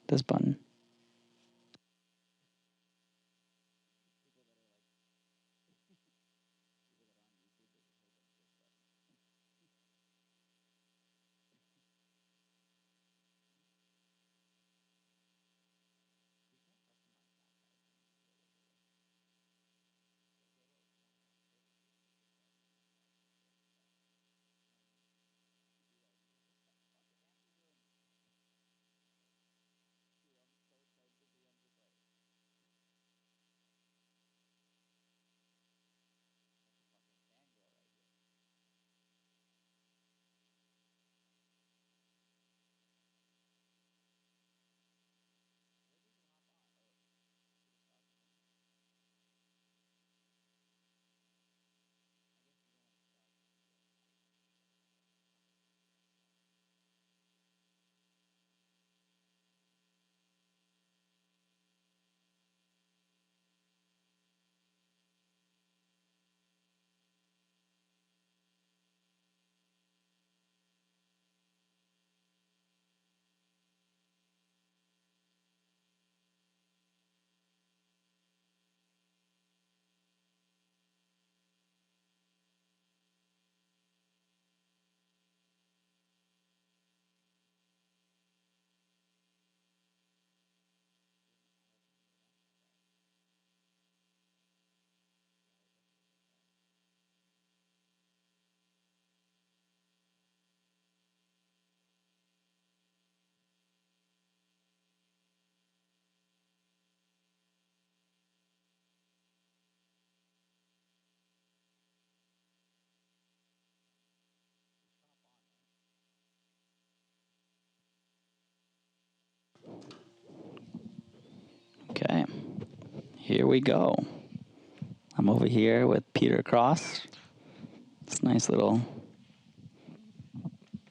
this button. Okay, here we go. I'm over here with Peter Cross. It's a nice little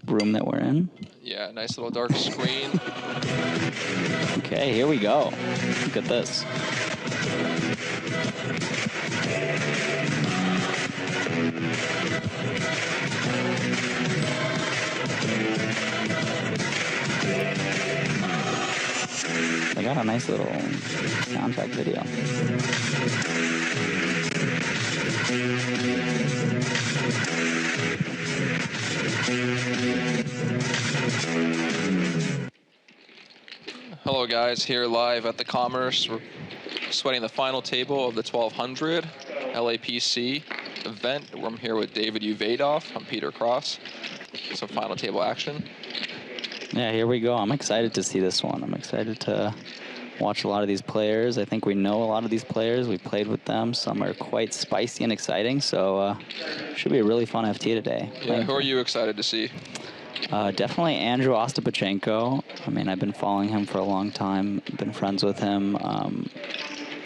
room that we're in. Yeah, nice little dark screen. Okay, here we go. Look at this. They got a nice little soundtrack video. Hello guys, here live at the Commerce. We're sweating the final table of the 1200 LAPC event. I'm here with David Uvadoff. I'm Peter Cross. Some final table action. Yeah, here we go. I'm excited to see this one. I'm excited to watch a lot of these players. I think we know a lot of these players. We played with them. Some are quite spicy and exciting, so should be a really fun FT today. Yeah, who are you excited to see? Definitely Andrew Ostapachenko. I mean, I've been following him for a long time. Been friends with him.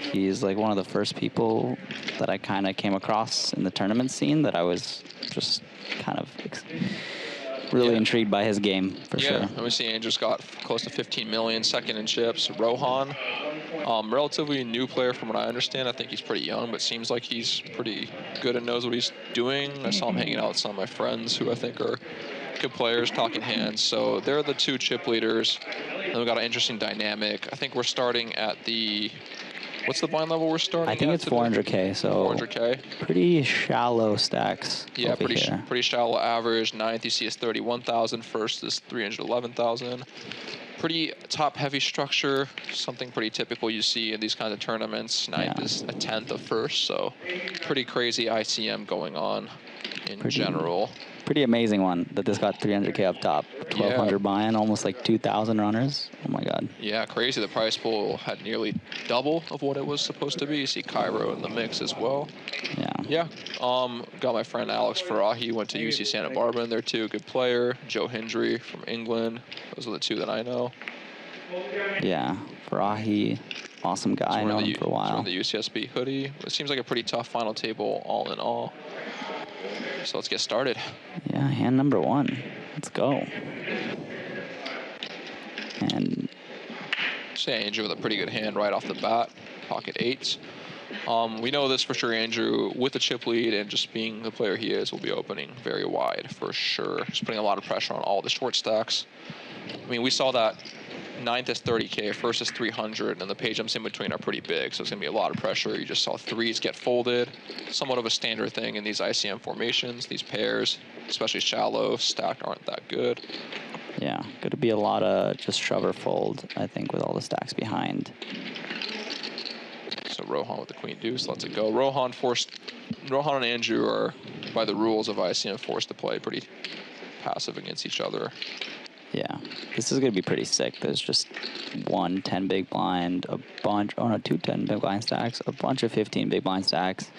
He's like one of the first people that I kind of came across in the tournament scene that I was just kind of really intrigued by his game, for sure. Yeah, we see Andrew's got close to 15 million, second in chips. Rohan, relatively new player from what I understand. I think he's pretty young, but seems like he's pretty good and knows what he's doing. I saw him hanging out with some of my friends who I think are good players, talking hands. So they're the two chip leaders. And we've got an interesting dynamic. I think we're starting at the... What's the blind level we're starting at? I think it's 400K, so 400K. Pretty shallow stacks. Yeah, pretty shallow average. Ninth you see is 31,000. First is 311,000. Pretty top-heavy structure. Something pretty typical you see in these kinds of tournaments. Ninth is a tenth of first, so pretty crazy ICM going on in general. Pretty amazing one that this got 300K up top. 1,200 buy-in, almost like 2,000 runners. Oh my God. Yeah, crazy. The price pool had nearly double of what it was supposed to be. You see Cairo in the mix as well. Yeah. Got my friend Alex Farahi, went to UC Santa Barbara in there too. Good player. Joe Hendry from England. Those are the two that I know. Yeah, Farahi, awesome guy. I know him for a while. The UCSB hoodie. It seems like a pretty tough final table all in all. So let's get started. Yeah, hand number one. Let's go. And see Andrew with a pretty good hand right off the bat. Pocket eights. We know this for sure, Andrew, with the chip lead and just being the player he is, will be opening very wide for sure. Just putting a lot of pressure on all the short stacks. I mean, we saw that Ninth is 30K, first is 300, and the page jumps in between are pretty big, so it's going to be a lot of pressure. You just saw threes get folded. Somewhat of a standard thing in these ICM formations. These pairs, especially shallow, stacked, aren't that good. Yeah, going to be a lot of just shove or fold, I think, with all the stacks behind. So Rohan with the queen deuce lets it go. Rohan and Andrew are, by the rules of ICM, forced to play pretty passive against each other. Yeah, this is going to be pretty sick. There's just 1 10 big blind, a bunch, oh no, 2 10 big blind stacks, a bunch of 15 big blind stacks,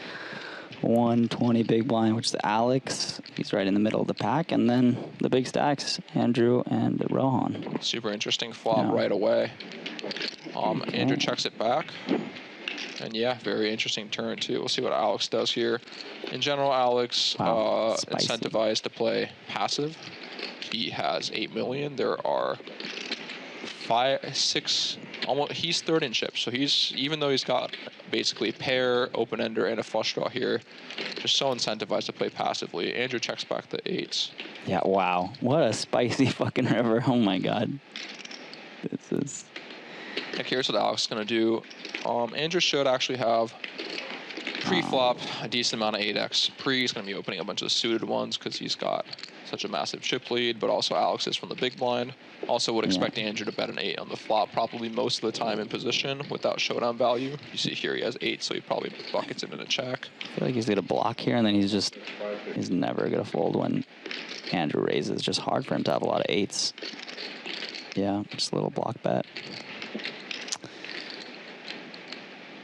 1 20 big blind, which is Alex. He's right in the middle of the pack, and then the big stacks, Andrew and Rohan. Super interesting flop right away. Okay. Andrew checks it back. And yeah, very interesting turn too. We'll see what Alex does here. In general, Alex incentivized to play passive. He has 8 million. There are 5, 6, almost. He's third in chips, so he's, even though he's got basically pair, open ender, and a flush draw here, just so incentivized to play passively. Andrew checks back the 8s. Yeah, wow, what a spicy fucking river! Oh my god, this is. Like, here's what Alex is gonna do. Andrew should actually have pre-flop a decent amount of 8x. Pre is gonna be opening a bunch of the suited ones because he's got such a massive chip lead, but also Alex is from the big blind. Also would expect Andrew to bet an 8 on the flop, probably most of the time in position without showdown value. You see here he has 8, so he probably buckets it in a check. I feel like he's gonna block here, and then he's never gonna fold when Andrew raises. Just hard for him to have a lot of 8s. Yeah, just a little block bet.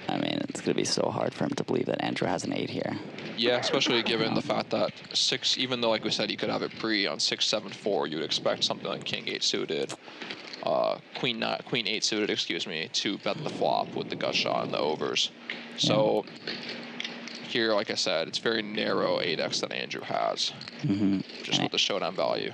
I mean, it's going to be so hard for him to believe that Andrew has an 8 here. Yeah, especially given the fact that 6, even though, like we said, he could have it pre on 6, 7, 4, you would expect something like King 8 suited, Queen 8 suited, excuse me, to bet the flop with the gut shot and the overs. So here, like I said, it's very narrow 8x that Andrew has, just with the showdown value.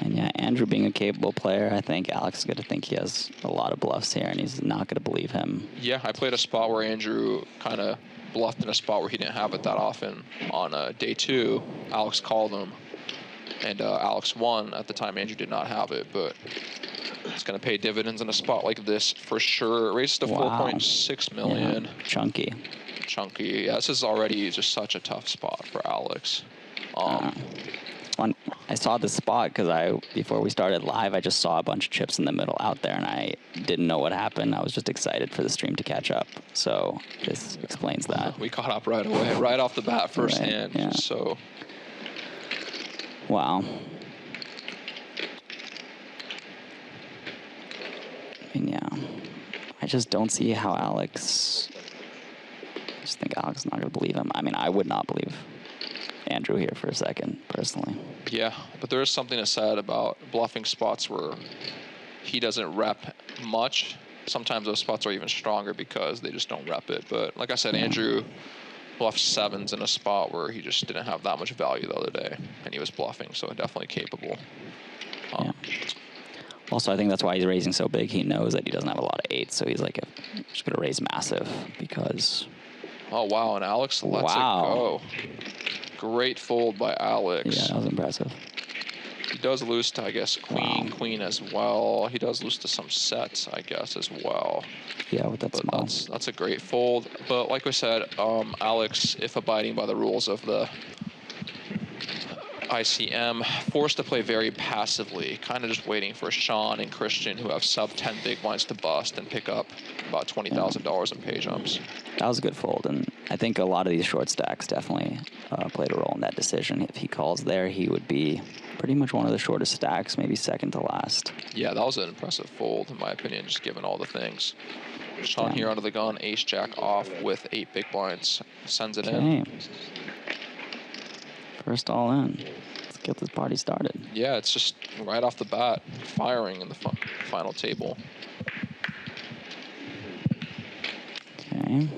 And yeah, Andrew being a capable player, I think Alex is going to think he has a lot of bluffs here, and he's not going to believe him. Yeah, I played a spot where Andrew kind of bluffed in a spot where he didn't have it that often. On day 2, Alex called him, and Alex won. At the time, Andrew did not have it, but it's going to pay dividends in a spot like this for sure. It raises to 4.6 million. Yeah, chunky. Chunky. Yeah, this is already just such a tough spot for Alex. I saw this spot because before we started live, I just saw a bunch of chips in the middle out there, and I didn't know what happened. I was just excited for the stream to catch up. So this explains that. We caught up right away, right off the bat, first hand. Yeah. So. Wow. I mean, yeah. I just don't see how Alex. I just think Alex is not going to believe him. I mean, I would not believe Andrew here for a second, personally. Yeah, but there is something to said about bluffing spots where he doesn't rep much. Sometimes those spots are even stronger because they just don't rep it. But like I said, Andrew bluffed 7s in a spot where he just didn't have that much value the other day, and he was bluffing, so definitely capable. Also, I think that's why he's raising so big. He knows that he doesn't have a lot of 8s, so he's like, I'm just going to raise massive because... Oh, wow, and Alex lets it go. Great fold by Alex. Yeah, that was impressive. He does lose to, I guess, queen as well. He does lose to some sets, I guess, as well. Yeah, with that small. That's a great fold. But like we said, Alex, if abiding by the rules of the ICM, forced to play very passively, kind of just waiting for Sean and Christian, who have sub 10 big blinds, to bust and pick up about $20,000 in pay jumps. That was a good fold, and I think a lot of these short stacks definitely played a role in that decision. If he calls there, he would be pretty much one of the shortest stacks, maybe second to last. Yeah, that was an impressive fold, in my opinion, just given all the things. Sean here under the gun, ace-jack off with 8 big blinds, sends it in. First all in. Let's get this party started. Yeah, it's just right off the bat, firing in the final table. Okay.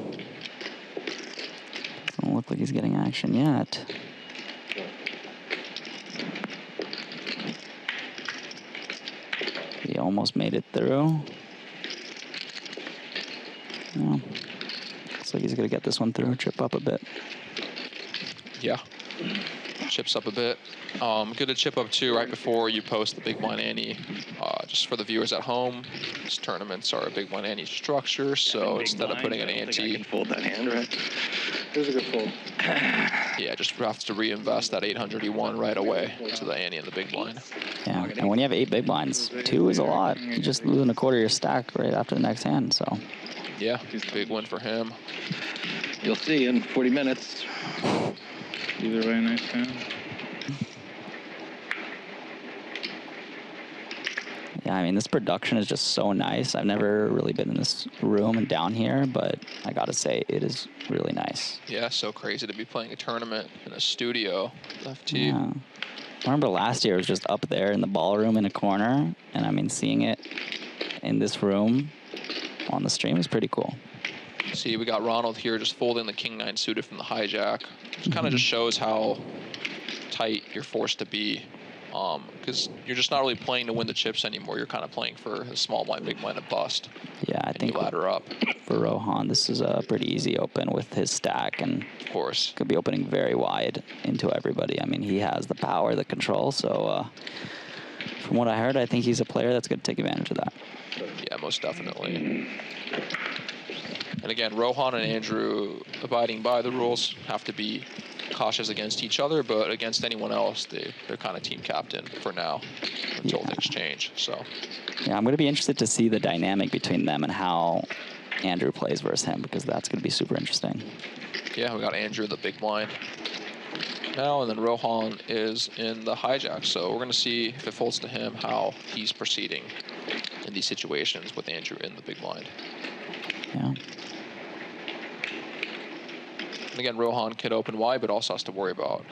Doesn't look like he's getting action yet. He almost made it through. No. Looks like he's going to get this one through, chip up a bit. Yeah. chips up a bit. Good to chip up too right before you post the big blind ante. Just for the viewers at home, these tournaments are a big blind ante structure, so instead of putting an ante, I can fold that hand, right? It was a good fold. yeah, just have to reinvest that 800 he won right away to the ante and the big blind. Yeah, and when you have 8 big blinds, 2 is a lot. You're just losing a quarter of your stack right after the next hand, so. Yeah, big win for him. You'll see in 40 minutes. These are very nice hand. Yeah, I mean, this production is just so nice. I've never really been in this room and down here, but I gotta say, it is really nice. Yeah, so crazy to be playing a tournament in a studio. FT. Yeah. I remember last year it was just up there in the ballroom in a corner, and I mean, seeing it in this room on the stream is pretty cool. See, we got Ronald here just folding the king-9 suited from the hijack. It kind of just shows how tight you're forced to be, because you're just not really playing to win the chips anymore. You're kind of playing for a small blind, big blind, and bust. Yeah, I think you ladder up. For Rohan, this is a pretty easy open with his stack, and of course could be opening very wide into everybody. I mean, he has the power, the control, so from what I heard, I think he's a player that's going to take advantage of that. Yeah, most definitely. And again, Rohan and Andrew, abiding by the rules, have to be cautious against each other, but against anyone else, they're kind of team captain for now until things change. So. Yeah, I'm going to be interested to see the dynamic between them and how Andrew plays versus him, because that's going to be super interesting. Yeah, we got Andrew in the big blind now, and then Rohan is in the hijack. So we're going to see if it folds to him how he's proceeding in these situations with Andrew in the big blind. Yeah. And again, Rohan could open wide, but also has to worry about,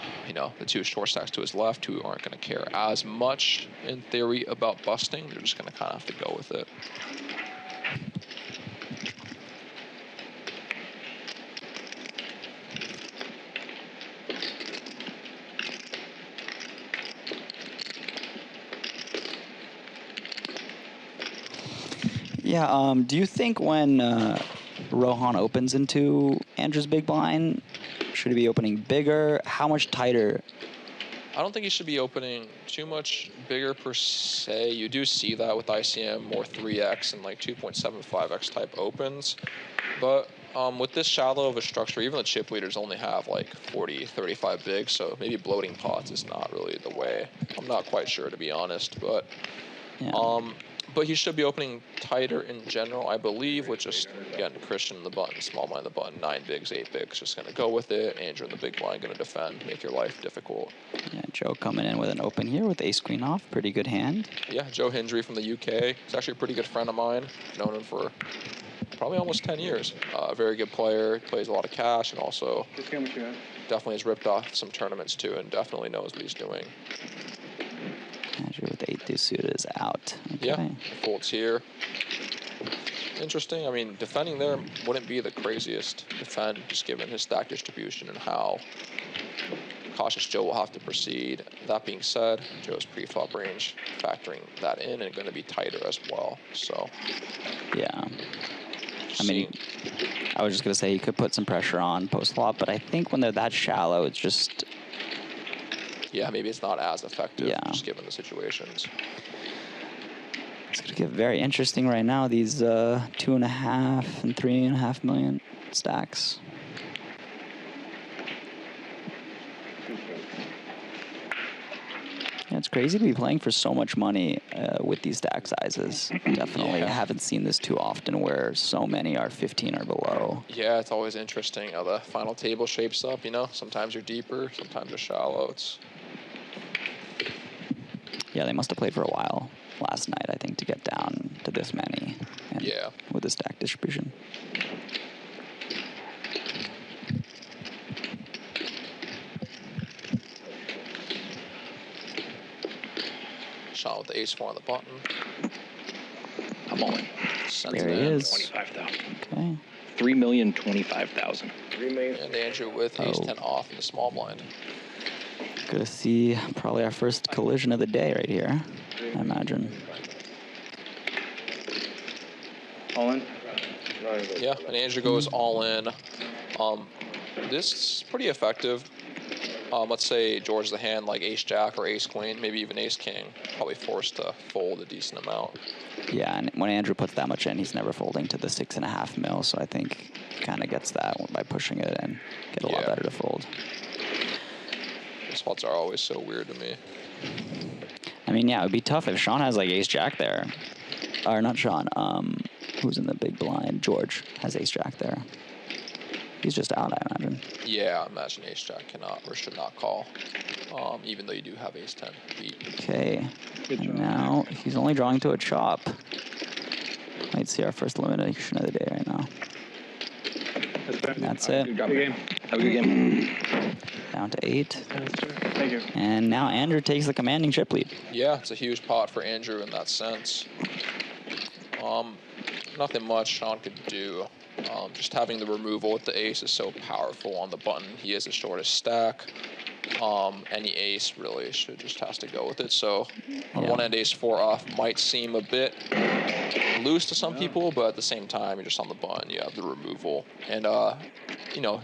the 2 short stacks to his left who aren't going to care as much, in theory, about busting. They're just going to kind of have to go with it. Yeah, do you think when Rohan opens into Andrew's big blind, should he be opening bigger? How much tighter? I don't think he should be opening too much bigger per se. You do see that with ICM, more 3x and like 2.75x type opens. But with this shallow of a structure, even the chip leaders only have like 40, 35 bigs, so maybe bloating pots is not really the way. I'm not quite sure, to be honest, but but he should be opening tighter in general, I believe, with just, again, Christian in the button, small blind in the button, 9 bigs, 8 bigs, just going to go with it. Andrew in the big blind going to defend, make your life difficult. Yeah, Joe coming in with an open here with ace queen off, pretty good hand. Yeah, Joe Hindry from the UK. He's actually a pretty good friend of mine. Known him for probably almost 10 years. A very good player, plays a lot of cash, and also definitely has ripped off some tournaments too, and definitely knows what he's doing. Andrew with 8-2 suited is out. Okay. Yeah, folds here. Interesting. I mean, defending there wouldn't be the craziest defend, just given his stack distribution and how cautious Joe will have to proceed. That being said, Joe's pre-flop range, factoring that in, and going to be tighter as well. So, yeah. I mean, I was just going to say he could put some pressure on post-flop, but I think when they're that shallow, it's just... Yeah, maybe it's not as effective, just given the situations. It's going to get very interesting right now, these 2.5 and 3.5 million stacks. Yeah, it's crazy to be playing for so much money with these stack sizes. Definitely haven't seen this too often where so many are 15 or below. Yeah, it's always interesting how the final table shapes up, Sometimes you're deeper, sometimes you're shallow. Yeah, they must have played for a while last night, I think, to get down to this many. And with the stack distribution. Shot with the ace-4 on the button. I'm all in. There he is. 25,000. Okay. 3,025,000. And Andrew with ace-10 off in the small blind. Gonna see probably our first collision of the day right here, I imagine. All in? Yeah, and Andrew goes all in. This is pretty effective. let's say George the hand like ace jack or ace queen, maybe even ace king, probably forced to fold a decent amount. Yeah, and when Andrew puts that much in, he's never folding to the 6.5 mil. So I think he kind of gets that by pushing it and get a lot better to fold. These spots are always so weird to me. I mean, yeah, it would be tough if Sean has like ace jack there, or not Sean. Who's in the big blind? George has ace jack there. He's just out, I imagine. Yeah, I imagine ace jack cannot or should not call, even though you do have ace 10 beat. Okay, and now he's only drawing to a chop. Might see our first elimination of the day right now. That's it. Good game. Have a good game. Down to 8. Thank you. And now Andrew takes the commanding chip lead. Yeah, it's a huge pot for Andrew in that sense. Nothing much Sean could do. Just having the removal with the ace is so powerful on the button. He has the shortest stack. Any ace really just has to go with it. So on one end, ace 4 off might seem a bit loose to some people, but at the same time, you're just on the button. You have the removal, and you know,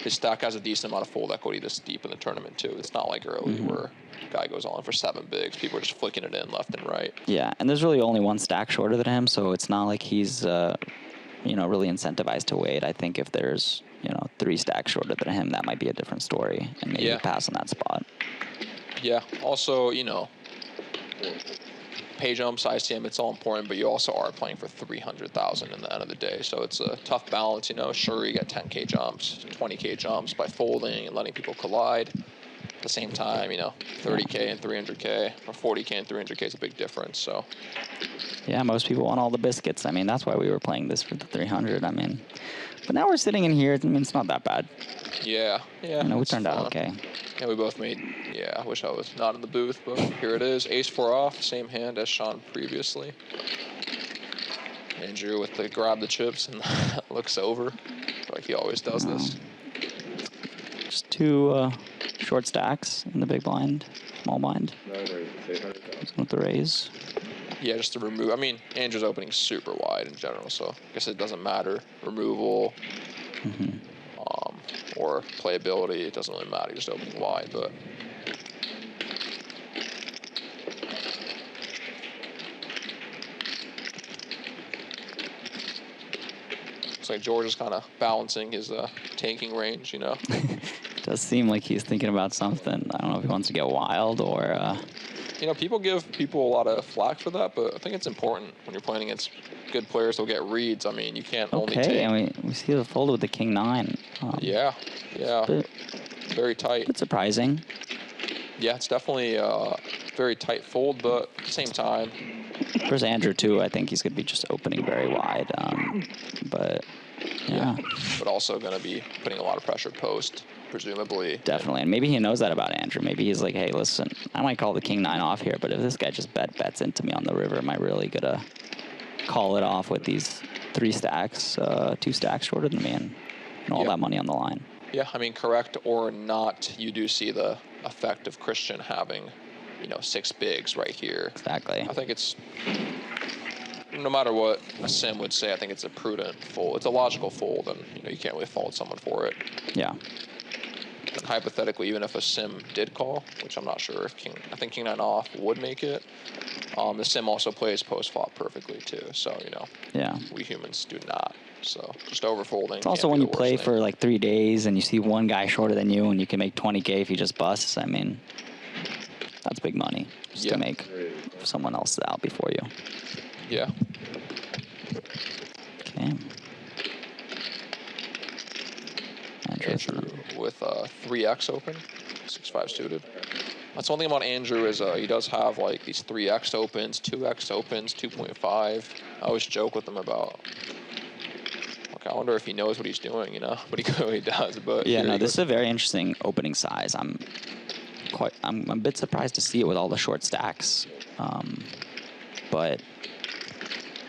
his stack has a decent amount of fold equity this deep in the tournament too. It's not like early where guy goes on for 7 bigs. People are just flicking it in left and right. Yeah, and there's really only one stack shorter than him, so it's not like he's you know, really incentivized to wait. I think if there's, you know, 3 stacks shorter than him, that might be a different story, and maybe pass on that spot. Yeah. Also, you know, pay jumps, ICM, it's all important, but you also are playing for 300,000 in the end of the day. So it's a tough balance, you know. Sure, you get 10K jumps, 20K jumps by folding and letting people collide. At the same time, you know, 30K and 300K or 40K and 300K is a big difference. So. Yeah, most people want all the biscuits. I mean, that's why we were playing this for the 300. I mean, but now we're sitting in here. I mean, it's not that bad. Yeah. You know, we turned out okay. Yeah, we both made. Yeah, I wish I was not in the booth, but here it is. Ace 4 off, same hand as Sean previously. Andrew with the grab the chips and looks over, like he always does this. Just 2 short stacks in the big blind, small blind. With the raise. Yeah, just to remove. I mean, Andrew's opening super wide in general, so I guess it doesn't matter. Removal, or playability, it doesn't really matter. You're just opening wide, but. Looks like George is kind of balancing his tanking range, you know. Does seem like he's thinking about something. I don't know if he wants to get wild or. You know, people give people a lot of flack for that, but I think it's important when you're playing against good players who'll get reads. I mean, you can't only take... Okay, I mean, we see the fold with the king 9. Yeah. Very tight. It's surprising. Yeah, it's definitely a very tight fold, but at the same time... There's Andrew, too. I think he's going to be just opening very wide. But, yeah. But also going to be putting a lot of pressure post, presumably. Definitely. And maybe he knows that about Andrew. Maybe he's like, hey, listen, I might call the king 9 off here, but if this guy just bets into me on the river, am I really going to call it off with these 3 stacks, 2 stacks shorter than me and all that money on the line? Yeah, I mean, correct or not, you do see the effect of Christian having, you know, 6 bigs right here. Exactly. I think it's, no matter what a sim would say, I think it's a prudent fold. It's a logical fold, and, you know, you can't really fault someone for it. Yeah. And hypothetically, even if a sim did call, which I'm not sure if I think king 9 off would make it, the sim also plays post flop perfectly too. So, you know, we humans do not. So just overfolding. It's also when you play for like 3 days and you see one guy shorter than you and you can make 20K if he just busts. I mean, that's big money just to make someone else out before you. Yeah. Okay. Andrew with 3x open, 6-5 suited. That's one thing about Andrew is he does have like these 3x opens, 2x opens, 2.5. I always joke with him about. Okay, I wonder if he knows what he's doing, you know, but he clearly does. But yeah, no, this is a very interesting opening size. I'm a bit surprised to see it with all the short stacks, but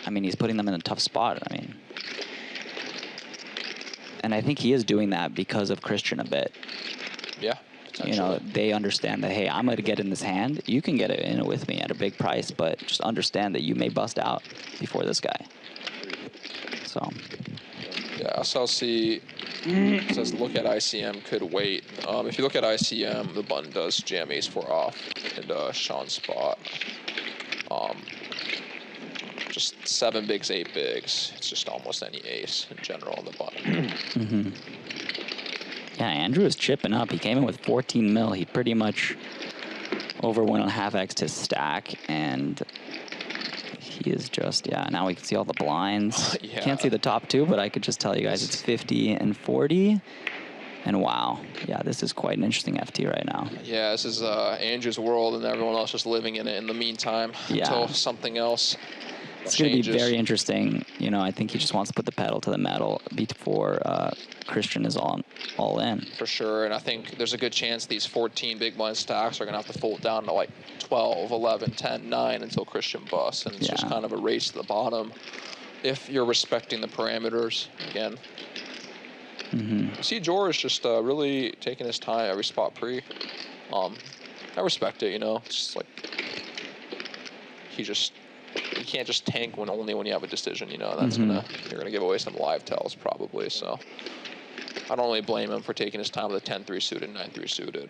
I mean, he's putting them in a tough spot. I mean. And I think he is doing that because of Christian a bit. Yeah. You know, they understand that, hey, I'm going to get in this hand. You can get it in with me at a big price, but just understand that you may bust out before this guy. So. Yeah, SLC says look at ICM, could wait. If you look at ICM, the button does jam ace-4 off and Sean's spot. Just 7 bigs, 8 bigs. It's just almost any ace in general on the button. Yeah, Andrew is chipping up. He came in with 14 mil. He pretty much over 1.5x his stack, and he is just, yeah, now we can see all the blinds. Yeah. Can't see the top two, but I could just tell you guys it's 50 and 40. And wow, yeah, this is quite an interesting FT right now. Yeah, this is Andrew's world, and everyone else just living in it in the meantime until something else It's going to be very interesting. You know, I think he just wants to put the pedal to the metal before Christian is all in. For sure, and I think there's a good chance these 14 big blind stacks are going to have to fold down to like 12, 11, 10, 9 until Christian busts, and it's just kind of a race to the bottom if you're respecting the parameters again. See, George just really taking his time every spot pre. I respect it, you know. It's just like you can't just tank only when you have a decision, you know. That's you're gonna give away some live tells probably. So I don't really blame him for taking his time with a 10-3 suited, 9-3 suited.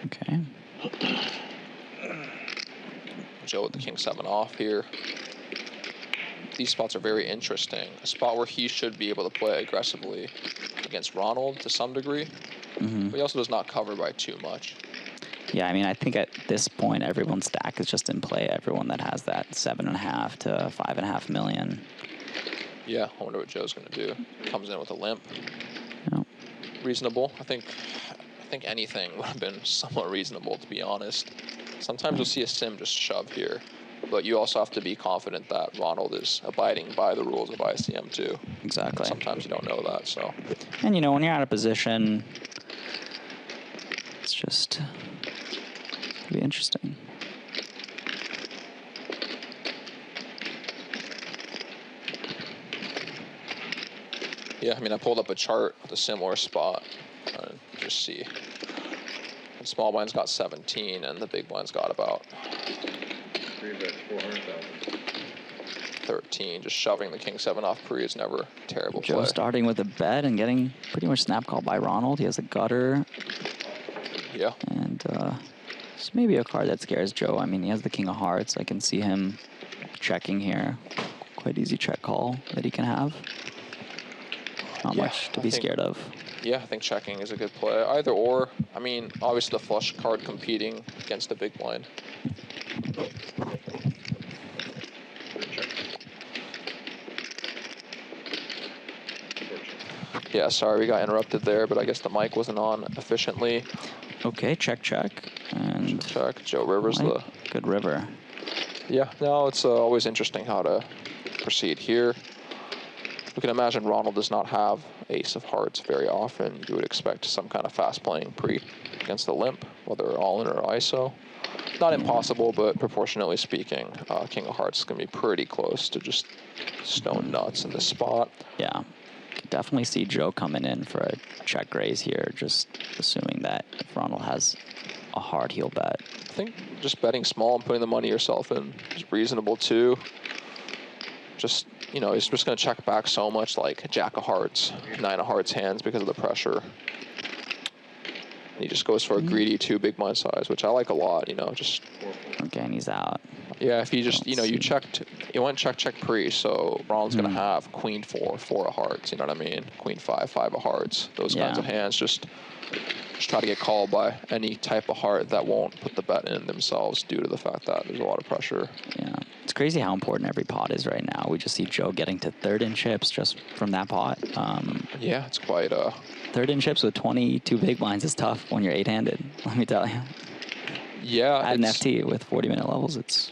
Okay. Joe with the king 7 off here. These spots are very interesting. A spot where he should be able to play aggressively against Ronald to some degree, but he also does not cover by too much. Yeah, I mean, I think at this point, everyone's stack is just in play. Everyone that has that 7.5 to 5.5 million. Yeah, I wonder what Joe's going to do. Comes in with a limp. No. Reasonable. I think anything would have been somewhat reasonable, to be honest. Sometimes you'll see a sim just shove here, but you also have to be confident that Ronald is abiding by the rules of ICM too. Exactly. Sometimes you don't know that, so. And you know, when you're out of position, it's just be interesting. Yeah, I mean, I pulled up a chart with a similar spot. Just see. The small blind's got 17, and the big blind's got about 13. Just shoving the king 7 off pre is never a terrible Joe play. starting with a bet and getting pretty much snap called by Ronald. He has a gutter. Yeah. And it's maybe a card that scares Joe. I mean, he has the king of hearts. I can see him checking here. Quite easy check call that he can have. Not much to be scared of. Yeah, I think checking is a good play. Either or. I mean, obviously the flush card competing against the big blind. Yeah, sorry we got interrupted there, but I guess the mic wasn't on efficiently. Okay, check. And check. Joe Rivers, the good river. Yeah, no, it's always interesting how to proceed here. We can imagine Ronald does not have ace of hearts very often. You would expect some kind of fast playing pre against the limp, whether all in or ISO. Not impossible, but proportionately speaking, king of hearts is going to be pretty close to just stone nuts in this spot. Yeah, definitely see Joe coming in for a check raise here, just assuming that if Ronald has a hard heel bet. I think just betting small and putting the money yourself in is reasonable too. Just, you know, he's just going to check back so much, like jack of hearts, 9 of hearts hands because of the pressure. He just goes for a greedy 2 big blind size, which I like a lot, you know, just. Okay, and he's out. Yeah, if you just, you know, you went check pre, so Ronald's going to have queen 4, 4 of hearts, you know what I mean? Queen 5, 5 of hearts, those kinds of hands. Just try to get called by any type of heart that won't put the bet in themselves due to the fact that there's a lot of pressure. Yeah, it's crazy how important every pot is right now. We just see Joe getting to 3rd in chips just from that pot. Yeah, it's quite 3rd in chips with 22 big blinds is tough when you're 8-handed, let me tell you. Yeah. At an FT with 40-minute levels, it's...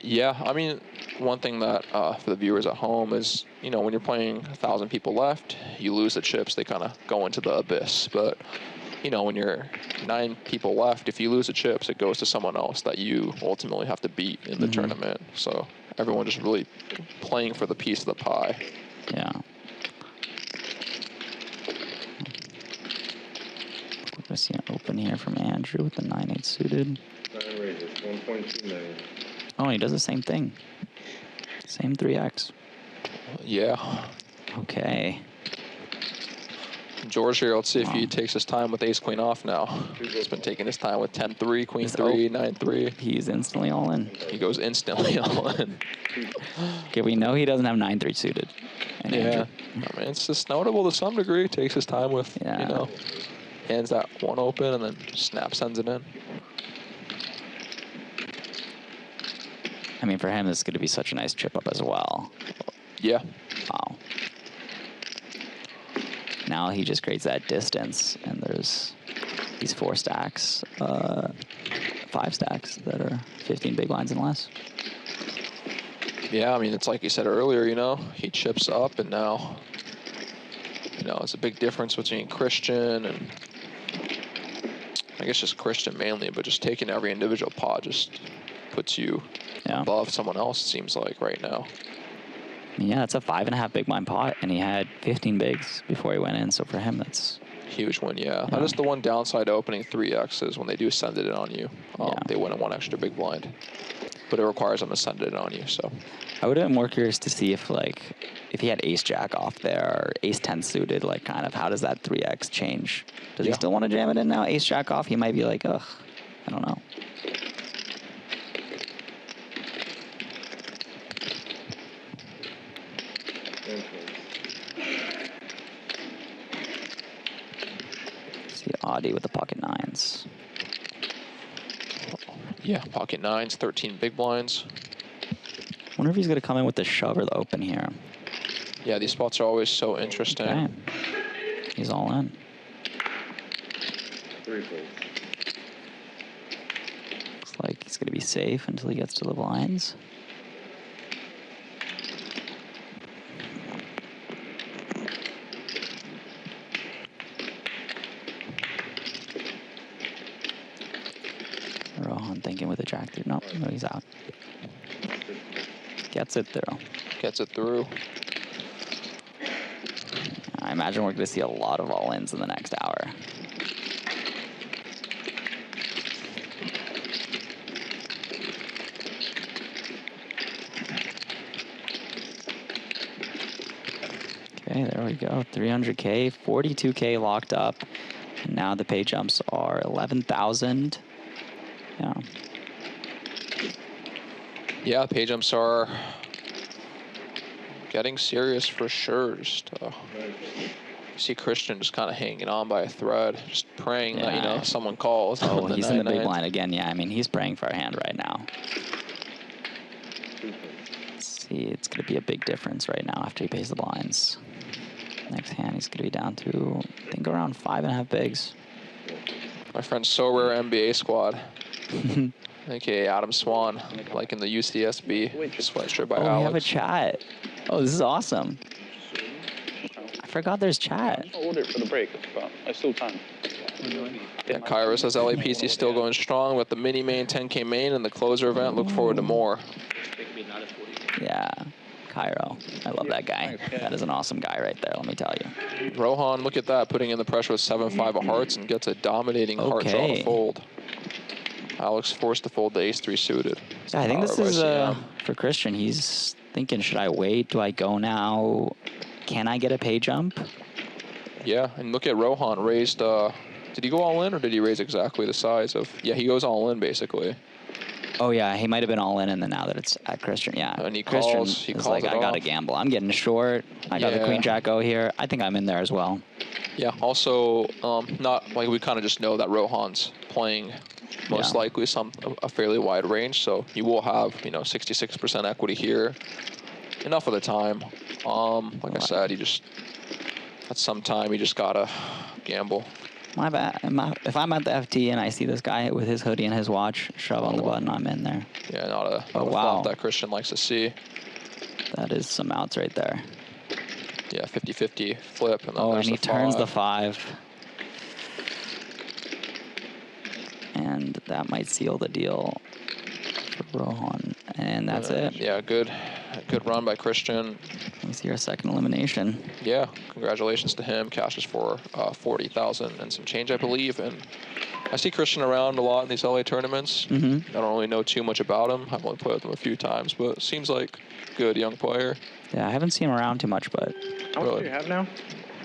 Yeah, I mean, one thing that for the viewers at home is, you know, when you're playing 1,000 people left, you lose the chips, they kind of go into the abyss. But, you know, when you're 9 people left, if you lose the chips, it goes to someone else that you ultimately have to beat in the tournament. So everyone just really playing for the piece of the pie. Yeah. I see an open here from Andrew with the 9-8 suited. 9 raises, 1.2 million. Oh, he does the same thing. Same 3x. Yeah. Okay. George here, let's see if he Wow. takes his time with ace-queen off now. He's been taking his time with 10-3, This- queen-3, 9-3. He's instantly all in. He goes instantly all in. Okay, we know he doesn't have 9-3 suited. And Yeah. Andrew- I mean, it's just notable to some degree. Takes his time with, Yeah. you know, hands that one open and then snap sends it in. I mean, for him, this is going to be such a nice chip up as well. Yeah. Wow. Now he just creates that distance, and there's these 4 stacks, 5 stacks that are 15 big blinds and less. Yeah, I mean, it's like you said earlier, you know, he chips up and now, you know, it's a big difference between Christian and I guess just Christian mainly, but just taking every individual pot just puts you above someone else, it seems like, right now. Yeah, it's a 5.5 big blind pot, and he had 15 bigs before he went in. So for him, that's huge win. Yeah, that is the one downside to opening 3Xs when they do send it in on you. They win a 1 extra big blind, but it requires them to send it in on you. So I would have been more curious to see if if he had ace jack off there or ace 10 suited, like kind of how does that 3x change? Does he still want to jam it in now? Ace jack off, he might be like, ugh, I don't know. See Audie with the pocket 9s. yeah, pocket 9s, 13 big blinds. Wonder if he's going to come in with the shove or the open here. Yeah, these spots are always so interesting. Okay. He's all in. 3 folds. Looks like he's going to be safe until he gets to the blinds. Rohan thinking with a jack through. No, he's out. Gets it through. Gets it through. I imagine we're going to see a lot of all-ins in the next hour. Okay, there we go. 300K, 42K locked up. And now the pay jumps are 11,000. Yeah. Yeah, pay jumps are getting serious for sure. Just you see Christian just kind of hanging on by a thread, just praying that, you know, someone calls. Oh, the he's in the big 9-9. blind again. Yeah, I mean, he's praying for a hand right now. Let's see, it's going to be a big difference right now after he pays the blinds. Next hand, he's going to be down to, I think, around 5.5 bigs. My friend's So Rare NBA squad. AKA Adam Swan, like in the UCSB sweatshirt by Oh, Alex. we have a chat. Oh, this is awesome. I forgot there's chat. I'll order it for the break. I still time. Yeah, Kyra says LAPC still going strong with the mini main, 10K main, and the closer event. Look forward to more. Yeah, Cairo. I love that guy. That is an awesome guy right there, let me tell you. Rohan, look at that, putting in the pressure with 7-5 of hearts and gets a dominating heart draw to fold. Alex forced to fold the ace-3 suited. So I think this is for Christian. He's thinking, should I wait? Do I go now? Can I get a pay jump? Yeah, and look at Rohan raised. Did he go all in or did he raise exactly the size of? Yeah, he goes all in basically. Oh yeah, he might have been all in, and then now that it's at Christian, yeah. And he Christian calls. He is calls like, it I gotta off. gamble. I'm getting short. I got the Queen Jack O here. I think I'm in there as well. Yeah. Also, not like we kind of just know that Rohan's playing most likely a fairly wide range, so you will have 66% equity here. Enough of the time. Like I said, you just at some time you just gotta gamble. My bad. If I'm at the FT and I see this guy with his hoodie and his watch, shove on the button, I'm in there. Yeah, not a flop that Christian likes to see. That is some outs right there. Yeah, 50-50 flip. And then and there's he the turns 5. the 5. And that might seal the deal for Rohan. And that's it. Yeah, good run by Christian. He's here, second elimination. Yeah, congratulations to him. Cashes for 40,000 and some change, I believe. And I see Christian around a lot in these LA tournaments. I don't really know too much about him. I've only played with him a few times, but seems like good young player. Yeah, I haven't seen him around too much, but How much do you have now?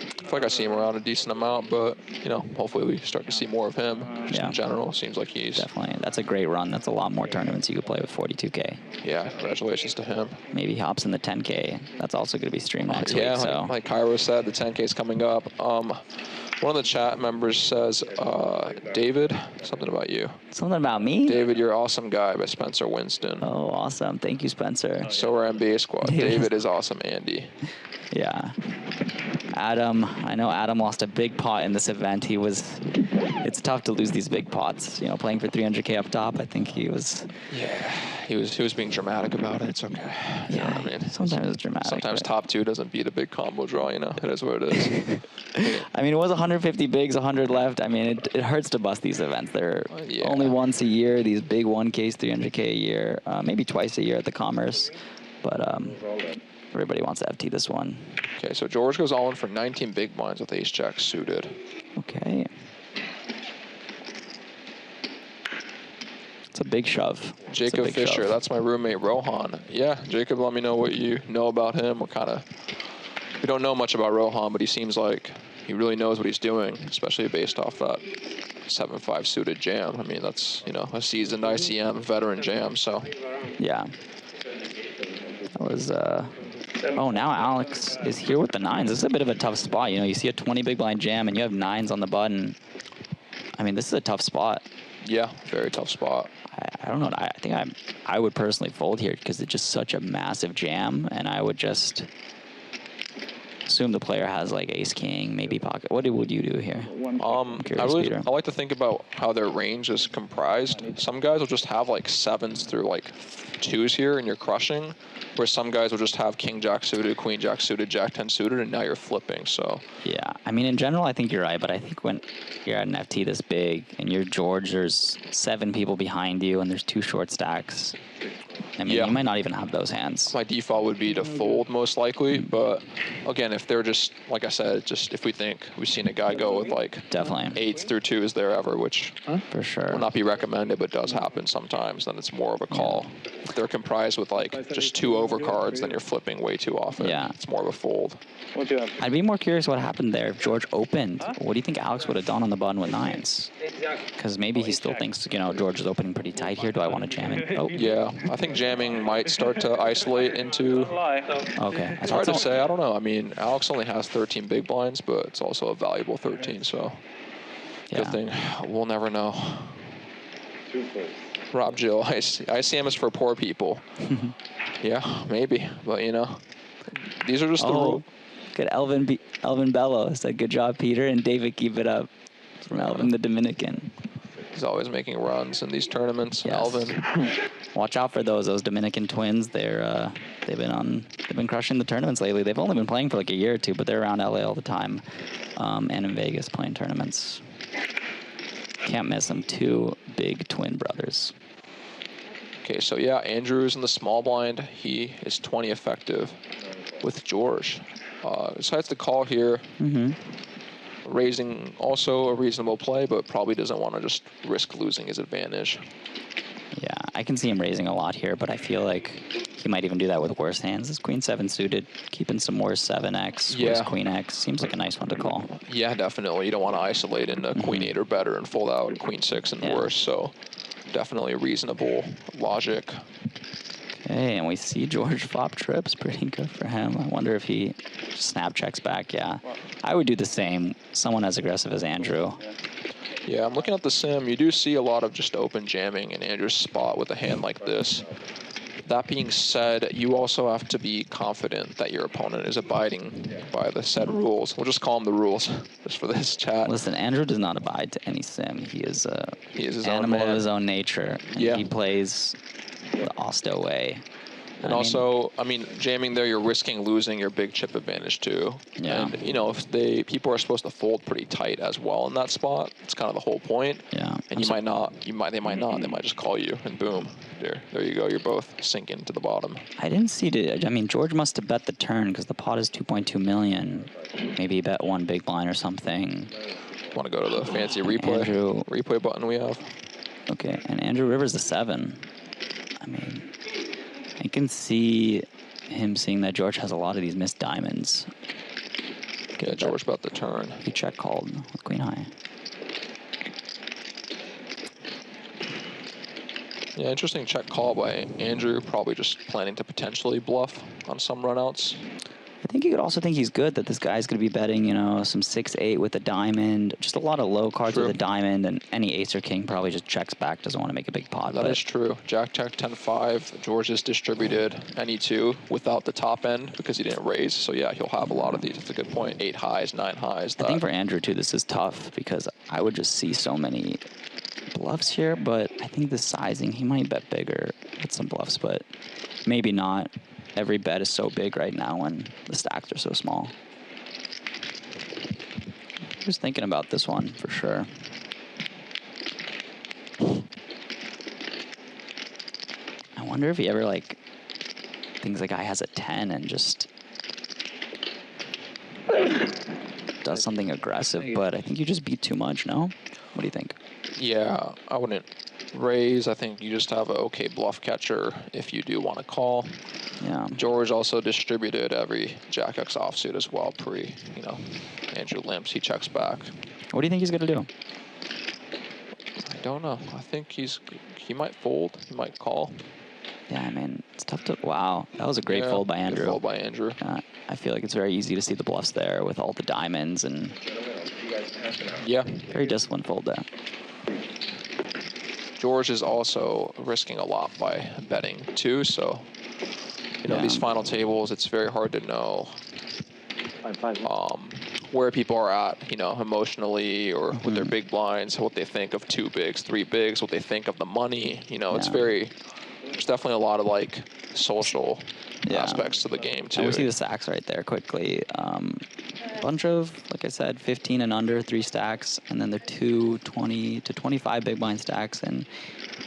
I feel like I see him around a decent amount, but, you know, hopefully we start to see more of him. Just in general, seems like he's... Definitely. That's a great run. That's a lot more tournaments you could play with 42K. Yeah, congratulations to him. Maybe he hops in the 10K. That's also going to be streamed next week. So. Like Cairo said, the 10K is coming up. One of the chat members says, David, something about you. Something about me? David, you're an awesome guy by Spencer Winston. Oh, awesome. Thank you, Spencer. So are NBA squad. David is awesome, Andy. Yeah. Adam, I know Adam lost a big pot in this event. It's tough to lose these big pots. You know, playing for 300K up top, I think he was... Yeah, he was being dramatic about it. It's okay. Yeah, you know what I mean? sometimes it's dramatic. Sometimes top two doesn't beat a big combo draw, you know? It is what it is. I mean, it was 150 bigs, 100 left. I mean, it hurts to bust these events. They're only once a year, these big 1Ks, 300K a year, maybe twice a year at the Commerce. But everybody wants to FT this one. Okay, so George goes all in for 19 big blinds with ace-jack suited. Okay. It's a big shove. Jacob Fisher, that's my roommate, Rohan. Yeah, Jacob, let me know what you know about him. We don't know much about Rohan, but he seems like he really knows what he's doing, especially based off that 7-5 suited jam. I mean, that's, you know, a seasoned ICM veteran jam, so. Yeah. That was, oh, now Alex is here with the nines. This is a bit of a tough spot. You know, you see a 20 big blind jam and you have nines on the button. I mean, this is a tough spot. Yeah, very tough spot. I don't know. I think I would personally fold here because it's just such a massive jam, and I would just assume the player has like ace king, maybe pocket. What would you do here? I like to think about how their range is comprised. Some guys will just have like sevens through like twos here, and you're crushing. Where some guys will just have king jack suited, queen jack suited, jack 10 suited, and now you're flipping. So yeah, I mean in general I think you're right, but I think when you're at an FT this big and you're George, there's 7 people behind you and there's 2 short stacks. I mean, you might not even have those hands. My default would be to fold most likely, but again, if they're just, like I said, just if we think we've seen a guy go with like definitely 8s through 2s there ever, which for sure will not be recommended, but does happen sometimes, then it's more of a call. If they're comprised with like just 2 overcards, then you're flipping way too often. Yeah. It's more of a fold. What do you have? I'd be more curious what happened there if George opened. What do you think Alex would have done on the button with 9s? Because maybe he still thinks, you know, George is opening pretty tight here. Do I want to jam it? Oh. Yeah, I think jamming might start to isolate into... Okay. It's hard to say. I don't know. I mean, Alex only has 13 big blinds, but it's also a valuable 13, so good thing. We'll never know. Rob Jill, ICM is for poor people. Yeah, maybe, but you know, these are just the rules. Good. Elvin Bello said, good job, Peter, and David, keep it up. From Elvin the Dominican. He's always making runs in these tournaments. Yes. Elvin. Watch out for those Dominican twins. They've been crushing the tournaments lately. They've only been playing for like a year or 2, but they're around LA all the time, and in Vegas playing tournaments. Can't miss them. 2 big twin brothers. Okay, so yeah, Andrew's in the small blind. He is 20 effective with George. Decides to call here. Raising also a reasonable play, but probably doesn't want to just risk losing his advantage. Yeah, I can see him raising a lot here, but I feel like he might even do that with worse hands. This queen 7 suited, keeping some worse 7x, worse queen x. Seems like a nice one to call. Yeah, definitely. You don't want to isolate into queen 8 or better and fold out queen 6 and worse, so definitely reasonable logic. Okay, and we see George flop trips. Pretty good for him. I wonder if he snap checks back. Yeah, I would do the same. Someone as aggressive as Andrew. Yeah, I'm looking at the sim. You do see a lot of just open jamming in Andrew's spot with a hand like this. That being said, you also have to be confident that your opponent is abiding by the said rules. We'll just call them the rules, just for this chat. Listen, Andrew does not abide to any sim. He is his animal own of his own nature. And he plays the Osto way. And also, I mean, jamming there, you're risking losing your big chip advantage too. Yeah. And you know, if people are supposed to fold pretty tight as well in that spot, it's kind of the whole point. Yeah. And they might not. They might just call you, and boom, there you go. You're both sinking to the bottom. I didn't see it. I mean, George must have bet the turn because the pot is 2.2 million. Maybe he bet one big blind or something. Want to go to the fancy Andrew, replay button we have? Okay, and Andrew Rivers the 7. I mean, I can see him seeing that George has a lot of these missed diamonds. Yeah, George bet the turn. He check called with queen high. Yeah, interesting check call by Andrew. Probably just planning to potentially bluff on some runouts. I think you could also think he's good that this guy's going to be betting, you know, some 6-8 with a diamond, just a lot of low cards with a diamond, and any ace or king probably just checks back, doesn't want to make a big pot. That is true. Jack check 10-5. George is distributed any 2 without the top end because he didn't raise. So yeah, he'll have a lot of these. That's a good point. 8 highs, 9 highs. I think for Andrew too, this is tough because I would just see so many bluffs here, but I think the sizing, he might bet bigger with some bluffs, but maybe not. Every bet is so big right now when the stacks are so small. Just thinking about this one for sure. I wonder if he ever like thinks the guy has a 10 and just does something aggressive, but I think you just beat too much, no? What do you think? Yeah, I wouldn't raise. I think you just have an okay bluff catcher if you do want to call. Yeah. George also distributed every Jack X offsuit as well Andrew limps, he checks back. What do you think he's going to do? I don't know. I think he might fold, he might call. Yeah, I mean, it's tough to... Wow, that was a great fold by Andrew. Fold by Andrew. I feel like it's very easy to see the bluffs there with all the diamonds and... Yeah. Very disciplined fold there. George is also risking a lot by betting too, so... these final tables, it's very hard to know where people are at, emotionally or with their big blinds, what they think of 2 bigs, 3 bigs, what they think of the money. There's definitely a lot of like social aspects to the game too. We see the stacks right there quickly. Bunch of, like I said, 15 and under, 3 stacks, and then the 2 20 to 25 big blind stacks, and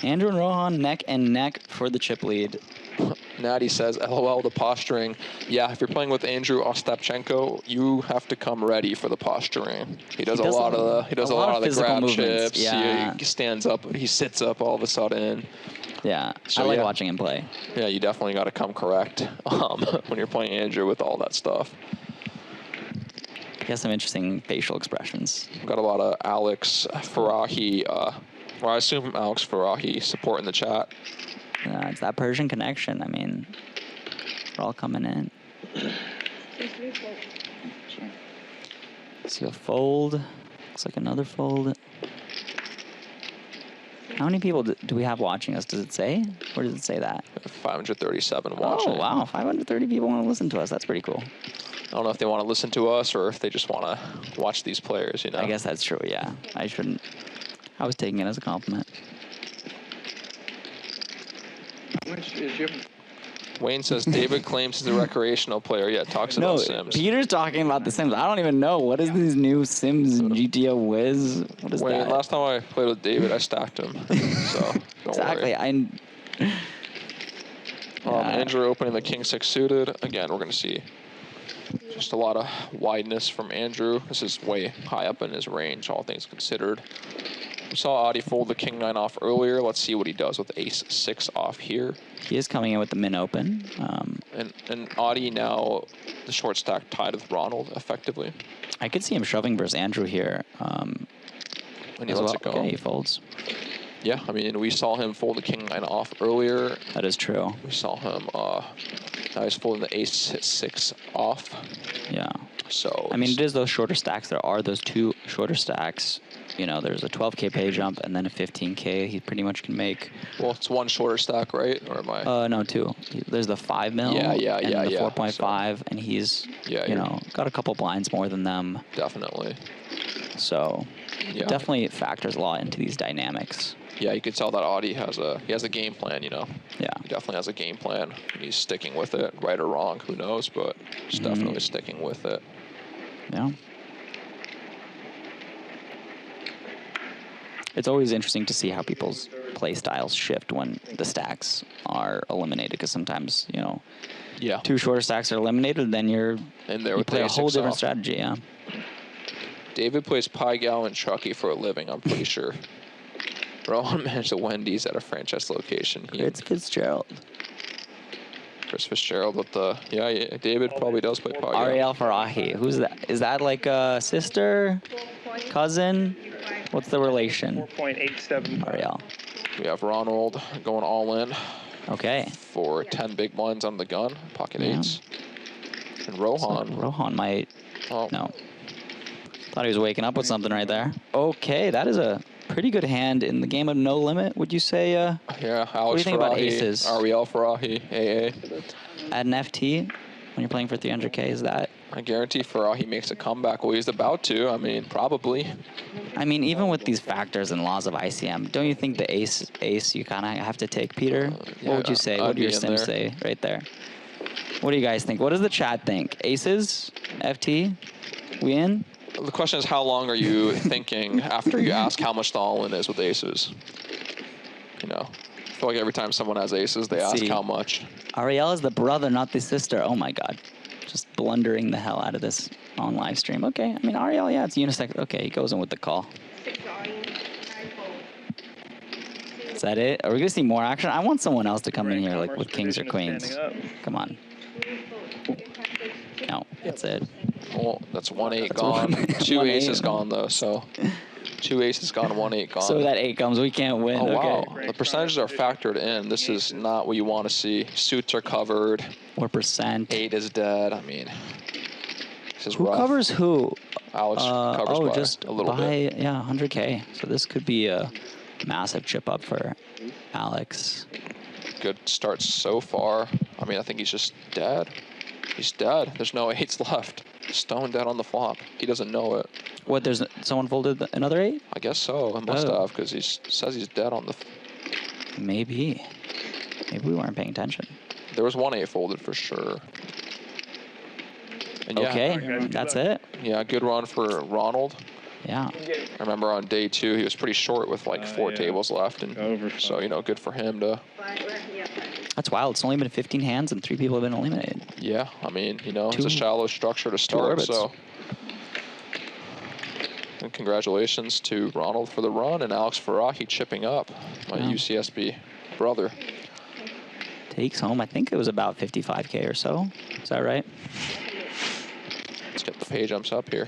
Andrew and Rohan neck and neck for the chip lead. Natty says, LOL, the posturing. Yeah, if you're playing with Andrew Ostapchenko, you have to come ready for the posturing. He does a lot of the grab chips. Yeah. He stands up, he sits up all of a sudden. Yeah, so, I like watching him play. Yeah, you definitely got to come correct when you're playing Andrew with all that stuff. He has some interesting facial expressions. We've got a lot of Alex Farahi, I assume Alex Farahi support in the chat. It's that Persian connection. I mean, we're all coming in. See a fold. Looks like another fold. How many people do we have watching us? Does it say? Or does it say that? 537 watching. Oh, wow. 530 people want to listen to us. That's pretty cool. I don't know if they want to listen to us or if they just want to watch these players, I guess that's true, yeah. I was taking it as a compliment. Wayne says David claims he's a recreational player, yet talks about Sims. Peter's talking about the Sims. I don't even know. What is these new Sims GTO Wiz? What is Wayne, that? last time I played with David, I stacked him. So don't worry. Andrew opening the King 6 suited. Again, we're going to see just a lot of wideness from Andrew. This is way high up in his range, all things considered. We saw Adi fold the King 9 off earlier. Let's see what he does with Ace 6 off here. He is coming in with the min open. And Adi now the short stack tied with Ronald effectively. I could see him shoving versus Andrew here. And he lets it go. Okay, he folds. Yeah, I mean, we saw him fold the King 9 off earlier. That is true. We saw him, now he's folding the Ace 6 off. Yeah. So I mean, it is those shorter stacks. There are those 2 shorter stacks. There's a 12K pay jump and then a 15K. He pretty much can make. Well, it's 1 shorter stack, right? Or am I? No, 2. There's the 5 mil. And the 4.5, and he's got a couple blinds more than them. Definitely. So definitely factors a lot into these dynamics. Yeah, you could tell that Audi has a game plan, you know. Yeah. He definitely has a game plan. And he's sticking with it, right or wrong, who knows, but he's definitely sticking with it. Yeah. It's always interesting to see how people's play styles shift when the stacks are eliminated, because sometimes, you know, Yeah. 2 shorter stacks are eliminated, then you with play the a whole A6 different off. strategy, yeah. David plays Pie Gal and Chucky for a living, I'm pretty sure. Rowan managed a Wendy's at a franchise location. It's Fitzgerald. Chris Fitzgerald with the... Yeah, David probably does play Pie Gal. Ariel Farahi. Who's that? Is that like a sister? Cousin? What's the relation? 4.87. Ariel. We have Ronald going all in Okay. for 10 big blinds on the gun, pocket Yeah. 8s. And Rohan. So Rohan might... Oh, No. Thought he was waking up with something right there. Okay, that is a pretty good hand in the game of No Limit, would you say? yeah, Alex What do you think about Farahi, aces? Ariel Farahi, AA. Add an FT when you're playing for 300K, is that... I guarantee Farahi makes a comeback. Well, he's about to. I mean, probably. I mean, even with these factors and laws of ICM, don't you think the ace you kind of have to take, Peter? Yeah, What would you say? I'd What do be your in sims there. say right there? What do you guys think? What does the chat think? Aces? FT? We in? The question is, how long are you thinking after you ask how much the all-in is with aces? You know, I feel like every time someone has aces, they ask See. how much. Ariel is the brother, not the sister. Oh my God. Just blundering the hell out of this on live stream. Okay, I mean, Ariel, yeah, it's unisex. Okay, he goes in with the call. Is that it? Are we going to see more action? I want someone else to come in here, like with kings or queens. Come on. No, that's it. Well, that's 1-8 That's gone. one- 2 1-8. aces gone, though, so 2 aces gone, 1-8 gone. So that 8 comes, we can't win. Oh, wow. Okay. The percentages are factored in. This is not what you want to see. Suits are covered. What percent? 8 is dead. I mean, this is Who rough. covers who? Alex covers by just a little by, bit. yeah, 100K. So this could be a massive chip up for Alex. Good start so far. I mean, I think he's just dead. He's dead. There's no 8s left. Stone dead on the flop. He doesn't know it. What, there's someone folded another 8? I guess so. It must Oh. have, because he says he's dead on the... Maybe. Maybe we weren't paying attention. There was 1-8 folded for sure. And yeah, Okay, that's it. Yeah, good run for Ronald. Yeah. I remember on day 2, he was pretty short with like 4 yeah. tables left. And Over so, you know, good for him to... That's wild. It's only been 15 hands and 3 people have been eliminated. Yeah, I mean, you know, it's a 2 shallow structure to start, orbits. so... And congratulations to Ronald for the run and Alex Farahi chipping up, my Yeah. UCSB brother. Takes home, I think it was about 55K or so. Is that right? Let's get the pay jumps up here.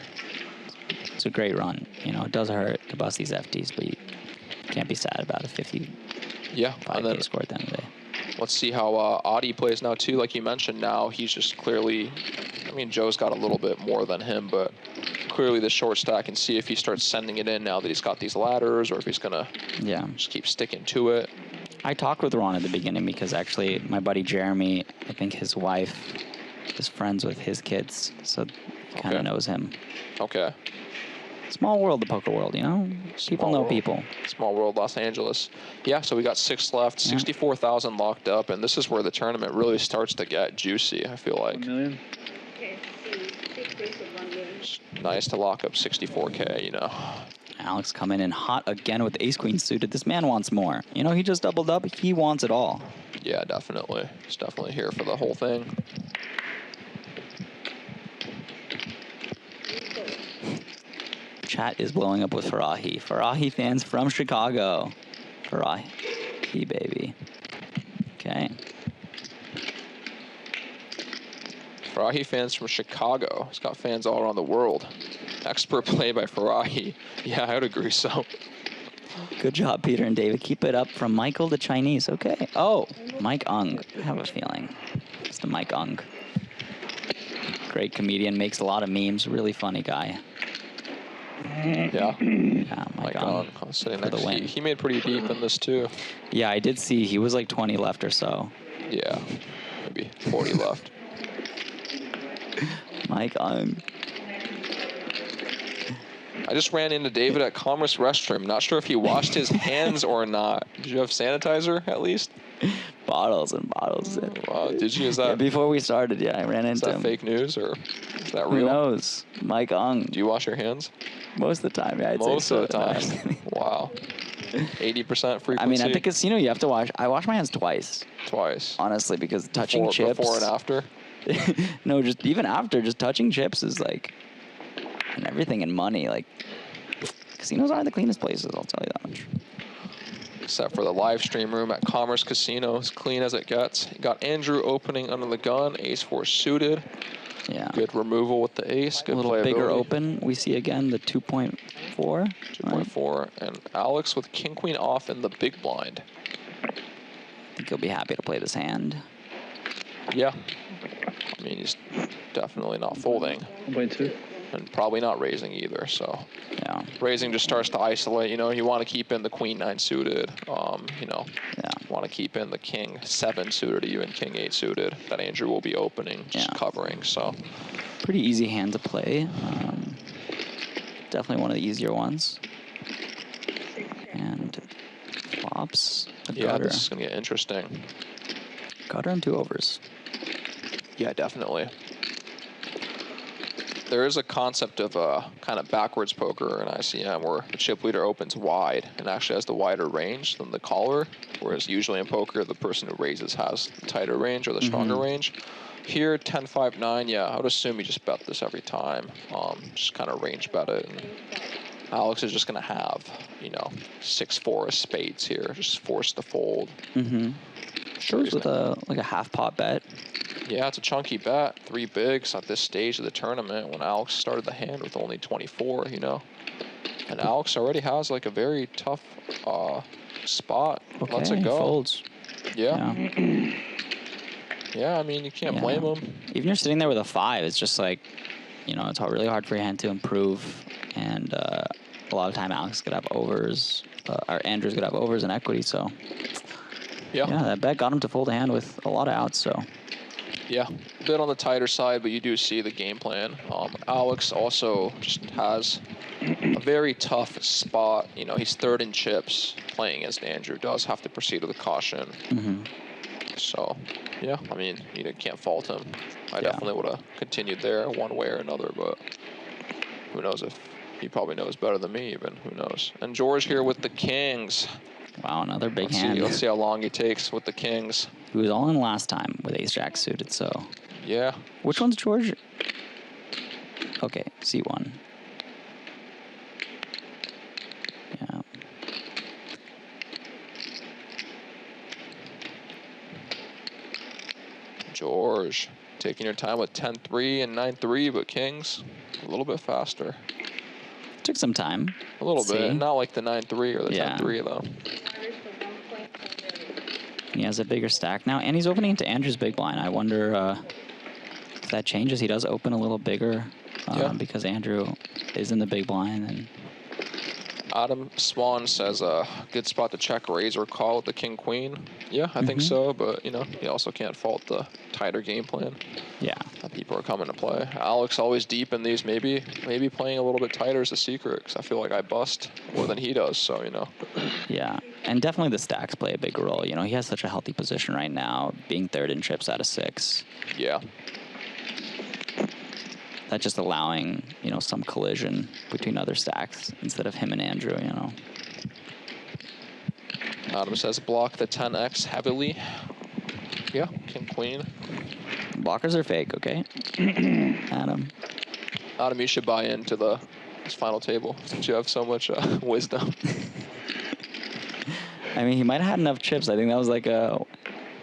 It's a great run. You know, it does hurt to bust these FTs, but you can't be sad about a 55K Yeah, and then score at the end of the day. let's see how Audi plays now too. Like you mentioned, now he's just clearly, I mean, Joe's got a little bit more than him, but clearly the short stack, and see if he starts sending it in now that he's got these ladders, or if he's gonna Yeah. just keep sticking to it. I talked with Ron at the beginning because actually my buddy Jeremy, I think his wife is friends with his kids, so he kind of Okay. knows him. Okay. Small world, the poker world, you know? People Small know world. people. Small world, Los Angeles. Yeah, so we got 6 left, 64,000 locked up, and this is where the tournament really starts to get juicy, I feel like. 1 million. Nice to lock up 64K, you know. Alex coming in hot again with ace-queen suited. This man wants more. You know, he just doubled up. He wants it all. Yeah, definitely. He's definitely here for the whole thing. Chat is blowing up with Farahi. Farahi fans from Chicago. Farahi, baby. Okay. Farahi fans from Chicago. He's got fans all around the world. Expert play by Farahi. Yeah, I would agree so. Good job, Peter and David. Keep it up from Michael the Chinese. Okay. Oh, Mike Ung. I have a feeling. It's the Mike Ung. Great comedian. Makes a lot of memes. Really funny guy. Yeah. Yeah, Mike Like Ung. sitting for the next. win. He made pretty deep in this too. Yeah, I did see. He was like 20 left or so. Yeah, maybe 40 left. Mike Ung. I just ran into David at Commerce Restroom. Not sure if he washed his hands or not. Did you have sanitizer at least? Bottles and bottles. Wow, did you? Is Yeah, that, before we started, yeah, I ran is into that him. fake news or is that Who real? knows? Mike Ung. Do you wash your hands? Most of the time, yeah, I'd say Most so. of the No, time. I'm just kidding. Wow. 80% frequency. I mean, at the casino, you have to wash. I wash my hands twice, Twice. honestly, because touching chips. Before and after? No, just even after, just touching chips is like, and everything in money. Like, casinos aren't the cleanest places, I'll tell you that much. Except for the live stream room at Commerce Casino. As clean as it gets. You got Andrew opening under the gun. Ace-4 suited. Yeah. Good removal with the ace. Good A little playability. bigger open. We see again the 2.4. 2.4. And Alex with king-queen off in the big blind. I think he'll be happy to play this hand. Yeah. I mean, he's definitely not folding. 1.2. And probably not raising either, so. Yeah. Raising just starts to isolate. You know, you want to keep in the queen-9 suited. You know, Yeah. want to keep in the king-7 suited, even king-8 suited. That Andrew will be opening, just Yeah. covering, so. Pretty easy hand to play. Definitely one of the easier ones. And flops. A Yeah, gutter. this is going to get interesting. Gutter and 2 overs. Yeah, definitely. There is a concept of kind of backwards poker in ICM where the chip leader opens wide and actually has the wider range than the caller, whereas usually in poker, the person who raises has the tighter range or the stronger range. Here, 10-5-9, yeah, I would assume you just bet this every time. Just kind of range bet it. And Alex is just going to have, you know, 6-4 of spades here, just forced to fold. Shows with like a half pot bet. Yeah, it's a chunky bet. 3 bigs at this stage of the tournament when Alex started the hand with only 24, you know. And Alex already has like a very tough spot. Okay, Lets it go. folds. Yeah. Yeah, I mean, you can't blame him. Even you're sitting there with a 5, it's just like, you know, it's really hard for your hand to improve. And a lot of time Alex could have overs, or Andrew's could have overs and equity, so. Yeah. Yeah, that bet got him to fold a hand with a lot of outs, so. Yeah, a bit on the tighter side, but you do see the game plan. Alex also just has a very tough spot. You know, he's 3rd in chips playing against Andrew. Does have to proceed with a caution. So, yeah, I mean, you can't fault him. I definitely would have continued there one way or another, but who knows if he probably knows better than me even. Who knows? And George here with the kings. Wow, another big hand. Let's see how long he takes with the kings. He was all in last time with ace-jack suited, so. Yeah. Which one's George? Okay, C1. Yeah. George, taking your time with 10-3 and 9-3, but kings a little bit faster. Took some time. A little Let's bit, see. not like the 9-3 or the 10-3 though. He has a bigger stack now, and he's opening into Andrew's big blind. I wonder if that changes. He does open a little bigger because Andrew is in the big blind. And Adam Swan says a good spot to check raise or call with the king-queen. Yeah, I think so, but, you know, you also can't fault the tighter game plan. Yeah. That people are coming to play. Alex always deep in these. Maybe playing a little bit tighter is a secret, because I feel like I bust more than he does, so, you know. Yeah, and definitely the stacks play a big role. You know, he has such a healthy position right now, being 3rd in chips out of 6. Yeah. That's just allowing, you know, some collision between other stacks instead of him and Andrew, you know. Adam says block the 10x heavily. Yeah, king-queen. Blockers are fake, okay? Adam. Adam, you should buy into this final table since you have so much wisdom. I mean, he might have had enough chips. I think that was like a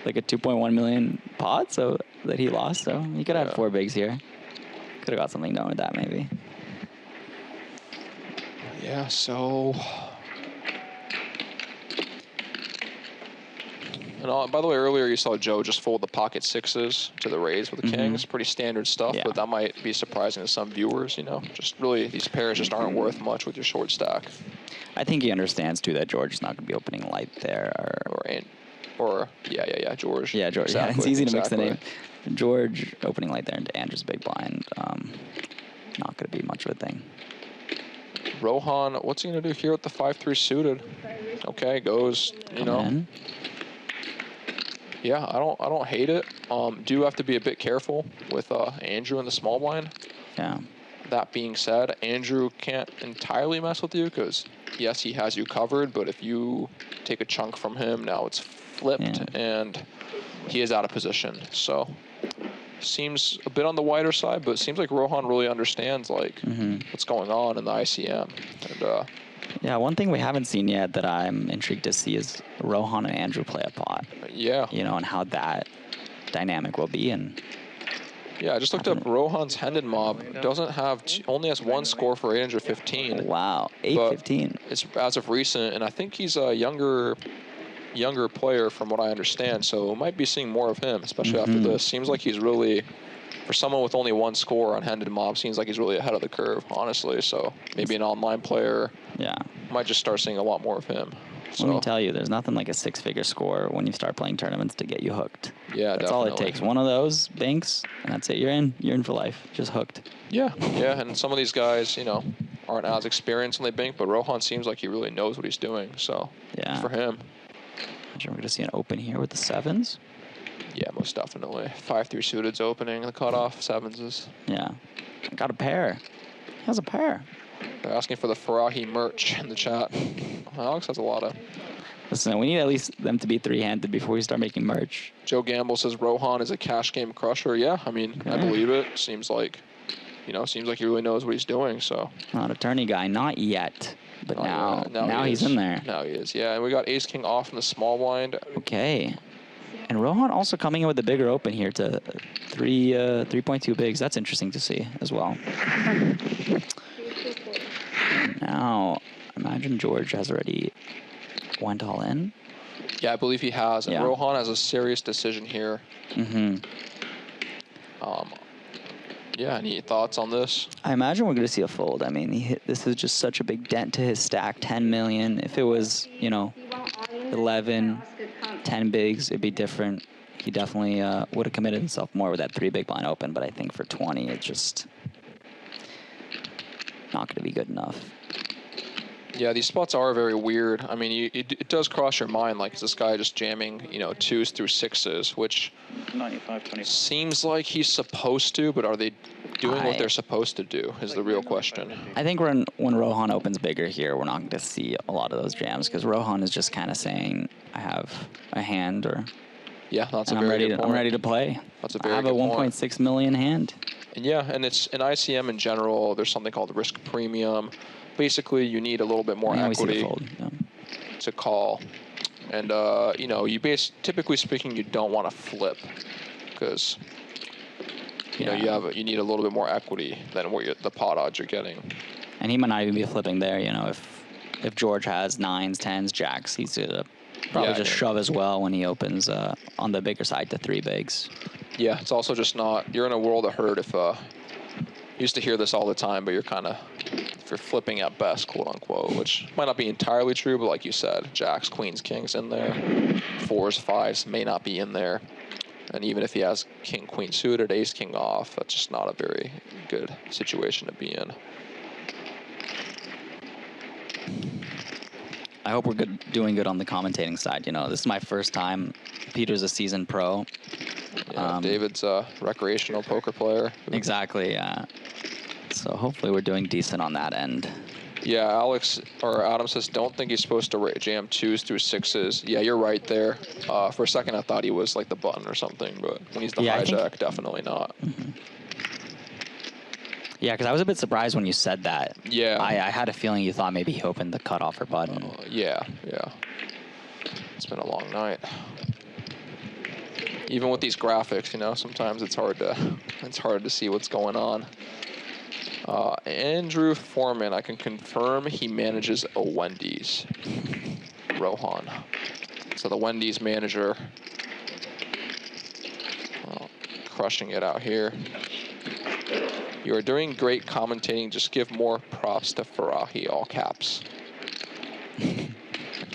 2.1 million pot, so that he lost. So he could have had 4 bigs here. Could have got something done with that, maybe. Yeah. So. And by the way, earlier you saw Joe just fold the pocket 6s to the raise with the kings. Pretty standard stuff, but that might be surprising to some viewers, you know. Just really, these pairs just aren't worth much with your short stack. I think he understands, too, that George is not going to be opening light there. George. Yeah, George. Exactly, Yeah, it's easy to mix the exactly. name. George opening light there into Andrew's big blind. Not going to be much of a thing. Rohan, what's he gonna do here with the 5-3 suited? Okay, goes, you know. In. Yeah, I don't hate it. Do have to be a bit careful with Andrew in the small blind. Yeah. That being said, Andrew can't entirely mess with you because, yes, he has you covered, but if you take a chunk from him, now it's flipped and he is out of position. So, seems a bit on the wider side, but it seems like Rohan really understands like what's going on in the ICM. And yeah, one thing we haven't seen yet that I'm intrigued to see is Rohan and Andrew play a pot. yeah. You know, and how that dynamic will be. And yeah, I just looked up Rohan's Hendon mob. Doesn't have, only has one score for 815. wow, 815. It's as of recent, and I think he's a younger player from what I understand, so might be seeing more of him, especially after this. Seems like he's really, for someone with only one score on Hendon mob, seems like he's really ahead of the curve, honestly. So maybe an online player might just start seeing a lot more of him. So, let me tell you, there's nothing like a 6-figure score when you start playing tournaments to get you hooked. Yeah, that's all it takes. One of those banks, and that's it. You're in for life. Just hooked. Yeah, and some of these guys, you know, aren't as experienced when they bank, but Rohan seems like he really knows what he's doing. So for him. We're going to see an open here with the 7s. Yeah, most definitely. 5-3 suited's opening. The cutoff 7s is. Yeah. Got a pair. He has a pair. They're asking for the Farahi merch in the chat. Alex has a lot of. Listen, we need at least them to be 3-handed before we start making merch. Joe Gamble says Rohan is a cash game crusher. Yeah, I mean, I believe it. Seems like he really knows what he's doing. So. Not a tourney guy, not yet. But now he's in there. Now he is. Yeah, and we got Ace King off in the small blind. Okay. And Rohan also coming in with a bigger open here to 3.2 bigs. That's interesting to see as well. Now, imagine George has already went all in. Yeah, I believe he has. And Rohan has a serious decision here. Yeah, any thoughts on this? I imagine we're going to see a fold. I mean, this is just such a big dent to his stack, 10 million. If it was, 11, 10 bigs, it'd be different. He definitely would have committed himself more with that 3 big blind open, but I think for 20, it's just not going to be good enough. Yeah, these spots are very weird. I mean, it does cross your mind, like, is this guy just jamming, 2s through 6s, which 95-20 seems like he's supposed to, but are they doing what they're supposed to do is the real question. I think when Rohan opens bigger here, we're not going to see a lot of those jams, because Rohan is just kind of saying, I have a hand, or yeah, that's a very good point. I'm ready to play. That's a very I have a 1.6 million hand. And yeah, and it's in ICM in general, there's something called risk premium. Basically, you need a little bit more equity to call. And, typically speaking, you don't want to flip because, you need a little bit more equity than what the pot odds you're getting. And he might not even be flipping there, if George has 9s, 10s, jacks, he's going to probably just shove as well when he opens on the bigger side to 3 bigs. Yeah, it's also just not, you're in a world of hurt if, used to hear this all the time, but if you're flipping at best, quote unquote, which might not be entirely true, but like you said, jacks, queens, kings in there, 4s, 5s may not be in there. And even if he has king, queen suited, ace, king off, that's just not a very good situation to be in. I hope we're doing good on the commentating side. This is my first time. Peter's a seasoned pro. Yeah, David's a recreational poker player. Exactly, yeah. So hopefully we're doing decent on that end. Yeah, Adam says, don't think he's supposed to jam 2s through 6s. Yeah, you're right there. For a second, I thought he was like the button or something, but when he's the hijack, definitely not. Yeah, because I was a bit surprised when you said that. Yeah. I had a feeling you thought maybe he opened the cutoff or button. Yeah. It's been a long night. Even with these graphics, sometimes it's hard to see what's going on. Andrew Foreman, I can confirm he manages a Wendy's. Rohan. So the Wendy's manager, crushing it out here. You are doing great commentating. Just give more props to Farahi, all caps.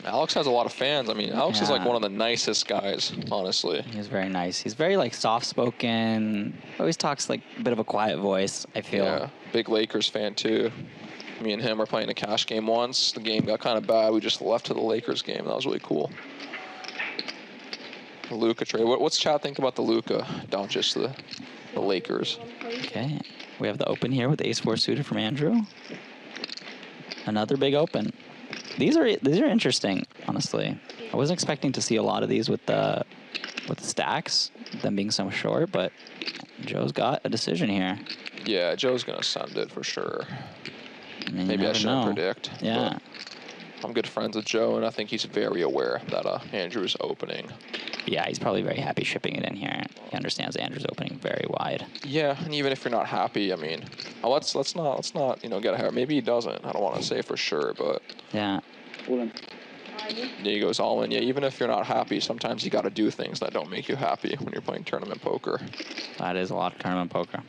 Alex has a lot of fans. I mean, Alex is like one of the nicest guys, honestly. He's very nice. He's very soft-spoken. Always talks like a bit of a quiet voice, I feel. Yeah, big Lakers fan too. Me and him were playing a cash game once. The game got kind of bad. We just left to the Lakers game. That was really cool. The Luka trade. What's chat think about the Luka? Don't just the Lakers. Okay. We have the open here with ace-4 suited from Andrew. Another big open. These are interesting, honestly. I wasn't expecting to see a lot of these with the stacks, them being so short, but Joe's got a decision here. Yeah, Joe's gonna send it for sure. I mean, Maybe I shouldn't predict. Yeah. I'm good friends with Joe, and I think he's very aware that Andrew's opening. Yeah, he's probably very happy shipping it in here. He understands Andrew's opening very wide. Yeah, and even if you're not happy, I mean, let's not get ahead. Maybe he doesn't. I don't want to say for sure, but Yeah. All in. yeah, he goes all in. Yeah, even if you're not happy, sometimes you got to do things that don't make you happy when you're playing tournament poker. That is a lot of tournament poker.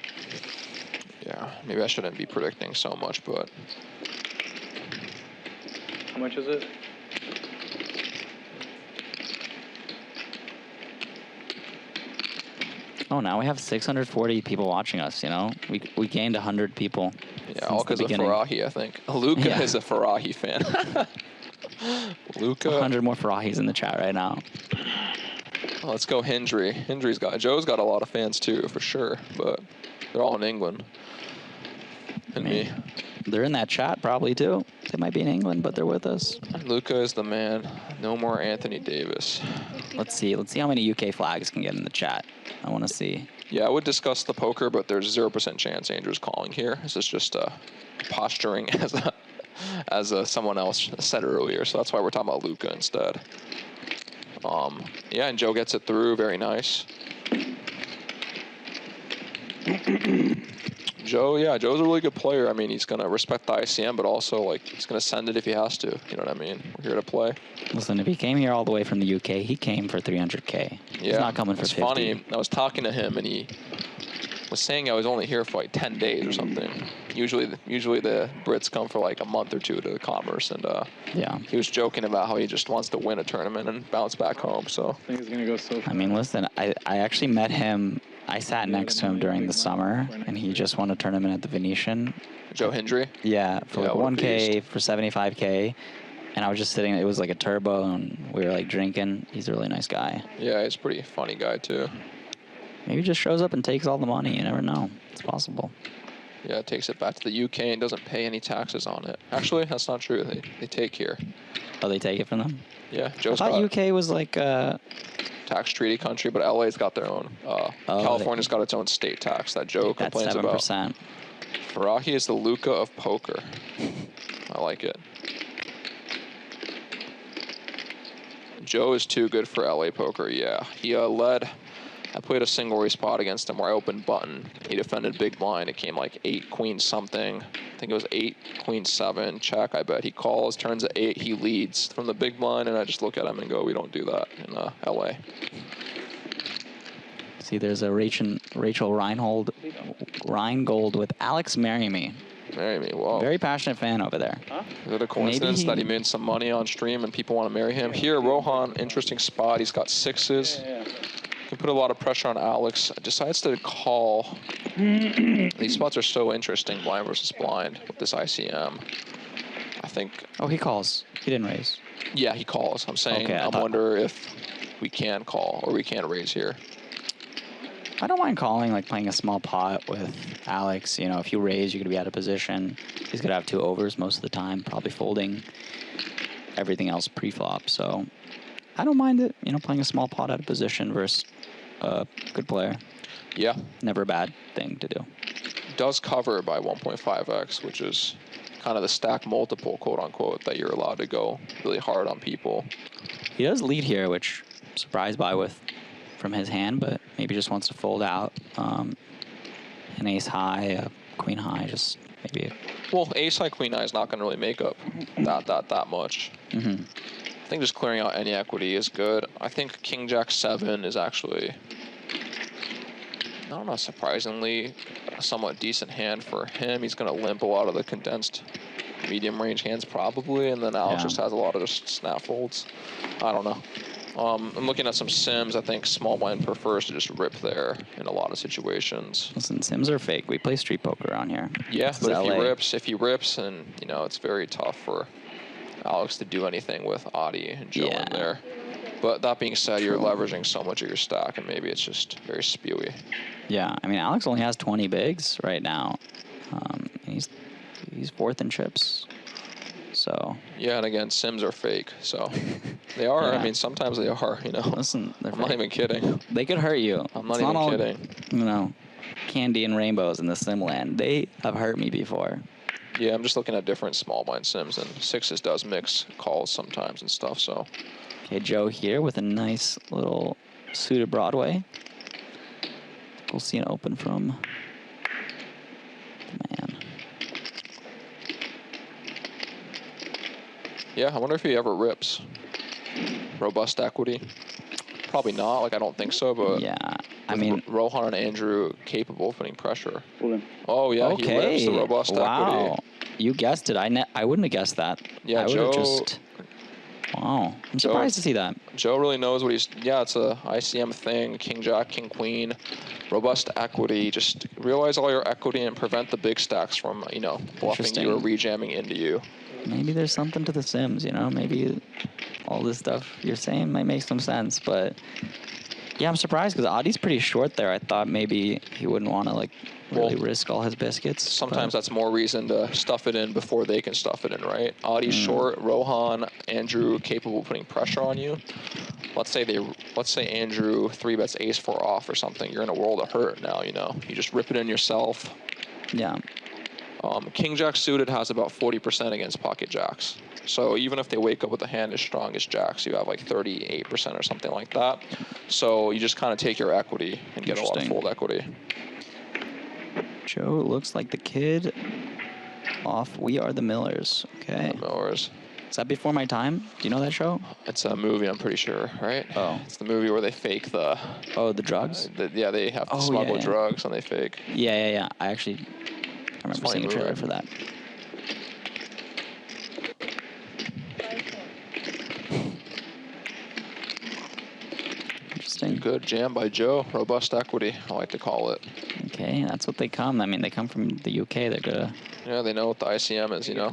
Yeah, maybe I shouldn't be predicting so much, but How much is it? Oh, now we have 640 people watching us, you know? We gained 100 people. yeah, all because of Farahi, I think. Luka Yeah. is a Farahi fan. Luka. 100 more Farahis in the chat right now. Oh, let's go Hendry. Joe's got a lot of fans too, for sure, but they're all in England. And me. They're in that chat probably too. They might be in England, but they're with us. Luka is the man. No more Anthony Davis. Let's see how many UK flags can get in the chat. I want to see. Yeah, I would discuss the poker, but there's 0% chance Andrew's calling here. This is just posturing as someone else said earlier. So that's why we're talking about Luka instead. Yeah, and Joe gets it through. Very nice. Joe's a really good player. I mean, he's going to respect the ICM, but also, like, he's going to send it if he has to. You know what I mean? We're here to play. Listen, if he came here all the way from the UK, he came for 300K. Yeah. He's not coming for 50. It's funny. I was talking to him, and he was saying I was only here for, like, 10 days or something. Usually the Brits come for, like, a month or two to the Commerce, and Yeah. he was joking about how he just wants to win a tournament and bounce back home, so. I think it's gonna go so far. I mean, listen, I actually met him. I sat next to him during the summer, and he just won a tournament at the Venetian. Joe Hendry? Yeah, for Yeah, like what a 1K, beast. for 75K. And I was just sitting, it was like a turbo, and we were like drinking. He's a really nice guy. Yeah, he's a pretty funny guy, too. Maybe he just shows up and takes all the money. You never know. It's possible. Yeah, takes it back to the UK and doesn't pay any taxes on it. Actually, that's not true. They take here. Oh, they take it from them? Yeah, I Joe's thought got UK was like, tax treaty country, but LA's got their own. California's got its own state tax that Joe that's complains 7%. about. Farahi is the Luka of poker. I like it. Joe is too good for LA poker, yeah. He led. I played a single race spot against him where I opened button. He defended big blind. It came like 8 queen something. I think it was 8 queen 7 check. I bet he calls, turns at 8. He leads from the big blind, and I just look at him and go, "We don't do that in LA." See, there's a Rachel Reingold with Alex Marry Me. Marry me. Whoa. Very passionate fan over there. Is it a coincidence that he made some money on stream and people want to marry him? Here, Rohan, interesting spot. He's got 6s. Can put a lot of pressure on Alex. Decides to call. These spots are so interesting, blind versus blind, with this ICM. I think. Oh, he calls. He didn't raise. Yeah, he calls. I'm saying. Okay, I wonder if we can call or we can't raise here. I don't mind calling, like playing a small pot with Alex. You know, if you raise, you're going to be out of position. He's going to have 2 overs most of the time, probably folding everything else pre-flop. So I don't mind it, you know, playing a small pot out of position versus a good player. Yeah. Never a bad thing to do. Does cover by 1.5x, which is kind of the stack multiple, quote unquote, that you're allowed to go really hard on people. He does lead here, which I'm surprised by with from his hand, but maybe just wants to fold out an ace high, a queen high, just maybe. Well, ace high, queen high is not going to really make up that much. Mm-hmm. I think just clearing out any equity is good. I think king jack 7 is actually, I don't know, surprisingly a somewhat decent hand for him. He's going to limp a lot of the condensed medium range hands probably, and then Alex just has a lot of just snap folds. I don't know. I'm looking at some sims. I think small blind prefers to just rip there in a lot of situations. Listen, sims are fake. We play street poker around here. Yeah, This but is LA. if he rips, and you know, it's very tough for Alex to do anything with Adi and Joe in there. But that being said, you're leveraging so much of your stack, and maybe it's just very spewy. Yeah, I mean, Alex only has 20 bigs right now. And he's fourth in chips. So. Yeah, and again, sims are fake, so they are. Yeah. I mean, sometimes they are. You know. Listen, I'm not even kidding. They could hurt you. I'm not It's even all, kidding. You know, candy and rainbows in the sim land. They have hurt me before. Yeah, I'm just looking at different small blind sims, and sixes does mix calls sometimes and stuff. So. Okay, Joe here with a nice little suited Broadway. We'll see an open from the man. Yeah, I wonder if he ever rips. Robust equity. Probably not. Like, I don't think so, but Yeah, I mean, Rohan and Andrew capable of putting pressure. Pull him. Oh yeah, okay. he rips the robust wow. equity. You guessed it. I wouldn't have guessed that. Yeah, I would Joe. have just. Wow, I'm surprised to see that. Joe really knows what he's. Yeah, it's a ICM thing. King Jack, King Queen, robust equity. Just realize all your equity and prevent the big stacks from bluffing you or rejamming into you. Maybe there's something to the Sims, you know? Maybe all this stuff you're saying might make some sense, but yeah, I'm surprised because Adi's pretty short there. I thought maybe he wouldn't want to really risk all his biscuits. Sometimes that's more reason to stuff it in before they can stuff it in, right? Adi's short, Rohan, Andrew capable of putting pressure on you. Let's say Andrew 3-bets ace-4 off or something. You're in a world of hurt now, you know? You just rip it in yourself. Yeah. King Jack suited has about 40% against pocket jacks. So even if they wake up with a hand as strong as jacks, you have like 38% or something like that. So you just kind of take your equity and get a lot of fold equity. Joe looks like the kid off We Are the Millers. Okay. The Millers. Is that Before My Time? Do you know that show? It's a movie, I'm pretty sure, right? Oh. It's the movie where they fake the... Oh, the drugs? Yeah, they have to smuggle drugs and they fake. Yeah. I remember seeing a trailer for that. Interesting. Good jam by Joe. Robust equity, I like to call it. Okay, that's what they come. I mean, they come from the UK. They're gonna. Yeah, they know what the ICM is, you know.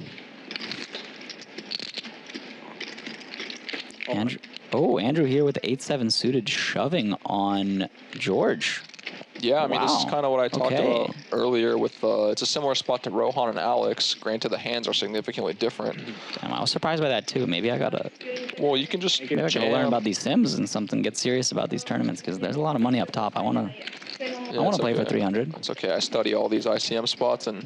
Andrew here with 8-7 suited, shoving on George. Yeah, I mean, this is kind of what I talked about earlier with, it's a similar spot to Rohan and Alex. Granted, the hands are significantly different. Damn, I was surprised by that, too. Maybe I gotta... Well, you can just Maybe I gotta learn about these Sims and something, get serious about these tournaments, because there's a lot of money up top. I want to play for 300. It's okay. I study all these ICM spots and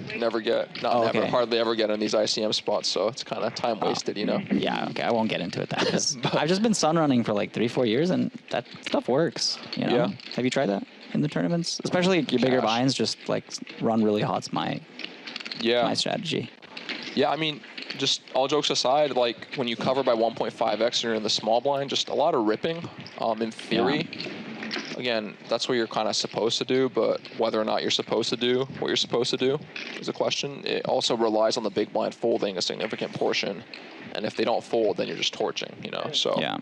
hardly ever get in these ICM spots, so it's kind of time wasted, you know? Yeah, okay, I won't get into it then. I've just been sun running for like 3-4 years, and that stuff works, you know? Yeah. Have you tried that in the tournaments? Especially your bigger buy-ins, just like run really hot's my strategy. Yeah, I mean, just all jokes aside, like when you cover by 1.5x and you're in the small blind, just a lot of ripping, in theory. Yeah. Again, that's what you're kind of supposed to do, but whether or not you're supposed to do what you're supposed to do is a question. It also relies on the big blind folding a significant portion, and if they don't fold, then you're just torching, you know, so. Yeah.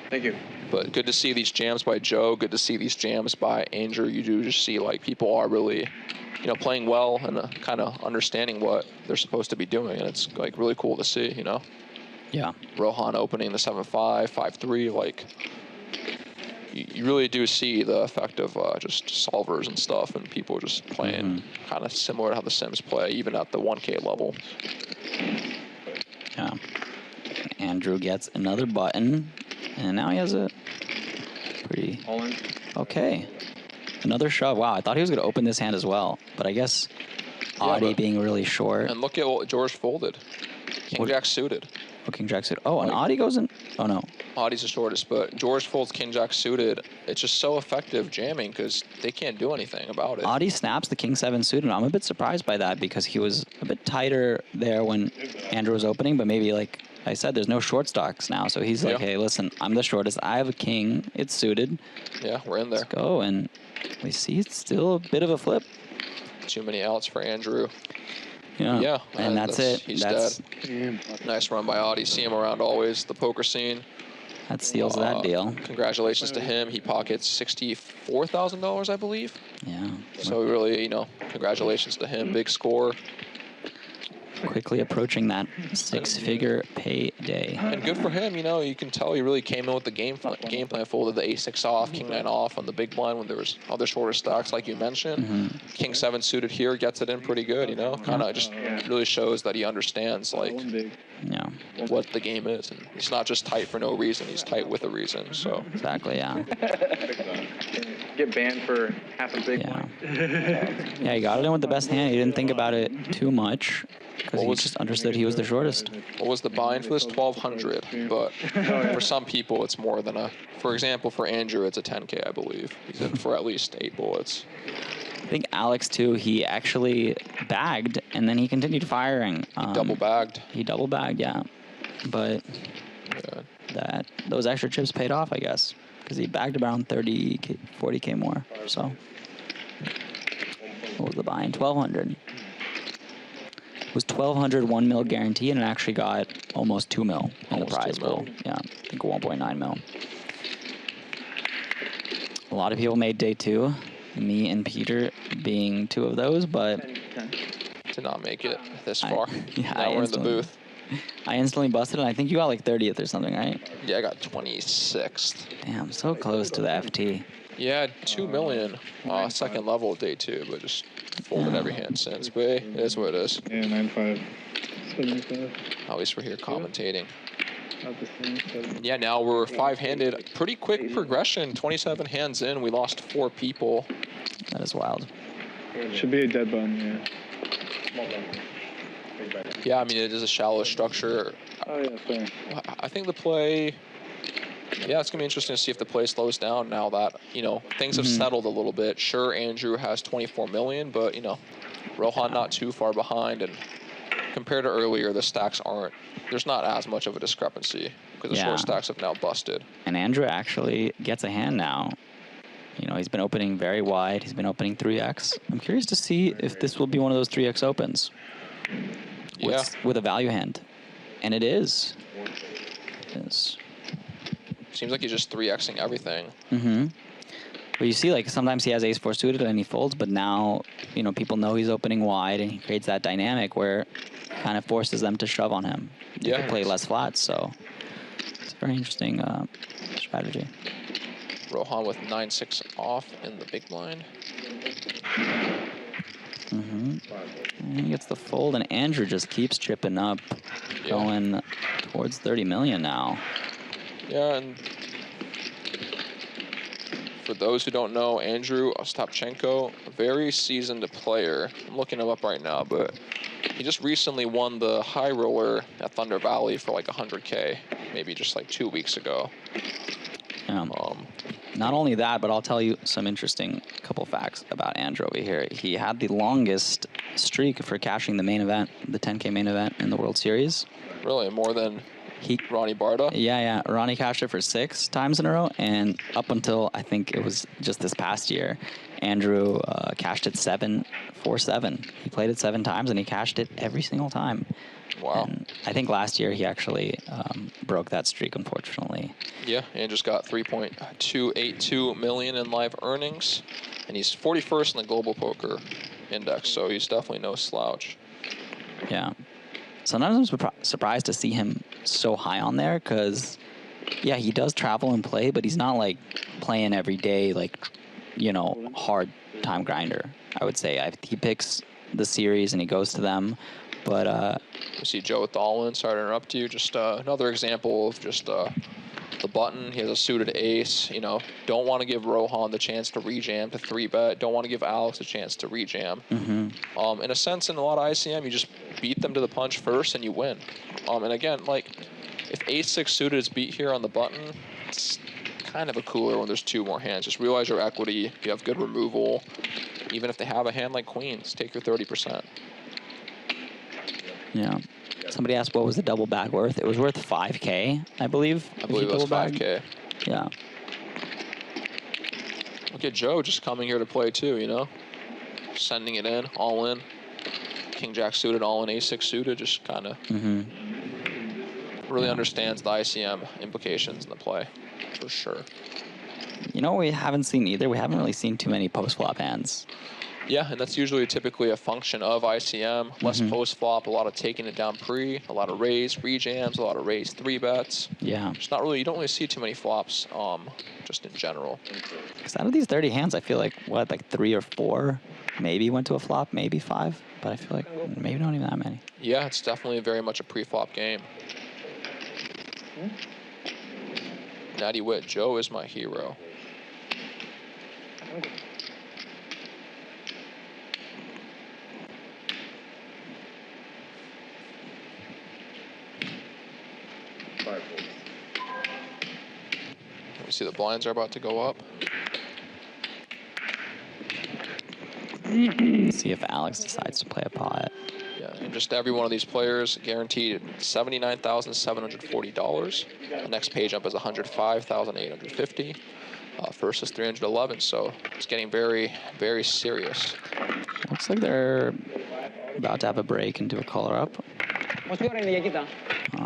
Thank you. But good to see these jams by Joe, good to see these jams by Andrew. You do just see, like, people are really, you know, playing well and kind of understanding what they're supposed to be doing, and it's, like, really cool to see, you know? Yeah. Rohan opening the 7-5, 5-3, like... You really do see the effect of just solvers and stuff, and people just playing kind of similar to how the Sims play, even at the 1K level. Yeah. Andrew gets another button, and now he has a pretty... All in. Okay. Another shove. Wow, I thought he was going to open this hand as well, but I guess Adi being really short. And look at what George folded. King Jack suited. Oh, King Jack suited. Oh, and Adi goes in? Oh, no. Adi's the shortest, but George folds King Jack suited. It's just so effective jamming because they can't do anything about it. Adi snaps the King 7 suited. I'm a bit surprised by that because he was a bit tighter there when Andrew was opening, but maybe, like I said, there's no short stocks now. So he's like, hey, listen, I'm the shortest. I have a King. It's suited. Yeah, we're in there. Let's go. And we see it's still a bit of a flip. Too many outs for Andrew. Yeah, and that's it. He's dead. Nice run by Adi. See him around always, the poker scene. That seals that deal. Congratulations to him. He pockets $64,000, I believe. Yeah. So really, congratulations to him. Big score. Quickly approaching that 6-figure payday. And good for him, you can tell he really came in with the game plan, folded the A6 off, King 9 off on the big blind when there was other shorter stocks like you mentioned. King 7 suited here, gets it in pretty good, kind of just really shows that he understands what the game is. And he's not just tight for no reason, he's tight with a reason. So Exactly, yeah. Get banned for half a big one. Yeah, he got it in with the best hand. He didn't think about it too much because he just understood he was the shortest. What was the bind for this? 1,200. But for some people, it's more than for example, for Andrew, it's a 10K, I believe. He's in for at least 8 bullets. I think Alex, too, he actually bagged, and then he continued firing. Double bagged. He double bagged, yeah. But those extra chips paid off, I guess, because he bagged around 30K, 40K more. So what was the buy-in? 1,200. It was 1,200 1 mil guarantee, and it actually got almost 2 mil in the prize pool. Yeah, I think 1.9 mil. A lot of people made day 2, me and Peter being 2 of those, but did not make it this far. Yeah, now we're in the booth. I instantly busted, and I think you got like 30th or something, right? Yeah, I got 26th. Damn, so close to the FT. Yeah, 2 million second level day 2, but just folded every hand since. But hey, it is what it is. Yeah, 9.5. 75. At least we're here commentating. Yeah, now we're 5-handed. Pretty quick progression. 27 hands in. We lost 4 people. That is wild. Should be a dead bun, yeah. Yeah, I mean, it is a shallow structure. Oh, yeah, fair. I think the play... Yeah, it's going to be interesting to see if the play slows down now that, things have settled a little bit. Sure, Andrew has 24 million, but, Rohan not too far behind. And compared to earlier, the stacks there's not as much of a discrepancy because the short stacks have now busted. And Andrew actually gets a hand now. He's been opening very wide. He's been opening 3x. I'm curious to see if this will be one of those 3x opens. With a value hand. And it is. It is. Seems like he's just 3xing everything. But you see, sometimes he has ace-4 suited and he folds, but now, people know he's opening wide, and he creates that dynamic where it kind of forces them to shove on him. They can play less flats, so it's a very interesting strategy. Rohan with 9-6 off in the big blind. And he gets the fold, and Andrew just keeps chipping up, going towards 30 million now. Yeah, and for those who don't know, Andrew Ostapchenko, a very seasoned player. I'm looking him up right now, but he just recently won the high roller at Thunder Valley for like 100K, maybe just like 2 weeks ago. Not only that, but I'll tell you some interesting couple facts about Andrew over here. He had the longest streak for cashing the main event, the 10K main event in the World Series. Really? More than Ronnie Barda? Yeah. Ronnie cashed it for 6 times in a row, and up until I think it was just this past year, Andrew cashed it 7-4-7. He played it 7 times, and he cashed it every single time. Wow. And I think last year he actually broke that streak, unfortunately. Yeah, Andrew's got 3.282 million in live earnings, and he's 41st in the global poker index, so he's definitely no slouch. Yeah. Sometimes I'm surprised to see him so high on there because, yeah, he does travel and play, but he's not playing every day, hard time grinder, I would say. He picks the series and he goes to them, but... We see Joe with the all-in. Sorry to interrupt you. Just another example of just the button. He has a suited ace. Don't want to give Rohan the chance to rejam to 3-bet. Don't want to give Alex a chance to rejam. In a sense, in a lot of ICM, you just beat them to the punch first and you win. And again, if ace-6 suited is beat here on the button, it's kind of a cooler when there's 2 more hands. Just realize your equity. You have good removal. Even if they have a hand like queens, take your 30%. Yeah. Somebody asked what was the double bag worth. It was worth 5K, I believe. I believe it was 5K. Yeah. Look at Joe just coming here to play too, Sending it in, all in. King Jack suited, all in, A6 suited, just kind of really understands the ICM implications in the play, for sure. You know what we haven't seen either? We haven't really seen too many post-flop hands. Yeah, and that's usually typically a function of ICM. Less post-flop, a lot of taking it down pre, a lot of raise, rejams, a lot of raise 3-bets. Yeah. It's not really, you don't really see too many flops, just in general. Because out of these 30 hands, I feel like, what, like 3 or 4 maybe went to a flop, maybe 5. But I feel like maybe not even that many. Yeah, it's definitely very much a pre-flop game. Natty Wit, Joe is my hero. We see the blinds are about to go up. See if Alex decides to play a pot. Yeah, and just every one of these players guaranteed $79,740. The next pay jump is $105,850. First is 311, so it's getting very, very serious. Looks like they're about to have a break and do a color up.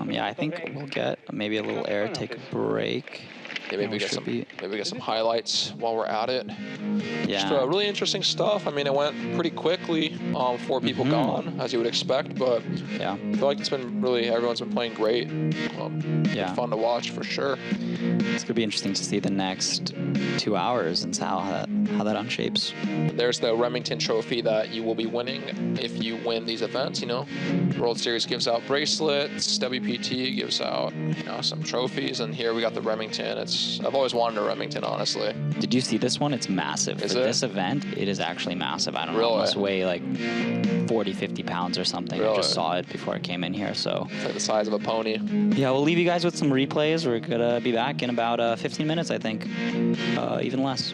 Yeah, I think we'll get maybe a little air, take a break. Yeah, maybe get some highlights while we're at it. Yeah. Just really interesting stuff. I mean, it went pretty quickly. 4 people gone, as you would expect, but yeah, I feel like it's been really, everyone's been playing great. Yeah. Fun to watch for sure. It's gonna be interesting to see the next 2 hours and how that unshapes. There's the Remington trophy that you will be winning if you win these events. You know, World Series gives out bracelets, WPT gives out, you know, some trophies, and here we got the Remington. I've always wanted a Remington, honestly. Did you see this one? It's massive. Is For it? this event, it is actually massive. I don't know, Really? it must weigh like 40, 50 pounds or something. I Really? just saw it before I came in here, so. It's like the size of a pony. Yeah, we'll leave you guys with some replays. We're gonna be back in about 15 minutes, I think. Even less.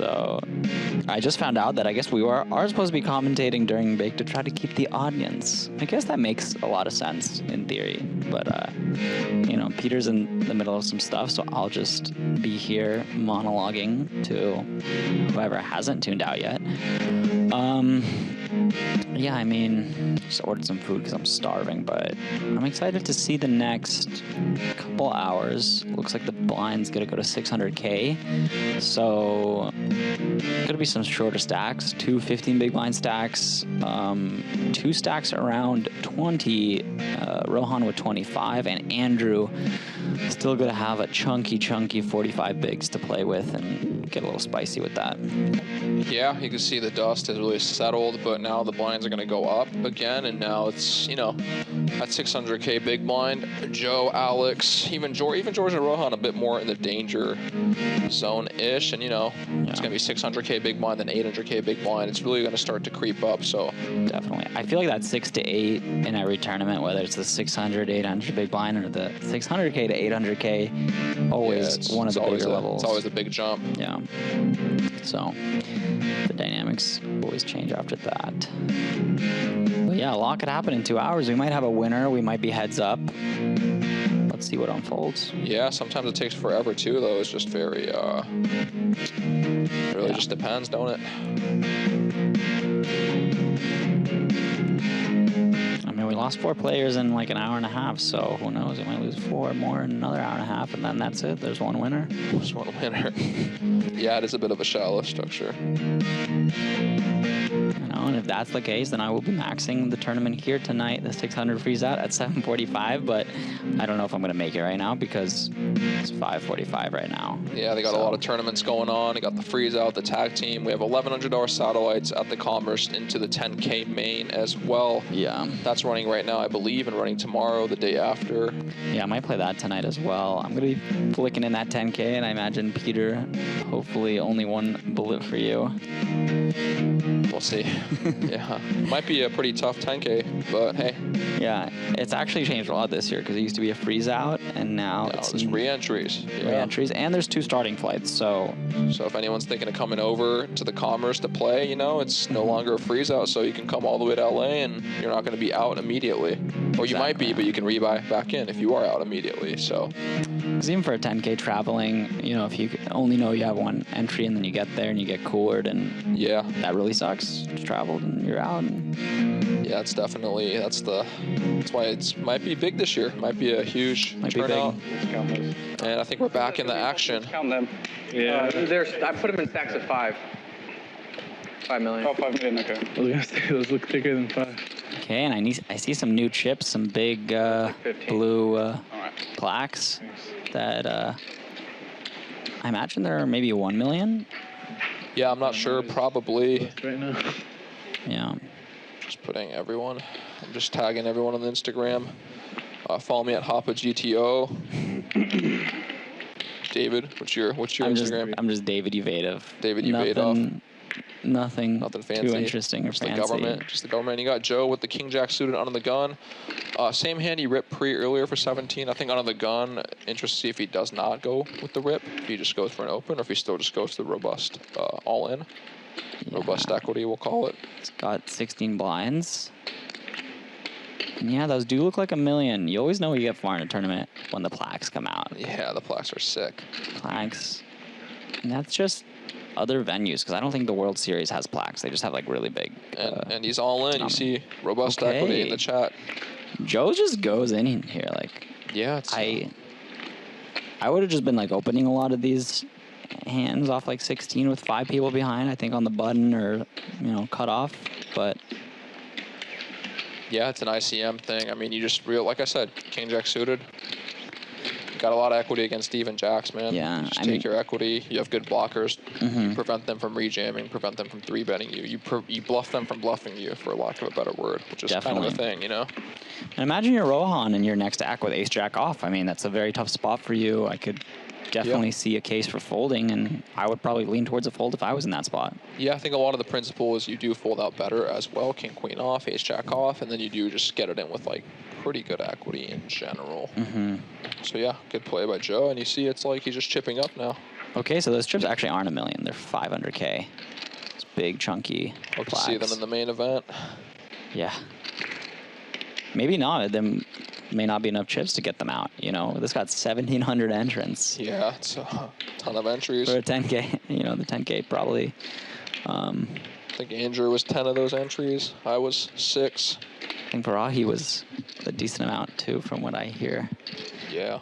So I just found out that I guess we are supposed to be commentating during Bake to try to keep the audience. I guess that makes a lot of sense in theory. But, you know, Peter's in the middle of some stuff, so I'll just be here monologuing to whoever hasn't tuned out yet. Yeah, I mean, just ordered some food because I'm starving, but I'm excited to see the next couple hours. Looks like the blind's gonna go to 600K, so gonna be some shorter stacks, 2 15 big blind stacks, 2 stacks around 20, Rohan with 25, and Andrew still gonna have a chunky 45 bigs to play with and get a little spicy with that. Yeah, you can see the dust has really settled, but now the blinds are going to go up again, and now it's, you know, at 600K big blind, Joe, Alex, even George and Rohan a bit more in the danger zone-ish, and, you know, it's going to be 600K big blind, then 800K big blind. It's really going to start to creep up, so. Definitely. I feel like that 6 to 8 in every tournament, whether it's the 600, 800 big blind or the 600K to 800K, always one of the bigger levels. It's always a big jump. Yeah. So the dynamics always change after that. But yeah, a lot could happen in 2 hours. We might have a winner. We might be heads up. Let's see what unfolds. Yeah, sometimes it takes forever too, though. It's just very, it really just depends, don't it? I mean, we lost 4 players in like an hour and a half, so who knows? We might lose 4 more in another hour and a half, and then that's it. There's one winner. There's one winner. Yeah, it is a bit of a shallow structure. You know, and if that's the case, then I will be maxing the tournament here tonight, the 600 freeze out at 7:45, but I don't know if I'm going to make it right now because it's 5:45 right now. Yeah, they got a lot of tournaments going on. They got the freeze out, the tag team. We have $1,100 satellites at the Commerce into the 10K main as well. Yeah. That's running right now, I believe, and running tomorrow, the day after. Yeah, I might play that tonight as well. I'm going to be flicking in that 10K, and I imagine, Peter, hopefully only one bullet for you. We'll see. Yeah, might be a pretty tough 10K, but hey. Yeah, it's actually changed a lot this year because it used to be a freeze out, and now it's re-entries. Yeah. Re-entries, and there's 2 starting flights, so if anyone's thinking of coming over to the Commerce to play, you know, it's no longer a freeze out, so you can come all the way to LA and you're not going to be out immediately. Or you might be, but you can rebuy back in if you are out immediately, so. Because even for a 10K traveling, you know, if you only know you have one entry and then you get there and you get coolered, and yeah, that really sucks. Just traveled and you're out. And yeah, it's definitely, that's why it might be big this year. Might be a huge turnout. And I think we're back in the action. Count them. Yeah. I put them in stacks of 5. 5 million. Oh, 5 million, okay. I was going to say, those look thicker than 5. okay, and I see some new chips, some big blue plaques that I imagine there are maybe 1 million. Yeah, I'm not sure. Probably. Right now. Yeah. Just putting everyone. I'm just tagging everyone on the Instagram. Follow me at HoppaGTO. David, what's your Instagram? I'm just David Uvative. David Uvative. Nothing fancy. Too interesting or just fancy. Just the government. You got Joe with the King Jack suited under the gun. Same hand he ripped pre earlier for 17. I think under the gun. Interested to see if he does not go with the rip. If he just goes for an open, or if he still just goes to the robust all in. Yeah. Robust equity, we'll call it. It's got 16 blinds. And yeah, those do look like 1 million. You always know what you get far in a tournament when the plaques come out. Yeah, the plaques are sick. Plaques. And that's just other venues, because I don't think the World Series has plaques. They just have like really big. And he's all in. You see robust equity in the chat. Joe just goes in here. Like, yeah, it's, I would have just been like opening a lot of these hands off like 16 with 5 people behind, I think on the button or, you know, cut off. But yeah, it's an ICM thing. I mean, you just like I said, King Jack suited. Got a lot of equity against even jacks, man. Yeah, just take your equity. You have good blockers. You prevent them from rejamming, prevent them from 3-betting you. You bluff them from bluffing you, for lack of a better word, which is kind of a thing, you know? And imagine you're Rohan in your next act with ace-jack off. I mean, that's a very tough spot for you. I could definitely see a case for folding, and I would probably lean towards a fold if I was in that spot. Yeah, I think a lot of the principle is you do fold out better as well. King, queen off, ace-jack off, and then you do just get it in with, like, pretty good equity in general. So yeah, good play by Joe, and you see it's like he's just chipping up now. Okay, so those chips actually aren't $1 million. They're 500K. It's big, chunky. Hope to see them in the main event. Yeah. Maybe not. There may not be enough chips to get them out. You know, this got 1,700 entrants. Yeah, it's a ton of entries. For a 10K, you know, the 10K probably. I think Andrew was 10 of those entries. I was 6. I think Varahi was a decent amount too, from what I hear. Yeah.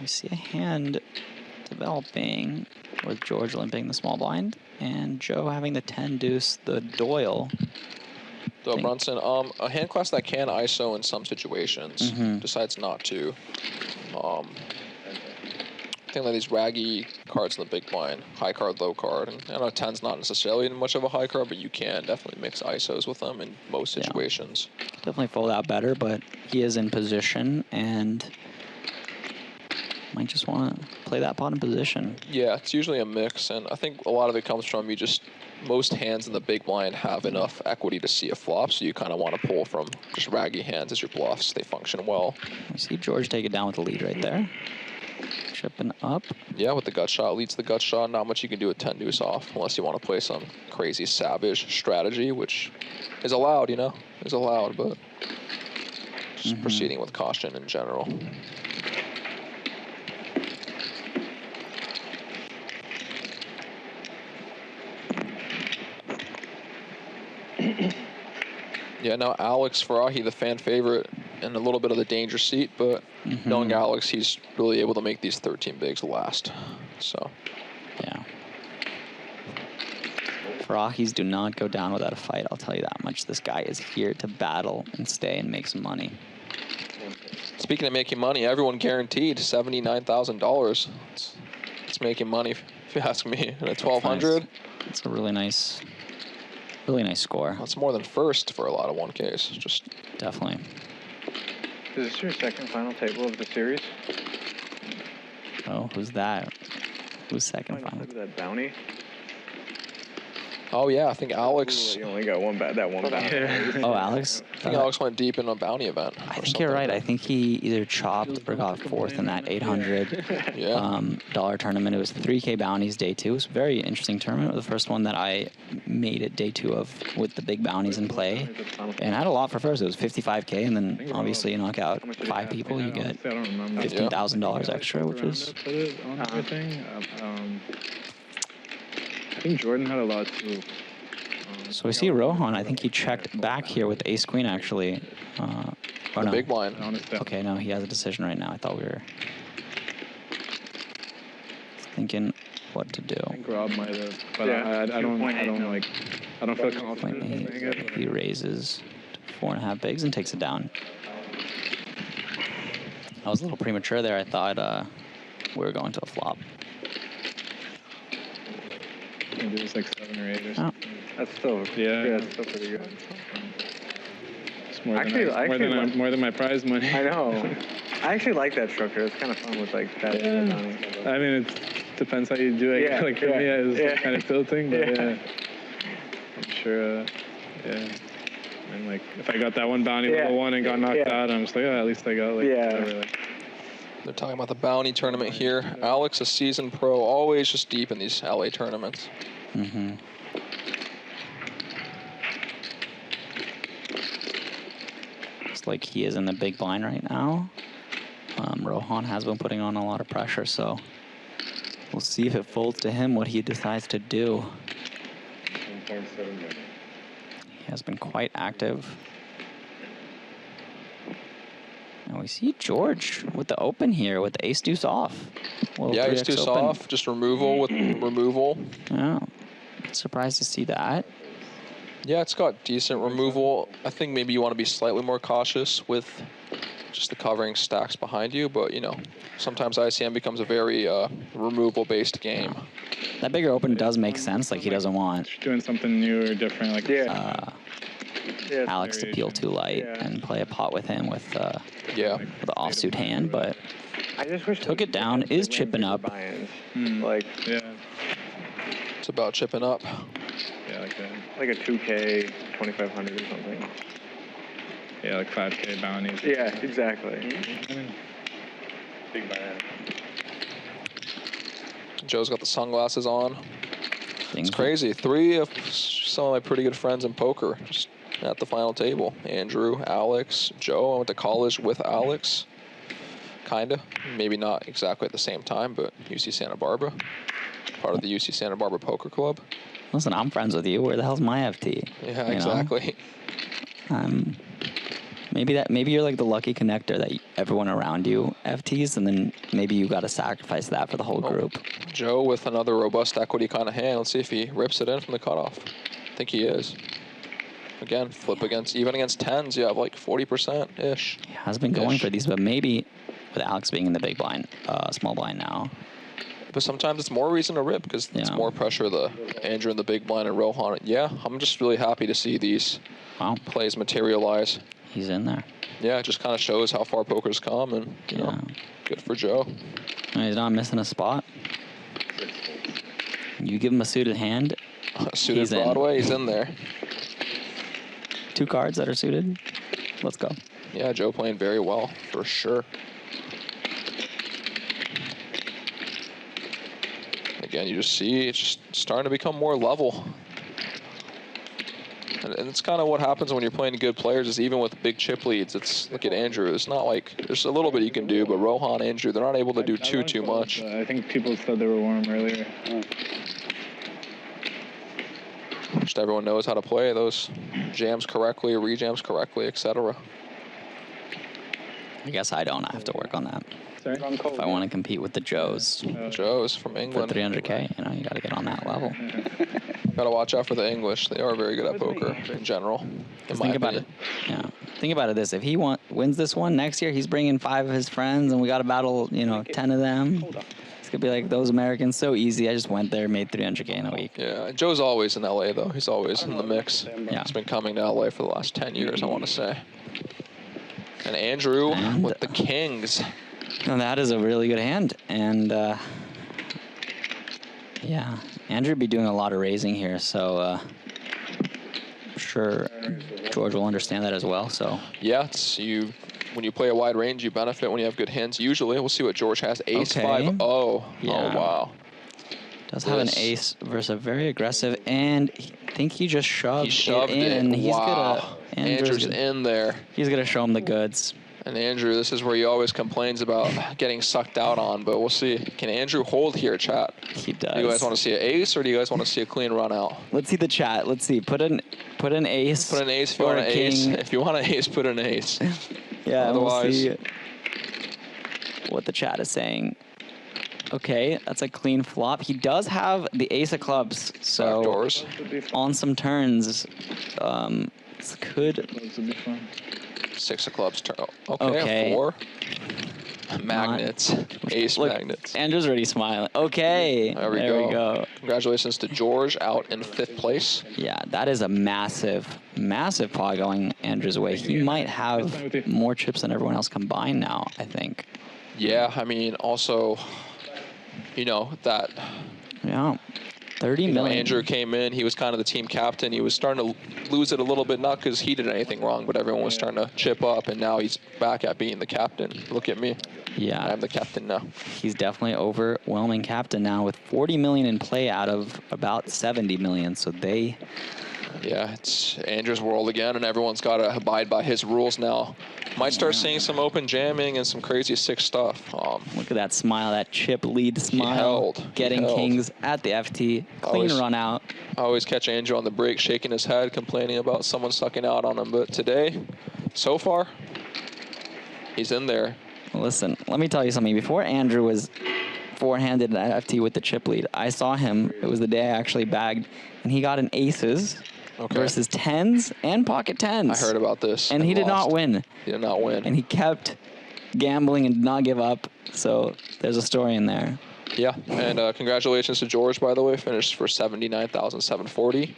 We see a hand developing with George limping the small blind and Joe having the 10 deuce, the Doyle. Brunson, a hand class that can ISO in some situations, decides not to. I think that these raggy cards in the big blind, high card, low card, and I know 10's not necessarily much of a high card, but you can definitely mix ISOs with them in most situations. Definitely fold out better, but he is in position and might just want to play that pot in position. Yeah, it's usually a mix, and I think a lot of it comes from most hands in the big blind have enough equity to see a flop, so you kind of want to pull from just raggy hands as your bluffs. They function well. We see George take it down with the lead right there. Chipping up. Yeah, with the gut shot, leads the gut shot. Not much you can do with 10 deuce off, unless you want to play some crazy savage strategy, which is allowed, is allowed, but just proceeding with caution in general. Yeah, now Alex Farahi, the fan favorite, and a little bit of the danger seat, but knowing Alex, he's really able to make these 13 bigs last. So, yeah. Farahis do not go down without a fight, I'll tell you that much. This guy is here to battle and stay and make some money. Speaking of making money, everyone guaranteed $79,000. It's making money, if you ask me. At 1,200. It's a really nice score. That's more than first for a lot of 1Ks. Just definitely. Is this your second final table of the series? Oh, who's that? Who's second final? Look at that bounty. Oh yeah, I think Alex. You only got one bounty. Oh, Alex. I think Alex went deep in a bounty event. I think you're right. I think he either chopped or got fourth in that $800 dollar tournament. It was 3K bounties day 2. It was a very interesting tournament. It was the first one that I made it day 2 of with the big bounties in play, and I had a lot for first. It was 55K, and then obviously you knock out 5 people, you get $15,000 extra, which was. I think Jordan had a lot too. So we see Rohan. I think he checked back here with Ace Queen actually. The no. big blind. Okay, no, he has a decision right now. I thought we were thinking what to do. I think Rob might have, but I don't feel confident. He raises to 4.5 bigs and takes it down. I was a little premature there. I thought we were going to a flop. Maybe it was like 7 or 8 or something. That's still that's still pretty good. It's more than my prize money. I know. I actually like that structure. It's kind of fun with like that. I mean, it depends how you do it. Yeah, like for me, it's kind of tilting, but I'm sure. And like if I got that one bounty level 1 and got knocked out, I'm just like, at least I got like. Whatever, like. They're talking about the bounty tournament here. Alex, a seasoned pro, always just deep in these LA tournaments. Looks like he is in the big blind right now. Rohan has been putting on a lot of pressure, so we'll see if it folds to him, what he decides to do. He has been quite active. And we see George with the open here with the ace deuce off. Yeah, ace deuce off, just removal with removal. Yeah, surprised to see that. Yeah, it's got decent removal. I think maybe you want to be slightly more cautious with just the covering stacks behind you, but sometimes ICM becomes a very removal-based game. That bigger open does make sense. Like he doesn't want doing something new or different, like Alex to peel too light and play a pot with him with the offsuit hand, but I just wish took it down, is chipping up. It's about chipping up. Yeah, like a 2K, 2,500 or something. Yeah, like 5K bounties. Yeah, exactly. Big buy. Joe's got the sunglasses on. Things It's crazy. 3 of some of my pretty good friends in poker just at the final table. Andrew, Alex, Joe. I went to college with Alex. Kinda. Maybe not exactly at the same time, but UC Santa Barbara. Part of the UC Santa Barbara Poker Club. Listen, I'm friends with you. Where the hell's my FT? Yeah, You exactly. know? Maybe you're like the lucky connector that everyone around you FTs, and then maybe you got to sacrifice that for the whole group. Joe with another robust equity kind of hand. Let's see if he rips it in from the cutoff. I think he is. Again, flip against, even against 10s, you have like 40%-ish. He has been going for these, but maybe with Alex being in the big blind, small blind now. But sometimes it's more reason to rip because it's more pressure. The Andrew in the big blind and Rohan. Yeah, I'm just really happy to see these plays materialize. He's in there. Yeah, it just kind of shows how far poker's come, and you know, good for Joe. And he's not missing a spot. You give him a suited hand. Suited Broadway, he's in there. 2 cards that are suited. Let's go. Yeah, Joe playing very well, for sure. Again, you just see it's just starting to become more level. And it's kind of what happens when you're playing good players is even with big chip leads. It's, look at Andrew. It's not like, there's a little bit you can do, but Rohan, Andrew, they're not able to do too much. I think people said they were warm earlier. Just everyone knows how to play those jams correctly, rejams correctly, etc. I guess I don't. I have to work on that. Sorry? If I want to compete with the Joes. Joe's from For England. 300K, you know, you got to get on that level. Got to watch out for the English. They are very good at poker in general. Think about it. Yeah. Think about it this. If he wins this one next year, he's bringing 5 of his friends, and we got to battle, you know, 10 of them. It's going to be like those Americans, so easy. I just went there, made 300K in a week. Yeah, Joe's always in LA, though. He's always in the mix. Yeah. He's been coming to LA for the last 10 years, I want to say. And Andrew with the Kings. And that is a really good hand. And, yeah, Andrew would be doing a lot of raising here, so I'm sure George will understand that as well. So yeah, it's when you play a wide range, you benefit when you have good hands. Usually, we'll see what George has. Ace 5-0. Yeah. Oh wow. Does have an ace versus a very aggressive, and I think he just shoved, He shoved it in. it. And he's Wow. Andrew's in there. He's gonna show him the goods. And Andrew, this is where he always complains about getting sucked out on, but we'll see. Can Andrew hold here, chat? He does. Do you guys want to see an ace, or do you guys want to see a clean run out? Let's see the chat. Let's see. Put an ace. Put an ace if you or want an a ace. king. If you want an ace, put an ace. Yeah. Otherwise, we'll see what the chat is saying. Okay, that's a clean flop. He does have the ace of clubs, so backdoors. On some turns, this could. Those would be fun. 6 of clubs. Okay. 4. Magnets. Ace Look, magnets. Andrew's already smiling. Okay. There we go. Congratulations to George out in 5th place. Yeah, that is a massive pot going Andrew's way. He might have more chips than everyone else combined now, I think. Yeah, I mean, also, you know, that... Yeah. 30 million. Andrew came in. He was kind of the team captain. He was starting to lose it a little bit, not because he did anything wrong, but everyone was starting to chip up, and now he's back at being the captain. Look at me. Yeah. I'm the captain now. He's definitely overwhelming captain now with 40 million in play out of about 70 million. So they... Yeah, it's Andrew's world again, and everyone's got to abide by his rules now. Might start seeing some open jamming and some crazy sick stuff. Look at that smile, that chip lead smile. Getting kings at the FT. Clean run out. I always catch Andrew on the break shaking his head, complaining about someone sucking out on him. But today, so far, he's in there. Listen, let me tell you something. Before Andrew was four-handed at FT with the chip lead, I saw him. It was the day I actually bagged, and he got an aces versus 10s and pocket 10s. I heard about this. And he did not win. He did not win. And he kept gambling and did not give up. So there's a story in there. Yeah, and congratulations to George, by the way. Finished for $79,740.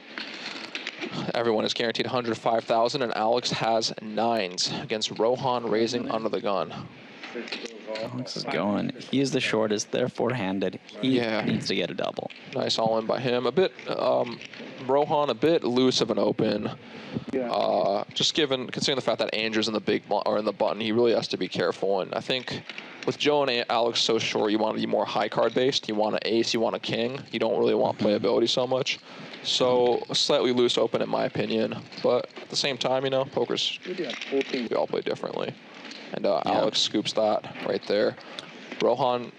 Everyone is guaranteed $105,000, and Alex has 9s against Rohan raising under the gun. Alex is going. He is the shortest. They're four-handed. He needs to get a double. Nice all-in by him. A bit, Rohan a bit loose of an open. Just considering the fact that Andrew's in the big or in the button, he really has to be careful. And I think with Joe and Alex so short, you want to be more high card based. You want an ace, you want a king. You don't really want playability so much. So slightly loose open in my opinion. But at the same time, you know, poker's, we all play differently. And Alex scoops that right there. Rohan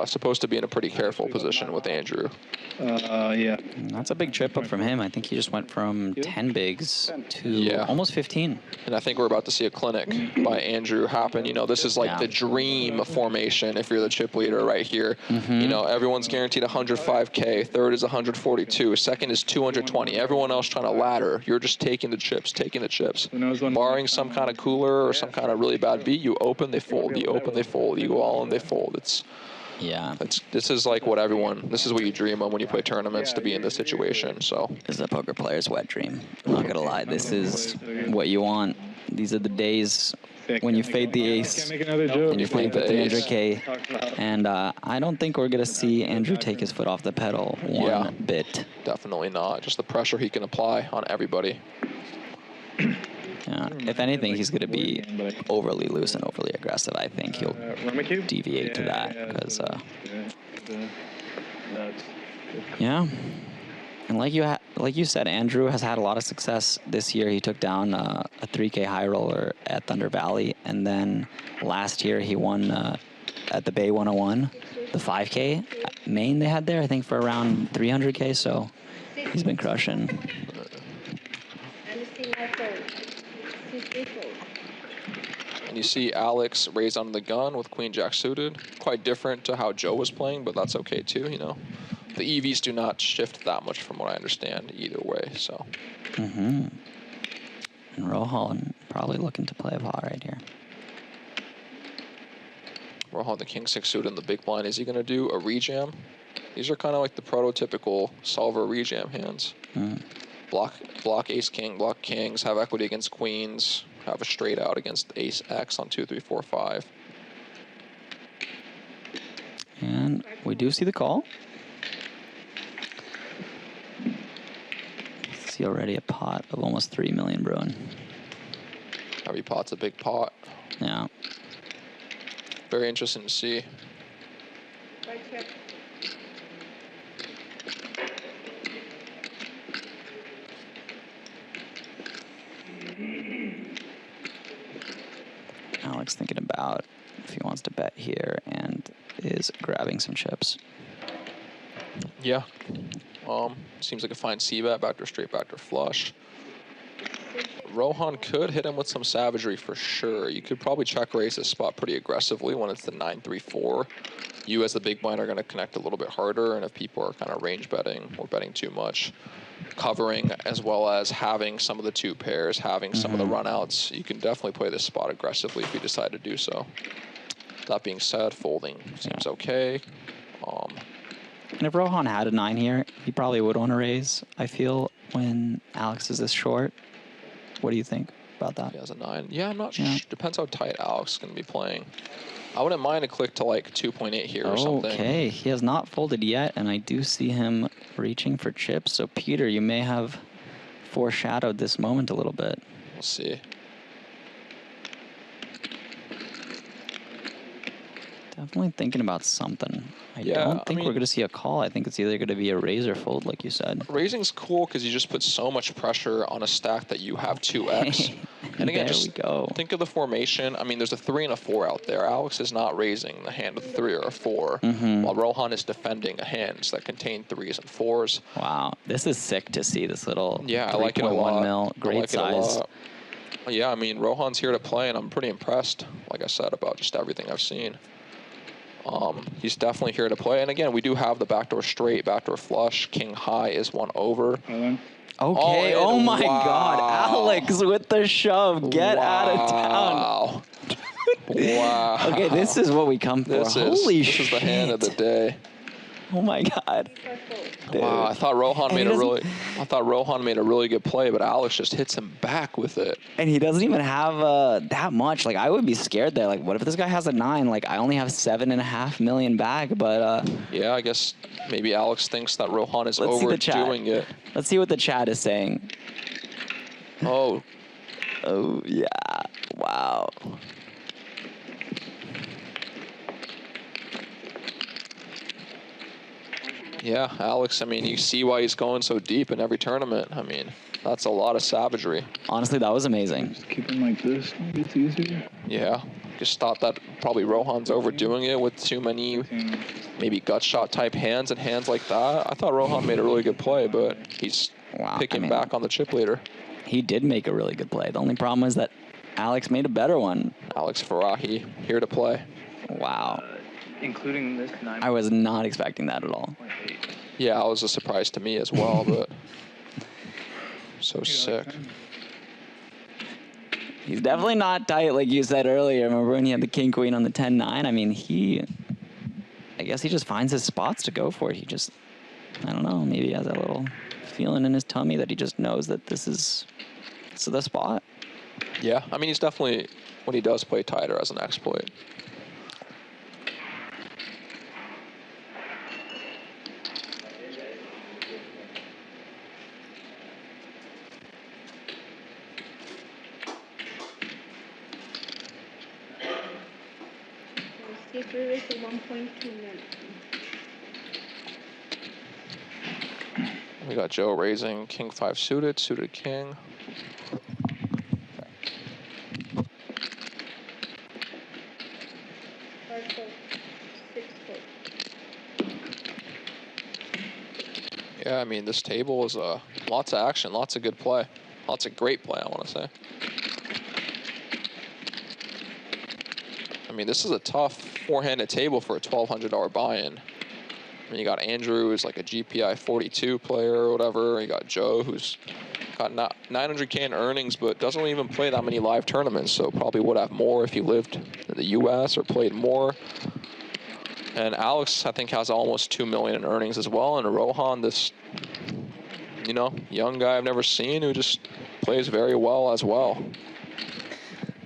supposed to be in a pretty careful position with Andrew. Yeah. That's a big trip up from him. I think he just went from 10 bigs to almost 15. And I think we're about to see a clinic by Andrew happen. You know, this is like the dream formation if you're the chip leader right here. You know, everyone's guaranteed 105K. Third is 142. Second is 220. Everyone else trying to ladder. You're just taking the chips, Barring some kind of cooler or some kind of really bad beat, you open, they fold. You open, they fold. You go all in, they fold. This is like what this is what you dream of when you play tournaments, to be in this situation. So this is a poker player's wet dream. I'm not gonna lie, this is what you want. These are the days when you fade the ace and you fade the 300K. And I don't think we're gonna see Andrew take his foot off the pedal one bit. Definitely not. Just the pressure he can apply on everybody. If anything, he's going to be overly loose and overly aggressive. I think he'll deviate to that because, And like you said, Andrew has had a lot of success this year. He took down a 3K high roller at Thunder Valley, and then last year he won at the Bay 101, the 5K main they had there, I think for around 300K. So he's been crushing. And you see Alex raise on the gun with Queen Jack suited. Quite different to how Joe was playing, but that's okay too, you know. The EVs do not shift that much from what I understand either way, so. And Rohan probably looking to play a pot right here. Rohan the King 6 suited in the big blind. Is he going to do a rejam? These are kind of like the prototypical solver rejam hands. Block ace king, block kings, have equity against queens, have a straight out against ace X on 2, 3, 4, 5. And we do see the call. See already a pot of almost 3 million brewing. Every pot's a big pot. Yeah. Very interesting to see. Alex thinking about if he wants to bet here and is grabbing some chips. Yeah. Seems like a fine C-bet, backdoor straight, backdoor flush. Rohan could hit him with some savagery for sure. You could probably check raise this spot pretty aggressively when it's the 9-3-4. You as the big blind are going to connect a little bit harder, and if people are kind of range betting or betting too much, covering as well as having some of the two pairs, having some of the runouts, you can definitely play this spot aggressively if you decide to do so. That being said, folding seems okay. And if Rohan had a 9 here, he probably would want to raise, I feel, when Alex is this short. What do you think about that? He has a 9. Yeah, I'm not sure. Depends how tight Alex is going to be playing. I wouldn't mind a click to like 2.8 here or something. Okay, he has not folded yet, and I do see him reaching for chips. So, Peter, you may have foreshadowed this moment a little bit. We'll see. Definitely thinking about something. I don't think we're going to see a call. I think it's either going to be a raise or fold, like you said. Raising's cool because you just put so much pressure on a stack that you have 2x. And again, just think of the formation. I mean, there's a 3 and a 4 out there. Alex is not raising the hand with a 3 or a 4, while Rohan is defending a hands that contain 3s and 4s. Wow, this is sick to see this little I like it a lot. 3.1 mil, great size. Yeah, I mean, Rohan's here to play, and I'm pretty impressed, like I said, about just everything I've seen. He's definitely here to play. And again, we do have the backdoor straight, backdoor flush. King high is 1 over. Okay. Oh my God. Alex with the shove. Get out of town. Wow. Okay, this is what we come for. Holy shit. This is the hand of the day. Oh my God. Dude. Wow, I thought Rohan made a really good play, but Alex just hits him back with it. And he doesn't even have that much. Like, I would be scared there. Like, what if this guy has a 9? Like, I only have 7.5 million back, but yeah, I guess maybe Alex thinks that Rohan is overdoing it. Let's see what the chat is saying. Oh, Oh, yeah. Wow. yeah, Alex, I mean, you see why he's going so deep in every tournament. I mean, that's a lot of savagery. Honestly, that was amazing. Just keep him like this. It's easier. Yeah, just thought that probably Rohan's overdoing it with too many maybe gut shot type hands and hands like that. I thought Rohan made a really good play, but he's picking back on the chip leader. He did make a really good play. The only problem is that Alex made a better one. Alex Farahi here to play. Wow. Including this 9. I was not expecting that at all. Yeah, it was a surprise to me as well, but so sick. He's definitely not tight like you said earlier. Remember when he had the king queen on the 10-9? I mean, I guess he just finds his spots to go for it. He just, I don't know, maybe he has that little feeling in his tummy that he just knows that this is the spot. Yeah, I mean, he's definitely, when he does play tighter, as an exploit. Secret is 1.2 minutes. We got Joe raising king 5 suited, suited king. Yeah, I mean, this table is lots of action, lots of good play. Lots of great play, I want to say. I mean, this is a tough four-handed table for a $1,200 buy-in. I mean, you got Andrew, who's like a GPI 42 player or whatever. You got Joe, who's got 900K in earnings, but doesn't even play that many live tournaments, so probably would have more if he lived in the U.S. or played more. And Alex, I think, has almost 2 million in earnings as well. And Rohan, this, you know, young guy I've never seen who just plays very well as well.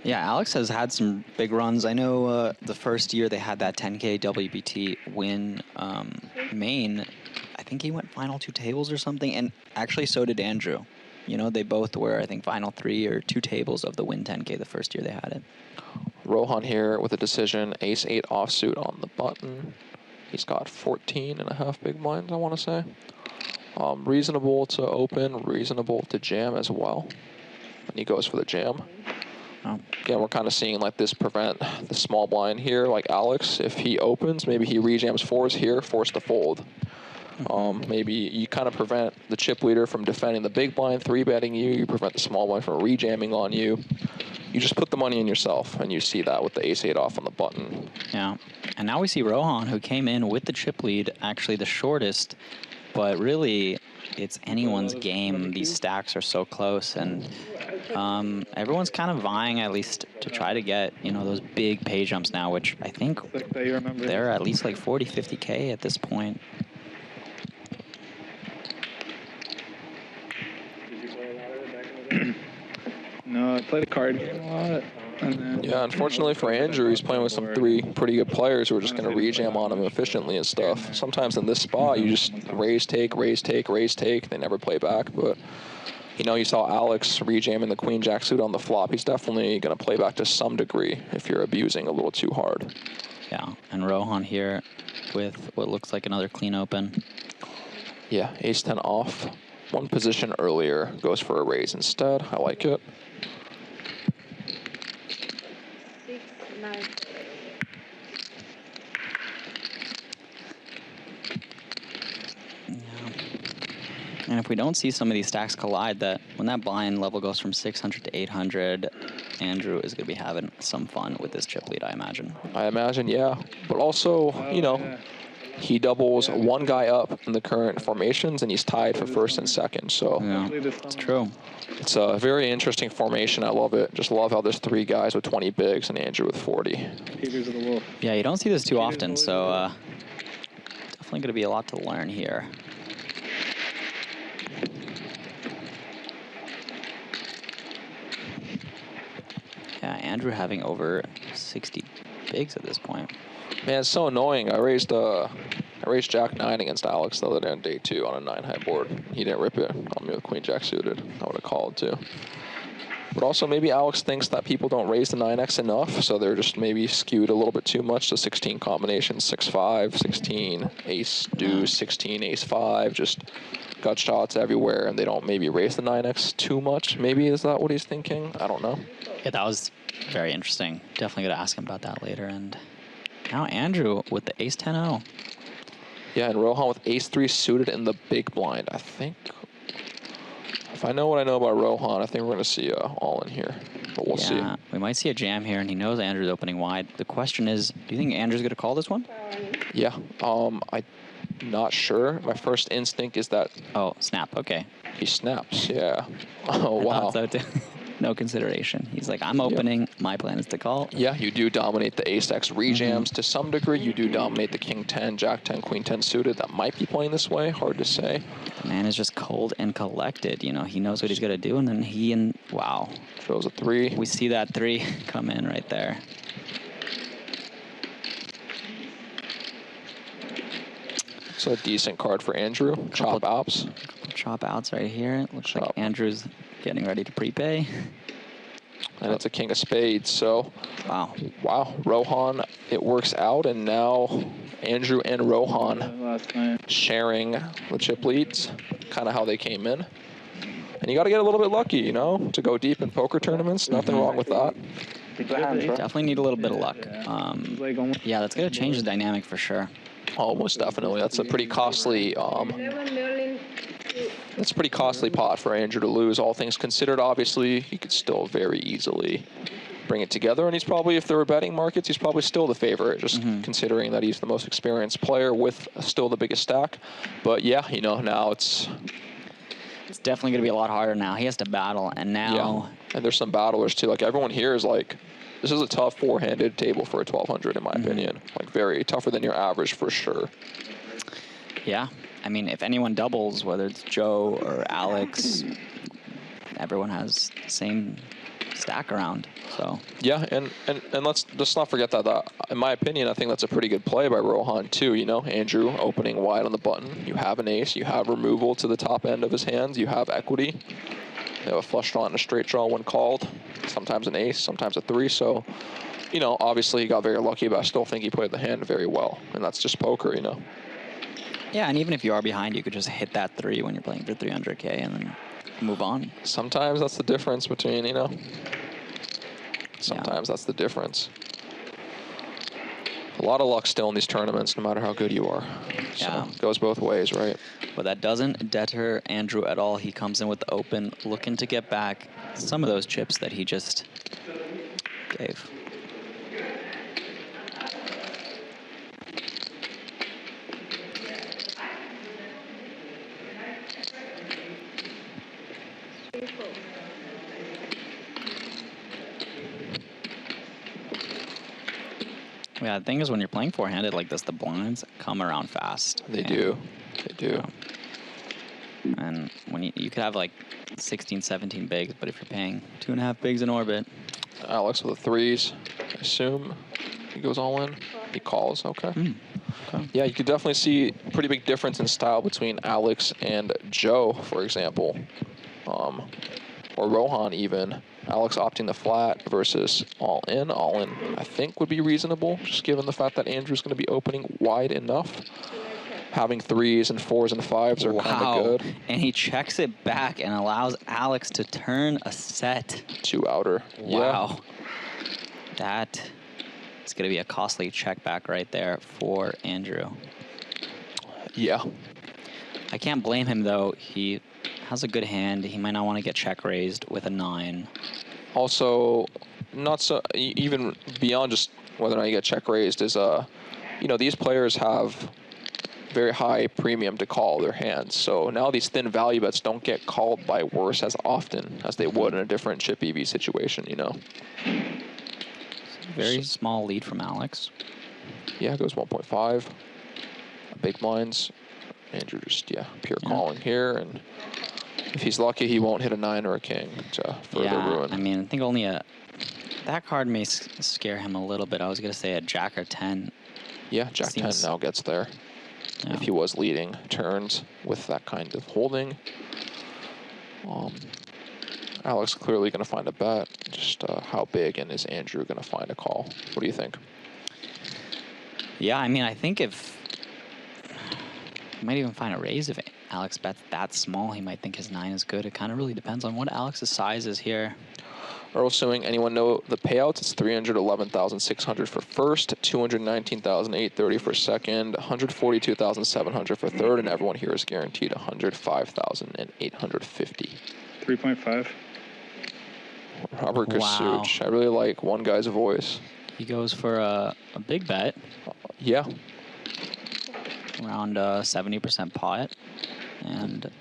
Yeah, Alex has had some big runs. I know the first year they had that 10K WBT win main. I think he went final 2 tables or something, and actually so did Andrew. You know, they both were, I think, final 3 or 2 tables of the win 10K the first year they had it. Rohan here with a decision, ace-8 offsuit on the button. He's got 14.5 big blinds, I want to say. Reasonable to open, reasonable to jam as well. And he goes for the jam. Oh. Again, we're kind of seeing like this prevent the small blind here, like Alex. If he opens, maybe he rejams 4s here, forced to fold. Maybe you kind of prevent the chip leader from defending the big blind, 3-betting you. You prevent the small blind from rejamming on you. You just put the money in yourself, and you see that with the ace-8 off on the button. Yeah, and now we see Rohan, who came in with the chip lead, actually the shortest, but really it's anyone's game. These stacks are so close, and everyone's kind of vying at least to try to get, you know, those big pay jumps now, which I think they're at least like 40, 50K at this point. No, I played a card game a lot. And then, Yeah, unfortunately for Andrew, he's playing with some 3 pretty good players who are just going to rejam on him efficiently and stuff. Sometimes in this spot, you just raise, take, raise, take, raise, take. They never play back, but you know, you saw Alex rejamming the queen jack suit on the flop. He's definitely going to play back to some degree if you're abusing a little too hard. Yeah, and Rohan here with what looks like another clean open. Yeah, ace-10 off. 1 position earlier, goes for a raise instead. I like it. 6, 9. Yeah. And if we don't see some of these stacks collide, that when that blind level goes from 600 to 800, Andrew is going to be having some fun with this chip lead, I imagine. I imagine, yeah. But also, you know, he doubles 1 guy up in the current formations, and he's tied for first and second. So Yeah, it's true. It's a very interesting formation. I love it. Just love how there's 3 guys with 20 bigs and Andrew with 40. Peters of the Wolf. Yeah, you don't see this too often, so definitely going to be a lot to learn here. Yeah, Andrew having over 60 bigs at this point. Man, it's so annoying. I raised Jack 9 against Alex the other day on day 2 on a 9-high board. He didn't rip it on me with Queen Jack suited. I would have called too. But also maybe Alex thinks that people don't raise the 9x enough, so they're just maybe skewed a little bit too much to 16 combinations, 6-5, 16, ace deuce, 16, ace 5, just gut shots everywhere, and they don't maybe raise the 9x too much. Maybe is that what he's thinking? I don't know. Yeah, that was very interesting. Definitely going to ask him about that later. And now Andrew with the ace 10-0. Yeah, and Rohan with ace 3 suited in the big blind. I think, if I know what I know about Rohan, I think we're going to see all in here. But we'll see. Yeah, we might see a jam here, and he knows Andrew's opening wide. The question is, do you think Andrew's going to call this one? Yeah, I'm not sure. My first instinct is that... Oh, snap, okay. He snaps, yeah. Oh, wow. So no consideration. He's like, I'm opening. Yep. My plan is to call. Yeah, you do dominate the ace-x rejams to some degree. You do dominate the king 10, jack 10, queen 10 suited. That might be playing this way. Hard to say. The man is just cold and collected. You know, he knows what he's going to do, and then wow. Throws a 3. We see that 3 come in right there. So a decent card for Andrew. Chop outs. Chop outs right here. It looks like Andrew's getting ready to prepay. And it's a king of spades, so... Wow. Wow, Rohan, it works out, and now Andrew and Rohan sharing the chip leads, kind of how they came in. And you got to get a little bit lucky, you know, to go deep in poker tournaments. Nothing wrong with that. Definitely need a little bit of luck. Yeah, that's going to change the dynamic for sure. Oh, most definitely. That's a pretty costly... That's a pretty costly pot for Andrew to lose, all things considered. Obviously, he could still very easily bring it together, and he's probably, if there were betting markets, he's probably still the favorite, just considering that he's the most experienced player with still the biggest stack. But yeah, you know, now it's definitely going to be a lot harder now. He has to battle, and now... Yeah, and there's some battlers, too. Like, everyone here is like, this is a tough four-handed table for a 1200, in my opinion. Like, very tougher than your average, for sure. Yeah. I mean, if anyone doubles, whether it's Joe or Alex, everyone has the same stack around. So yeah, and let's not forget that in my opinion, I think that's a pretty good play by Rohan too. You know, Andrew opening wide on the button. You have an ace. You have removal to the top end of his hands. You have equity. You have a flush draw and a straight draw when called. Sometimes an ace, sometimes a 3. So, you know, obviously he got very lucky, but I still think he played the hand very well, and that's just poker, you know. Yeah, and even if you are behind, you could just hit that 3 when you're playing for 300K and then move on. Sometimes that's the difference between, you know, sometimes that's the difference. A lot of luck still in these tournaments, no matter how good you are. Yeah. So it goes both ways, right? But that doesn't deter Andrew at all. He comes in with the open, looking to get back some of those chips that he just gave. Yeah, the thing is, when you're playing four-handed like this, the blinds come around fast. They do. They do. And when you could have like 16, 17 bigs, but if you're paying 2.5 bigs in orbit. Alex with the 3s, I assume. He goes all in. He calls. Okay. Okay. Yeah, you could definitely see a pretty big difference in style between Alex and Joe, for example, or Rohan even. Alex opting the flat versus all in. All in, I think, would be reasonable, just given the fact that Andrew's going to be opening wide enough. Having 3s and 4s and 5s are kind of good. And he checks it back and allows Alex to turn a set. 2 outer. Wow. Yeah. That is going to be a costly check back right there for Andrew. Yeah. I can't blame him, though. He has a good hand. He might not want to get check raised with a 9. Also, not so, even beyond just whether or not you get check raised is, you know, these players have very high premium to call their hands. So now these thin value bets don't get called by worse as often as they would in a different chip EV situation, you know. Very small lead from Alex. Yeah, it goes 1.5. Big blinds. Andrew just, pure calling here. And if he's lucky, he won't hit a 9 or a king to further ruin. I mean, I think only That card may scare him a little bit. I was going to say a jack or 10. Yeah, jack 10 now gets there. Yeah. If he was leading turns with that kind of holding. Alex clearly going to find a bet. Just how big, and is Andrew going to find a call? What do you think? Yeah, I mean, I think if he might even find a raise if Alex bets that small. He might think his 9 is good. It kind of really depends on what Alex's size is here. Earl suing. Anyone know the payouts? It's $311,600 for first, $219,830 for second, $142,700 for third, and everyone here is guaranteed $105,850. 3.5. Robert Wow. Kasuch. I really like one guy's voice. He goes for a big bet, Yeah. around 70% pot, and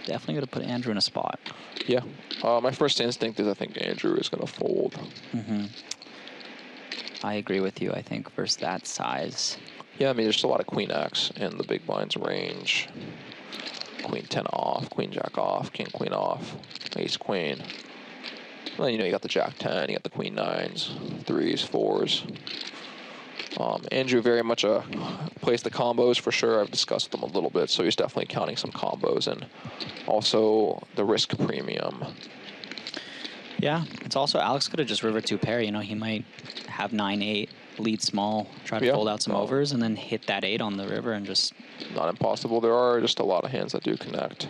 definitely going to put Andrew in a spot. Yeah. My first instinct is I think Andrew is going to fold. I agree with you. I think versus that size. Yeah, I mean, there's a lot of queen X in the big blind's range. Queen 10 off, queen jack off, king queen off, ace queen. Well, you got the jack 10, you got the queen 9s, 3s, 4s. Andrew very much plays the combos for sure. I've discussed them a little bit, so he's definitely counting some combos and also the risk premium. Yeah, it's also Alex could have just river 2 pair. He might have 9-8, lead small, try to fold out some overs, and then hit that 8 on the river and just. Not impossible. There are just a lot of hands that do connect.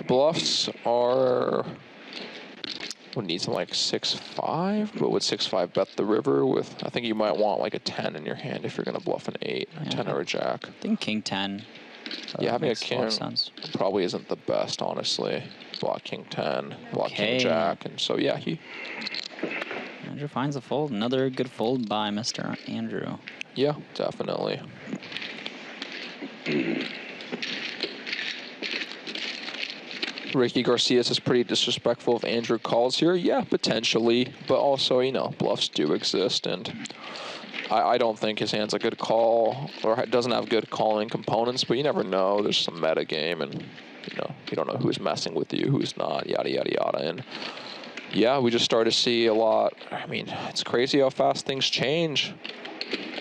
Bluffs are. Would need some like 6-5, but would 6-5 bet the river with? I think you might want like a 10 in your hand if you're gonna bluff an 8, a 10 or a jack. I think king 10. Yeah, having a makes king lot of sense. probably isn't the best, honestly. Block king 10, block king jack, and so yeah, Andrew finds a fold. Another good fold by Mr. Andrew. Yeah, definitely. Ricky Garcia is pretty disrespectful if Andrew calls here. Yeah, potentially, but also, bluffs do exist, and I don't think his hand's a good call, or doesn't have good calling components, but you never know. There's some meta game, and, you don't know who's messing with you, who's not, yada, yada, yada, and yeah, we just started to see a lot. I mean, it's crazy how fast things change.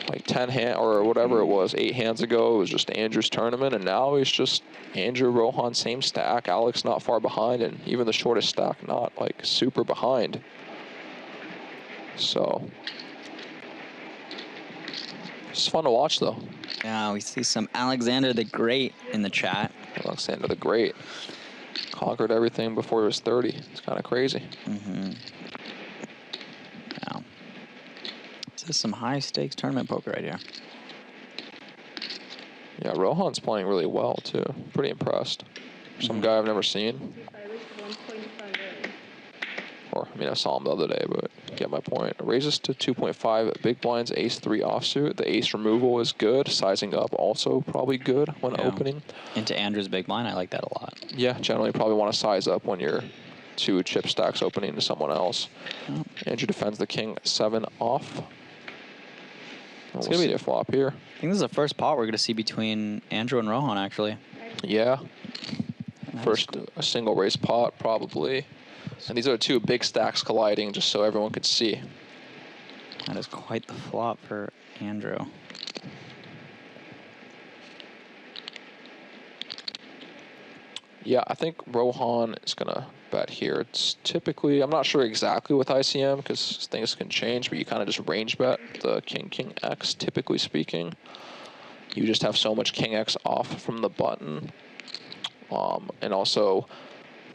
Like 10 hand or whatever it was, 8 hands ago, it was just Andrew's tournament, and now it's just Andrew, Rohan, same stack, Alex not far behind, and even the shortest stack not like super behind. So it's fun to watch though. Yeah, we see some Alexander the Great in the chat. Alexander the Great conquered everything before he was 30. It's kind of crazy. Yeah. This is some high stakes tournament poker right here. Yeah, Rohan's playing really well too. Pretty impressed. Some guy I've never seen. Or, I mean, I saw him the other day, but you get my point. Raises to 2.5 big blinds, ace 3 offsuit. The ace removal is good. Sizing up also probably good when opening. Into Andrew's big blind, I like that a lot. Yeah, generally probably want to size up when you're 2 chip stacks opening to someone else. Andrew defends the king 7 off. We'll see a flop here. I think this is the first pot we're going to see between Andrew and Rohan, actually. Yeah. First, a single raise pot, probably. And these are 2 big stacks colliding, just so everyone could see. That is quite the flop for Andrew. Yeah, I think Rohan is going to bet here. It's typically, I'm not sure exactly with ICM because things can change, but you kind of just range bet the king X, typically speaking. You just have so much king X off from the button. And also,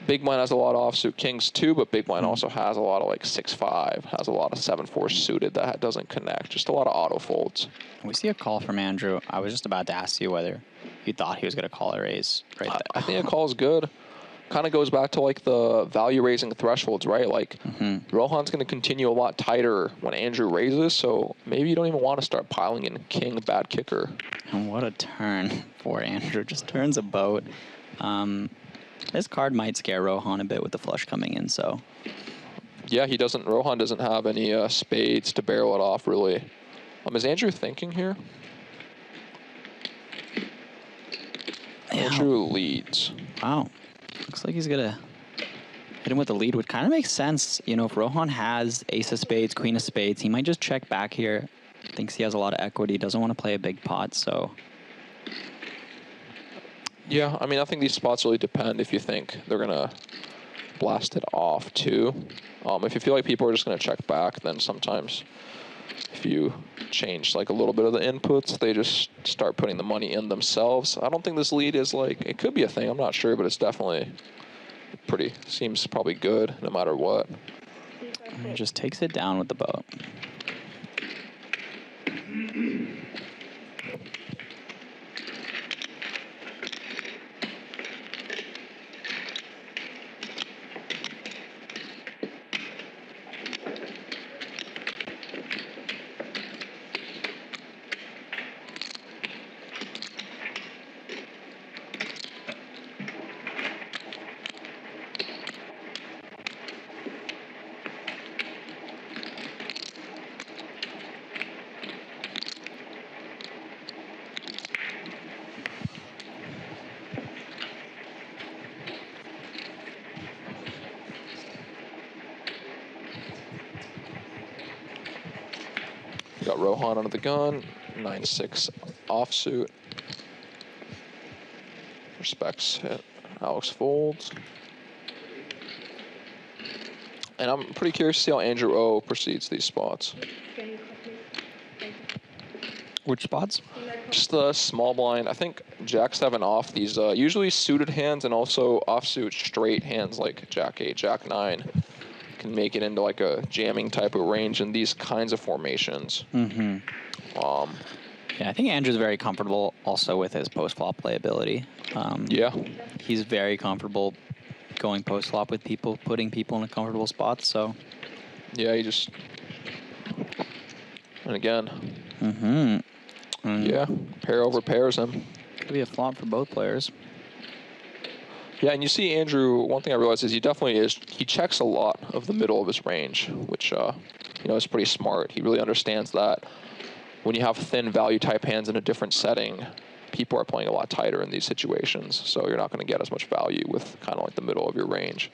big blind has a lot of offsuit kings too, but big blind also has a lot of like 6-5, has a lot of 7-4 suited that doesn't connect. Just a lot of auto folds. We see a call from Andrew. I was just about to ask you whether you thought he was going to call a raise right there. I think a call is good. Kind of goes back to like the value raising thresholds, right? Like Rohan's going to continue a lot tighter when Andrew raises, so maybe you don't even want to start piling in king bad kicker. And what a turn for Andrew. Just turns a boat. This card might scare Rohan a bit with the flush coming in, so. Yeah, Rohan doesn't have any spades to barrel it off, really. Is Andrew thinking here? Yeah. Andrew leads. Wow. Looks like he's going to hit him with the lead would kind of make sense. You know, if Rohan has ace of spades, queen of spades, he might just check back here. Thinks he has a lot of equity, doesn't want to play a big pot, so. Yeah, I mean, I think these spots really depend if you think they're going to blast it off too. If you feel like people are just going to check back, then sometimes if you change like a little bit of the inputs, they just start putting the money in themselves. I don't think this lead is like, it could be a thing, I'm not sure, but it's definitely seems probably good no matter what. He just takes it down with the boat. Got Rohan under the gun, 9-6 offsuit. Respects hit. Alex folds. And I'm pretty curious to see how Andrew O proceeds these spots. Can you copy? Thank you. Which spots? Just the small blind. I think Jack 7 off these usually suited hands and also offsuit straight hands like Jack 8, Jack 9 can make it into like a jamming type of range in these kinds of formations. Mm-hmm. Yeah, I think Andrew's very comfortable also with his post-flop playability. Yeah. He's very comfortable going post-flop with people, putting people in a comfortable spot, so. Yeah, he just... And again. Mm-hmm. Yeah, pair over pairs him. Could be a flop for both players. Yeah, and you see Andrew, one thing I realized is he checks a lot of the middle of his range, which, is pretty smart. He really understands that when you have thin value type hands in a different setting, people are playing a lot tighter in these situations, so you're not going to get as much value with kind of like the middle of your range.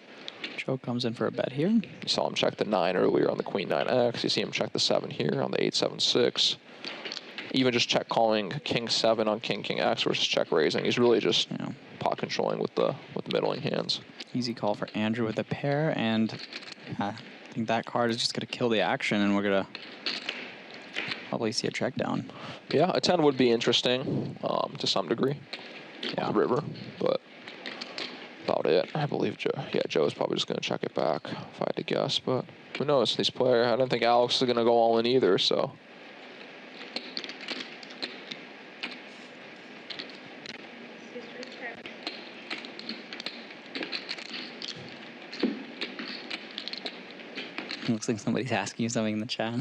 Joe comes in for a bet here. You saw him check the 9 earlier on the Queen 9X. You see him check the 7 here on the 8-7-6. Even just check calling King 7 on King X versus check raising. He's really just pot controlling with the middling hands. Easy call for Andrew with a pair, and I think that card is just going to kill the action, and we're going to probably see a check down. Yeah, a 10 would be interesting to some degree. Yeah. On the river, but about it. I believe Joe. Yeah, Joe's probably just going to check it back if I had to guess, but who knows? These players, I don't think Alex is going to go all in either, so. Looks like somebody's asking you something in the chat.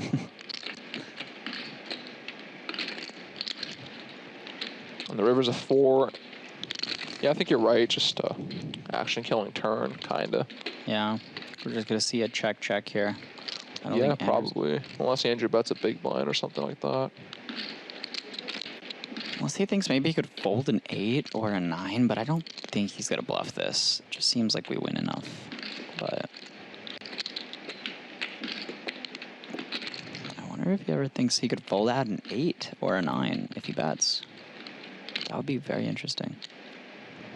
And the river's a 4. Yeah, I think you're right. Just action-killing turn, kind of. Yeah, we're just going to see a check here. I don't Yeah, think probably. Unless Andrew bets a big blind or something like that. Unless he thinks maybe he could fold an 8 or a 9, but I don't think he's going to bluff this. It just seems like we win enough. But I wonder if he ever thinks he could fold out an 8 or a 9 if he bets. That would be very interesting.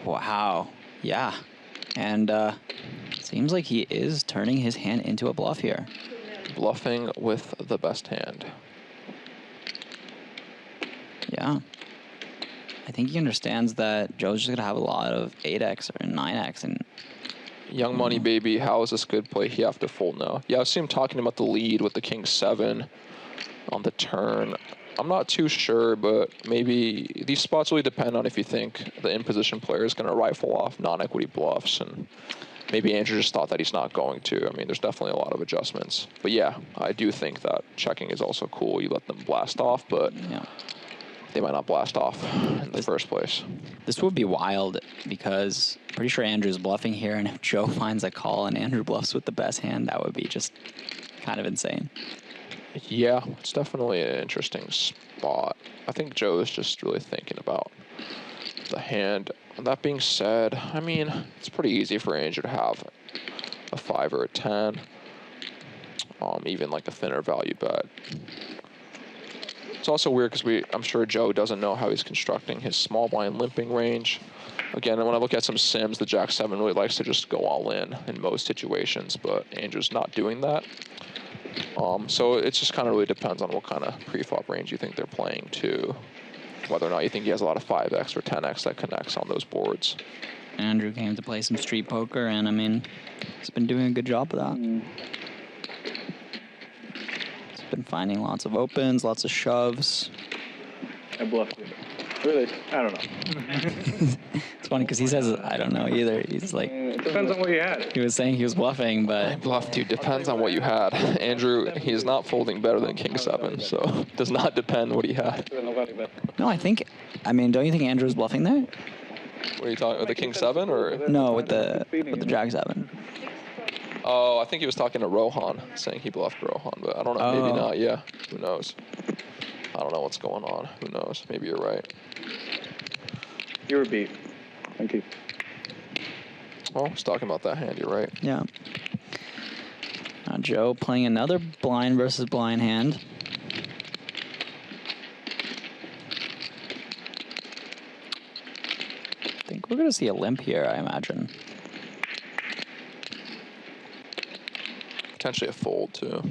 Wow. Yeah. And seems like he is turning his hand into a bluff here. Bluffing with the best hand. Yeah. I think he understands that Joe's just going to have a lot of 8x or 9x. And Young Money Baby, how is this good play? He have to fold now. Yeah, I see him talking about the lead with the King 7 on the turn. I'm not too sure, but maybe these spots really depend on if you think the in-position player is going to rifle off non-equity bluffs, and maybe Andrew just thought that he's not going to. I mean, there's definitely a lot of adjustments. But yeah, I do think that checking is also cool. You let them blast off, but they might not blast off in the first place. This would be wild because I'm pretty sure Andrew's bluffing here, and if Joe finds a call and Andrew bluffs with the best hand, that would be just kind of insane. Yeah, it's definitely an interesting spot. I think Joe is just really thinking about the hand. That being said, I mean, it's pretty easy for Andrew to have a 5 or a 10. Even like a thinner value bet. It's also weird because I'm sure Joe doesn't know how he's constructing his small blind limping range. Again, when I look at some sims, the Jack 7 really likes to just go all in most situations, but Andrew's not doing that. So it just kind of really depends on what kind of pre-flop range you think they're playing too. Whether or not you think he has a lot of 5x or 10x that connects on those boards. Andrew came to play some street poker, and I mean, he's been doing a good job of that. He's been finding lots of opens, lots of shoves. I bluffed it. Really? I don't know. It's funny because he says, I don't know either. He's like... It depends on what you had. He was saying he was bluffing, but... Bluff, dude, depends on what you had. Andrew, he is not folding better than King 7, so it does not depend what he had. No, I think... I mean, don't you think Andrew's bluffing there? What are you talking with the King 7 or? No, with the Jack 7. Oh, I think he was talking to Rohan, saying he bluffed Rohan, but I don't know. Maybe not. Yeah, who knows? I don't know what's going on. Who knows? Maybe you're right. You were beat. Thank you. Well, I was talking about that hand. You're right. Yeah. Now Joe playing another blind versus blind hand. I think we're going to see a limp here, I imagine. Potentially a fold, too.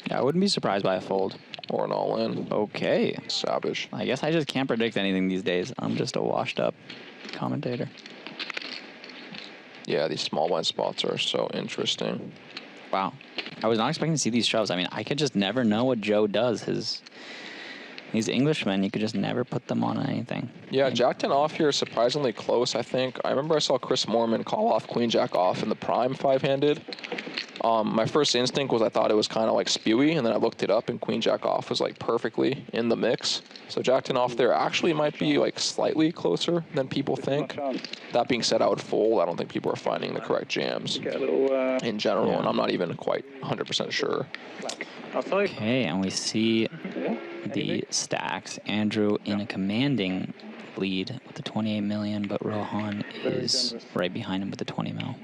Yeah, I wouldn't be surprised by a fold. Or an all-in. Okay. Savage. I guess I just can't predict anything these days. I'm just a washed-up commentator. Yeah, these small blind spots are so interesting. Wow. I was not expecting to see these shoves. I mean, I could just never know what Joe does. He's Englishmen. You could just never put them on anything. Yeah, Jack 10 off here is surprisingly close, I think. I remember I saw Chris Moorman call off Queen Jack off in the prime 5-handed. My first instinct was I thought it was kind of like spewy, and then I looked it up, and Queen Jack off was like perfectly in the mix. So Jack 10 off there actually might be like slightly closer than people think. That being said, I would fold. I don't think people are finding the correct jams in general, and I'm not even quite 100% sure. Okay, and we see the stacks. Andrew in a commanding lead with the 28 million, but Rohan is right behind him with the 20 mil.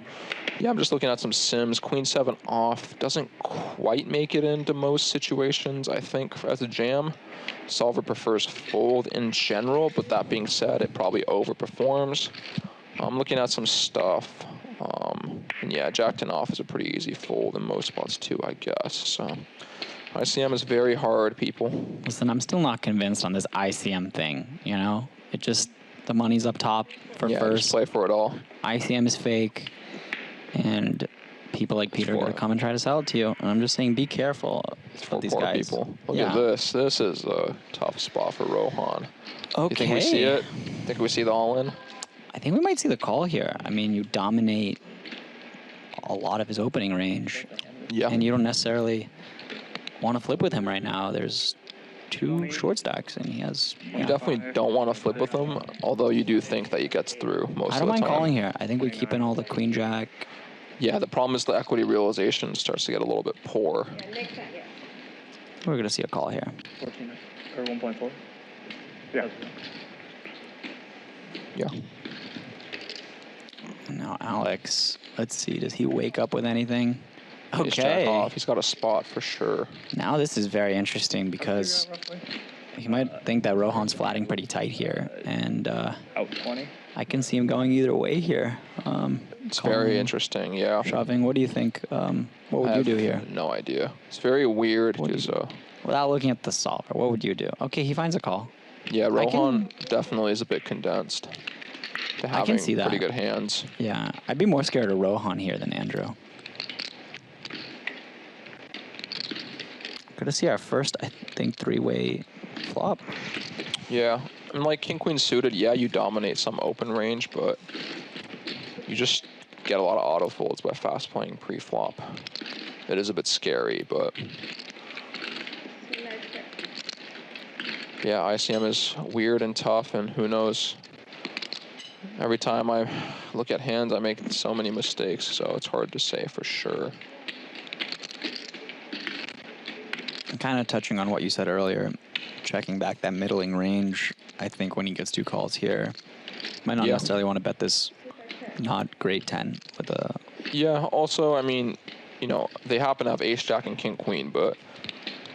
Yeah, I'm just looking at some sims. Queen 7 off doesn't quite make it into most situations, I think, as a jam. Solver prefers fold in general, but that being said, it probably overperforms. I'm looking at some stuff. And yeah, Jack 10 off is a pretty easy fold in most spots too, I guess. So ICM is very hard, people. Listen, I'm still not convinced on this ICM thing, you know? It just, the money's up top for first. Just play for it all. ICM is fake. And people like Peter are going to come and try to sell it to you. And I'm just saying, be careful with these guys. People. Look at this. This is a tough spot for Rohan. Okay. You think we see it? Think we see the all-in? I think we might see the call here. I mean, you dominate a lot of his opening range. Yeah. And you don't necessarily want to flip with him right now. There's 2 short stacks, and he has... You definitely don't want to flip with him, although you do think that he gets through most of the time. I don't mind calling here. I think we keep in all the queen jack. Yeah, the problem is the equity realization starts to get a little bit poor. We're going to see a call here. 14 or 1.4? Yeah. Yeah. Now Alex, let's see, does he wake up with anything? He's jack off. He's got a spot for sure. Now this is very interesting because he might think that Rohan's flatting pretty tight here, and out 20. I can see him going either way here. It's very interesting, yeah. Shoving. What do you think? What would you do here? No idea. It's very weird because without looking at the solver, what would you do? Okay, he finds a call. Yeah, Rohan definitely is a bit condensed to having I can see that. pretty good hands. Yeah, I'd be more scared of Rohan here than Andrew. Good to see our first, I think, 3-way flop. Yeah, and like King Queen suited, yeah, you dominate some open range, but you just get a lot of auto folds by fast playing pre-flop. It is a bit scary, but yeah, ICM is weird and tough, and who knows. Every time I look at hands, I make so many mistakes, so it's hard to say for sure. Kind of touching on what you said earlier, checking back that middling range. I think when he gets 2 calls here, might not necessarily want to bet this not great 10 with a Yeah. Also, I mean, you know, they happen to have ace jack and king queen, but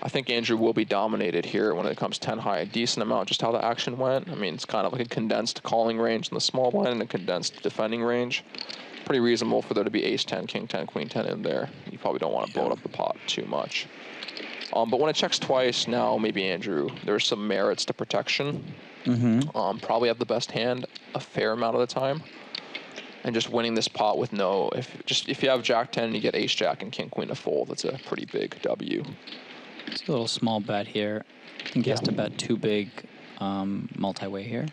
I think Andrew will be dominated here when it comes 10 high. A decent amount, just how the action went. I mean, it's kind of like a condensed calling range in the small blind and a condensed defending range. Pretty reasonable for there to be ace 10, king 10, queen 10 in there. You probably don't want to blow it up the pot too much. But when it checks twice, now maybe Andrew, there's some merits to protection. Probably have the best hand a fair amount of the time. And just winning this pot with no, if you have jack 10 and you get ace jack and king queen to fold, that's a pretty big W. It's a little small bet here. I think he has to bet too big multi-way here.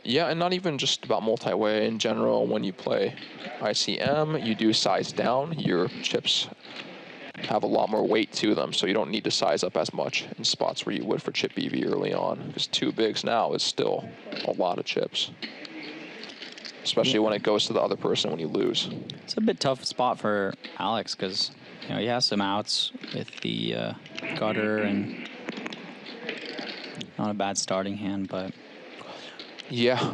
Yeah, and not even just about multi-way. In general, when you play ICM, you do size down. Your chips have a lot more weight to them, so you don't need to size up as much in spots where you would for chip EV early on. Because 2 bigs now is still a lot of chips, especially when it goes to the other person when you lose. It's a bit tough spot for Alex because he has some outs with the gutter and not a bad starting hand, but yeah.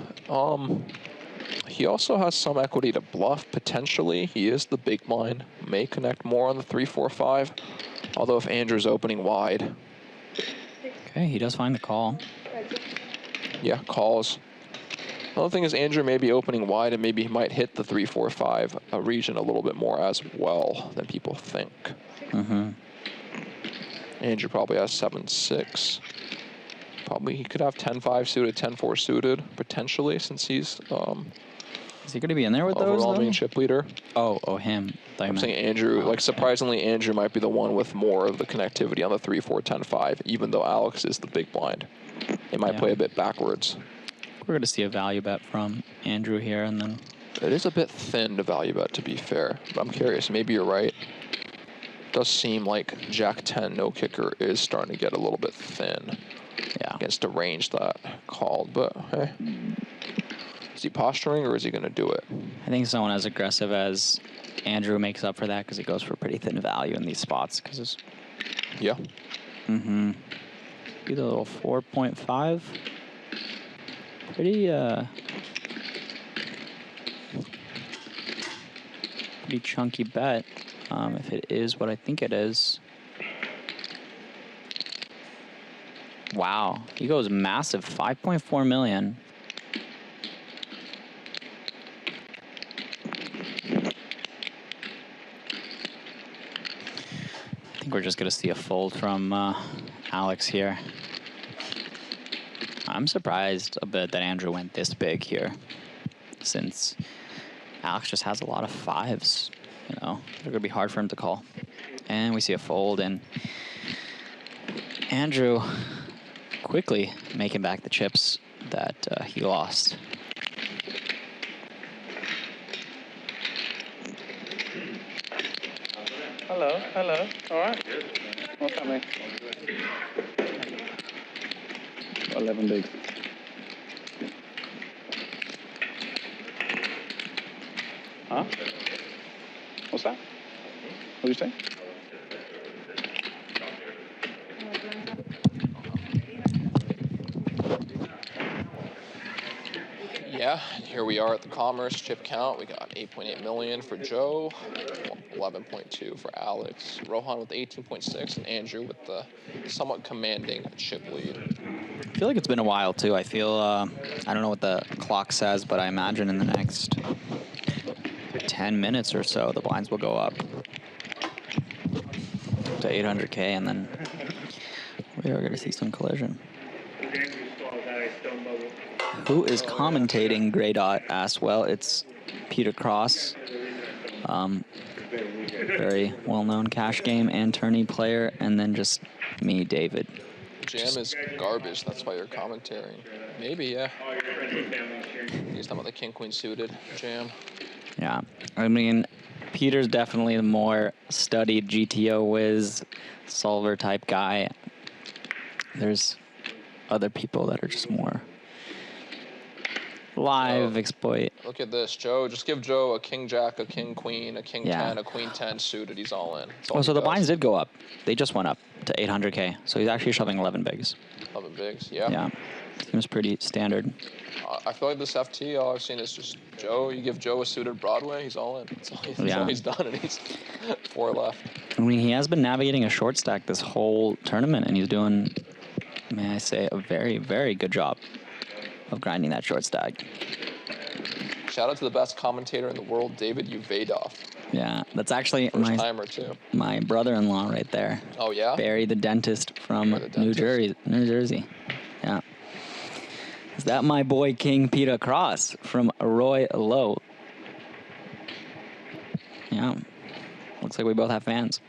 He also has some equity to bluff, potentially. He is the big blind. May connect more on the 3-4-5. Although if Andrew's opening wide. Okay, he does find the call. Yeah, calls. Another thing is Andrew may be opening wide and maybe he might hit the 3-4-5 region a little bit more as well than people think. Andrew probably has 7-6. Probably he could have 10-5 suited, 10-4 suited, potentially, since he's is he going to be in there with those, overall though? being chip leader. Oh, him. I'm saying Andrew, like surprisingly, Andrew might be the one with more of the connectivity on the 3-4, 10-5, even though Alex is the big blind. It might play a bit backwards. We're going to see a value bet from Andrew here, and then it is a bit thin to value bet, to be fair. But I'm curious. Maybe you're right. It does seem like Jack 10 no kicker is starting to get a little bit thin. Yeah. Against a range that called, but hey. Is he posturing or is he going to do it? I think someone as aggressive as Andrew makes up for that because he goes for pretty thin value in these spots. Cause yeah. Either a little 4.5. Pretty chunky bet. If it is what I think it is. Wow, he goes massive, 5.4 million. I think we're just gonna see a fold from Alex here. I'm surprised a bit that Andrew went this big here, since Alex just has a lot of 5s. They're gonna be hard for him to call. And we see a fold, and Andrew quickly making back the chips that he lost. Hello. All right. What's happening? 11 bigs. Huh? What's that? What did you say? Yeah, here we are at the Commerce chip count. We got 8.8 million for Joe, 11.2 for Alex, Rohan with 18.6, and Andrew with the somewhat commanding chip lead. I feel like it's been a while too. I feel I don't know what the clock says, but I imagine in the next 10 minutes or so, the blinds will go up to 800K, and then we are going to see some collision. Who is commentating? Grey Dot asked. Well, it's Peter Cross, very well-known cash game and tourney player, and then just me, David. Jam is garbage. That's why you're commentating. Maybe, yeah. He's talking about the king-queen suited Jam. Yeah, I mean, Peter's definitely the more studied GTO whiz solver type guy. There's other people that are just more Live exploit. Look at this, Joe. Just give Joe a king jack, a king queen, a king Yeah. 10, a queen 10 suited. He's all in. That's all Oh, so he the does. blinds did go up. They just went up to 800K. So he's actually shoving 11 bigs. 11 bigs, yeah. Yeah. Seems pretty standard. I feel like this FT, all I've seen is just Joe. You give Joe a suited Broadway, he's all in. That's all he's done, and he's 4 left. I mean, he has been navigating a short stack this whole tournament, and he's doing, may I say, a very, very good job of grinding that short stack. Shout out to the best commentator in the world, David Uvadoff. Yeah, that's actually First timer, too. my brother-in-law right there. Oh, yeah? Barry the dentist from Barry the New dentist. Jersey. Yeah. Is that my boy King Peter Cross from Roy Lowe? Yeah. Looks like we both have fans.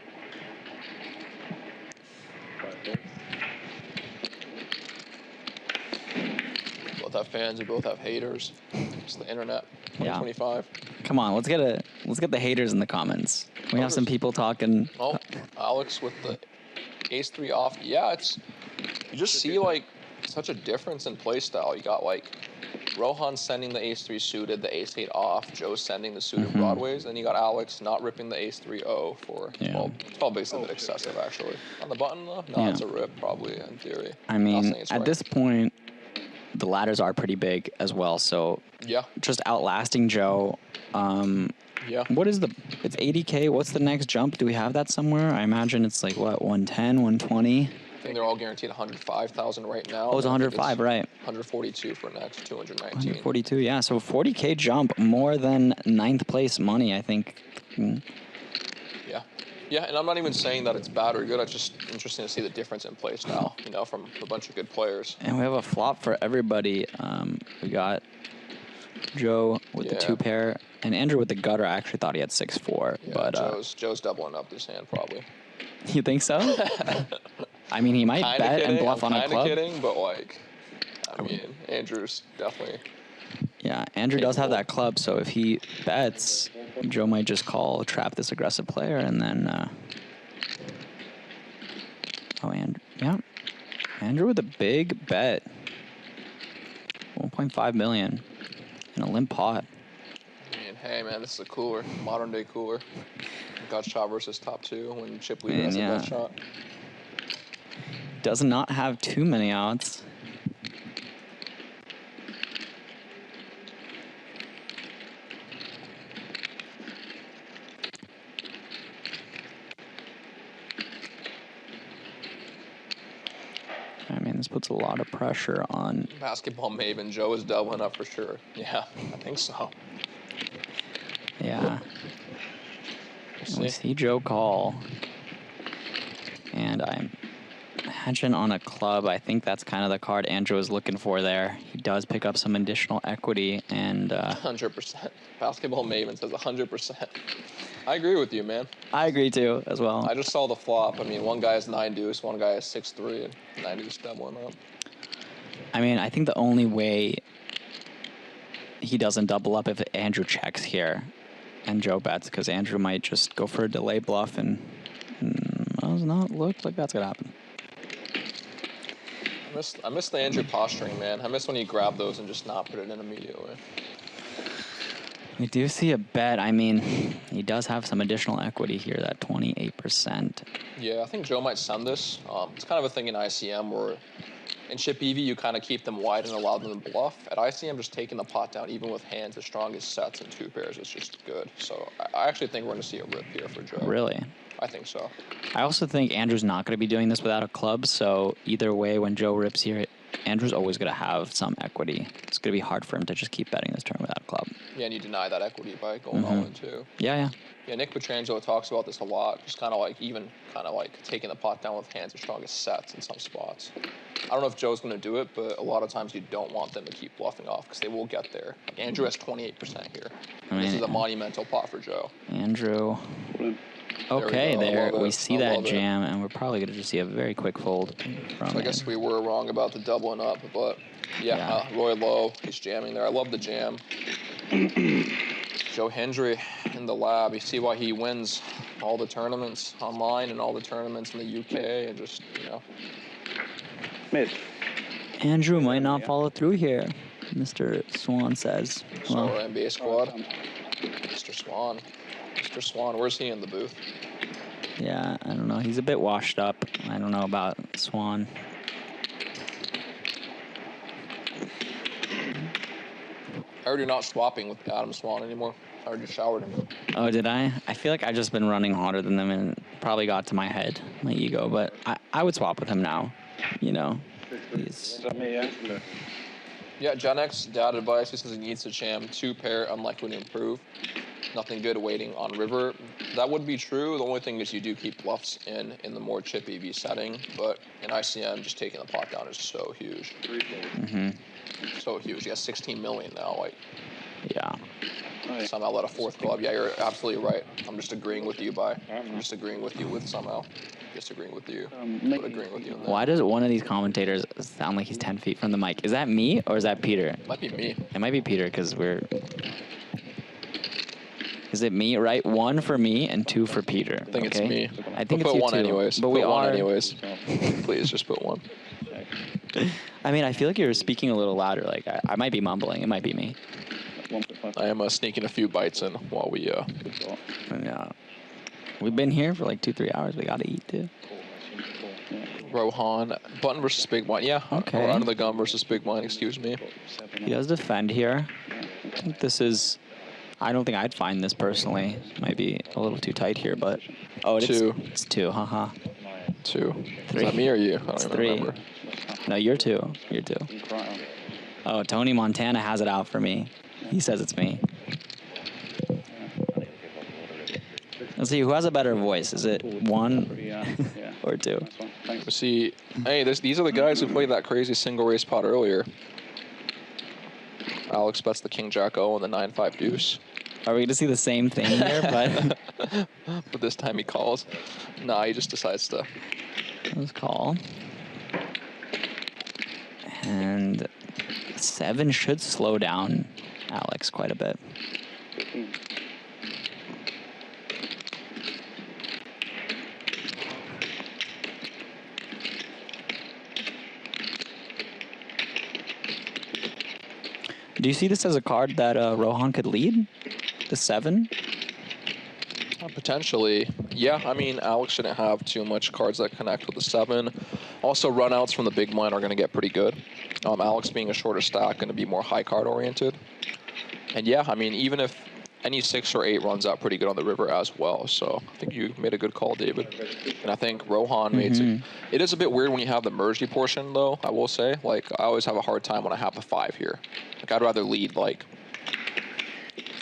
Both have fans, we both have haters. It's the internet. 2025. Come on, let's get the haters in the comments. We have some people talking. Oh, Alex with the ace-3 off. Yeah, you just see like such a difference in play style. You got like Rohan sending the ace-3 suited, the ace-8 off, Joe sending the suited broadways, and you got Alex not ripping the ace-3-0 for 12 bigs, a bit excessive actually. On the button though, no, it's a rip probably in theory. I mean, at this point, the ladders are pretty big as well, so yeah, just outlasting Joe. Yeah. What is it's 80K. What's the next jump? Do we have that somewhere? I imagine it's like, what, 110, 120? I think they're all guaranteed 105,000 right now. Oh, it's 105, right. 142 for next, 219. 142, yeah. So 40K jump, more than 9th place money, I think. Yeah. Yeah, and I'm not even saying that it's bad or good. It's just interesting to see the difference in play style, from a bunch of good players. And we have a flop for everybody. We got Joe with the 2-pair, and Andrew with the gutter. I actually thought he had 6-4, yeah, but Joe's doubling up this hand probably. You think so? I mean, he might bet and bluff on a club. I'm kidding, but I mean, Andrew's definitely. Yeah, Andrew does have that club, so if he bets, Joe might just call, trap this aggressive player, and then. Andrew with a big bet. 1.5 million in a limp pot. I mean, hey man, this is a cooler, modern day cooler. Gut shot versus top 2 when Chip Weaver has a gut shot. Does not have too many odds. I mean, this puts a lot of pressure on. Basketball maven, Joe is doubling up for sure. Yeah, I think so. Yeah. We see Joe call. And I imagine on a club, I think that's kind of the card Andrew is looking for there. He does pick up some additional equity and 100%. Basketball maven says 100%. I agree with you, man. I agree too, as well. I just saw the flop. I mean, one guy has 9 deuce, one guy has 6-3, and 9 deuce doubling up. I mean, I think the only way he doesn't double up if Andrew checks here and Joe bets, because Andrew might just go for a delay bluff and does not look like that's gonna happen. I miss the Andrew posturing, man. I miss when he grabbed those and just not put it in immediately. We do see a bet. I mean, he does have some additional equity here, that 28%. Yeah, I think Joe might send this. It's kind of a thing in ICM where in Chip EV, you kind of keep them wide and allow them to bluff. At ICM, just taking the pot down, even with hands as strong as sets and 2 pairs, is just good. So I actually think we're going to see a rip here for Joe. Really? I think so. I also think Andrew's not going to be doing this without a club, so either way, when Joe rips here, Andrew's always going to have some equity. It's going to be hard for him to just keep betting this turn without a club. Yeah, and you deny that equity by going all in, too. Yeah. Yeah, Nick Petrangelo talks about this a lot, just kind of like taking the pot down with hands as strong as sets in some spots. I don't know if Joe's going to do it, but a lot of times you don't want them to keep bluffing off because they will get there. Like Andrew has 28% here. This is a monumental pot for Joe. Andrew. Okay, there we see that jam, and we're probably going to just see a very quick fold from So I guess we were wrong about the doubling up, but Roy Lowe, he's jamming there. I love the jam. Joe Hendry in the lab. You see why he wins all the tournaments online and all the tournaments in the UK, and just, Mitch. Andrew might not follow through here. Mr. Swan says. So Well, our NBA squad. Mr. Swan. Mr. Swan, where's he in the booth? yeah, I don't know. He's a bit washed up. I don't know about Swan. I heard you're not swapping with Adam Swan anymore. I heard you showered him. Oh, did I? I feel like I've just been running harder than them and probably got to my head, my ego. But I would swap with him now. You know. He's... Yeah, Gen X dad advice. He says he needs to jam 2 pair, unlikely to improve. Nothing good waiting on river. That would be true. The only thing is you do keep bluffs in the more chip EV setting. But in ICM, just taking the pot down is so huge. So huge. You got 16 million now. Like, yeah. Somehow let a 4th club. Yeah, you're absolutely right. I'm just agreeing with you, I'm just agreeing with you with somehow. Disagreeing with you. But agreeing with you in that. Why does one of these commentators sound like he's 10 feet from the mic? Is that me or is that Peter? It might be me. It might be Peter because we're... Is it me, right? 1 for me and 2 for Peter. I think it's me. I think we'll it's put 1 you too. anyways. But put we one are... anyways. Please, just put 1. I mean, I feel like you're speaking a little louder. Like, I might be mumbling. It might be me. I am sneaking a few bites in while we... Yeah. We've been here for like 2-3 hours. We gotta eat too. Rohan, button versus big blind. Yeah. Okay. Or under the gun versus big blind, excuse me. He does defend here. I think this is... I don't think I'd find this personally. Might be a little too tight here, but... Oh, it's 2. It's 2, haha. 2. 3. Is that me or you? I don't It's even 3. remember. No, you're 2. You're 2. Oh, Tony Montana has it out for me. He says it's me. Let's see, who has a better voice? Is it 1 or 2? See, hey, these are the guys who played that crazy single race pot earlier. Alex bets the King Jack O and the 9-5 deuce. Are we going to see the same thing here? But But this time he calls. Nah, he just decides to. let's call. And 7 should slow down Alex quite a bit. Do you see this as a card that Rohan could lead? The 7? Potentially. Yeah, I mean, Alex shouldn't have too much cards that connect with the 7. Also, runouts from the big blind are going to get pretty good. Alex being a shorter stack, going to be more high card oriented. And yeah, I mean, even if any 6 or 8 runs out pretty good on the river as well. So I think you made a good call, David. And I think Rohan made it is a bit weird when you have the mergey portion, though, I will say. Like, I always have a hard time when I have a 5 here. Like, I'd rather lead, like,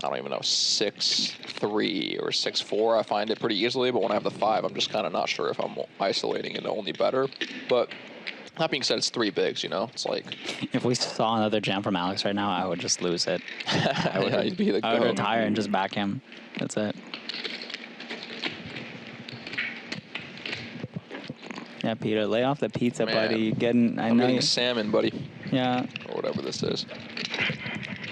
I don't even know, 6-3 or 6-4. I find it pretty easily, but when I have the 5, I'm just kind of not sure if I'm isolating it only better. But that being said, it's 3 bigs, you know? It's like... If we saw another jam from Alex right now, I would just lose it. I would, yeah, you'd be the I would goat. retire and just back him. That's it. Yeah, Peter, lay off the pizza, Man, buddy. You're getting... I'm know eating you, salmon, buddy. Yeah. Or whatever this is.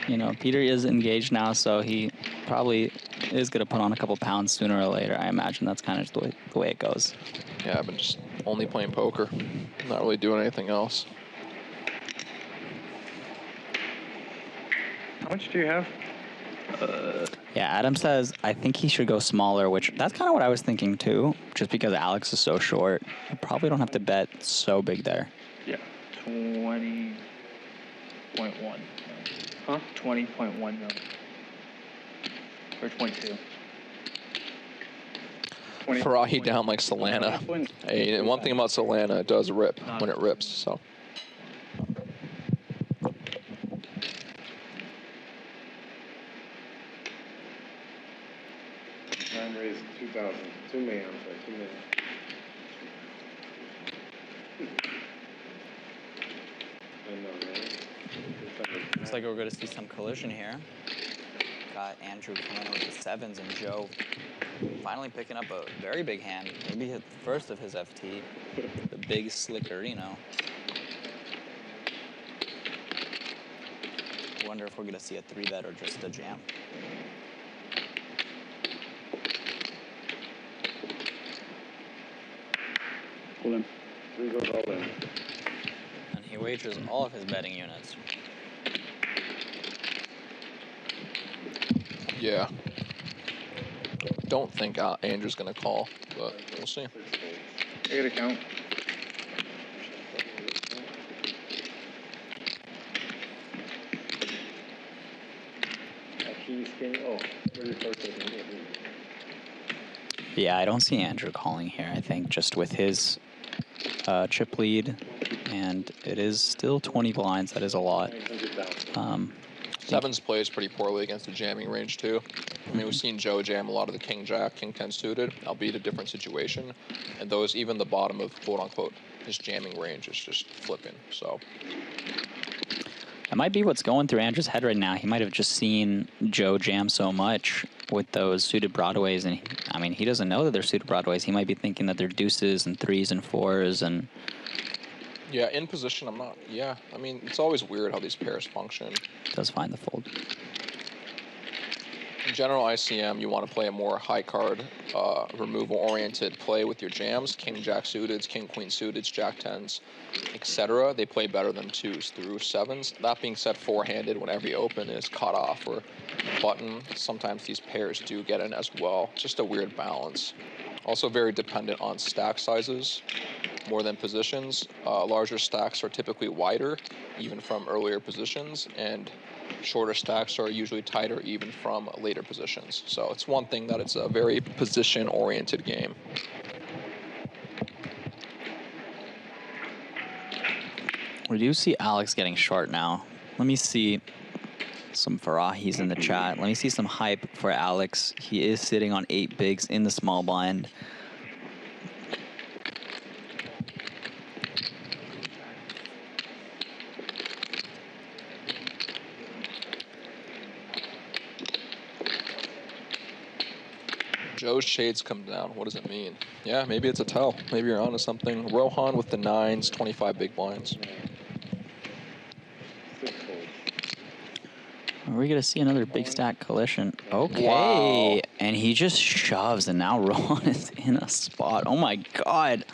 You know, Peter is engaged now, so he probably is going to put on a couple pounds sooner or later. I imagine that's kind of the way it goes. Yeah, I've been just only playing poker. Not really doing anything else. How much do you have? Yeah, Adam says, I think he should go smaller, which that's kind of what I was thinking too, just because Alex is so short. I probably don't have to bet so big there. Yeah. 20.1. Huh? 20.1 million. Or 22. Farahi down like Solana. Hey, and one thing about Solana, it does rip when it rips, so. Time raised 2 million, I'm sorry, 2 million. I know, right? Looks like we're going to see some collision here. Got Andrew coming with the 7s and Joe finally picking up a very big hand. Maybe hit the first of his FT. The big slicker, you know. Wonder if we're going to see a 3-bet or just a jam. Pull in. 3 goes all in. And he wagers all of his betting units. Yeah. Don't think Andrew's gonna call, but we'll see. I gotta count. Yeah, I don't see Andrew calling here. I think just with his chip lead, and it is still 20 blinds. That is a lot. Sevens plays pretty poorly against the jamming range too. I mean, we've seen Joe jam a lot of the King Jack, King 10 suited, albeit a different situation. And those, even the bottom of quote unquote his jamming range is just flipping. So That might be what's going through Andrew's head right now. He might have just seen Joe jam so much with those suited broadways, and I mean, he doesn't know that they're suited broadways. He might be thinking that they're deuces and threes and fours and. yeah, in position, I'm not. Yeah, I mean, it's always weird how these pairs function. Does find the fold. In general ICM, you want to play a more high card, removal-oriented play with your jams. King Jack suiteds, King Queen suiteds, Jack 10s, etc. They play better than 2s through 7s. That being said, four-handed when every open is cut off or button, sometimes these pairs do get in as well. Just a weird balance. Also very dependent on stack sizes more than positions. Larger stacks are typically wider, even from earlier positions, and shorter stacks are usually tighter even from later positions. So it's one thing that it's a very position-oriented game. We do see Alex getting short now. Let me see some Farahis in the chat. Let me see some hype for Alex. He is sitting on 8 bigs in the small blind. Joe's shades come down. What does it mean? Yeah, maybe it's a tell. Maybe you're onto something. Rohan with the 9s, 25 big blinds. Are we going to see another big stack collision? Okay. Wow. And he just shoves, and now Rohan is in a spot. Oh, my God.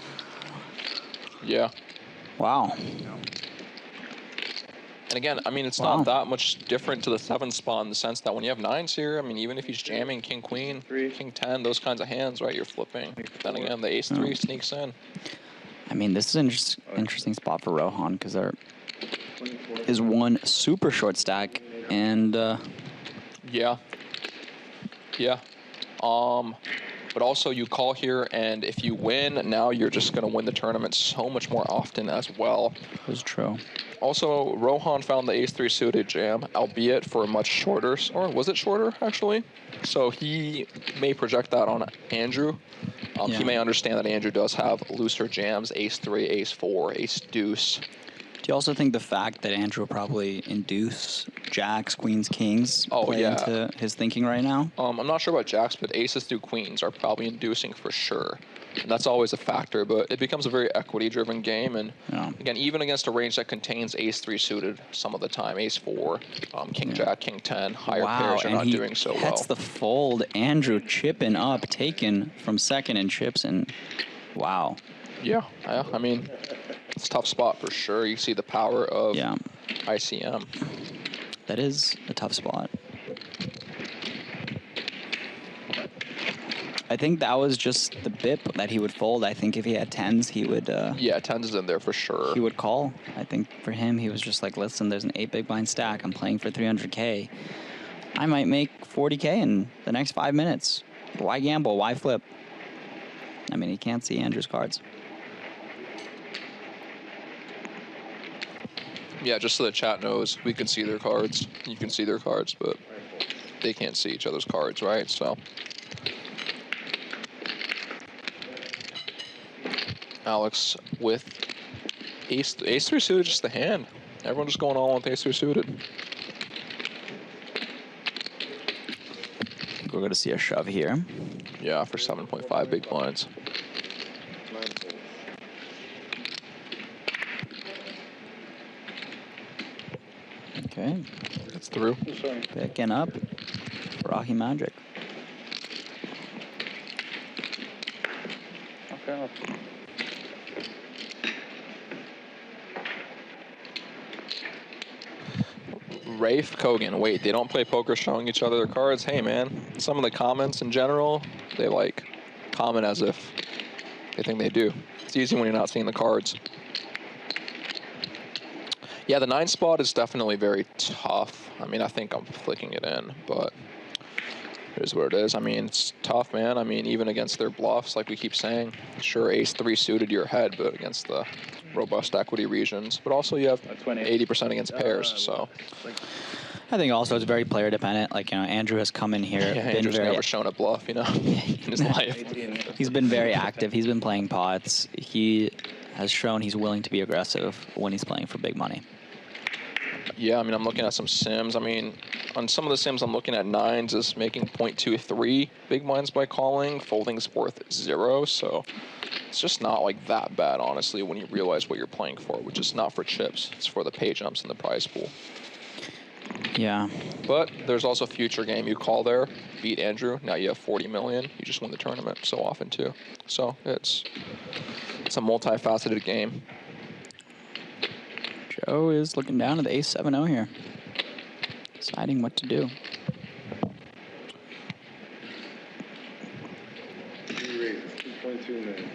Yeah. Wow. And again, I mean, it's Wow. not that much different to the 7 spot in the sense that when you have 9s here, I mean, even if he's jamming King Queen, King 10, those kinds of hands, right, you're flipping. But then again, the Ace 3 sneaks in. I mean, this is an interesting spot for Rohan because there is one super short stack, and Yeah. Yeah. But also you call here, and if you win, now you're just going to win the tournament so much more often as well. That's true. Also, Rohan found the Ace 3 suited jam, albeit for a much shorter, or was it shorter, actually? So he may project that on Andrew. Yeah. He may understand that Andrew does have looser jams, Ace 3, Ace 4, Ace Deuce. Do you also think the fact that Andrew will probably induce Jacks, Queens, Kings play into his thinking right now? I'm not sure about Jacks, but Aces through Queens are probably inducing for sure. And that's always a factor, but it becomes a very equity-driven game. And again, even against a range that contains Ace 3 suited some of the time, Ace 4, King Jack, King 10, higher pairs are not doing so well. That's the fold. Andrew chipping up, taken from second in chips, and wow. Yeah, I mean, it's a tough spot for sure. You see the power of ICM. That is a tough spot. I think that was just the BIP that he would fold. I think if he had 10s, he would... yeah, 10s is in there for sure. He would call. I think for him, he was just like, listen, there's an 8 big blind stack. I'm playing for 300K. I might make 40K in the next 5 minutes. Why gamble? Why flip? I mean, he can't see Andrew's cards. Yeah, just so the chat knows, we can see their cards. You can see their cards, but they can't see each other's cards, right? So Alex with Ace 3 suited, just the hand. Everyone just going all with Ace 3 suited. We're going to see a shove here. Yeah, for 7.5 big blinds. Okay. It's through. Picking up. Rahi Magic. Okay. Rafe Kogan, wait, they don't play poker showing each other their cards? Hey, man, some of the comments in general, they like comment as if they think they do. It's easy when you're not seeing the cards. Yeah, the 9 spot is definitely very tough. I mean, I think I'm flicking it in, but here's what it is. I mean, it's tough, man. I mean, even against their bluffs, like we keep saying, sure, ace-3 suited to your head, but against the robust equity regions. But also you have 80% against pairs, so. I think also it's very player dependent. Like, you know, Andrew has come in here. Yeah, been Andrew's very, never shown a bluff, you know, in his life. He's been very active. He's been playing pots. He has shown he's willing to be aggressive when he's playing for big money. Yeah, I mean, I'm looking at some sims. I mean, on some of the sims I'm looking at, 9s is making 0.23 big blinds by calling. Folding's worth 0, so it's just not like that bad, honestly, when you realize what you're playing for, which is not for chips. It's for the pay jumps in the prize pool. Yeah. But there's also future game. You call there, beat Andrew. Now you have 40 million. You just win the tournament so often too. So it's a multifaceted game. Joe is looking down at the ace-7-0 here, deciding what to do. He raises 2.2 million.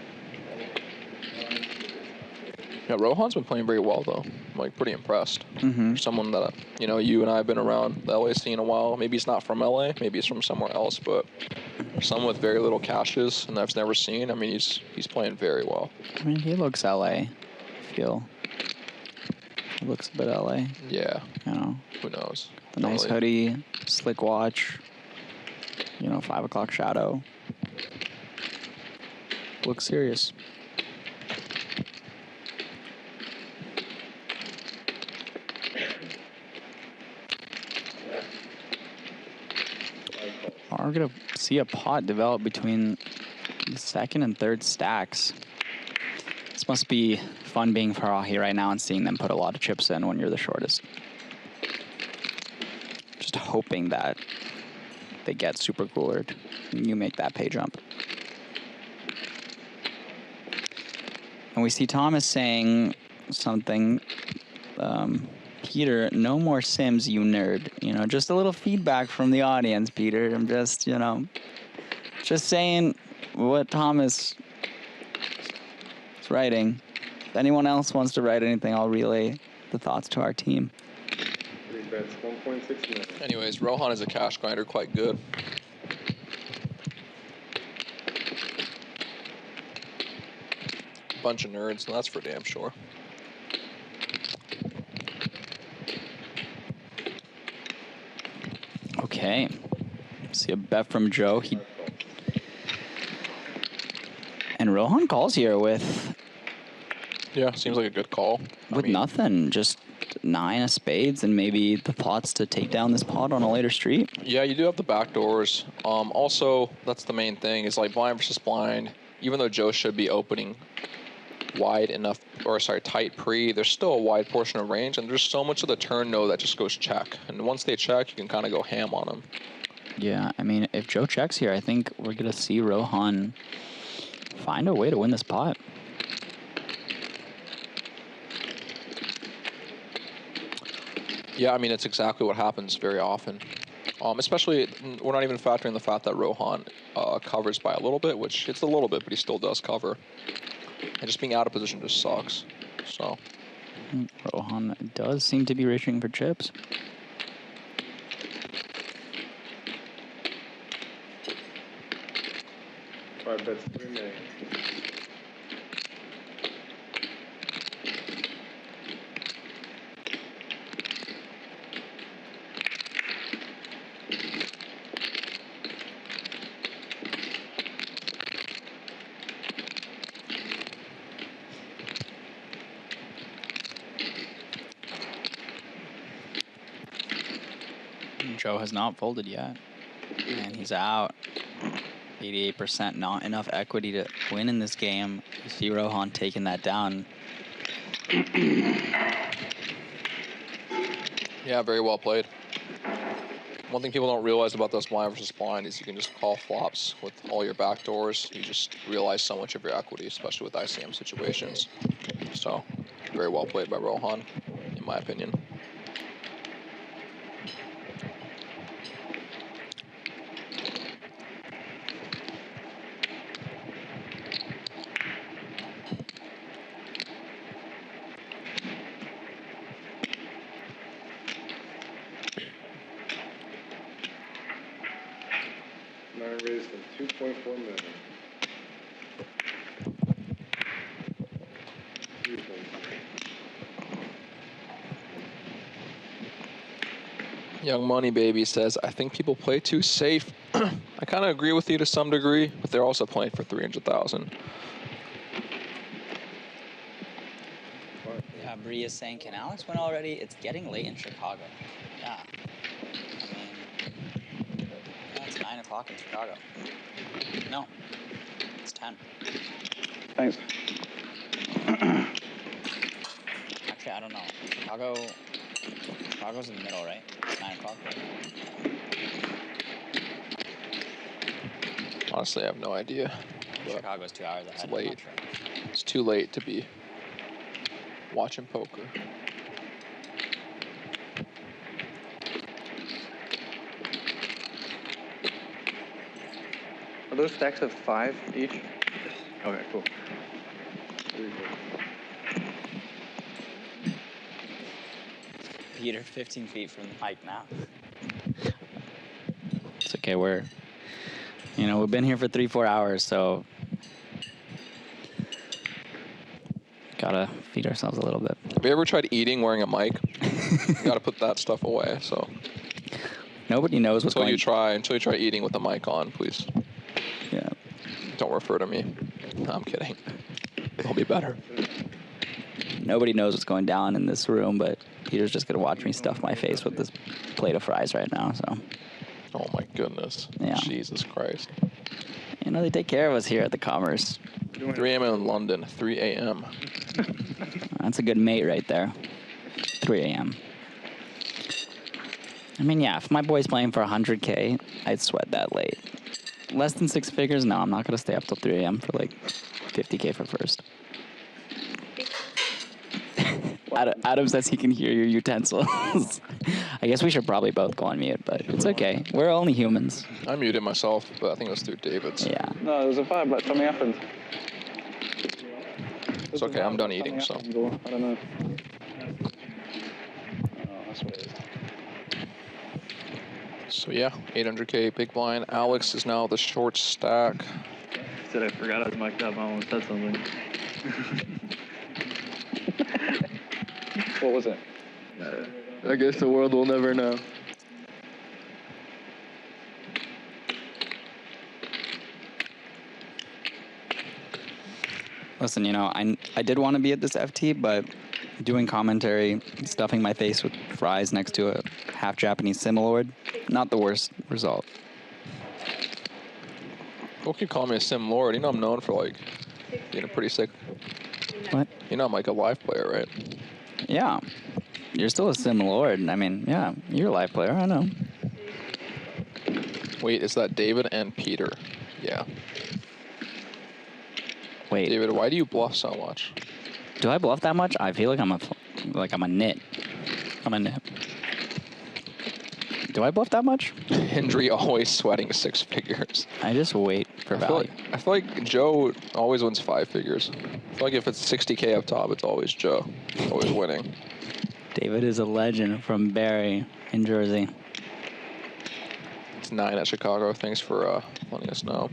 Yeah, Rohan's been playing very well though. I'm like pretty impressed. Mm-hmm. Someone that, you know, you and I have been around the LA scene a while. Maybe he's not from LA, maybe he's from somewhere else, but someone with very little cashes and I've never seen. I mean, he's playing very well. I mean, he looks LA. I feel he looks a bit LA. Yeah. You know, Who knows? the nice hoodie, slick watch. You know, 5 o'clock shadow. Looks serious. We're going to see a pot develop between the second and third stacks. This must be fun being Farahi right now and seeing them put a lot of chips in when you're the shortest. Just hoping that they get super coolered and you make that pay jump. And we see Thomas saying something, Peter, no more sims, you nerd. You know, just a little feedback from the audience, Peter. I'm just, you know, just saying what Thomas is writing. If anyone else wants to write anything, I'll relay the thoughts to our team. 3 bets, 1.6 million. Anyways, Rohan is a cash grinder, quite good. Bunch of nerds, and that's for damn sure. Okay. See a bet from Joe. And Rohan calls here with Yeah, seems like a good call. with nothing, just 9 of spades and maybe the pots to take down this pot on a later street. Yeah, you do have the back doors. Also, that's the main thing, is like blind versus blind. Even though Joe should be opening wide enough, or sorry, tight pre, there's still a wide portion of range, and there's so much of the turn no that just goes check. And once they check, you can kind of go ham on them. Yeah, I mean, if Joe checks here, I think we're going to see Rohan find a way to win this pot. Yeah, I mean, it's exactly what happens very often. Especially, we're not even factoring the fact that Rohan covers by a little bit, which it's a little bit, but he still does cover. And just being out of position just sucks. So Rohan does seem to be reaching for chips. Five bets, 3 million. Joe has not folded yet, and he's out. 88%, not enough equity to win in this game. You see Rohan taking that down. yeah, very well played. One thing people don't realize about this blind versus blind is you can just call flops with all your back doors. You just realize so much of your equity, especially with ICM situations. So, very well played by Rohan, in my opinion. 2.4 million. Young Money Baby says, I think people play too safe. I kind of agree with you to some degree, but they're also playing for 300,000. Yeah, Bree is saying, can Alex win already? It's getting late in Chicago. Yeah. I mean, yeah, it's 9 o'clock in Chicago. No, it's 10. Thanks. Actually, I don't know. Chicago's in the middle, right? It's 9 o'clock. Right? Honestly, I have no idea. But Chicago's 2 hours ahead. it's I'm not late. sure. It's too late to be watching poker. Are those stacks of 5 each? Okay, cool. Peter, 15 feet from the mic now. It's okay. We've been here for 3-4 hours, so gotta feed ourselves a little bit. Have you ever tried eating wearing a mic? You gotta put that stuff away. So Nobody knows what's until going. you try eating with the mic on, please. Yeah. Don't refer to me. No, I'm kidding. It'll be better. Nobody knows what's going down in this room, but Peter's just gonna watch me stuff my face with this plate of fries right now. So. Oh my goodness. Yeah. Jesus Christ. They take care of us here at the Commerce. 3 a.m. in London. 3 a.m. That's a good mate right there. 3 a.m. I mean, yeah, if my boy's playing for 100K, I'd sweat that late. Less than 6 figures? No, I'm not going to stay up till 3 a.m. for like 50K for first. Adam says he can hear your utensils. I guess we should probably both go on mute, but it's okay. We're only humans. I muted myself, but I think it was through David's. Yeah. No, there was a fire black. Something happened. It's okay. I'm done eating, so. I don't know. Oh, that's what it is. So yeah, 800K big blind. Alex is now the short stack. Said I forgot I was mic'd up. I almost said something. What was it? I guess the world will never know. Listen, I did want to be at this FT, but doing commentary, stuffing my face with fries next to a half Japanese Simlord, not the worst result. People keep calling me a sim lord. I'm known for like being a pretty sick. What? I'm like a live player, right? Yeah. You're still a sim lord. I mean, yeah, you're a live player. I know. Wait, is that David and Peter? Yeah. Wait. David, why do you bluff so much? Do I bluff that much? I feel like I'm a nit. I'm a nit. Do I bluff that much? Hendry always sweating 6 figures. I just wait for value. I feel like Joe always wins 5 figures. I feel like if it's 60K up top, it's always Joe. Always winning. David is a legend from Barry in Jersey. It's 9 at Chicago. Thanks for letting us know.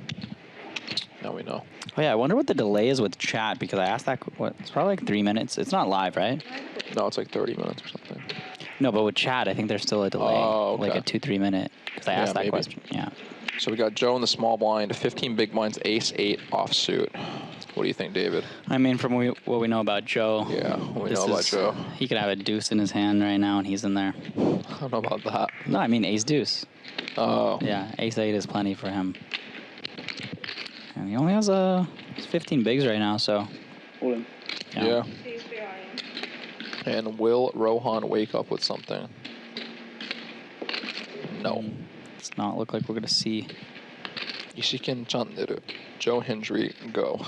Now we know. Oh yeah, I wonder what the delay is with chat, because I asked that. It's probably like 3 minutes. It's not live, right? No, it's like 30 minutes or something. No, but with chat, I think there's still a delay, like a 2-3 minute. Because I asked that question. Yeah. So we got Joe in the small blind, 15 big blinds, ace-8 offsuit. What do you think, David? I mean, from what we know about Joe. Yeah, we know about Joe. He could have a deuce in his hand right now, and he's in there. I don't know about that. No, I mean ace deuce. Oh. Yeah, ace-8 is plenty for him. And he only has 15 bigs right now, so. All in. Yeah. And will Rohan wake up with something? No. Does not look like we're gonna see. Ishiken Channeru. Joe Hendry, go.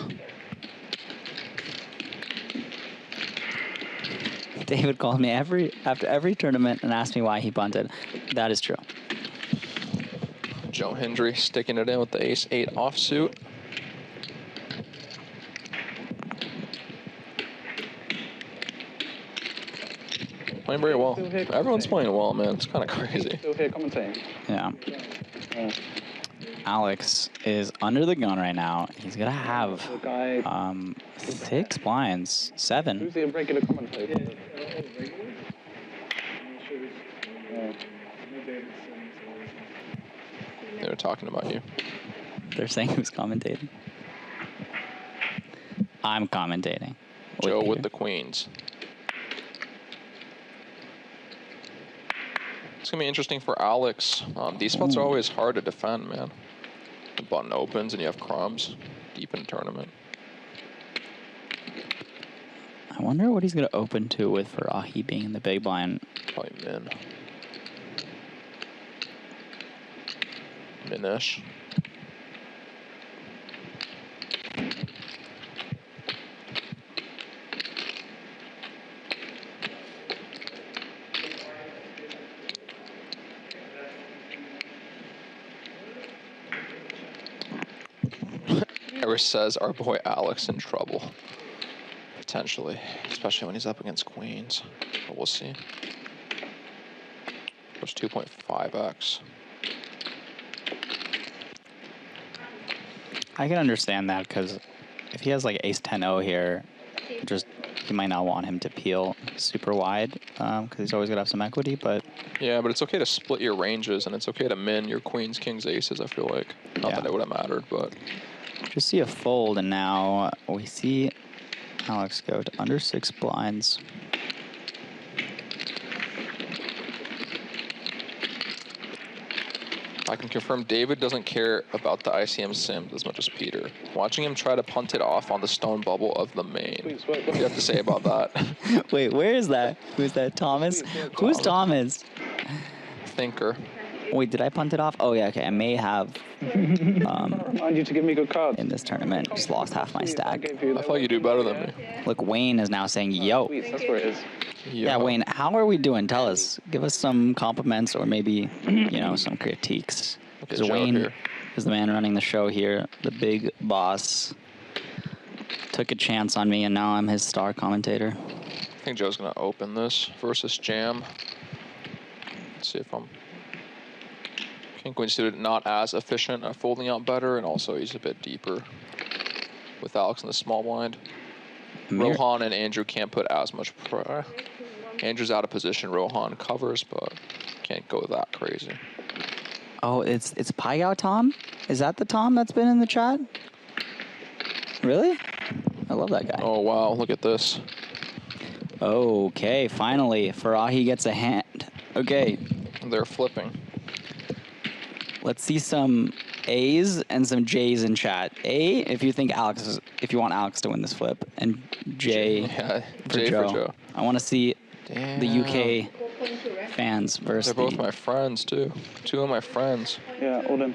David called me after every tournament and asked me why he bunted. That is true. Joe Hendry sticking it in with the ace-8 offsuit. Playing very well. Everyone's playing well, man. It's kind of crazy. Still here commentating. Yeah. Alex is under the gun right now. He's gonna have 6 blinds, 7. Who's the breaking the comment? They were talking about you. They're saying who's commentating. I'm commentating. Joe with Peter. the queens. It's going to be interesting for Alex. These spots are always hard to defend, man. The button opens and you have crumbs deep in the tournament. I wonder what he's going to open to with Farahi being in the big blind. Probably min. Minish. Ever says our boy Alex in trouble. Potentially. Especially when he's up against queens. But we'll see. There's 2.5x. I can understand that because if he has like ace 10-0 here, he might not want him to peel super wide because he's always gonna have some equity. But yeah, but it's okay to split your ranges and it's okay to min your queens, kings, aces. I feel like not that it would have mattered, but just see a fold, and now we see Alex go to under 6 blinds. I can confirm David doesn't care about the ICM sims as much as Peter. Watching him try to punt it off on the stone bubble of the main. What do you have to say about that? Wait, where is that? Who's that? Thomas? Who's Thomas? Thinker. Wait, did I punt it off? Oh, yeah, okay. I may have Remind you to give me good cards. in this tournament. Just lost half my stack. I thought you do better than me. Look, Wayne is now saying, yo. That's where it is. Yeah, Wayne, how are we doing? Tell us. Give us some compliments or maybe, some critiques. Because Wayne is the man running the show here, the big boss. Took a chance on me, and now I'm his star commentator. I think Joe's going to open this versus Jam. Let's see if I'm... King Queen suited not as efficient at folding out better, and also he's a bit deeper with Alex in the small blind. Rohan and Andrew can't put as much pressure. Andrew's out of position. Rohan covers, but can't go that crazy. Oh, it's Paiao Tom? Is that the Tom that's been in the chat? Really? I love that guy. Oh, wow. Look at this. Okay, finally. Farahi gets a hand. Okay. They're flipping. Let's see some A's and some J's in chat. A, if you want Alex to win this flip, and J, for Joe. I want to see the UK fans versus. They're both my friends too. 2 of my friends. Yeah, all in.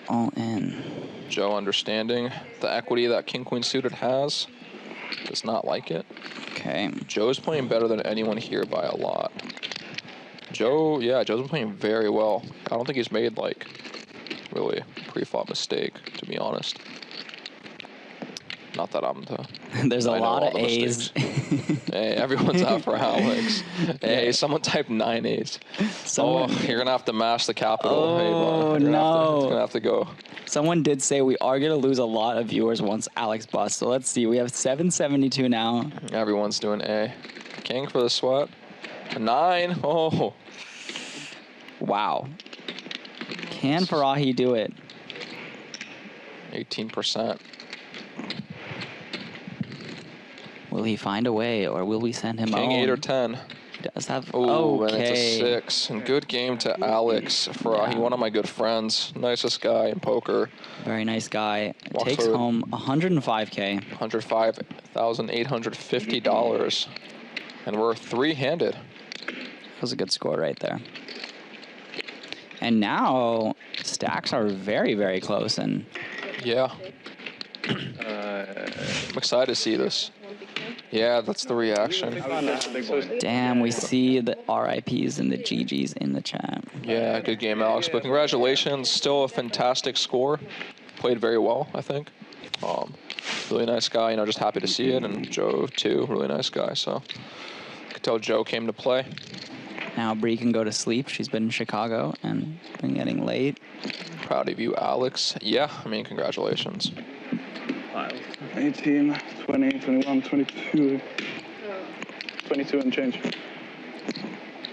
All in. Joe understanding the equity that King Queen suited has. Does not like it. Okay. Joe's playing better than anyone here by a lot. Joe's been playing very well. I don't think he's made really a pre-flop mistake, to be honest. Not that I'm the... There's a lot of A's. Hey, everyone's out for Alex. Hey, someone type 9 A's. You're going to have to mash the capital. Oh, hey, no. It's going to have to go. Someone did say we are going to lose a lot of viewers once Alex busts. So let's see. We have 772 now. Everyone's doing A. King for the sweat. 9. Oh. Wow. Can Farahi do it? 18%. Will he find a way, or will we send him King home? 8 or 10. He does have... Oh, and it's a 6. And good game to Alex. Farahi, one of my good friends. Nicest guy in poker. Very nice guy. Walks Takes over home $105K. $105,850. And we're 3-handed. That was a good score right there. And now stacks are very, very close. And yeah. I'm excited to see this. Yeah, that's the reaction. damn, we see the RIPs and the GGs in the chat. Yeah, good game, Alex. But congratulations. Still a fantastic score. Played very well, I think. Really nice guy. Just happy to see it. And Joe, too. Really nice guy. So I could tell Joe came to play. Now Bree can go to sleep. She's been in Chicago and been getting late. Proud of you, Alex. Yeah, I mean, congratulations. 18, 20, 21, 22. 22 and change.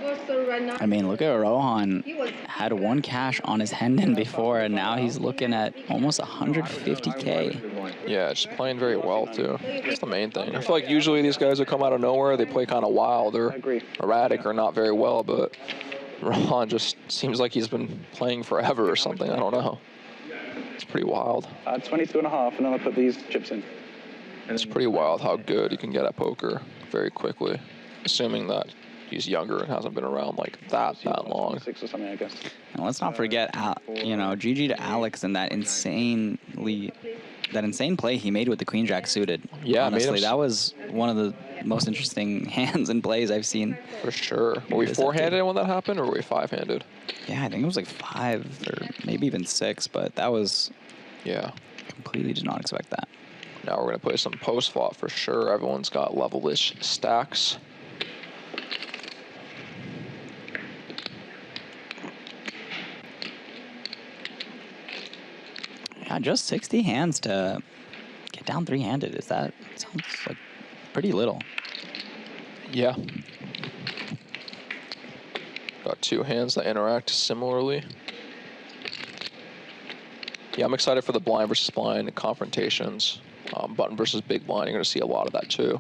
Also, right now, I mean, look at Rohan. Had one cash on his Hendon before, and now he's looking at almost 150K. Yeah, just playing very well, too. That's the main thing. I feel like usually these guys that come out of nowhere, they play kind of wild or erratic or not very well, but Rohan just seems like he's been playing forever or something. I don't know. It's pretty wild. 22 and a half, and then I put these chips in. It's pretty wild how good you can get at poker very quickly, assuming that he's younger and hasn't been around like that long. 6 or something, I guess. And let's not forget, GG to Alex and that insane play he made with the Queen Jack suited. Yeah, honestly, that was one of the most interesting hands and plays I've seen. For sure. Were we four-handed when that happened, or were we five-handed? Yeah, I think it was like 5 or maybe even 6, but that was... Yeah. Completely did not expect that. Now we're going to play some post-flop for sure. Everyone's got level-ish stacks. Yeah, just 60 hands to get down 3-handed. Sounds like pretty little. Yeah. Got 2 hands that interact similarly. Yeah, I'm excited for the blind versus blind confrontations. Button versus big blind, you're going to see a lot of that too.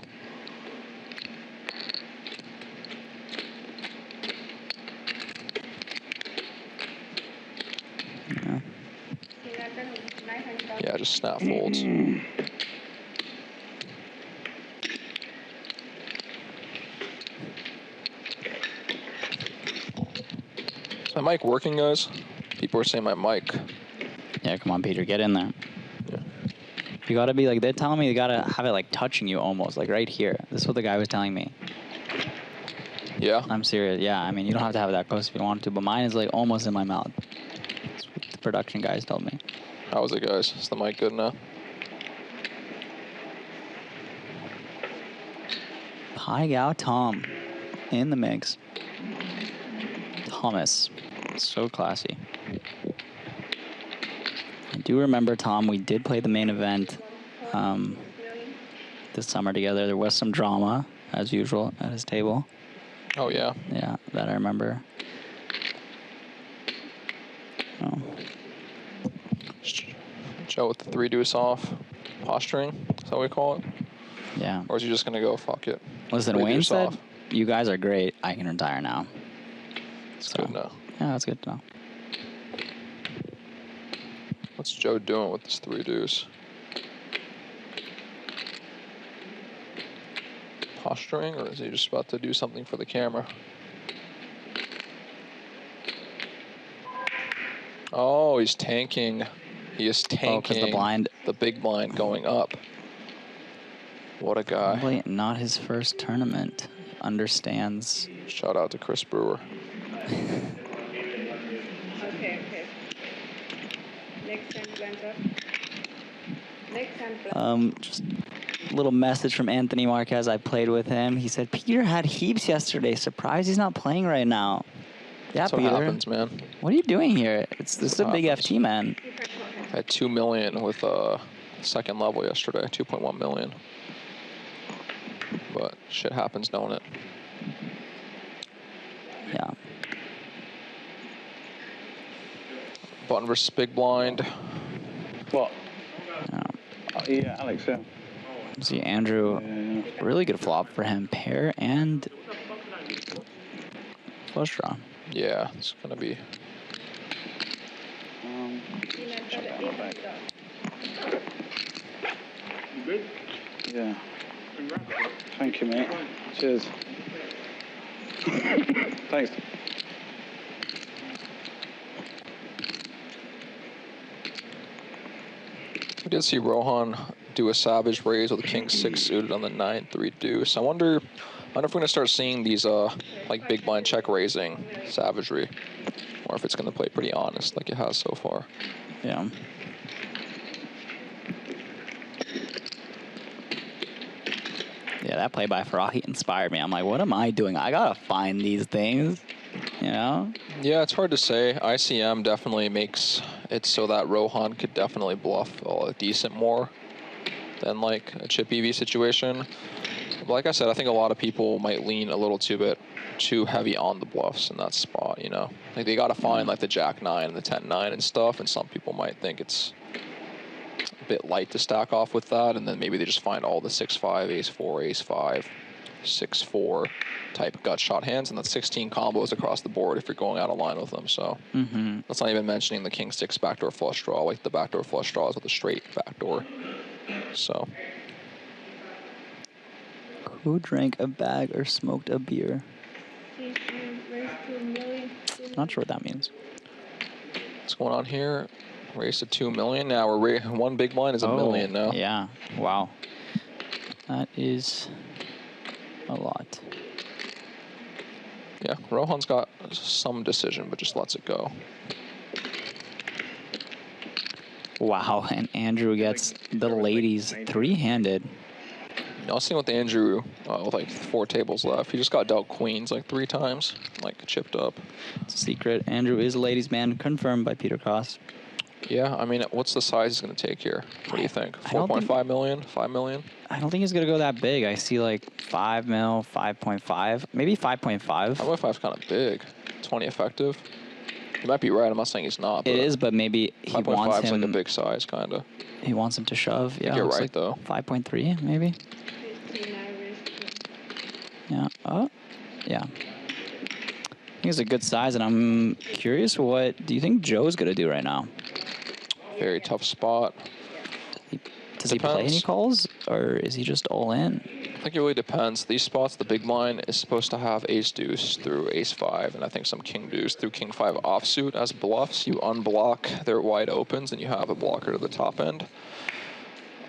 Yeah, just snap folds. Is my mic working, guys? People are saying my mic. Yeah, come on, Peter, get in there. Yeah. You gotta be like, they're telling me you gotta have it like touching you almost, like right here. This is what the guy was telling me. Yeah? I'm serious, yeah. I mean, you don't have to have it that close if you don't want to, but mine is like almost in my mouth. That's what the production guys told me. How is it, guys? Is the mic good now? Hi, Gao Tom in the mix. Thomas, so classy. I do remember, Tom, we did play the main event this summer together. There was some drama, as usual, at his table. Oh, yeah? Yeah, that I remember. Oh. Joe with the 3 deuce off posturing, is that what we call it? Yeah. Or is he just going to go, fuck it? Listen, Wayne said, you guys are great. I can retire now. It's good to know. Yeah, that's good to know. What's Joe doing with this 3 deuce? Posturing, or is he just about to do something for the camera? Oh, he's tanking. He is tanking. Oh, because the blind. The big blind going up. What a guy. Probably not his first tournament. Understands. Shout out to Chris Brewer. Okay. Next time plans up. Next time plans. Just a little message from Anthony Marquez. I played with him. He said, Peter had heaps yesterday. Surprised he's not playing right now. Yeah, That's Peter. what happens, man. What are you doing here? This is a big FT, man. I had 2 million with second level yesterday, 2.1 million. But shit happens, don't it? Yeah. Button versus big blind. What? Yeah, Alex, yeah. See, Andrew, really good flop for him. Pair and flush draw. Yeah, it's going to be... Good? Yeah. Thank you, mate. Cheers. Thanks. We did see Rohan do a savage raise with a king 6 suited on the 9-3 deuce. I wonder if we're going to start seeing these like big blind check raising savagery, or if it's going to play pretty honest like it has so far. Yeah. Yeah, that play by Farahi inspired me. I'm like, what am I doing? I gotta find these things, you know? Yeah, it's hard to say. ICM definitely makes it so that Rohan could definitely bluff a decent more than like a chip EV situation. But like I said, I think a lot of people might lean a little too heavy on the bluffs in that spot, you know? Like they gotta find like the Jack 9 and the 10-9 and stuff, and some people might think it's a bit light to stack off with that, and then maybe they just find all the 6-5, ace-4, ace-5, 6-4 type gut shot hands, and that's 16 combos across the board if you're going out of line with them. So that's not even mentioning the king 6 backdoor flush draw, like the backdoor flush draws with a straight backdoor. So Who drank a bag or smoked a beer? Not sure what that means. what's going on here? Race to 2 million. Now we're one big blind is a million now. Yeah. Wow. That is a lot. Yeah, Rohan's got some decision, but just lets it go. Wow, and Andrew gets the ladies three-handed. I was seeing with Andrew with like 4 tables left. He just got dealt queens like 3 times, like chipped up. It's a secret. Andrew is a ladies' man, confirmed by Peter Cross. Yeah, I mean, what's the size he's going to take here? What do you think? 4.5 million? 5 million? I don't think he's going to go that big. I see like 5 mil, 5.5, maybe 5.5. 5.5 is kind of big. 20 effective. You might be right. I'm not saying he's not. It is, but maybe he wants 5.5 is him. like a big size, kind of. He wants him to shove. Yeah, you're right, like though. 5.3, maybe. Yeah. Oh, yeah. I think it's a good size, and I'm curious, what do you think Joe's going to do right now? Very tough spot. Does he play any calls, or is he just all in? I think it really depends. These spots, the big blind is supposed to have ace deuce through ace 5, and I think some king deuce through king 5 offsuit as bluffs. You unblock their wide opens, and you have a blocker to the top end.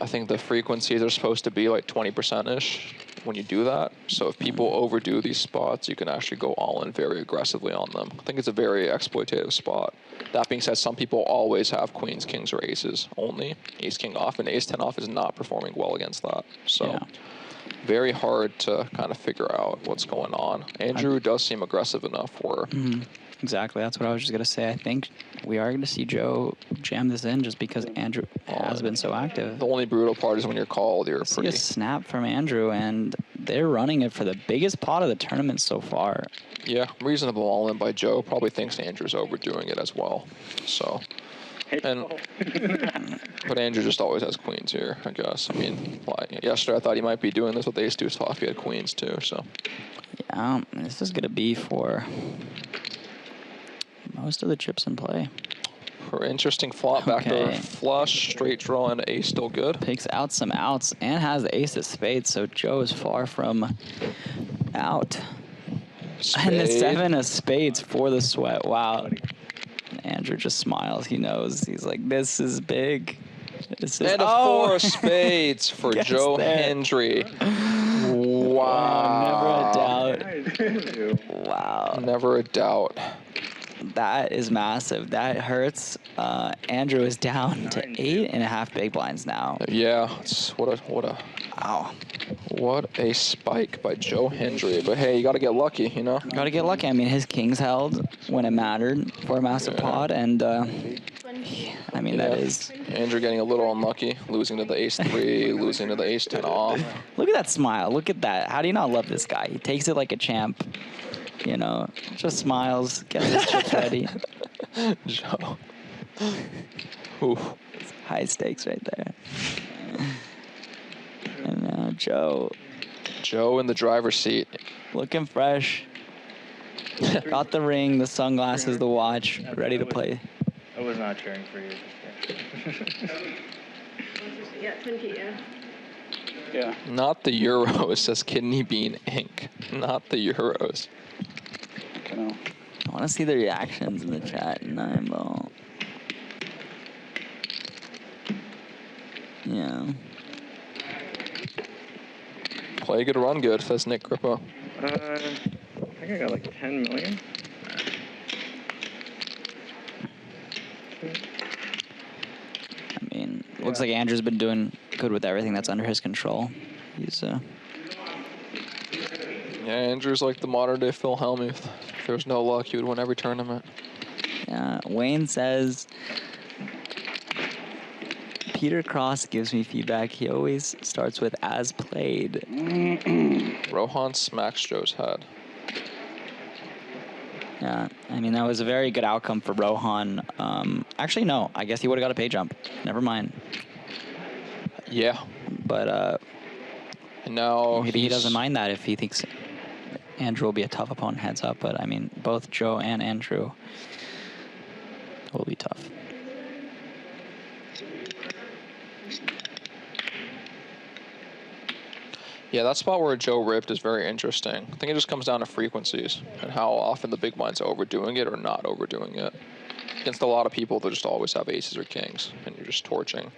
I think the frequencies are supposed to be like 20%-ish when you do that. So if people overdo these spots, you can actually go all in very aggressively on them. I think it's a very exploitative spot. That being said, some people always have queens, kings, or aces only. Ace, king off, and ace 10 off is not performing well against that. So very hard to kind of figure out what's going on. Andrew does seem aggressive enough where... Exactly. That's what I was just going to say. I think we are going to see Joe jam this in just because Andrew has been so active. The only brutal part is when you're called, you're See a snap from Andrew, and they're running it for the biggest pot of the tournament so far. Yeah, reasonable all-in by Joe. Probably thinks Andrew's overdoing it as well. So... but Andrew just always has queens here, I guess. I mean, yesterday I thought he might be doing this with ace deuce off. He had queens too, so. Yeah, this is going to be for most of the chips in play. For interesting flop backdoor flush, straight draw, and ace still good. Picks out some outs and has the ace of spades, so Joe is far from out. Spade. And the 7 of spades for the sweat. Wow. Andrew just smiles. He knows. He's like, this is big. This is, and a 4 of spades for Joe Hendry. Wow. Never a doubt. Wow. Never a doubt. That is massive. That hurts. Andrew is down to 8.5 big blinds now. Yeah. What a wow. What a spike by Joe Hendry. But hey, you got to get lucky, you know? Got to get lucky. I mean, his kings held when it mattered for a massive pot, and I mean, that is... Andrew getting a little unlucky, losing to the ace 3, losing to the ace 10 off. Look at that smile. Look at that. How do you not love this guy? He takes it like a champ. You know, just smiles, gets his chips ready. Joe. Oof. High stakes right there. And now Joe. Joe in the driver's seat. Looking fresh. Got the ring, the sunglasses, the watch, ready to play. I was not cheering for you. Yeah, 20, yeah. Yeah. Not the Euros, says Kidney Bean Inc. Not the Euros. No. I want to see the reactions in the chat. 9 ball. Yeah. Play good, run good, says Nick Grippo. I think I got like 10 million. I mean, looks like Andrew's been doing good with everything that's under his control. He's Yeah, Andrew's like the modern day Phil Hellmuth. If there was no luck, he would win every tournament. Yeah, Wayne says, Peter Cross gives me feedback. He always starts with as played. Rohan smacks Joe's head. Yeah, I mean, that was a very good outcome for Rohan. Actually, no, I guess he would have got a pay jump. Never mind. Yeah. But and now maybe he doesn't mind that if he thinks Andrew will be a tough opponent heads up. But, I mean, both Joe and Andrew will be tough. Yeah, that spot where Joe ripped is very interesting. I think it just comes down to frequencies and how often the big blinds are overdoing it or not overdoing it. Against a lot of people, they'll just always have aces or kings, and you're just torching.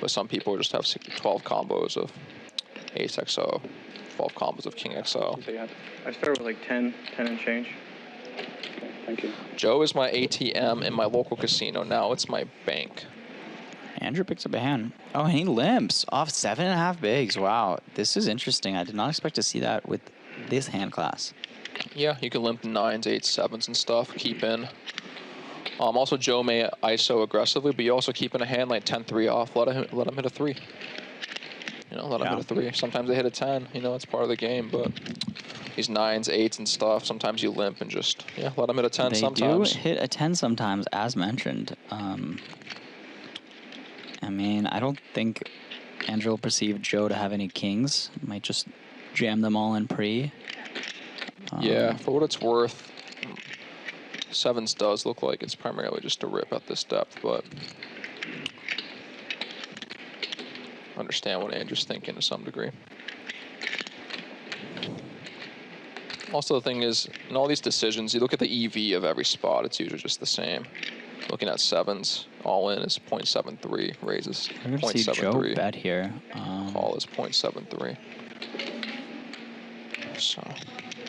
But some people just have 12 combos of ace XO, 12 combos of king XO. I start with like 10 and change. Thank you. Joe is my ATM in my local casino. Now it's my bank. Andrew picks up a hand. Oh, and he limps off 7.5 bigs. Wow, this is interesting. I did not expect to see that with this hand class. Yeah, you can limp 9s, 8s, 7s and stuff. Keep in. Also, Joe may ISO aggressively, but you also keep in a hand like 10-3 off. Let him hit a 3. You know, let him hit a 3. Sometimes they hit a 10. You know, it's part of the game, but these 9s, 8s and stuff, sometimes you limp and just, yeah, let him hit a 10 sometimes. They do hit a 10 sometimes, as mentioned. I mean, I don't think Andrew will perceive Joe to have any kings. Might just jam them all in pre. Yeah, for what it's worth, 7s does look like it's primarily just a rip at this depth, but understand what Andrew's thinking to some degree. Also, the thing is, in all these decisions, you look at the EV of every spot, it's usually just the same. Looking at 7s, all in is 0.73, raises 0.73. We're going to see Joe bet here. Call is 0.73. So,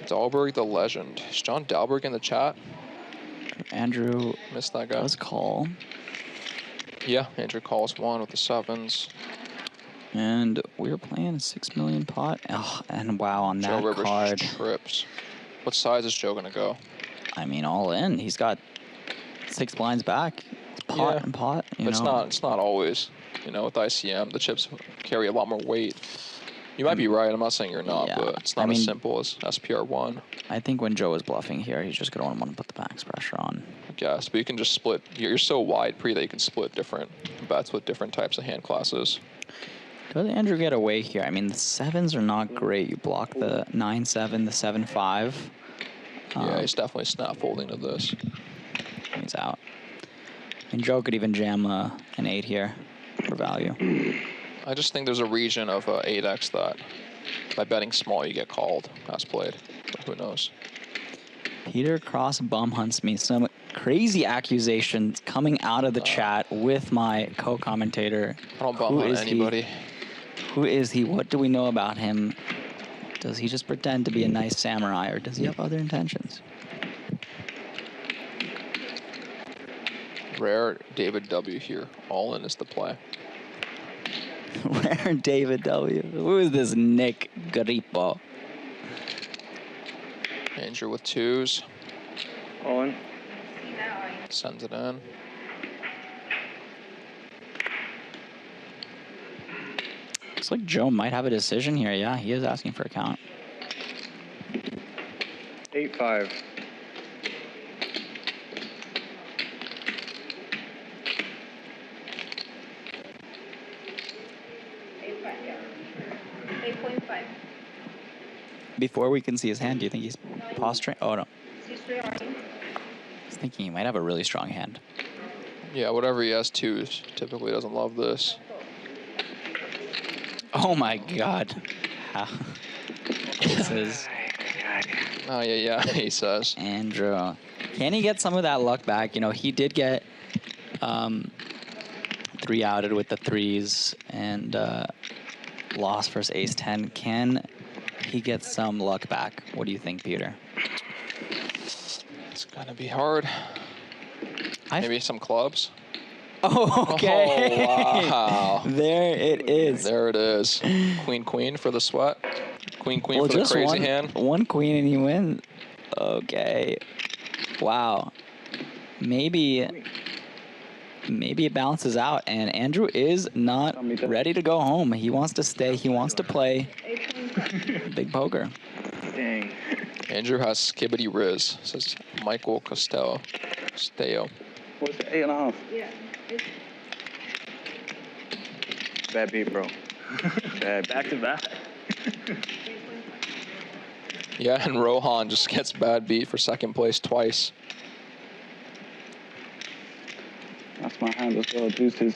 Dahlberg the legend. Is John Dahlberg in the chat? Andrew Missed that guy. does call. Yeah, Andrew calls 1 with the 7s. And we're playing a 6 million pot. Oh, and wow, on Joe that Rivers card. trips. What size is Joe going to go? I mean, all in. He's got 6 blinds back. It's pot and pot. It's not always. You know, with ICM, the chips carry a lot more weight. You might be right. I'm not saying you're not, but it's not as simple as SPR1. I think when Joe is bluffing here, he's just going to want to put the max pressure on. I guess, but you can just split. You're so wide pre that you can split different bets with different types of hand classes. Does Andrew get away here? I mean, the 7s are not great. You block the 9-7, the 7-5. Yeah, he's definitely snap folding to this. He's out. And Joe could even jam an 8 here for value. I just think there's a region of 8x that by betting small you get called as played. But who knows? Peter Cross bum hunts me. Some crazy accusations coming out of the chat with my co-commentator. I don't bum hunt anybody. Who is he? What do we know about him? Does he just pretend to be a nice samurai, or does he have other intentions? Rare David W here. All in is the play. Rare David W. Who is this Nick Grippo? Andrew with 2s. All in. Sends it in. Looks like Joe might have a decision here. Yeah, he is asking for a count. 8-5. Before we can see his hand, do you think he's posturing? Oh, no. He's thinking he might have a really strong hand. Yeah, whatever he has 2s, typically doesn't love this. Oh, my God. This is... Oh, yeah, he says. Andrew. Can he get some of that luck back? You know, he did get 3-outed with the 3s and lost versus ace-10. Can he get some luck back? What do you think, Peter? It's going to be hard. Maybe some clubs. Oh, okay. Oh, wow. There it is. There it is. Queen for the sweat. Queen Well, for the just crazy hand. one queen and he wins. Okay. Wow. Maybe it balances out, and Andrew is not ready to go home. He wants to stay. He wants to play big poker. Dang. Andrew has skibbity riz, says Michael Costello. What's it, 8.5? Yeah. It's Bad beat, bro. Bad. Back to back. 8.5. Yeah, and Rohan just gets bad beat for second place twice. That's my hand as well, deuces.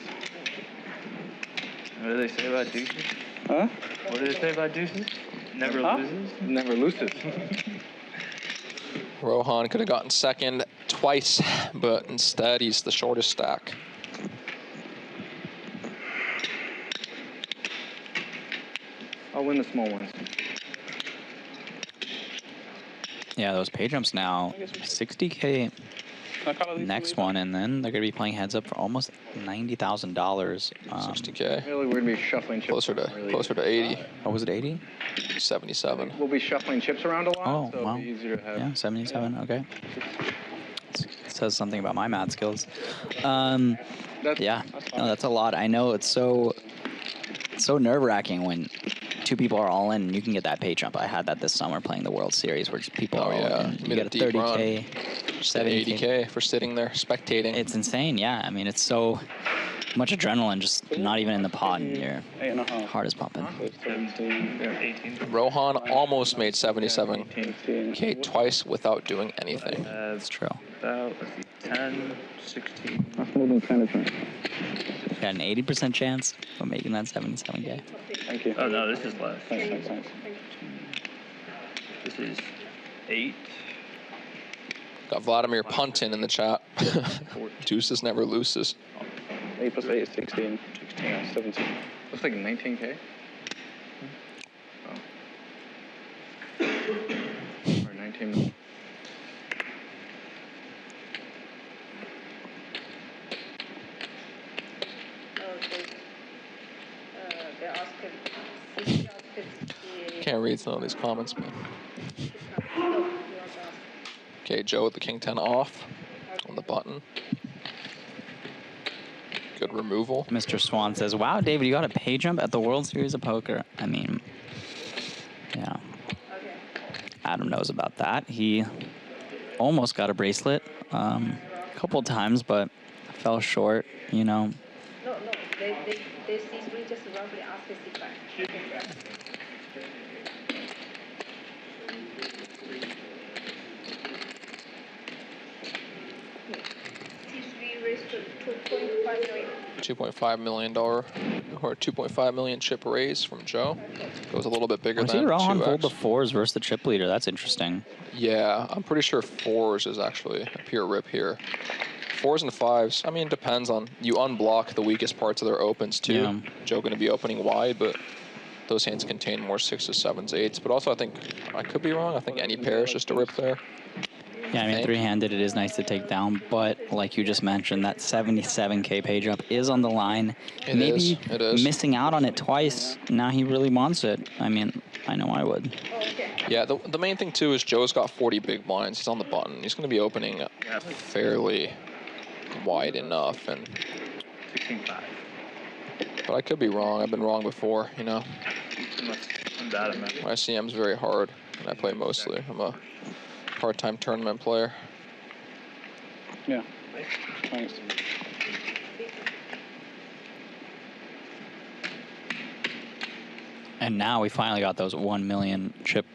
What do they say about deuces? Huh? What do they say about deuces? Never Huh? loses? Never loses. Rohan could have gotten second twice, but instead he's the shortest stack. I'll win the small ones. Yeah, those pay jumps now, 60K next one, and then they're going to be playing heads up for almost $90,000. 60K. Really, we're gonna be shuffling chips. Closer to 80. What was it, 80? 77. We'll be shuffling chips around a lot, Oh, so wow. it'll be easier to have. Yeah, 77, okay. It says something about my math skills. Yeah, That's fine. no, that's a lot. I know it's so nerve-wracking when two people are all in and you can get that pay jump. I had that this summer playing the World Series where just people are all in. You made get a deep 30K, run. 70K. 80K for sitting there spectating. It's insane, yeah. I mean, it's so much adrenaline just not even in the pot, and your 8.5. heart is pumping. 17. 18. Rohan almost made 77K 18. twice without doing anything. That's true. About, let's see, 10, 16. That's more than 10%. Got an 80% chance of making that 77K. Thank you. Oh, no, this is less. Thanks. This is 8. Got Vladimir Puntin in the chat. Deuces never loses. 8 plus 8 is 16. 16. Yeah, 17. Looks like 19K. Or 19. They asked Can't read some of these comments, man. no, Okay, Joe with the King 10 off on the button. Good removal. Mr. Swan says, wow, David, you got a pay jump at the World Series of Poker. I mean, yeah. Adam knows about that. He almost got a bracelet a couple times, but fell short, you know. No, they C3 just roughly ask the C5. C3 raised to 2.5 million. $2.5 million or $2.5 million chip raise from Joe. Goes a little bit bigger I see than Rohan 2x. pulled the fours versus the chip leader. That's interesting. Yeah, I'm pretty sure fours is actually a pure rip here. Fours and fives, I mean, it depends on, you unblock the weakest parts of their opens too. Yeah. Joe going to be opening wide, but those hands contain more sixes, sevens, eights. But also I think, I could be wrong, I think any pair is just a rip there. Yeah, I mean, three-handed, it is nice to take down, but like you just mentioned, that 77K pay jump is on the line. Maybe It is. missing out on it twice, now he really wants it. I mean, I know I would. Yeah, the main thing too is Joe's got 40 big blinds. He's on the button. He's going to be opening fairly wide enough, and 16.5. but I could be wrong. I've been wrong before, you know. I'm bad at math. My CM's very hard, and I play mostly. I'm a part-time tournament player. Yeah. Thanks. And now we finally got those 1 million chip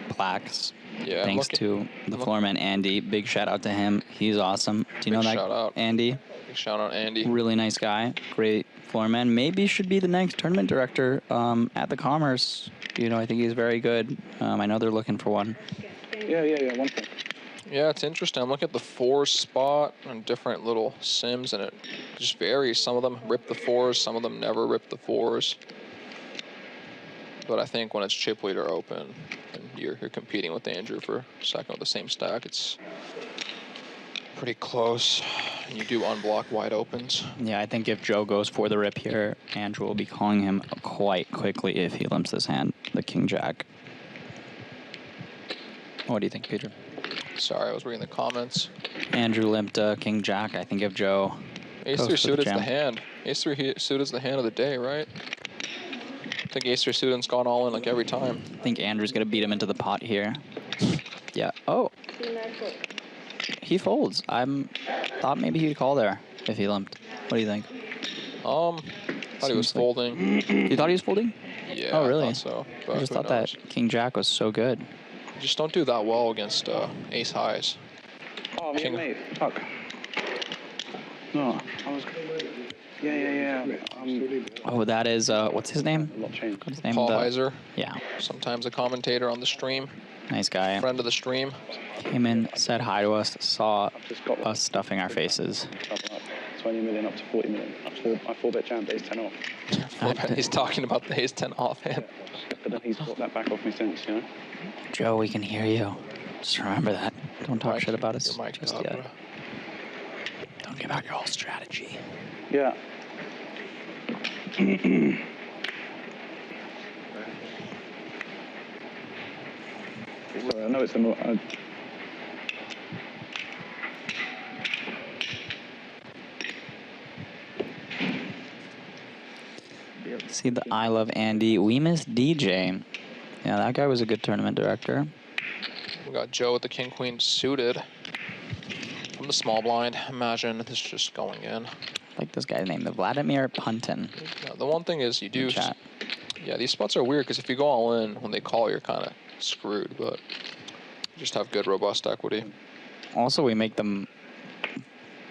plaques. Yeah, Thanks to the floorman, Andy. Big shout out to him. He's awesome. Do you know Big that, shout out. Andy? Big shout out, Andy. Really nice guy. Great floorman. Maybe should be the next tournament director at the Commerce. You know, I think he's very good. I know they're looking for one. Yeah. 1 point. Yeah, it's interesting. I'm looking at the fours spot and different little sims, and it just varies. Some of them rip the fours, some of them never rip the fours. But I think when it's chip leader open and you're competing with Andrew for second with the same stack, it's pretty close. And you do unblock wide opens. Yeah, I think if Joe goes for the rip here, Andrew will be calling him quite quickly if he limps this hand, the King Jack. What do you think, Peter? Sorry, I was reading the comments. Andrew limped King Jack. I think if Joe Ace goes 3 for suited is the jam. hand. Ace 3 suited is the hand of the day, right? I think Ace 3 suited's gone all in like every time. I think Andrew's gonna beat him into the pot here. Yeah. Oh, he folds. Thought maybe he'd call there if he limped. What do you think? Thought he was Seems like- folding. You thought he was folding? Yeah, Oh, really? I thought so. But I just who thought knows? that King Jack was so good. You just don't do that well against ace highs. Oh, King. mate. Fuck. No, I was. Yeah. Oh, that is what's his name? I'm not changed. What's his name? Paul Heiser, Yeah, sometimes a commentator on the stream, nice guy. friend of the stream. Came in, said hi to us, saw Just got us stuffing our faces. Up 20 million up to 40 million. I 4-bet jam, but he's 10 off. He's talking about the ace 10 offhand. But then he's brought that back off me since, you know? Joe, we can hear you. Just remember that. Don't talk shit about us Your mic just up, yet. bro. Don't give out your whole strategy. Yeah. Sorry, I know it's a See the I Love Andy. We miss DJ. Yeah, that guy was a good tournament director. We got Joe with the king queen suited from the small blind. Imagine this just going in. Like this guy's name, the Vladimir Puntin. Now, the one thing is you do. Chat. Yeah, these spots are weird because if you go all in when they call, you're kind of screwed. But you just have good, robust equity. Also, we make them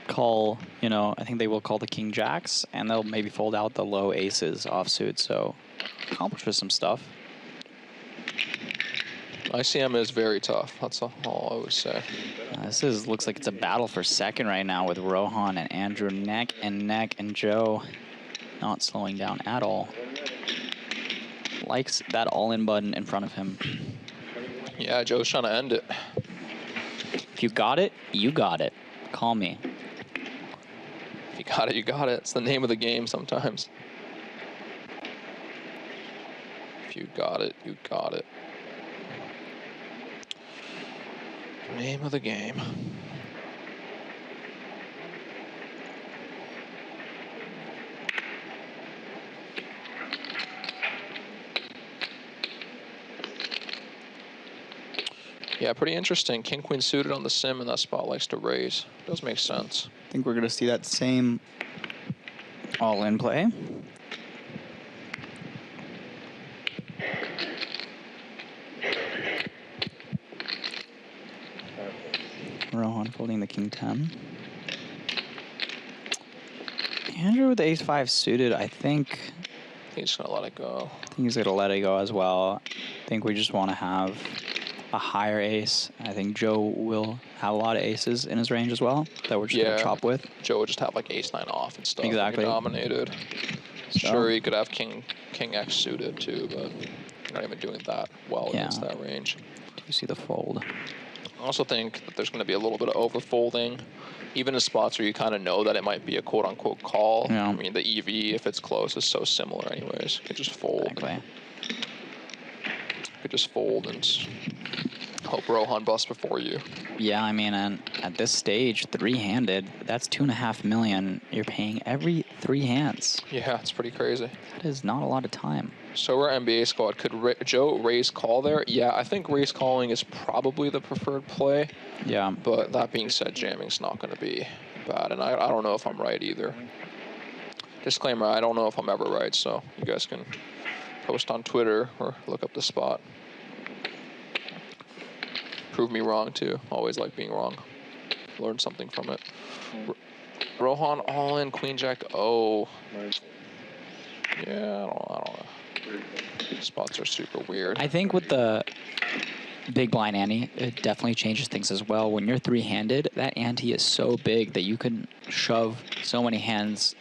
call, you know, I think they will call the King Jacks, and they'll maybe fold out the low aces offsuit, so accomplishes some stuff. ICM is very tough. That's all I would say. This looks like it's a battle for second right now with Rohan and Andrew neck and neck, and Joe not slowing down at all. Likes that all-in button in front of him. Yeah, Joe's trying to end it. If you got it, you got it. Call me. If you got it, you got it. It's the name of the game sometimes. If you got it, you got it. Name of the game. Yeah, pretty interesting. King Queen suited on the sim, and that spot likes to raise. Does make sense. I think we're going to see that same all-in play. Rohan folding the King 10. Andrew with the Ace 5 suited, I think He's just gonna let it go. he's going to let it go as well. I think we just want to have a higher ace. I think Joe will have a lot of aces in his range as well that we're just going to chop with. Joe would just have like ace 9 off and stuff. Exactly. Dominated. So- Sure, he could have King X suited too, but you're not even doing that well against that range. Do you see the fold? I also think that there's going to be a little bit of overfolding, even in spots where you kind of know that it might be a quote-unquote call. Yeah. I mean, the EV, if it's close, is so similar anyways. You could just fold. Exactly. You could just fold and hope Rohan busts before you. Yeah, I mean, and at this stage, three-handed, that's $2.5 million. You're paying every 3 hands. Yeah, it's pretty crazy. That is not a lot of time. So we're NBA squad. Could Joe raise call there? Yeah, I think raise calling is probably the preferred play. Yeah. But that being said, jamming's not going to be bad. And I don't know if I'm right either. Disclaimer, I don't know if I'm ever right, so you guys can post on Twitter or look up the spot. Prove me wrong, too. Always like being wrong. Learn something from it. Rohan all in, Queen Jack. Oh. Yeah, I don't know. Spots are super weird. I think with the big blind ante, it definitely changes things as well. When you're three-handed, that ante is so big that you can shove so many hands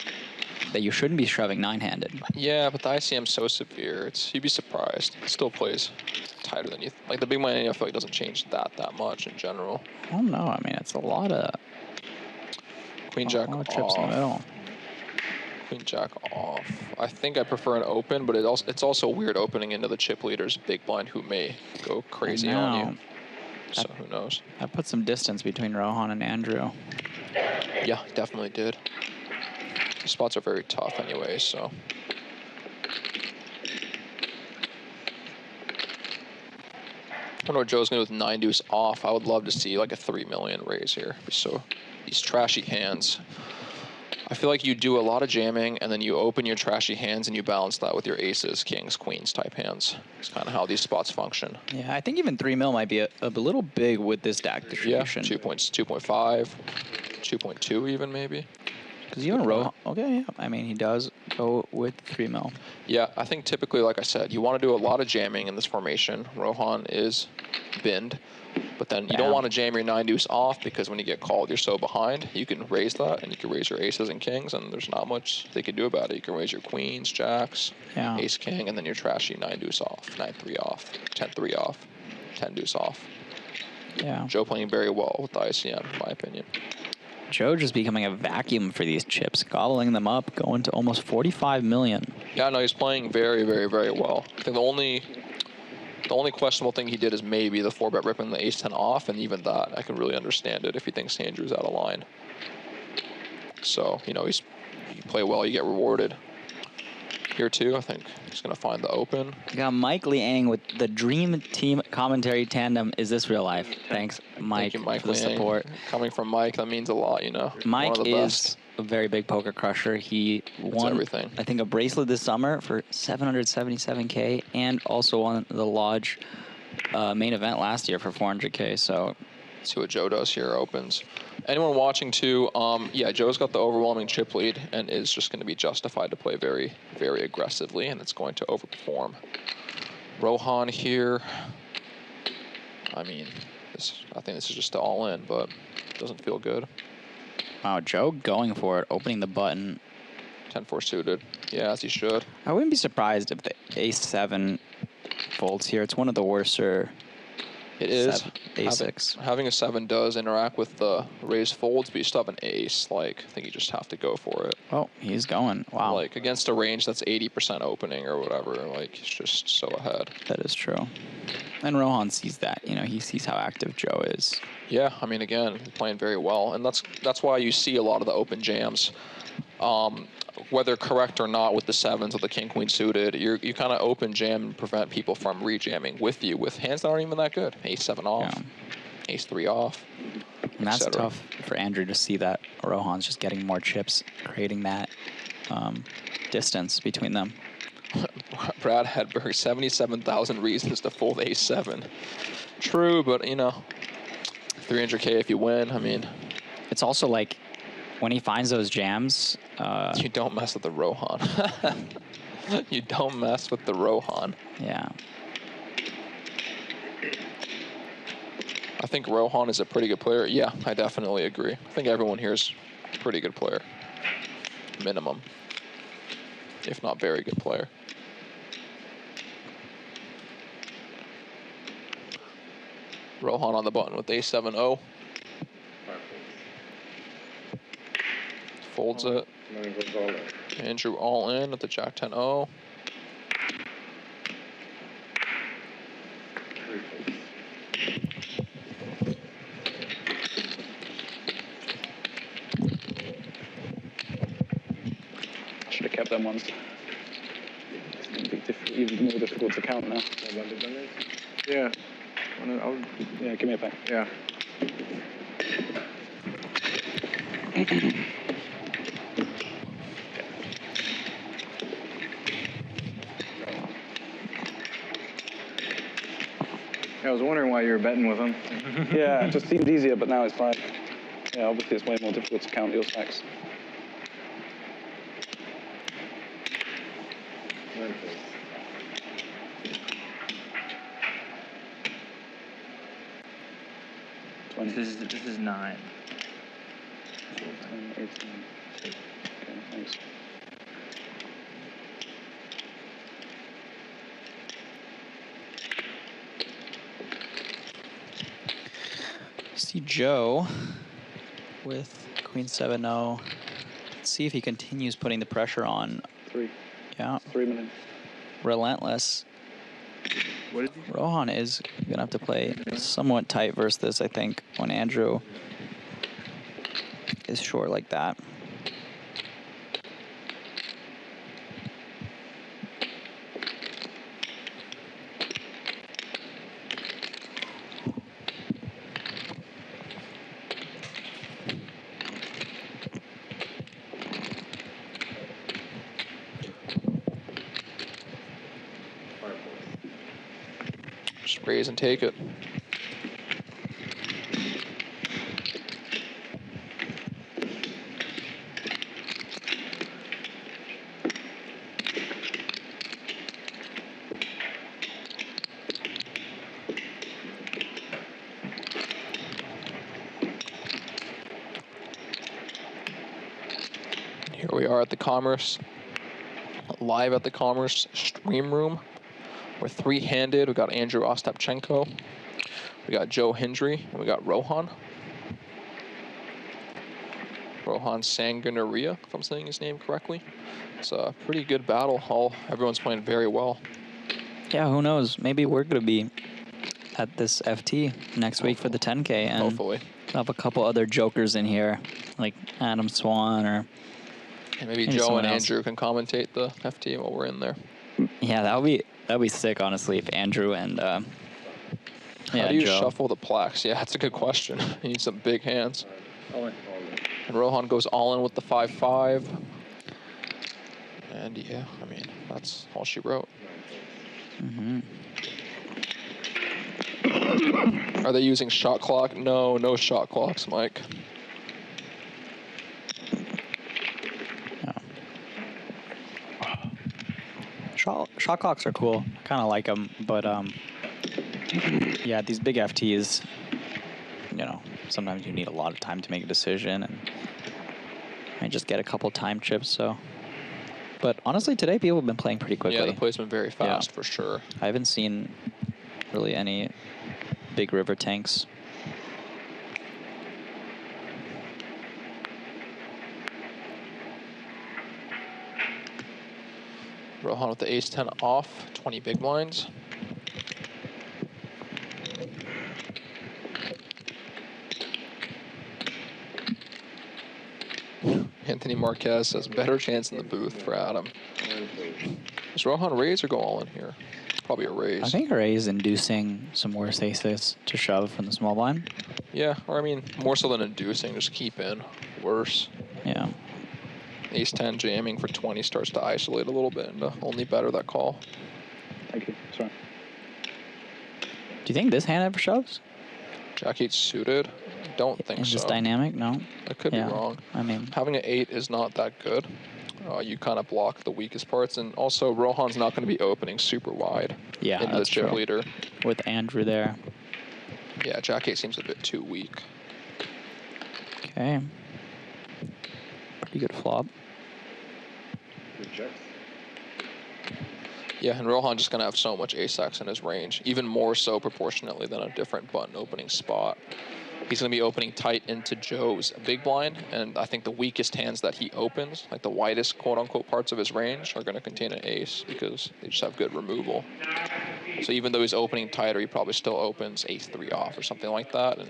that you shouldn't be shoving 9-handed. Yeah, but the ICM's so severe. You'd be surprised. It still plays tighter than you like. The big blind ante, I feel like doesn't change that much in general. I don't know. I mean, it's a lot of Queen Jack trips off. in the middle. Queen Jack off. I think I prefer an open, but it's also weird opening into the chip leader's big blind who may go crazy on you. So who knows? I put some distance between Rohan and Andrew. Yeah, definitely did. The spots are very tough anyway, so. I wonder what Joe's going to do with 9 deuce off. I would love to see like a 3 million raise here. So these trashy hands. I feel like you do a lot of jamming and then you open your trashy hands and you balance that with your aces, kings, queens type hands. It's kind of how these spots function. Yeah, I think even 3 mil might be a little big with this stack distribution. Yeah, 2.5, 2.2 even maybe. Because even Rohan, okay, yeah. I mean, he does go with 3 mil. Yeah, I think typically, like I said, you want to do a lot of jamming in this formation. Rohan is binned, but then you don't want to jam your 9 deuce off because when you get called, you're so behind. You can raise that, and you can raise your aces and kings, and there's not much they can do about it. You can raise your queens, jacks, ace king, and then your trashy 9 deuce off, 9-3 off, 10-3 off, 10 deuce off. Yeah. Joe playing very well with the ICM, in my opinion. Joe just becoming a vacuum for these chips, gobbling them up, going to almost 45 million. Yeah, no, he's playing very, very, very well. I think the only questionable thing he did is maybe the 4-bet ripping the ace-10 off, and even that, I can really understand it if he thinks Andrew's out of line. So, you know, you play well, you get rewarded. Here, too, I think he's going to find the open. We got Mike Liang with the Dream Team commentary tandem. Is this real life? Thanks, Mike, Thank you, Mike for the Liang. Support. Coming from Mike, that means a lot, you know. Mike One of the is best. a very big poker crusher. He won, everything. I think, a bracelet this summer for 777K and also won the Lodge main event last year for 400K. So see what Joe does here, opens. Anyone watching too, yeah, Joe's got the overwhelming chip lead and is just going to be justified to play very, very aggressively, and it's going to overperform. Rohan here, I mean, I think this is just all in, but it doesn't feel good. wow, Joe going for it, opening the button. 10-4 suited, yeah, as he should. I wouldn't be surprised if the ace-7 folds here. It's one of the worser. It is. A6. Having a 7 does interact with the raised folds, but you still have an ace. Like, I think you just have to go for it. Oh, he's going. Wow. Like, against a range that's 80% opening or whatever, like, he's just so ahead. That is true. And Rohan sees that. You know, he sees how active Joe is. Yeah, I mean, again, he's playing very well. And that's why you see a lot of the open jams. Whether correct or not with the 7s or the king-queen suited, you kind of open jam and prevent people from rejamming with you with hands that aren't even that good. Ace-7 off, Ace-3 off, and that's tough for Andrew to see that Rohan's just getting more chips, creating that distance between them. Brad Hedberg, 77,000 reasons to fold Ace-7. True, but, you know, 300K if you win, I mean. It's also like, when he finds those jams, you don't mess with the Rohan. You don't mess with the Rohan. Yeah. I think Rohan is a pretty good player. Yeah, I definitely agree. I think everyone here is a pretty good player. Minimum. If not very good player. Rohan on the button with Ace-7-0. Folds it. Andrew all in with the Jack-10-0. Should have kept them ones. It's going to be even more difficult to count now. Yeah. Yeah, give me a pack. Yeah. I was wondering why you were betting with him. Yeah, it just seemed easier, but now it's like, yeah, obviously it's way more difficult to count your stacks. This is 9. 18. Okay, thanks. See Joe with Queen 7-0. Let's see if he continues putting the pressure on. 3. Yeah. 3 minutes. Relentless. What did you? Rohan is going to have to play somewhat tight versus this, I think, when Andrew is short like that. Just raise and take it. Here we are at the Commerce, live at the Commerce stream room. We're three-handed. We got Andrew Ostapchenko, we got Joe Hendry, and we got Rohan. Rohan Sangonaria, if I'm saying his name correctly. It's a pretty good battle. Everyone's playing very well. Yeah, who knows? Maybe we're going to be at this FT next week for the 10K. And Hopefully. we'll have a couple other jokers in here, like Adam Swan or... And maybe Joe and Andrew can commentate the FT while we're in there. Yeah, that'd be sick, honestly, if Andrew and How do you Joe. shuffle the plaques? Yeah, that's a good question. You need some big hands. All in. And Rohan goes all in with the 5-5. And yeah, I mean, that's all she wrote. Are they using shot clock? No, no shot clocks, Mike. Shot clocks are cool. I kind of like them, but yeah, these big FTs, you know, sometimes you need a lot of time to make a decision, and I just get a couple time chips. So, but honestly, today people have been playing pretty quickly. Yeah, the play's been very fast for sure. I haven't seen really any big river tanks. Rohan with the ace-10 off, 20 big blinds. Anthony Marquez says, better chance in the booth for Adam. Does Rohan raise or go all in here? Probably a raise. I think a raise inducing some worse aces to shove from the small blind. Yeah, or I mean, more so than inducing, just keep in. Worse. Yeah. Ace-10 jamming for 20 starts to isolate a little bit and only better that call. Thank you. Sorry. Do you think this hand ever shoves? Jack-8 suited? Don't think In so. this dynamic? No. I could be wrong. I mean, having an 8 is not that good. You kind of block the weakest parts, and also Rohan's not going to be opening super wide. Yeah, into the that's chip true. leader. With Andrew there. Yeah, Jack-8 seems a bit too weak. Okay. Pretty good flop. Yeah, and Rohan just going to have so much ace-X in his range, even more so proportionately than a different button opening spot. He's going to be opening tight into Joe's big blind, and I think the weakest hands that he opens, like the widest quote-unquote parts of his range, are going to contain an ace because they just have good removal. So even though he's opening tighter, he probably still opens ace-3 off or something like that. And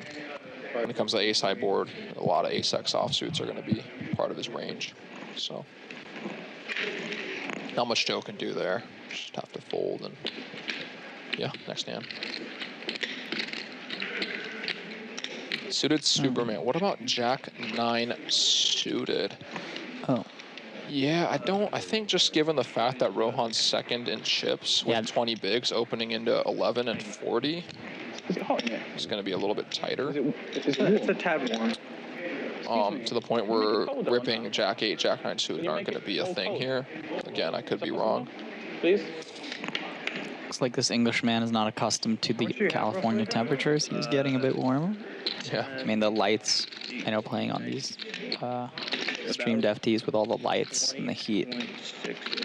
when it comes to the ace-high board, a lot of ace-X offsuits are going to be part of his range. So not much Joe can do there. Just have to fold and yeah, next hand. Suited Superman. What about Jack-9 suited? Oh. Yeah, I think just given the fact that Rohan's second in chips with 20 bigs opening into 11 and 40, Is it hot in here? it's going to be a little bit tighter. It's a tad warm. To the point where ripping Jack-8, Jack-9 suited aren't going to be a thing here. Again, I could be wrong. Please? Looks like this Englishman is not accustomed to the California temperatures. He's getting a bit warmer. Yeah. I mean, the lights, I know playing on these streamed FTs with all the lights and the heat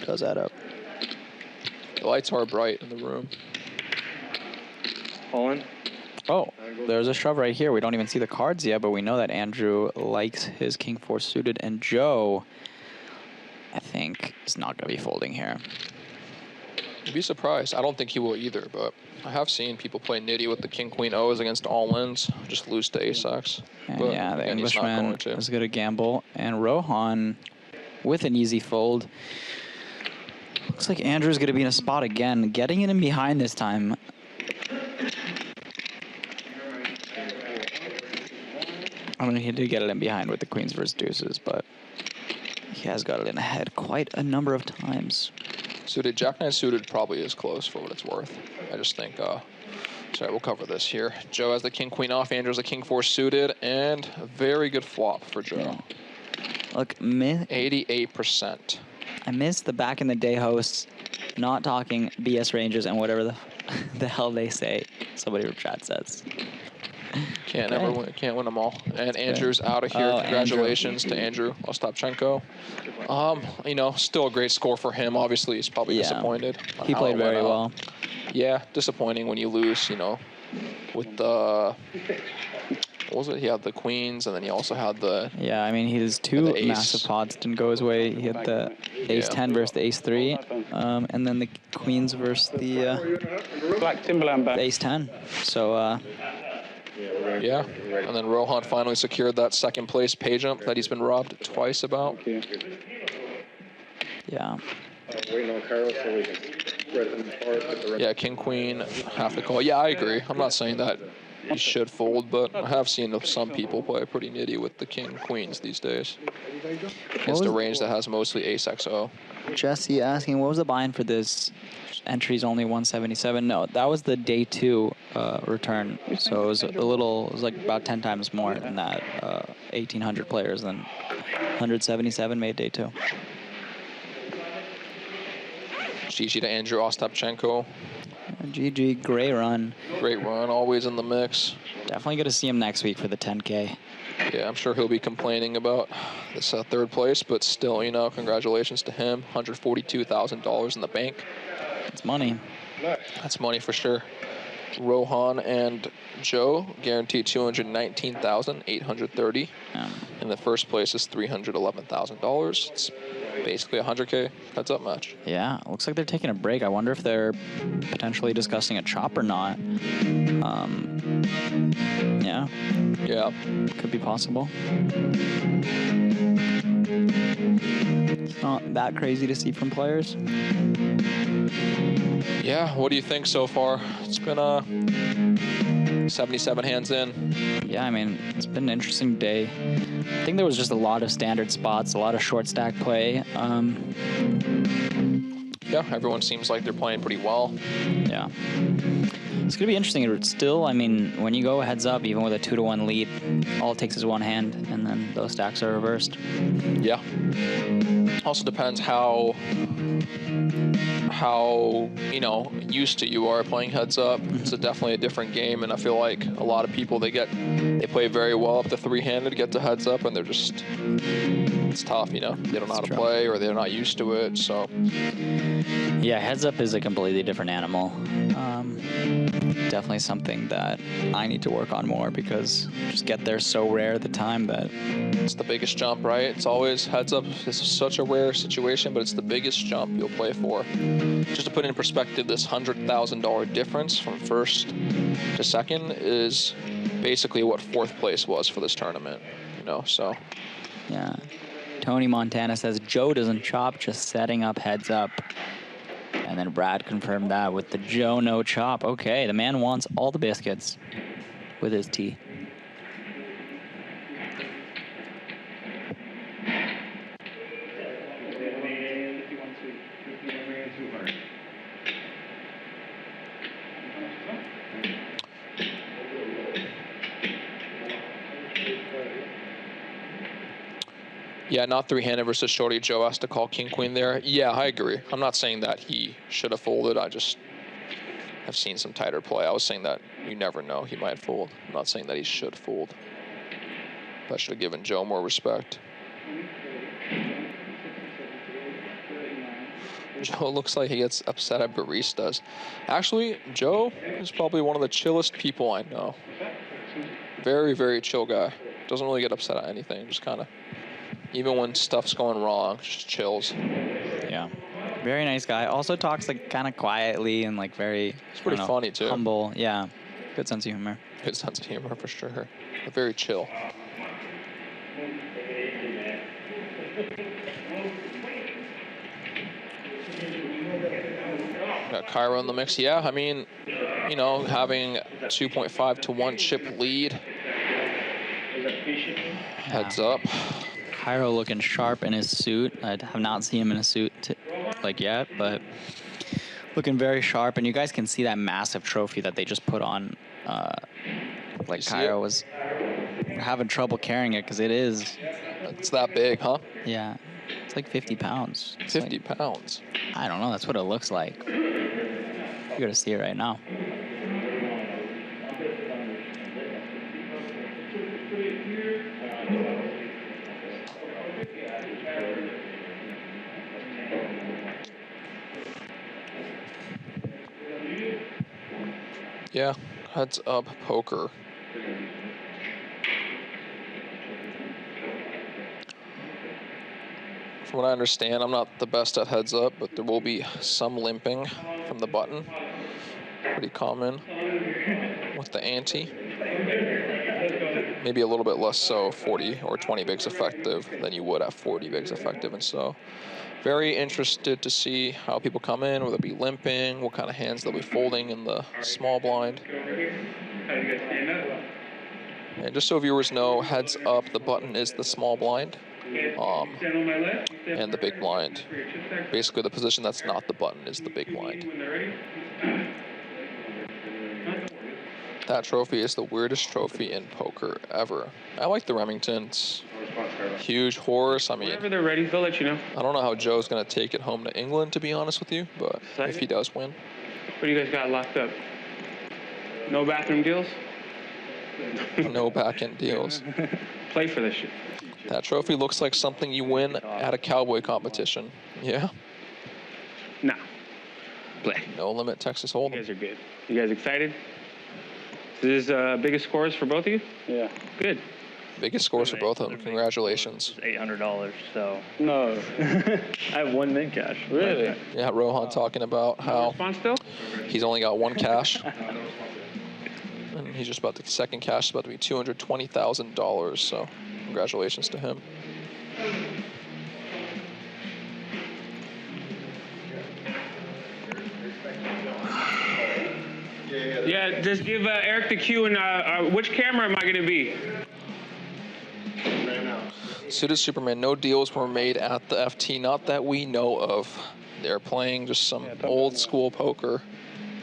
does add up. The lights are bright in the room. All in. Oh, there's a shove right here. We don't even see the cards yet, but we know that Andrew likes his King-4 suited, and Joe, I think, is not going to be folding here. You'd be surprised. I don't think he will either, but I have seen people play nitty with the king-queen O's against all-ins, just lose to ace-x. And But yeah, the again, he's not Englishman going to. was good at gamble. And Rohan with an easy fold. Looks like Andrew's going to be in a spot again, getting it in behind this time. I mean, he did get it in behind with the queens versus deuces, but he has got it in ahead quite a number of times. Suited, Jack-9 suited probably is close for what it's worth. I just think, sorry, we'll cover this here. Joe has the king-queen off, Andrew's the king-4 suited, and a very good flop for Joe. Yeah. Look, 88%. I miss the back in the day hosts not talking BS ranges and whatever the hell they say. Somebody from chat says. Can't win them all. And Andrew's out of here. Oh, Congratulations to Andrew Ostapchenko. You know, still a great score for him. Obviously, he's probably disappointed. He played very well. Yeah, disappointing when you lose, you know, with the, what was it? He had the queens, and then he also had the... Yeah, I mean, his two massive pots didn't go his way. He had the ace-10 versus the ace-3, and then the queens versus the Black Timberland back. ace-10. So, yeah, and then Rohan finally secured that second place pay jump that he's been robbed twice about. yeah. Waiting on Carlos so we can spread them apart. Yeah, king, queen, half the call. Yeah, I agree. I'm not saying that you should fold, but I have seen some people play pretty nitty with the king, queens these days. Against a range that has mostly ace-XO. Jesse asking, what was the buy-in for this? Entry's only 177. No, that was the day 2 return. So it was it was like about 10 times more than that. 1,800 players than 177 made day 2. GG to Andrew Ostapchenko. GG, great run. Great run, always in the mix. Definitely going to see him next week for the 10K. Yeah, I'm sure he'll be complaining about this third place, but still, you know, congratulations to him. $142,000 in the bank. It's money. That's money for sure. Rohan and Joe guaranteed $219,830. And the first place is $311,000. It's basically $100K heads up match. Yeah, looks like they're taking a break. I wonder if they're potentially discussing a chop or not. Yeah. Yeah. Could be possible. It's not that crazy to see from players. Yeah, what do you think so far? It's been 77 hands in. Yeah, I mean, it's been an interesting day. I think there was just a lot of standard spots, a lot of short stack play. Yeah, everyone seems like they're playing pretty well. Yeah. It's going to be interesting. It's still, I mean, when you go heads up, even with a 2-1 lead, all it takes is one hand, and then those stacks are reversed. Yeah. Also depends how you know, used to you are playing heads up. It's definitely a different game, and I feel like a lot of people they play very well up the 3-handed, get to heads up, and they're just, it's tough, you know. They don't know how to play, or they're not used to it. So yeah, heads up is a completely different animal. Definitely something that I need to work on more, because just get there so rare at the time that it's the biggest jump, right? It's always heads up. It's such a rare situation, but it's the biggest jump you'll play for. Just to put it in perspective, this $100,000 difference from first to second is basically what 4th place was for this tournament, you know, so. Yeah. Tony Montana says, Joe doesn't chop, just setting up heads up. And then Brad confirmed that with the Joe no chop. Okay, the man wants all the biscuits with his tea. Yeah, not 3-handed versus shorty. Joe has to call king queen there. Yeah, I agree. I'm not saying that he should have folded. I just have seen some tighter play. I was saying that you never know. He might fold. I'm not saying that he should fold. But I should have given Joe more respect. Joe looks like he gets upset at baristas. Actually, Joe is probably one of the chillest people I know. Very, very chill guy. Doesn't really get upset at anything. Just kind of, even when stuff's going wrong, just chills. Yeah. Very nice guy. Also talks like kind of quietly and like very. He's pretty funny too. Humble. Yeah. Good sense of humor. Good sense of humor for sure. Very chill. Got Cairo in the mix. Yeah, I mean, you know, having 2.5 to 1 chip lead. Heads up. Cairo looking sharp in his suit. I have not seen him in a suit like yet, but looking very sharp. And you guys can see that massive trophy that they just put on. Like Cairo was having trouble carrying it because it is. It's that big, huh? Yeah. It's like 50 pounds. It's 50 pounds. I don't know. That's what it looks like. You got to see it right now. Yeah, heads up poker. From what I understand, I'm not the best at heads up, but there will be some limping from the button. Pretty common with the ante. Maybe a little bit less so 40 or 20 bigs effective than you would at 40 bigs effective. And so very interested to see how people come in, will they be limping, what kind of hands they'll be folding in the small blind. And just so viewers know, heads up, the button is the small blind. And the big blind. Basically, the position that's not the button is the big blind. That trophy is the weirdest trophy in poker ever. I like the Remingtons. Huge horse. I mean, whenever they're ready, they'll let you know. I don't know how Joe's going to take it home to England, to be honest with you, but if he does win. What do you guys got locked up? No bathroom deals? No back-end deals. Play for this shit. That trophy looks like something you win at a cowboy competition. Yeah? Nah. Play. No limit Texas Hold'em. You guys are good. You guys excited? This is biggest scores for both of you? Yeah. Good. Biggest scores for both of them. Congratulations. $800, so. No. I have 1 mint cash. Really? Yeah, Rohan talking about how he's only got 1 cash. And he's just about to, second cash is about to be $220,000, so congratulations to him. Yeah, just give Eric the cue and which camera am I going to be? Suited Superman, no deals were made at the FT, not that we know of. They're playing just some old school poker.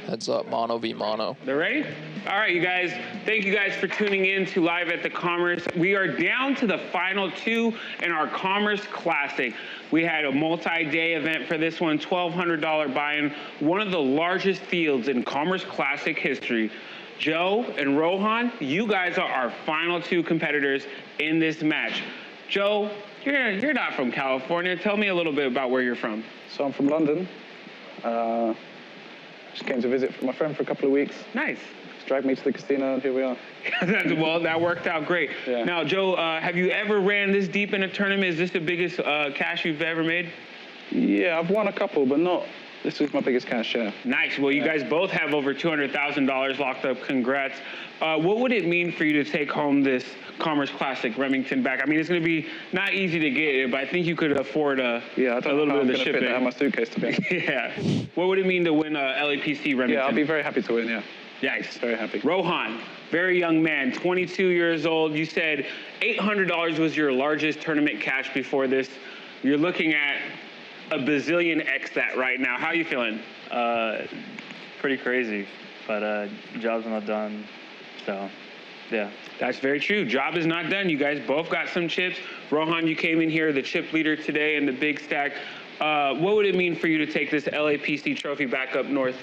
Heads up, mono v mono. They're ready? All right, you guys. Thank you guys for tuning in to Live at the Commerce. We are down to the final 2 in our Commerce Classic. We had a multi-day event for this one, $1,200 buy-in, one of the largest fields in Commerce Classic history. Joe and Rohan, you guys are our final 2 competitors in this match. Joe, you're not from California. Tell me a little bit about where you're from. So I'm from London. Just came to visit my friend for a couple of weeks. Nice. Just dragged me to the casino, and here we are. Well, that worked out great. Yeah. Now, Joe, have you ever ran this deep in a tournament? Is this the biggest cash you've ever made? Yeah, I've won a couple, but not. This is my biggest cash share. Nice. Well, you guys both have over $200,000 locked up. Congrats. What would it mean for you to take home this Commerce Classic Remington back? I mean, it's going to be not easy to get it, but I think you could afford a little bit of the shipping. Fit that in my suitcase to be. Yeah. What would it mean to win LAPC Remington? Yeah, I'll be very happy to win, yeah. Nice. Very happy. Rohan, very young man, 22 years old. You said $800 was your largest tournament cash before this. You're looking at a bazillion X that right now. How are you feeling? Pretty crazy, but job's not done, so yeah. That's very true. Job is not done. You guys both got some chips. Rohan, you came in here the chip leader today in the big stack. What would it mean for you to take this LAPC trophy back up north?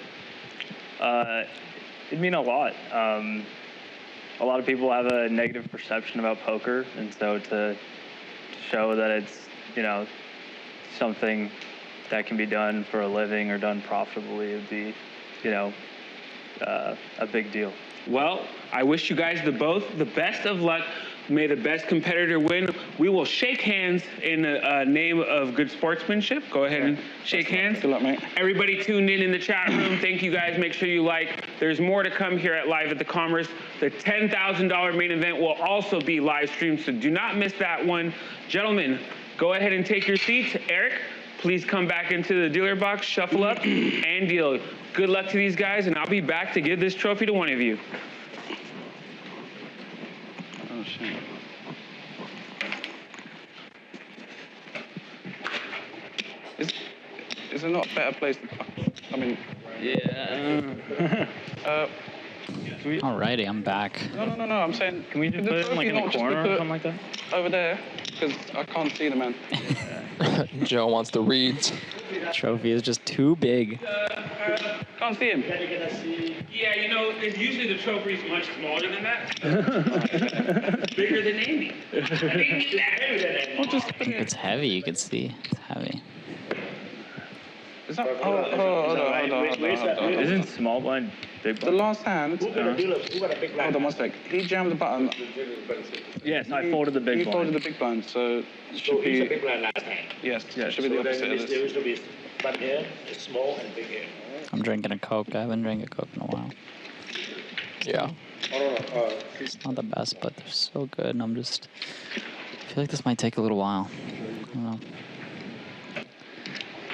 It'd mean a lot. A lot of people have a negative perception about poker, and so to show that it's, you know, something that can be done for a living or done profitably would be, you know, a big deal. Well, I wish you guys both the best of luck May the best competitor win. We will shake hands in the name of good sportsmanship. Go ahead and shake hands. Good luck, mate. Everybody tuned in the chat room. Thank you guys. Make sure you like. There's more to come here at Live at the Commerce. The $10,000 main event will also be live streamed, so do not miss that one. Gentlemen, go ahead and take your seats. Eric, please come back into the dealer box, shuffle up, and deal. Good luck to these guys, and I'll be back to give this trophy to one of you. Oh, shit. Is there not a better place to... I mean... Yeah. Alrighty, I'm back. No, I'm saying... Can we just put it like in the corner or something like that? Over there, because I can't see the man. Joe wants the reads. Trophy is just too big. Can't see him. Yeah, you know, usually the trophy is much smaller than that. Bigger than Amy. It's heavy, you can see. It's heavy. Is that... Hold on. Isn't small blind big The blind? last hand... Hold on 1 sec. He jammed the button. Yes, I folded the big He blind. folded the big blind, so... it should be... big blind last time. Yes, it should be the opposite of There this. used to be one here, it's small and big here. I'm drinking a Coke. I haven't drank a Coke in a while. Yeah. It's not the best, but they're so good. And I feel like this might take a little while. I don't know.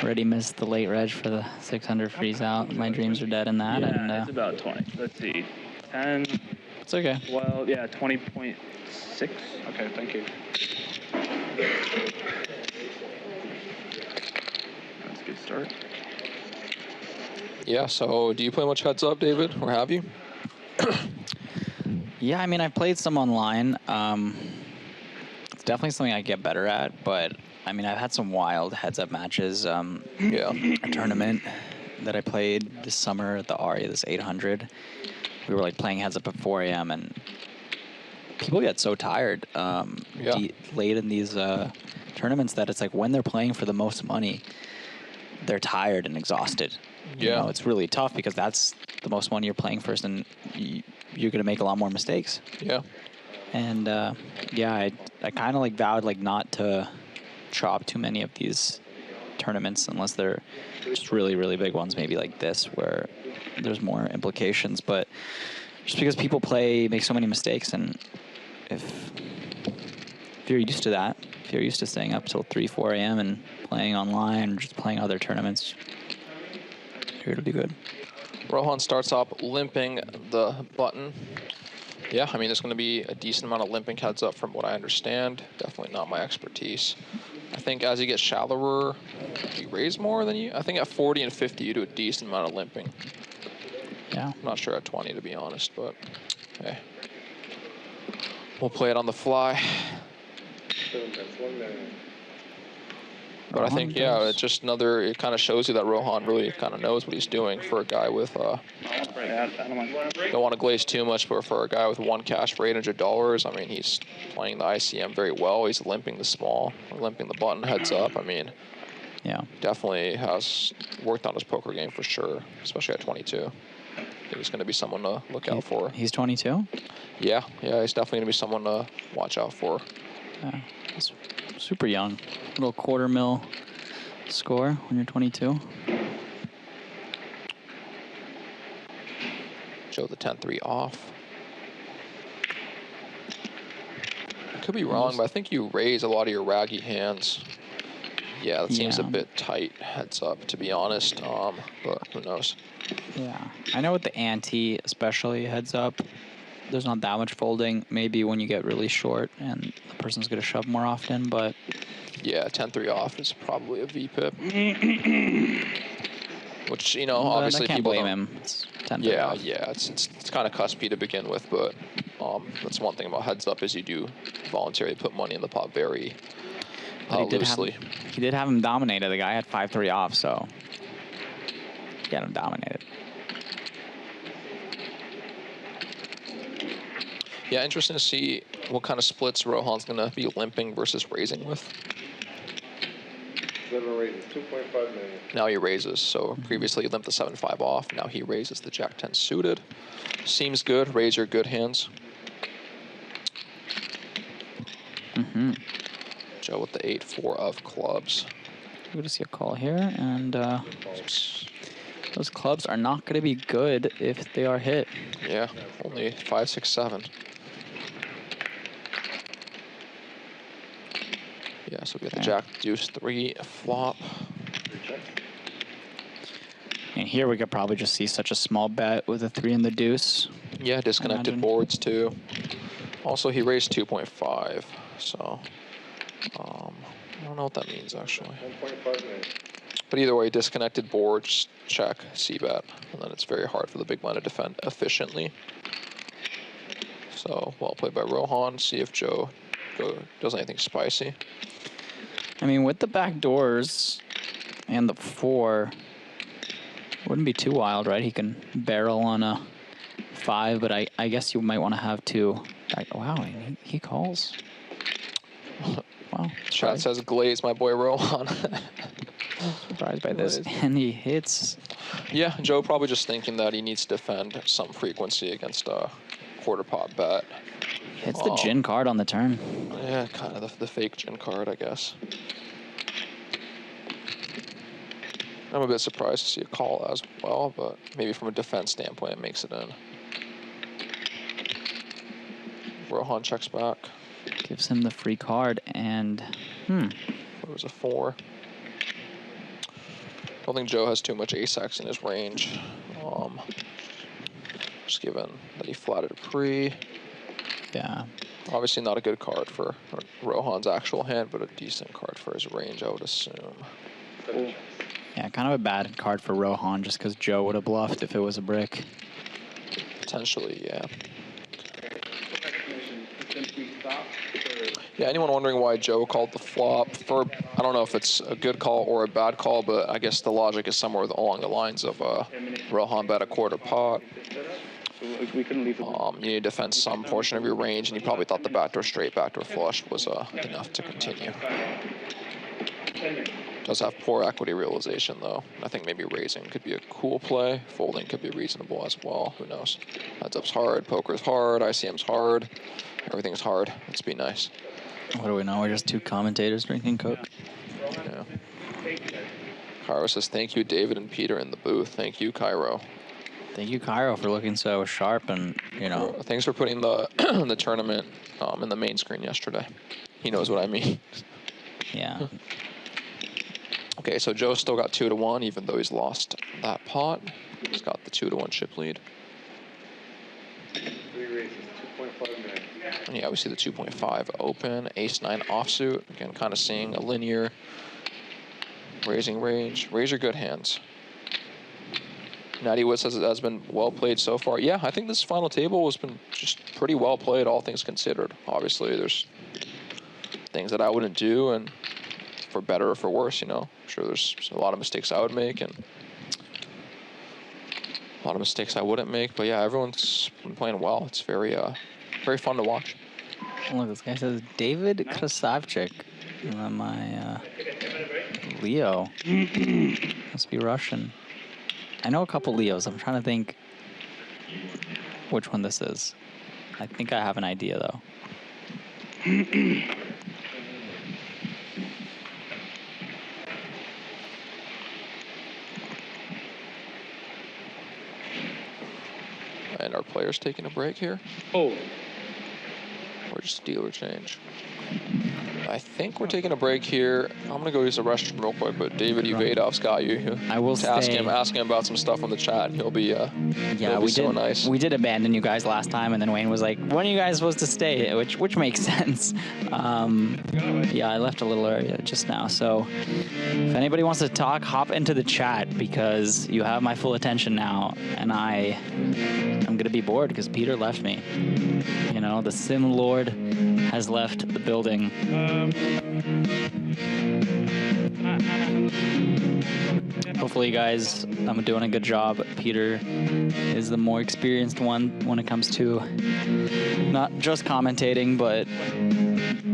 Already missed the late reg for the 600 freeze out. My dreams are dead in that. Yeah, and it's about 20. Let's see. 10. It's okay. Well, yeah, 20.6. Okay, thank you. That's a good start. Yeah, so do you play much heads up, David, or have you? Yeah, I mean, I played some online. It's definitely something I get better at, but I mean, I've had some wild heads-up matches. Yeah. A tournament that I played this summer at the ARIA, this 800. We were like playing heads-up at 4 a.m. and people get so tired late in these tournaments that it's like when they're playing for the most money, they're tired and exhausted. Yeah. You know, it's really tough because that's the most money you're playing first, and you're going to make a lot more mistakes. Yeah. And yeah, I kind of like vowed like not to chop too many of these tournaments unless they're just really, really big ones, maybe like this where there's more implications. But just because people make so many mistakes, and if you're used to that, if you're used to staying up till 3, 4 a.m. and playing online or just playing other tournaments, here to be good. Rohan starts off limping the button. Yeah, I mean, there's going to be a decent amount of limping heads up from what I understand. Definitely not my expertise. I think as you get shallower, you raise more than you. I think at 40 and 50, you do a decent amount of limping. Yeah. I'm not sure at 20, to be honest, but hey. We'll play it on the fly. But I think, yeah, it's just it kind of shows you that Rohan really kind of knows what he's doing for a guy with, don't want to glaze too much, but for a guy with one cash for $800, I mean, he's playing the ICM very well. He's limping the button heads up. I mean, yeah, definitely has worked on his poker game for sure, especially at 22. I think he's going to be someone to look out for. He's 22? Yeah, he's definitely going to be someone to watch out for. Yeah, he's super young. Little $250,000 score when you're 22. Joe the 10-3 off. I could be wrong, but I think you raise a lot of your raggy hands. Yeah, that seems a bit tight heads up, to be honest. But who knows? Yeah, I know with the ante, especially heads up, there's not that much folding. Maybe when you get really short and the person's going to shove more often, but yeah, 10-3 off is probably a VPIP. Which, you know, obviously I can't people blame don't... him. It's 10-3 off. Yeah, it's kind of cuspy to begin with, but that's one thing about heads up is you do voluntarily put money in the pot very loosely. He did have him dominated. The guy had 5-3 off, so he had him dominated. Yeah, interesting to see what kind of splits Rohan's going to be limping versus raising with. 2.5 million. Now he raises. So previously he limped the 7-5 off. Now he raises the Jack-10 suited. Seems good. Raise your good hands. Joe with the 8-4 of clubs. We're going to see a call here, and those clubs are not going to be good if they are hit. Yeah, only 5, 6, 7. Yeah, so we got the Jack Deuce 3 flop. And here we could probably just see such a small bet with a 3 and the deuce. Yeah, disconnected boards too. Also, he raised 2.5, so I don't know what that means actually. 1.5 million. But either way, disconnected boards, check, c-bet, and then it's very hard for the big blind to defend efficiently. So, well played by Rohan. See if Joe does anything spicy. I mean, with the back doors and the 4, wouldn't be too wild, right? He can barrel on a 5, but I guess you might want to have 2. Wow, he calls. Wow. Chat says glaze, my boy Rohan. Surprised by this. And he hits. Yeah, Joe probably just thinking that he needs to defend some frequency against a quarter pot bet. Hits the gin card on the turn. Yeah, kind of the fake gin card, I guess. I'm a bit surprised to see a call as well, but maybe from a defense standpoint, it makes it in. Rohan checks back. Gives him the free card, and It was a 4. Don't think Joe has too much ace-x in his range. Just given that he flatted a pre. Yeah. Obviously not a good card for Rohan's actual hand, but a decent card for his range, I would assume. Yeah, kind of a bad card for Rohan just because Joe would have bluffed if it was a brick. Potentially, yeah. Yeah, anyone wondering why Joe called the flop? I don't know if it's a good call or a bad call, but I guess the logic is somewhere along the lines of Rohan bet a quarter pot. We couldn't leave You need to defend some portion of your range, and he probably thought the backdoor straight, backdoor flush was enough to continue. Does have poor equity realization, though. I think maybe raising could be a cool play. Folding could be reasonable as well. Who knows? Heads-up's hard, poker's hard, ICM's hard. Everything's hard. Let's be nice. What do we know? We're just 2 commentators drinking Coke. Yeah. Cairo says, thank you, David and Peter in the booth. Thank you, Cairo. Thank you, Cairo, for looking so sharp and, you know. Thanks for putting the the tournament in the main screen yesterday. He knows what I mean. Yeah. Okay, so Joe's still got 2-1, even though he's lost that pot. He's got the 2-1 chip lead. 3 raises, 2.5 million. And yeah, we see the 2.5 open, ace-9 offsuit. Again, kind of seeing a linear raising range. Raise your good hands. Natty Wood says it has been well played so far. Yeah, I think this final table has been just pretty well played, all things considered. Obviously, there's things that I wouldn't do, and for better or for worse, you know. I'm sure there's a lot of mistakes I would make, and a lot of mistakes I wouldn't make. But yeah, everyone's been playing well. It's very fun to watch. Look, this guy says David Krasavchik. My Leo. Must be Russian. I know a couple Leos. I'm trying to think which one this is. I think I have an idea, though. And our players taking a break here? Oh. Or just dealer change? I think we're taking a break here. I'm gonna go use the restroom real quick, but David Uvadov's got you. I will ask him about some stuff on the chat. He'll be yeah, we so nice. We did abandon you guys last time, and then Wayne was like, "When are you guys supposed to stay?" Which makes sense. Yeah, I left a little earlier just now. So if anybody wants to talk, hop into the chat because you have my full attention now, and I'm gonna be bored because Peter left me. You know, the Sim Lord has left the building. Hopefully, guys, I'm doing a good job. Peter is the more experienced one when it comes to not just commentating, but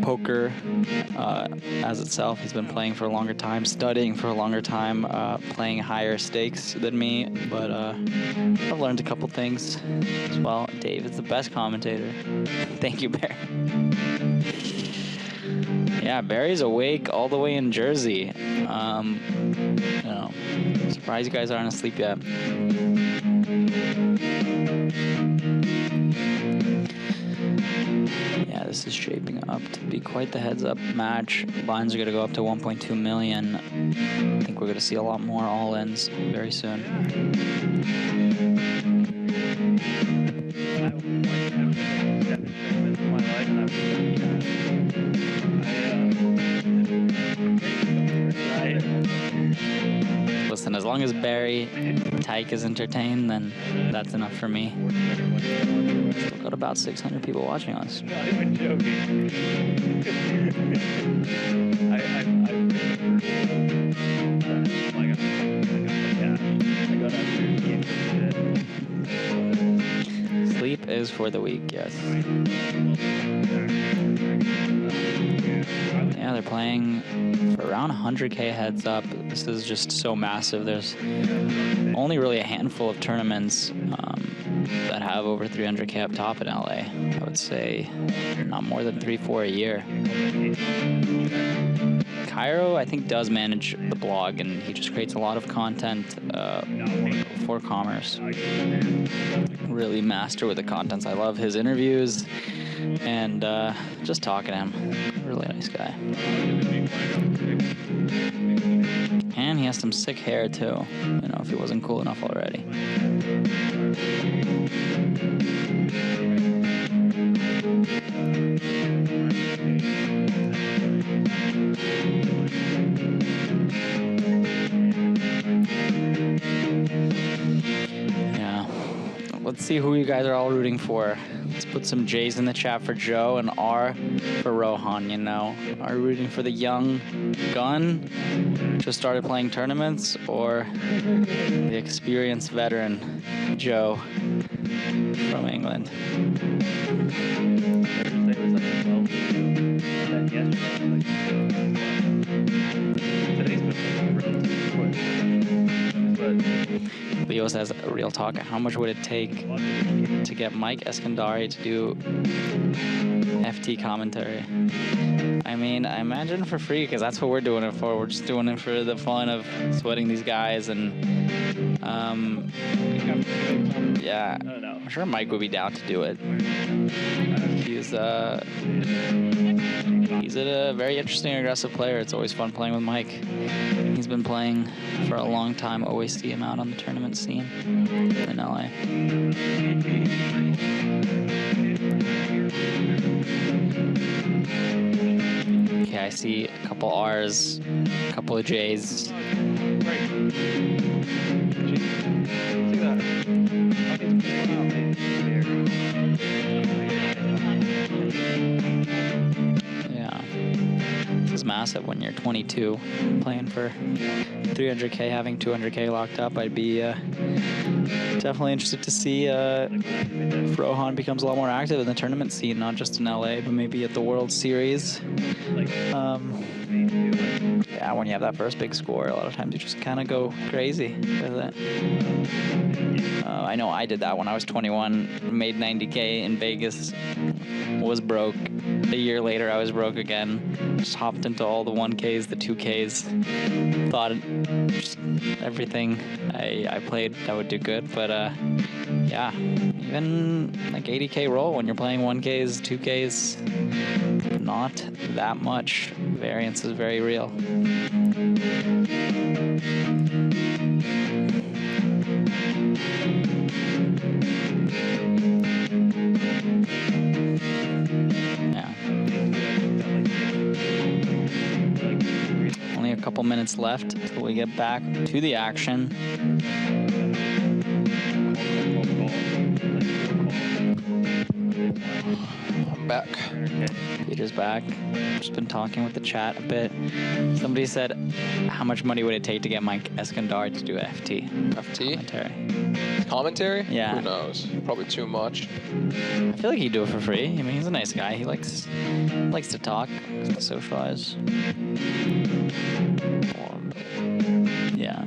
poker as itself. He's been playing for a longer time, studying for a longer time, playing higher stakes than me, but I've learned a couple things as well. Dave is the best commentator. Thank you, Bear. Yeah, Barry's awake all the way in Jersey. Surprised you guys aren't asleep yet. Yeah, this is shaping up to be quite the heads-up match. Lines are going to go up to 1.2 million. I think we're going to see a lot more all-ins very soon. Listen, as long as Barry Tyke is entertained, then that's enough for me. Still got about 600 people watching us. I'm joking. Sleep is for the weak, yes. Yeah, they're playing for around 100K heads up. This is just so massive. There's only really a handful of tournaments that have over 300K up top in LA. I would say not more than 3-4 a year. Cairo, I think, does manage the blog, and he just creates a lot of content for commerce. Really master with the contents. I love his interviews and just talking to him. Really nice guy. And he has some sick hair too, if he wasn't cool enough already. Yeah. Let's see who you guys are all rooting for. Let's put some J's in the chat for Joe and R for Rohan, Are you rooting for the young gun just started playing tournaments, or the experienced veteran Joe from England? Leo says, real talk, how much would it take to get Mike Eskandari to do FT commentary? I mean, I imagine for free, because that's what we're doing it for. We're just doing it for the fun of sweating these guys, and yeah, I'm sure Mike would be down to do it. He's a very interesting, aggressive player. It's always fun playing with Mike. He's been playing for a long time. Always see him out on the tournament scene in LA. Okay, I see a couple R's, a couple of J's. Is massive when you're 22 playing for 300K, having 200K locked up. I'd be definitely interested to see if Rohan becomes a lot more active in the tournament scene, not just in LA, but maybe at the World Series. Yeah, when you have that first big score, a lot of times you just kind of go crazy with it. I know I did that when I was 21, made 90K in Vegas, was broke. A year later, I was broke again. Just hopped into all the 1Ks, the 2Ks. Thought just everything I played I would do good, but yeah, even like 80K roll when you're playing 1Ks, 2Ks, not that much. Variance is very real. Only a couple minutes left until we get back to the action. I'm back. Peter's back. Just been talking with the chat a bit. Somebody said, how much money would it take to get Mike Eskandari to do FT? FT? Commentary? Yeah. Who knows? Probably too much. I feel like he'd do it for free. I mean, he's a nice guy. He likes to talk, to socialize. Yeah.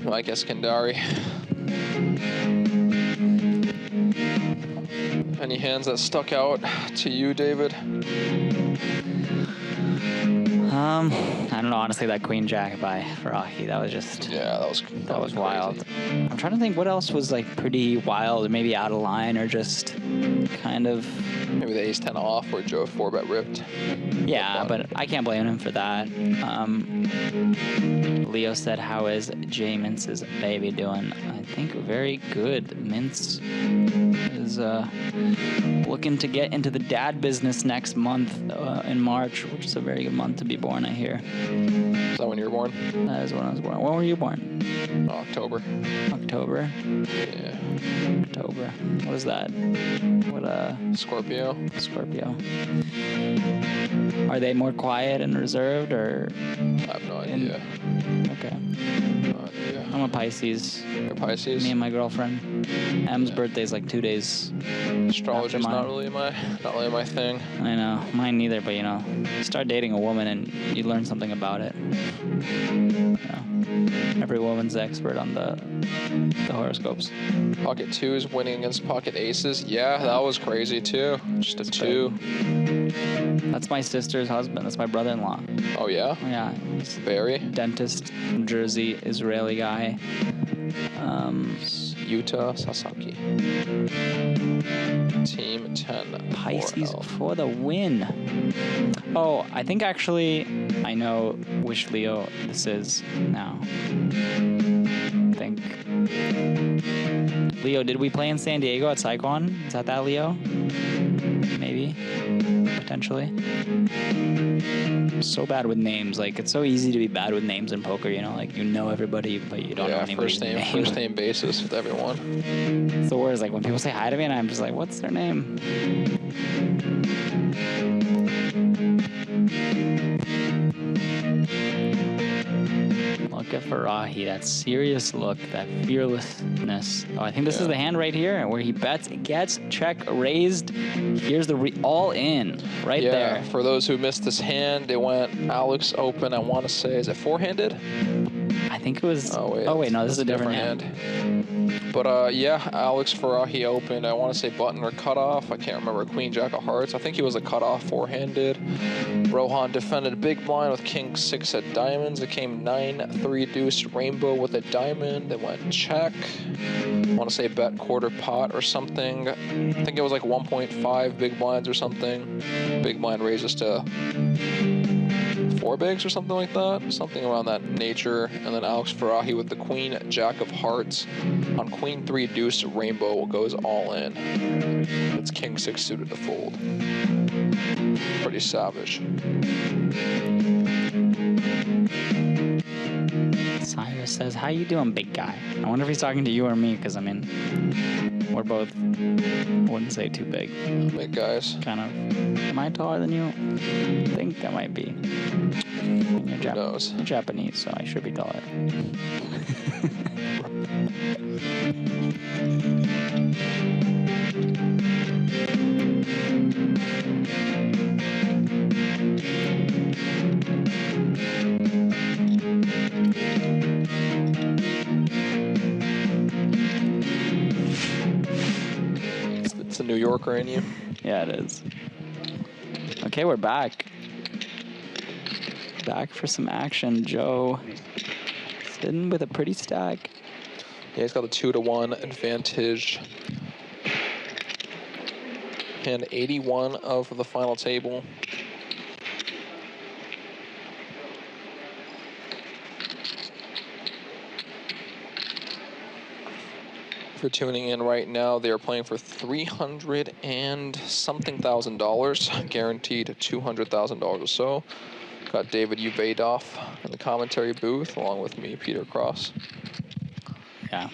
Mike Eskandari. Any hands that stuck out to you, David? I don't know. Honestly, that Queen Jack by Farahi, that was just that was wild. I'm trying to think what else was like pretty wild, maybe out of line or just kind of. Maybe the ace 10 off where Joe 4-bet ripped. Yeah, but I can't blame him for that. Leo said, "How is Jay Mince's baby doing?" I think very good. Mince is looking to get into the dad business next month in March, which is a very good month to be born, I hear. Is that when you were born? That is when I was born. When were you born? October. October? Yeah. October. What is that? What Scorpio. Scorpio. Are they more quiet and reserved, or? I have no idea. Okay. No idea. I'm a Pisces. You're Pisces? Me and my girlfriend. M's birthday's like 2 days. Astrology's not really my thing. I know, mine neither. But you know, you start dating a woman and you learn something about it. You know, every woman's the expert on the horoscopes. Pocket 2s winning against pocket aces. Yeah, that was crazy too. Just a 2. That's my sister's husband. That's my brother-in-law. Oh yeah? Yeah. He's Barry? Dentist from Jersey, Israeli guy. Utah Sasaki. Team 10. Pisces for the win. Oh, I think actually I know which Leo this is now. I think. Leo, did we play in San Diego at Saikon? Is that Leo? Maybe. Potentially. I'm so bad with names. Like, it's so easy to be bad with names in poker, you know? Like, you know everybody, but you don't know anybody's name. First name basis with everyone. It's the worst. Like, when people say hi to me and I'm just like, what's their name? Look at Farahi, that serious look, that fearlessness. Oh, I think this is the hand right here where he bets, gets check raised. Here's the all in right there. Yeah, for those who missed this hand, it went Alex open. I want to say, is it four-handed? I think it was. Oh wait, no, this is a different hand. But yeah, Alex Farahi opened. I want to say button or cutoff. I can't remember. Queen Jack of Hearts. I think he was a cutoff four-handed. Rohan defended big blind with King 6 at diamonds. It came 9-3 deuce rainbow with a diamond. They went check. I want to say bet quarter pot or something. I think it was like 1.5 big blinds or something. Big blind raises to 4 bigs or something like that. Something around that nature. And then Alex Farahi with the Queen Jack of Hearts on Queen 3 deuce rainbow goes all in. It's King 6 suited to fold. Pretty savage. Cyrus says, "How you doing, big guy?" I wonder if he's talking to you or me, because I mean, we're both, I wouldn't say too big. Big guys. Kind of. Am I taller than you? I think I might be. You're Japanese, so I should be taller. It's a New Yorker in you. Yeah, it is. Okay, we're back. Back for some action. Joe sitting with a pretty stack. Yeah, he's got a 2-1 advantage. And 81 of the final table. If you're tuning in right now, they are playing for $300 and something thousand, guaranteed $200,000 or so. Got David Ubadoff in the commentary booth, along with me, Peter Cross. Yeah,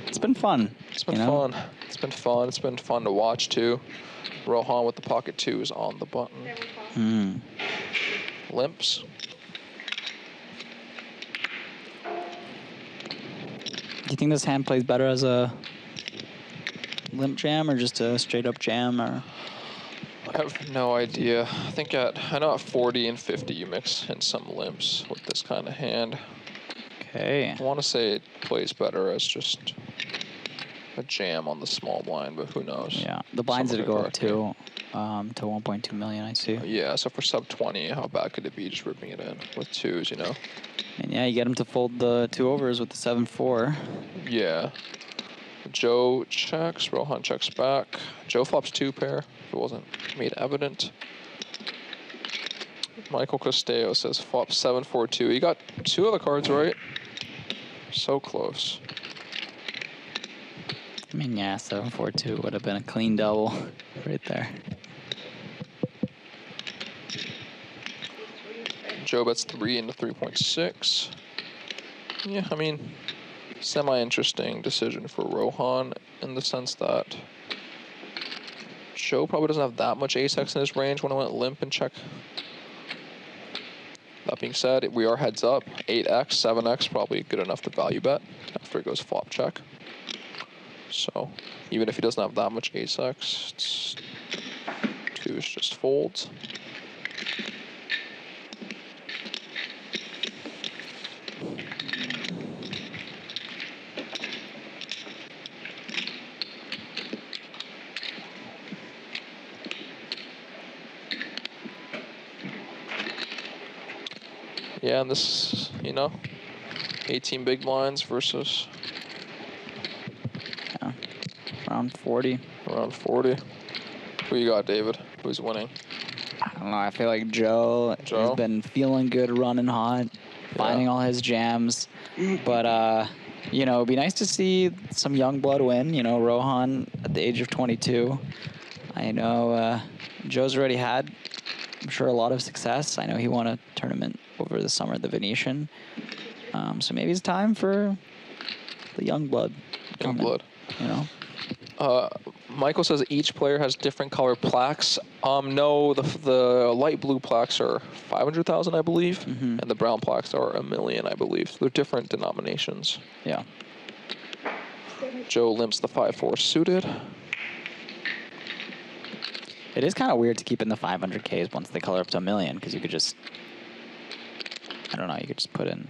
it's been fun. It's been fun. It's been fun. It's been fun to watch too. Rohan with the pocket 2s on the button. Limps. Do you think this hand plays better as a limp jam or just a straight up jam? Or I have no idea. I know at 40 and 50 you mix in some limps with this kind of hand. Okay. I want to say it plays better as just a jam on the small blind, but who knows? Yeah, the blinds Someone did go could up too, to 1.2 million. I see. Yeah, so for sub 20, how bad could it be just ripping it in with twos, you know? And yeah, you get him to fold the 2 overs with the 7-4. Yeah. Joe checks, Rohan checks back. Joe flops 2 pair, if it wasn't made evident. Michael Costeo says flop 7-4-2. He got 2 of the cards right. So close. I mean, yeah, 7-4-2 would have been a clean double right there. Joe bets 3 into 3.6. Yeah, I mean, semi-interesting decision for Rohan in the sense that Joe probably doesn't have that much ace-x in his range when I went limp and check. That being said, we are heads up. 8x, 7x, probably good enough to value bet after it goes flop check. So even if he doesn't have that much ace-x, it's 2s just folds. Yeah, and this, you know, 18 big blinds versus around 40. Around 40. Who you got, David? Who's winning? I don't know. I feel like Joe has been feeling good, running hot, finding all his jams. But, you know, it'd be nice to see some young blood win. You know, Rohan at the age of 22. I know Joe's already had, I'm sure, a lot of success. I know he won a tournament over the summer at the Venetian. So maybe it's time for the young blood. Young blood. You know? Michael says each player has different color plaques. No, the light blue plaques are 500,000, I believe, and the brown plaques are 1 million, I believe. So they're different denominations. Yeah. Joe limps the 5-4 suited. It is kind of weird to keep in the 500Ks once they color up to 1 million, because you could just, I don't know, you could just put in.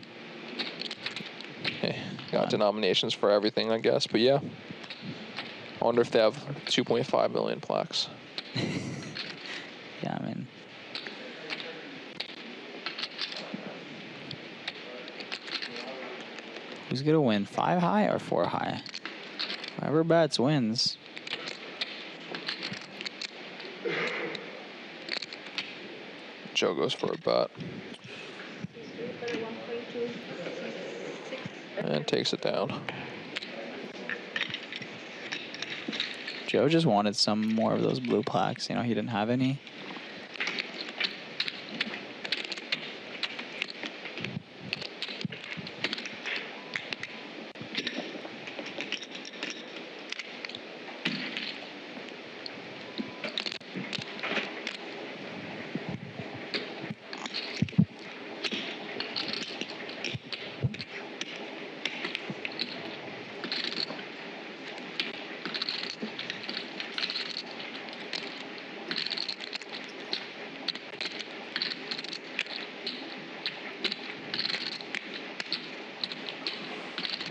Hey, got denominations for everything, I guess, but yeah. I wonder if they have 2.5 million plaques. Yeah, I mean. Who's going to win, 5 high or 4 high? Whoever bets wins. Joe goes for a bet. And takes it down. Joe just wanted some more of those blue plaques. You know, he didn't have any.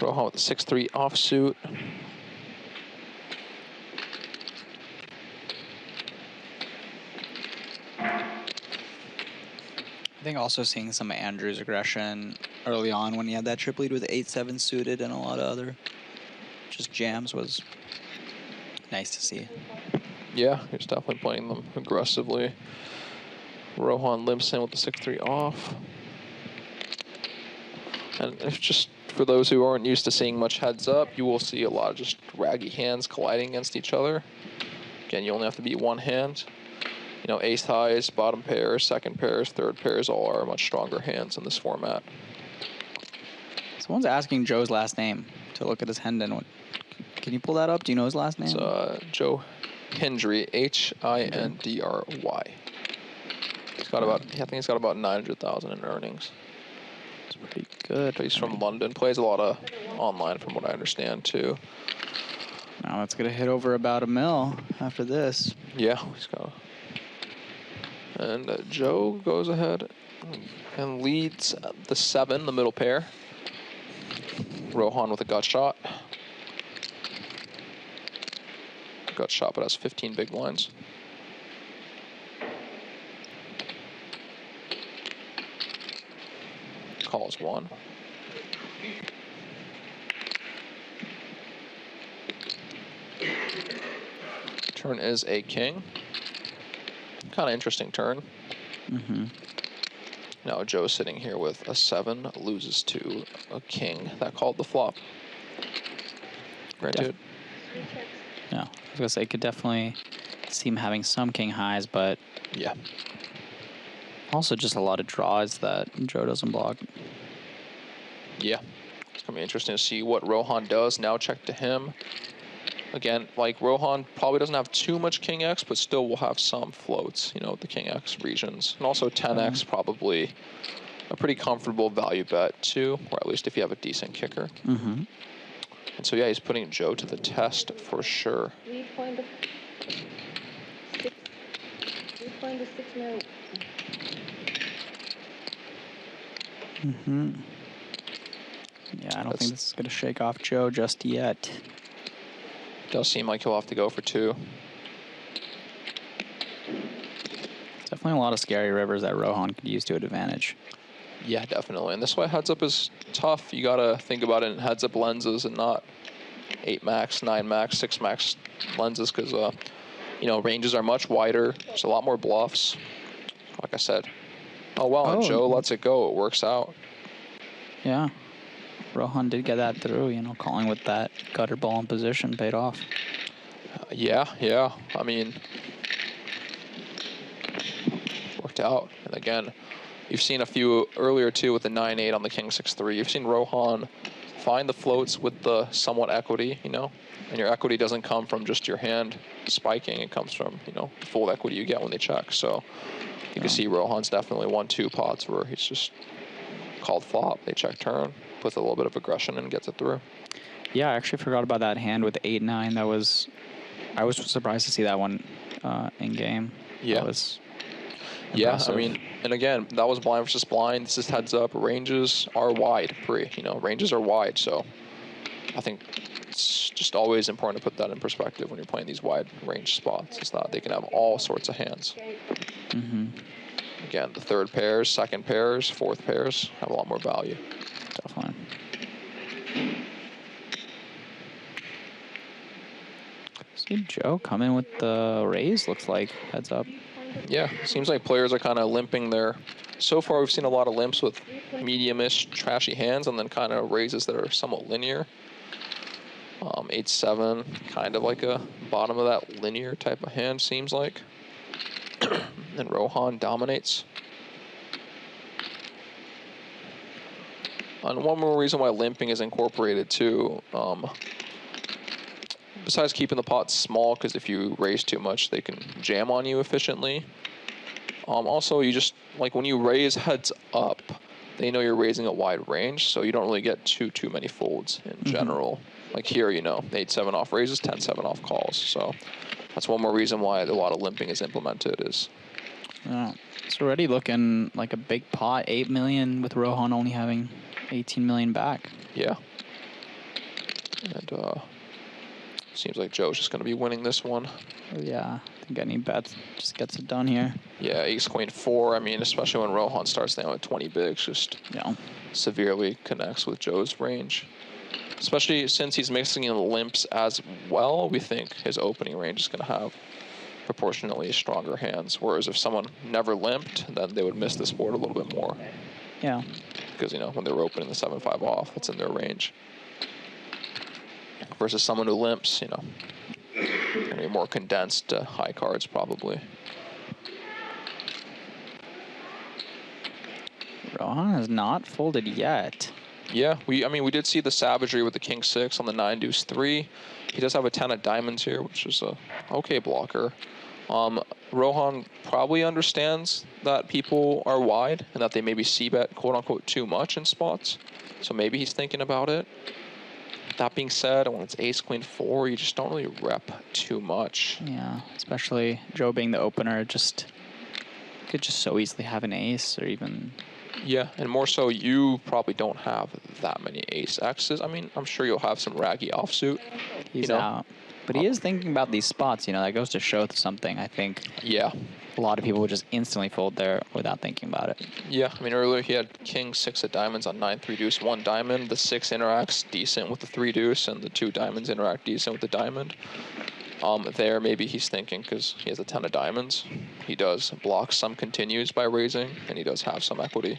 Rohan with the 6-3 offsuit. I think also seeing some of Andrew's aggression early on when he had that trip lead with 8-7 suited and a lot of other just jams was nice to see. Yeah, he's definitely playing them aggressively. Rohan limps in with the 6-3 off. And it's just, for those who aren't used to seeing much heads up, you will see a lot of just raggy hands colliding against each other. Again, you only have to beat one hand. You know, ace highs, bottom pairs, second pairs, third pairs, all are much stronger hands in this format. Someone's asking Joe's last name to look at his Hendon. Can you pull that up? Do you know his last name? It's Joe Hindry, Hindry. He's got about, I think he's got about 900,000 in earnings. It's pretty good. He's from London, plays a lot of online from what I understand too. Now it's gonna hit over about $1 million after this. Yeah, he's got. And Joe goes ahead and leads the 7, the middle pair. Rohan with a gut shot. gut shot, but has 15 big blinds. Calls 1. Turn is a king. Kind of interesting turn. Mm-hmm. Now Joe's sitting here with a 7, loses to a king that called the flop. Granted. No, I was gonna say could definitely see him having some king highs, but yeah. Also just a lot of draws that Joe doesn't block. Yeah, it's gonna be interesting to see what Rohan does. Now check to him. Again, like Rohan probably doesn't have too much King X, but still will have some floats, you know, the King X regions. And also 10X probably a pretty comfortable value bet too, or at least if you have a decent kicker. Mm-hmm. And so yeah, he's putting Joe to the test for sure. 3.6 million. Mm-hmm. Yeah, I don't think this is gonna shake off Joe just yet. Does seem like he'll have to go for 2. Definitely a lot of scary rivers that Rohan could use to an advantage. Yeah, definitely. And this way heads up is tough. You gotta think about it in heads up lenses and not 8 max, 9 max, 6 max lenses, because you know, ranges are much wider. There's a lot more bluffs. Like I said. Oh wow, and Joe lets it go. It works out. Yeah. Rohan did get that through, you know, calling with that gutter ball in position paid off. Yeah. I mean, worked out. And again, you've seen a few earlier too with the 9-8 on the King 6-3. You've seen Rohan find the floats with the somewhat equity, you know, and your equity doesn't come from just your hand spiking. It comes from, you know, the full equity you get when they check. So you can see Rohan's definitely 1-2 pots where he's just called flop. They check turn, puts a little bit of aggression and gets it through. Yeah, I actually forgot about that hand with 8-9. That was, I was surprised to see that one in game. Yeah. That was impressive. I mean, and again, that was blind versus blind. This is heads up. Ranges are wide, you know, ranges are wide. So I think it's just always important to put that in perspective when you're playing these wide range spots. It's not, they can have all sorts of hands. Mm-hmm. Again, the third pairs, second pairs, fourth pairs have a lot more value. Definitely. See Joe come in with the raise, looks like, heads up. Yeah, seems like players are kind of limping there. So far, we've seen a lot of limps with medium-ish, trashy hands, and then kind of raises that are somewhat linear. 8-7, kind of like a bottom of that linear type of hand, seems like. And Rohan dominates. And one more reason why limping is incorporated too, besides keeping the pot small, because if you raise too much, they can jam on you efficiently. Also, you just, like when you raise heads up, they know you're raising a wide range, so you don't really get too many folds in general. Like here, you know, 8-7 off raises, 10-7 off calls. So that's one more reason why a lot of limping is implemented is. Yeah, it's already looking like a big pot, 8 million with Rohan only having 18 million back. Yeah. And seems like Joe's just going to be winning this one. Yeah, I think any bet just gets it done here. Yeah, ace queen 4. I mean, especially when Rohan starts down with 20 bigs, just severely connects with Joe's range. Especially since he's mixing in limps as well, we think his opening range is going to have proportionately stronger hands. Whereas if someone never limped, then they would miss this board a little bit more. Yeah. Because, you know, when they're opening the 7-5 off, it's in their range. Versus someone who limps, you know, going to be more condensed high cards probably. Rohan has not folded yet. Yeah, we did see the savagery with the King 6 on the 9-deuce-3. He does have a 10 of diamonds here, which is a okay blocker. Rohan probably understands that people are wide and that they maybe c-bet quote-unquote too much in spots. So maybe he's thinking about it. That being said, when it's ace queen 4, you just don't really rep too much. Yeah, especially Joe being the opener, just could just so easily have an ace or even. Yeah, and more so, you probably don't have that many ace X's. I mean, I'm sure you'll have some raggy offsuit. He's out. But he is thinking about these spots, you know, that goes to show something, I think. Yeah. A lot of people would just instantly fold there without thinking about it. Yeah, I mean, earlier he had king 6 of diamonds on 9-3 deuce 1 diamond. The 6 interacts decent with the 3 deuce, and the 2 diamonds interact decent with the diamond. There, maybe he's thinking, because he has a 10 of diamonds, he does block some continues by raising, and he does have some equity.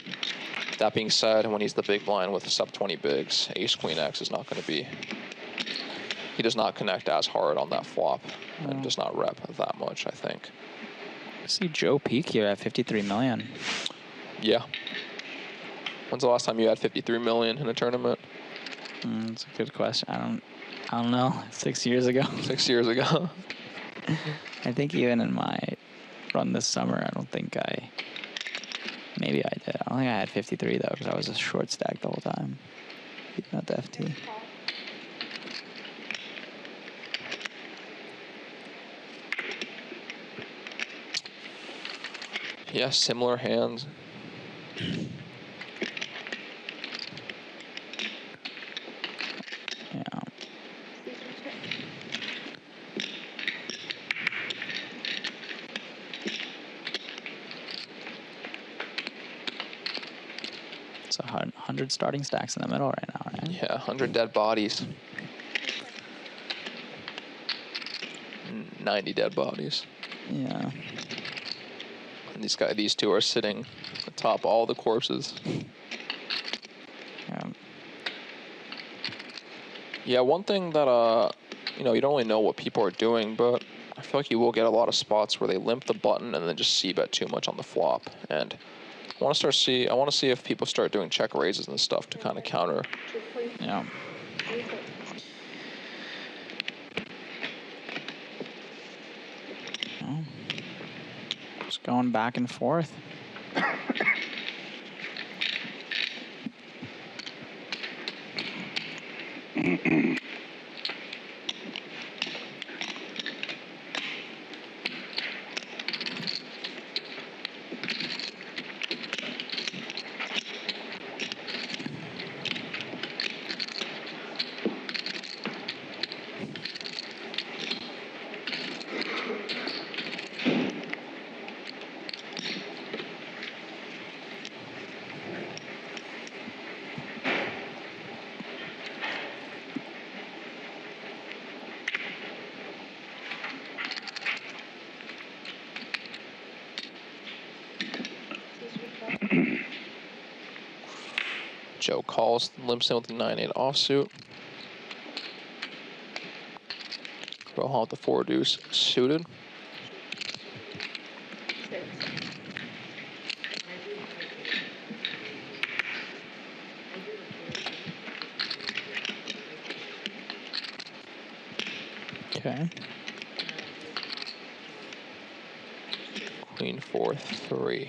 That being said, when he's the big blind with sub 20 bigs, ace queen X is not going to be. He does not connect as hard on that flop, and does not rep that much, I think. I see Joe peak here at 53 million. Yeah. When's the last time you had 53 million in a tournament? That's a good question. I don't know. 6 years ago. 6 years ago. I think even in my run this summer, I don't think maybe I did. I don't think I had 53 though, because I was a short stack the whole time. Even at the FT. Yeah, similar hands. Yeah. It's 100 starting stacks in the middle right now, right? Yeah, 100 dead bodies. 90 dead bodies. Yeah. And these two are sitting atop all the corpses. Yeah. Yeah, one thing that you know, you don't really know what people are doing, but I feel like you will get a lot of spots where they limp the button and then just c-bet too much on the flop. And I want to see if people start doing check raises and stuff to kind of counter. Yeah. Oh. Just going back and forth. Joe calls, limps in with the 9-8 offsuit. Rohan with the 4 deuce suited. Okay. Queen 4-3.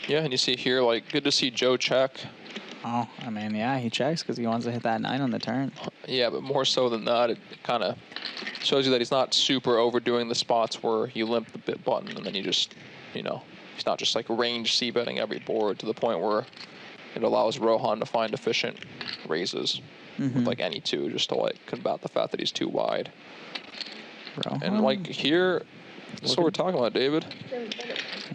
Yeah, and you see here, like, good to see Joe check. Oh, I mean, yeah, he checks because he wants to hit that 9 on the turn. Yeah, but more so than that, it kind of shows you that he's not super overdoing the spots where you limp the bit button and then you just, you know, he's not just like range c-betting every board to the point where it allows Rohan to find efficient raises with like any two just to like combat the fact that he's too wide. Rohan. And like here, that's what we're talking about, David.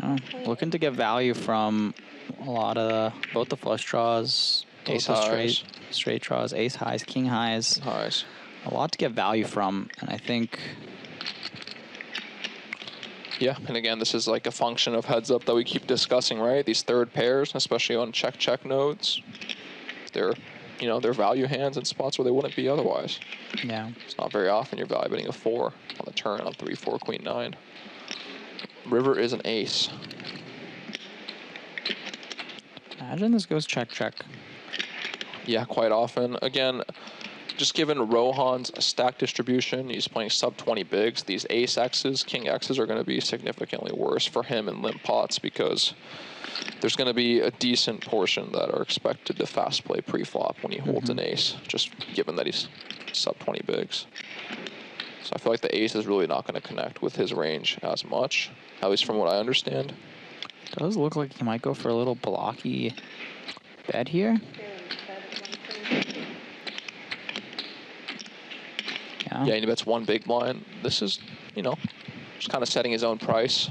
Oh, looking to get value from a lot of both the flush draws, Ace both the highs. straight draws, ace highs, king highs. Highs. A lot to get value from, and I think. Yeah, and again, this is like a function of heads up that we keep discussing, right? These third pairs, especially on check nodes, they're, you know, they're value hands in spots where they wouldn't be otherwise. Yeah. It's not very often you're value betting a 4 on the turn on 3-4 queen 9. River is an ace. Imagine this goes check. Yeah, quite often. Again, just given Rohan's stack distribution, he's playing sub 20 bigs. These ace X's, king X's are going to be significantly worse for him in limp pots because there's going to be a decent portion that are expected to fast play pre-flop when he holds an ace, just given that he's sub 20 bigs. So I feel like the ace is really not going to connect with his range as much, at least from what I understand. Does look like he might go for a little blocky bet here. Yeah. Yeah, and he bets one big blind. This is, you know, just kind of setting his own price.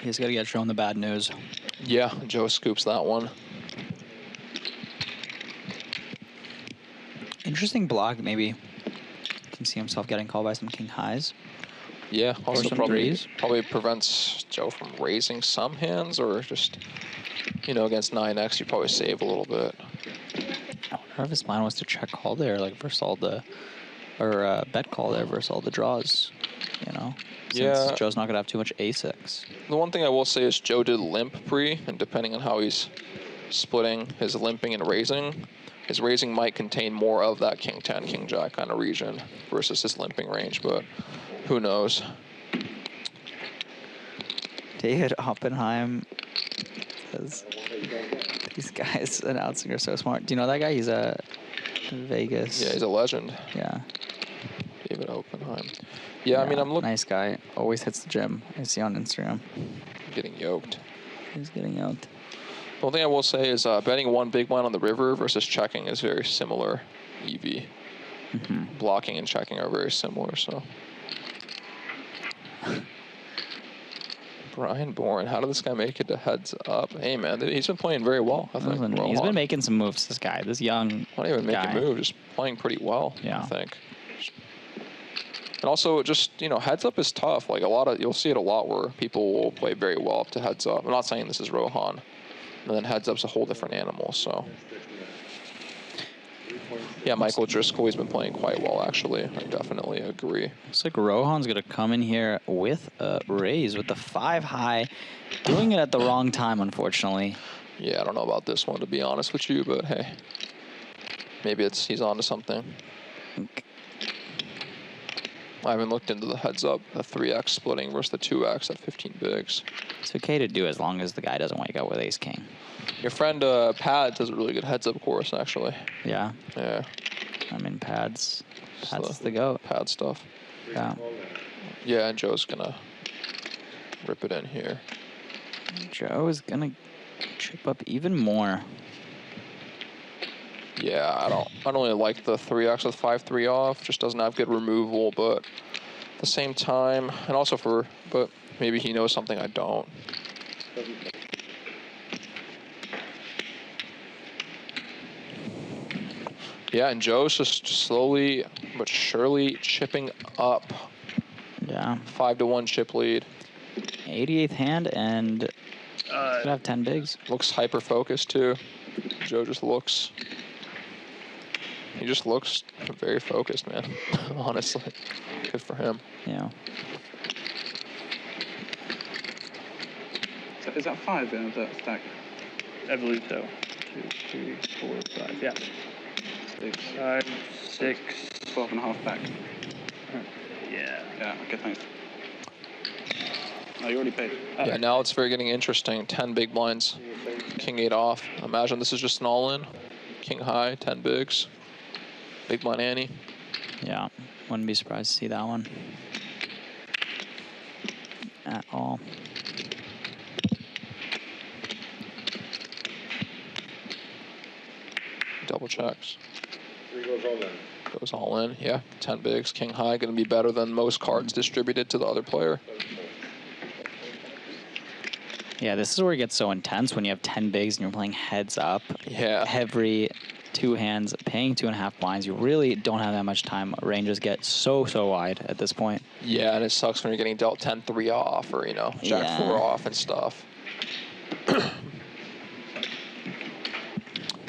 He's got to get shown the bad news. Yeah, Joe scoops that one. Interesting block. Maybe can see himself getting called by some king highs. Yeah, also some probably threes. prevents Joe from raising some hands, or just, you know, against 9x, you probably save a little bit. I wonder if his plan was to check call there, like versus all the, or bet call there versus all the draws. You know, since Yeah. Joe's not gonna have too much a6. The one thing I will say is Joe did limp pre, and depending on how he's splitting his limping and raising, his raising might contain more of that king 10, king jack kind of region versus his limping range, but who knows? David Oppenheim says, these guys announcing are so smart. Do you know that guy? He's a Vegas. Yeah, he's a legend. Yeah. David Oppenheim. Yeah, I mean, I'm looking. Nice guy. Always hits the gym. I see on Instagram. Getting yoked. He's getting yoked. The only thing I will say is betting one big blind on the river versus checking is very similar. EV. Blocking and checking are very similar, so. Brian Bourne, how did this guy make it to heads up? Hey, man, he's been playing very well, I think. Listen, he's been making some moves, this guy. This young Not even guy. making moves, just playing pretty well, Yeah. I think. And also, just, you know, heads up is tough. Like, you'll see it a lot where people will play very well up to heads up. I'm not saying this is Rohan. And then heads up's a whole different animal, so. Yeah, Michael Driscoll, he's been playing quite well, actually. I definitely agree. Looks like Rohan's going to come in here with a raise with the 5 high. Doing it at the wrong time, unfortunately. Yeah, I don't know about this one, to be honest with you, but hey. Maybe he's on to something. I haven't looked into the heads up, the 3x splitting versus the 2x at 15 bigs. It's okay to do as long as the guy doesn't wake up with ace king. Your friend Pat does a really good heads up course, actually. Yeah. Yeah. I mean, pads is the goat. Pad stuff. Yeah. Yeah, and Joe's gonna rip it in here. Joe is gonna chip up even more. Yeah, I don't really like the 3x with 5-3 off. Just doesn't have good removal, but at the same time, and also but maybe he knows something I don't. Yeah, and Joe's just slowly but surely chipping up. Yeah. 5-1 chip lead. 88th hand, and he's gonna have 10 bigs. Looks hyper focused too. Joe just looks. He just looks very focused, man. Honestly, good for him. Yeah. So is that 5 then? Is that stack? I believe so. 2, 3, 4, 5. Yeah. 6. 5, 6. 12.5 back. Yeah. Yeah, okay, thanks. Oh, you already paid. Yeah, now it's getting interesting. 10 big blinds. King 8 off. Imagine this is just an all-in. King high, 10 bigs. Big blind Annie. Yeah. Wouldn't be surprised to see that one. At all. Double checks. 3 goes all in. Goes all in. Yeah, 10 bigs. King high going to be better than most cards distributed to the other player. Yeah, this is where it gets so intense when you have 10 bigs and you're playing heads up. Yeah. Every 2 hands, paying 2.5 blinds. You really don't have that much time. Ranges get so wide at this point. Yeah, and it sucks when you're getting dealt 10-3 off or, you know, Jack 4 off and stuff.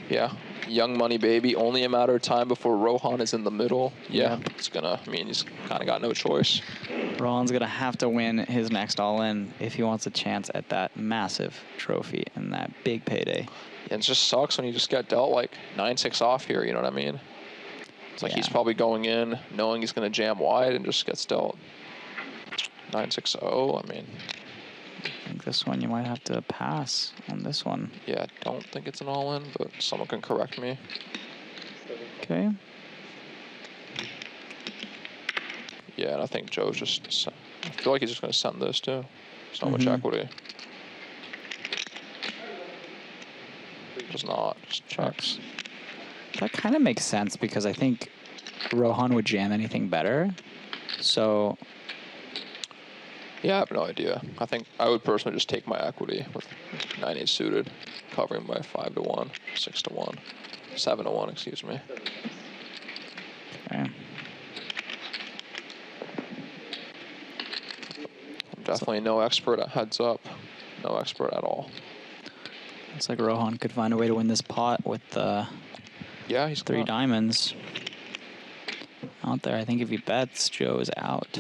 Yeah. Young money, baby. Only a matter of time before Rohan is in the middle. Yeah, it's gonna. I mean, he's kind of got no choice. Rohan's gonna have to win his next all-in if he wants a chance at that massive trophy and that big payday. And it just sucks when you just get dealt like 9-6 off here. You know what I mean? It's like he's probably going in knowing he's gonna jam wide and just gets dealt 9-6-0. I mean, think this one you might have to pass on this one. Yeah, I don't think it's an all-in, but someone can correct me. Okay. Yeah, and I think Joe's just... I feel like he's just going to send this, too. So much equity. Does not. Just checks. That kind of makes sense because I think Rohan would jam anything better. So... Yeah, I have no idea. I think I would personally just take my equity with 9-8 suited, covering by 5-1, 6-1, 7-1, excuse me. Okay. I'm definitely no expert at heads up. No expert at all. Looks like Rohan could find a way to win this pot with yeah, he's 3 diamonds out there. I think if he bets, Joe is out.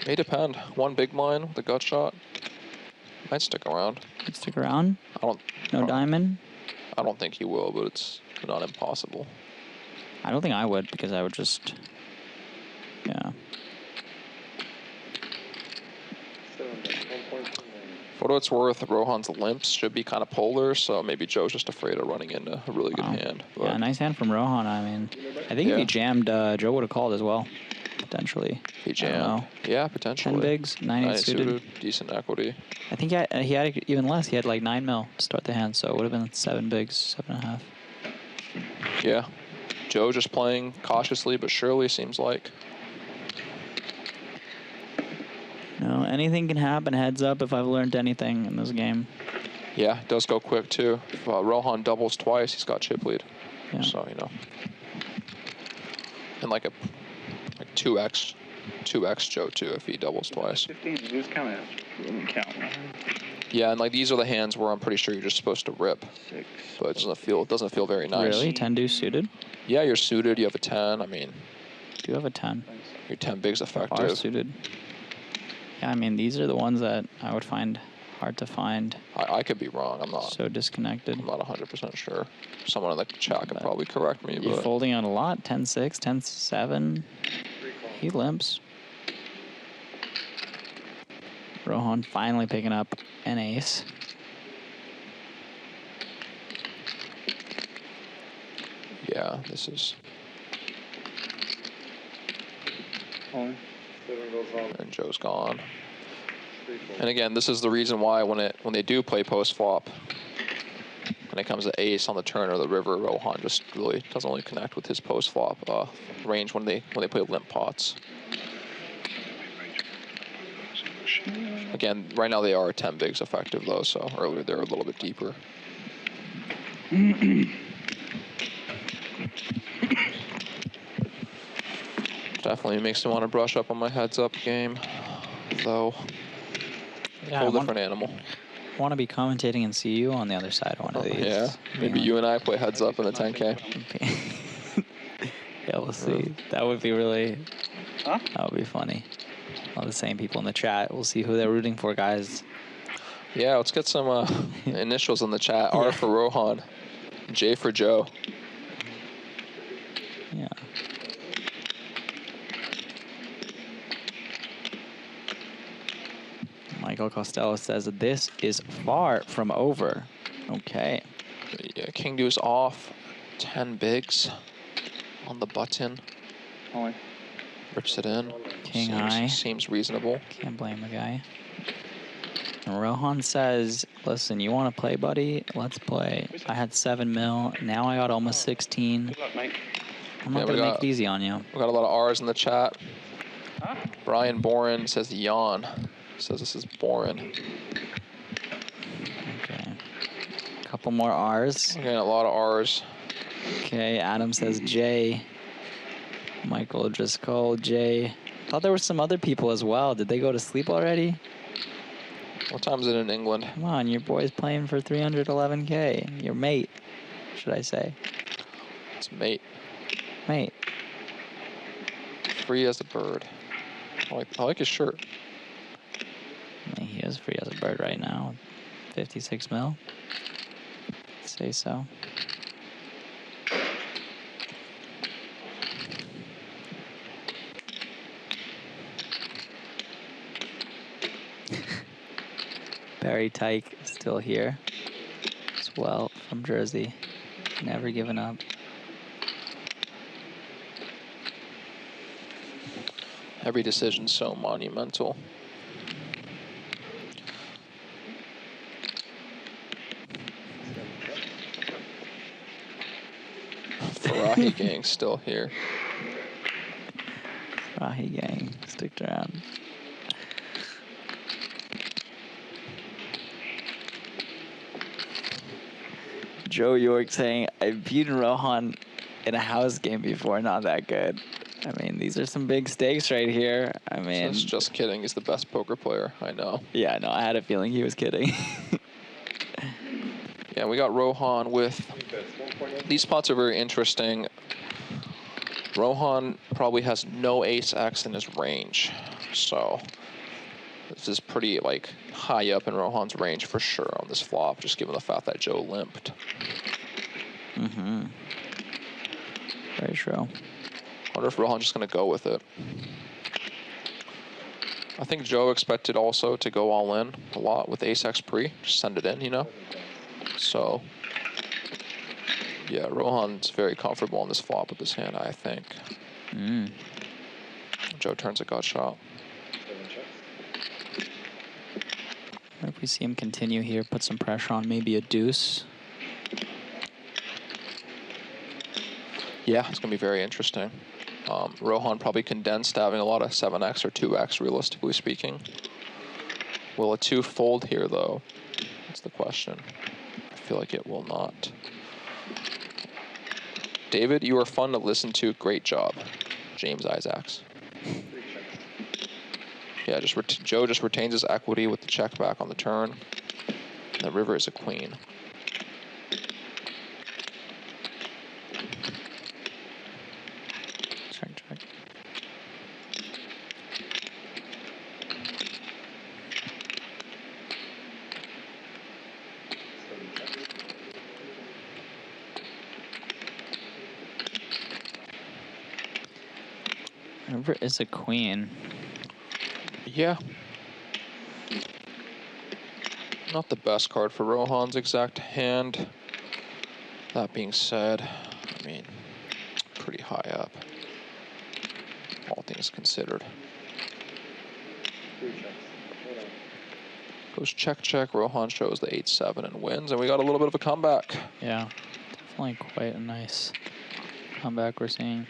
May depend. One big blind with a gut shot. Might stick around. Could stick around? No diamond? I don't think he will, but it's not impossible. I don't think I would because I would just... Yeah. For what it's worth, Rohan's limps should be kind of polar, so maybe Joe's just afraid of running into a really good hand. But yeah, nice hand from Rohan. I mean, I think if he jammed, Joe would have called as well, potentially. He jammed. Yeah, potentially. 10 bigs, 9-8 suited. Decent equity. I think he had even less. He had like 9 mil to start the hand, so it would have been 7 bigs, 7.5. Yeah. Joe just playing cautiously but surely, seems like. No, anything can happen heads up if I've learned anything in this game. Yeah, it does go quick too. If Rohan doubles twice, he's got chip lead. Yeah. So, you know. And like 2x Joe too if he doubles twice. 15, lose count wouldn't count. Yeah, and like these are the hands where I'm pretty sure you're just supposed to rip. 6. But it doesn't feel very nice. Really? 10 deuce suited? Yeah, you're suited, you have a 10, I mean. Do you have a 10? Your 10 big's effective. Are suited. Yeah, I mean, these are the ones that I would find hard to find. I could be wrong. I'm not. So disconnected. I'm not 100% sure. Someone in the chat can probably correct me. You're but folding out a lot. 10-6, 10-7. He limps. Rohan finally picking up an ace. Yeah, this is. And Joe's gone. And again, this is the reason why when they do play post flop, when it comes to ace on the turn or the river, Rohan just really doesn't really connect with his post flop range when they play limp pots. Again, right now they are 10 bigs effective though, so earlier they're a little bit deeper. Definitely makes me want to brush up on my heads up game, though. Yeah, Whole different animal. I want to be commentating and see you on the other side of one of these. Yeah, maybe you and I play heads up in the 10K. Yeah, we'll see. That would be really. That would be funny. All the same people in the chat. We'll see who they're rooting for, guys. Yeah, let's get some initials in the chat. R for Rohan, J for Joe. Yeah. Michael Costello says this is far from over. Okay. Yeah, King Deuce off, 10 bigs on the button. Rips it in. King high. Seems reasonable. Can't blame the guy. And Rohan says, listen, you want to play, buddy? Let's play. I had 7 mil. Now I got almost 16. Good luck, mate. I'm not going to make it easy on you. We got a lot of R's in the chat. Brian Boren says yawn. Says this is boring. Okay. Couple more R's. Again, a lot of R's. Okay, Adam says J. Michael just called J. Thought there were some other people as well. Did they go to sleep already? What time is it in England? Come on, your boy's playing for 311K. Your mate, should I say. It's mate. Mate. Free as a bird. I like his shirt. He is free as a bird right now. 56 mil. I'd say so. Barry Tyke still here as well from Jersey. Never given up. Every decision's so monumental. Farahi gang still here. Farahi gang, stick around. Joe York saying, I've beaten Rohan in a house game before, not that good. I mean, these are some big stakes right here. I mean... Just kidding, he's the best poker player, I know. Yeah, no, I had a feeling he was kidding. Yeah, we got Rohan with... These spots are very interesting. Rohan probably has no ace-x in his range, so... This is pretty, like, high up in Rohan's range for sure on this flop, just given the fact that Joe limped. Mm-hmm. Very true. I wonder if Rohan's just going to go with it. I think Joe expected also to go all in a lot with ace-x pre, just send it in, you know? So, yeah, Rohan's very comfortable on this flop with this hand, I think. Joe turns a gut shot. If we see him continue here, put some pressure on maybe a deuce. Yeah, it's going to be very interesting. Rohan probably condensed having a lot of 7x or 2x, realistically speaking. Will a 2 fold here, though? That's the question. I feel like it will not. David, you are fun to listen to. Great job. James Isaacs. Yeah, Joe just retains his equity with the check back on the turn. And the river is a queen. Check. River is a queen. Yeah. Not the best card for Rohan's exact hand. That being said, I mean, pretty high up, all things considered. Goes check. Rohan shows the 8-7 and wins, and we got a little bit of a comeback. Yeah, definitely quite a nice comeback we're seeing.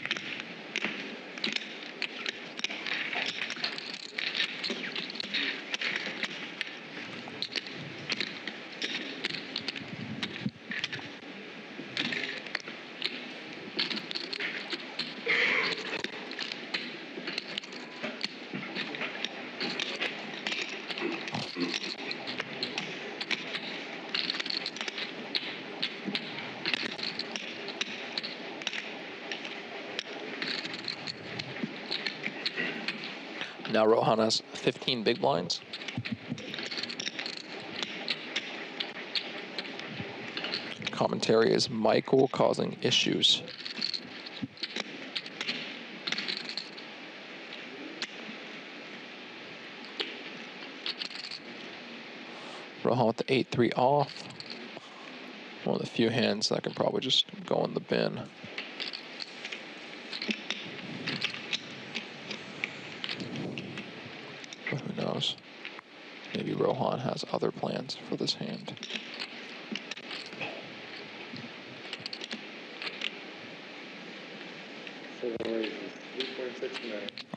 Now Rohan has 15 big blinds. Commentary is Michael causing issues. Rohan with the 8-3 off. One of the few hands that can probably just go in the bin. But who knows? Maybe Rohan has other plans for this hand.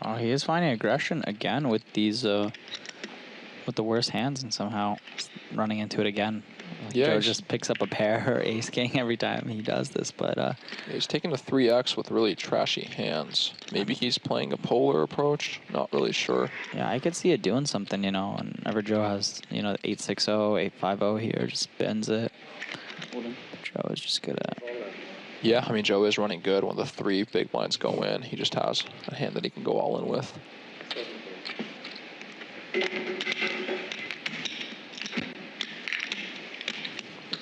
Oh, he is finding aggression again with these, with the worst hands, and somehow running into it again. Yeah, Joe just picks up a pair or ace king every time he does this, but he's taking a 3x with really trashy hands. Maybe he's playing a polar approach. Not really sure. yeah, I could see it doing something, you know. Whenever Joe has, you know, 8-6-0, 8-5-0 here, just bends it. Joe is just good at. Yeah, I mean, Joe is running good. When the 3 big blinds go in, he just has a hand that he can go all in with.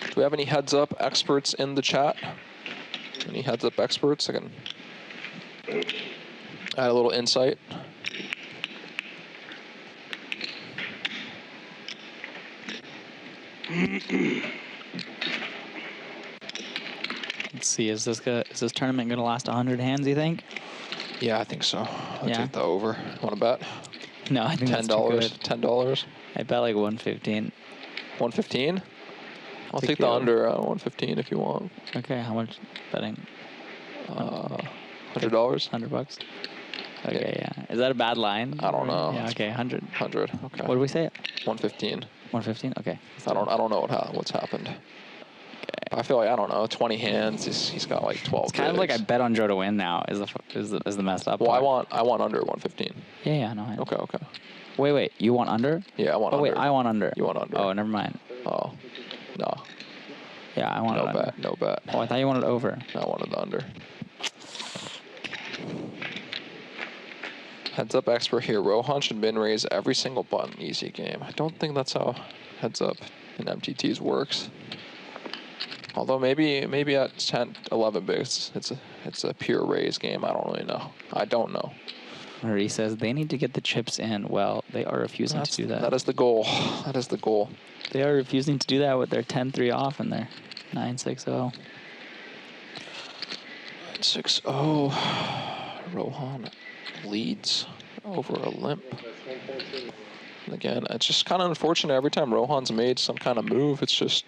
Do we have any heads-up experts in the chat? Any heads-up experts? I can add a little insight. Let's see. Is this tournament gonna last 100 hands? You think? Yeah, I think so. I'll Yeah. take the over. Want to bet? No, I think that's too good. $10. I bet like 115. 115? I'll Take take the the over. under 115 if you want. Okay, how much betting? $100. $100. Okay, yeah. Is that a bad line? I don't know. Yeah. Okay, 100. 100. Okay. What did we say? 115. 115. Okay. I don't know what's happened. I feel like, I don't know, 20 hands. He's got like 12. It's kind of like I bet on Joe to win now. Is the messed up? Well, part. I want under 115. Yeah, no. Okay. Wait. You want under? Yeah, I want under. under. Wait, I want under. You want under? Oh, never mind. Oh, no. Yeah, I want under. No bet. Oh, I thought you wanted over. I wanted the under. Heads up expert here. Rohan should min raise every single button easy game. I don't think that's how heads up in MTTs works. Although maybe at 10, 11 bigs, it's a pure raise game. I don't really know. I don't know. Marie says they need to get the chips in. Well, they are refusing to do that. That is the goal. They are refusing to do that with their 10-3 off and their 9-6-0. 9-6-0. Rohan leads over a limp. And again, it's just kind of unfortunate every time Rohan's made some kind of move. It's just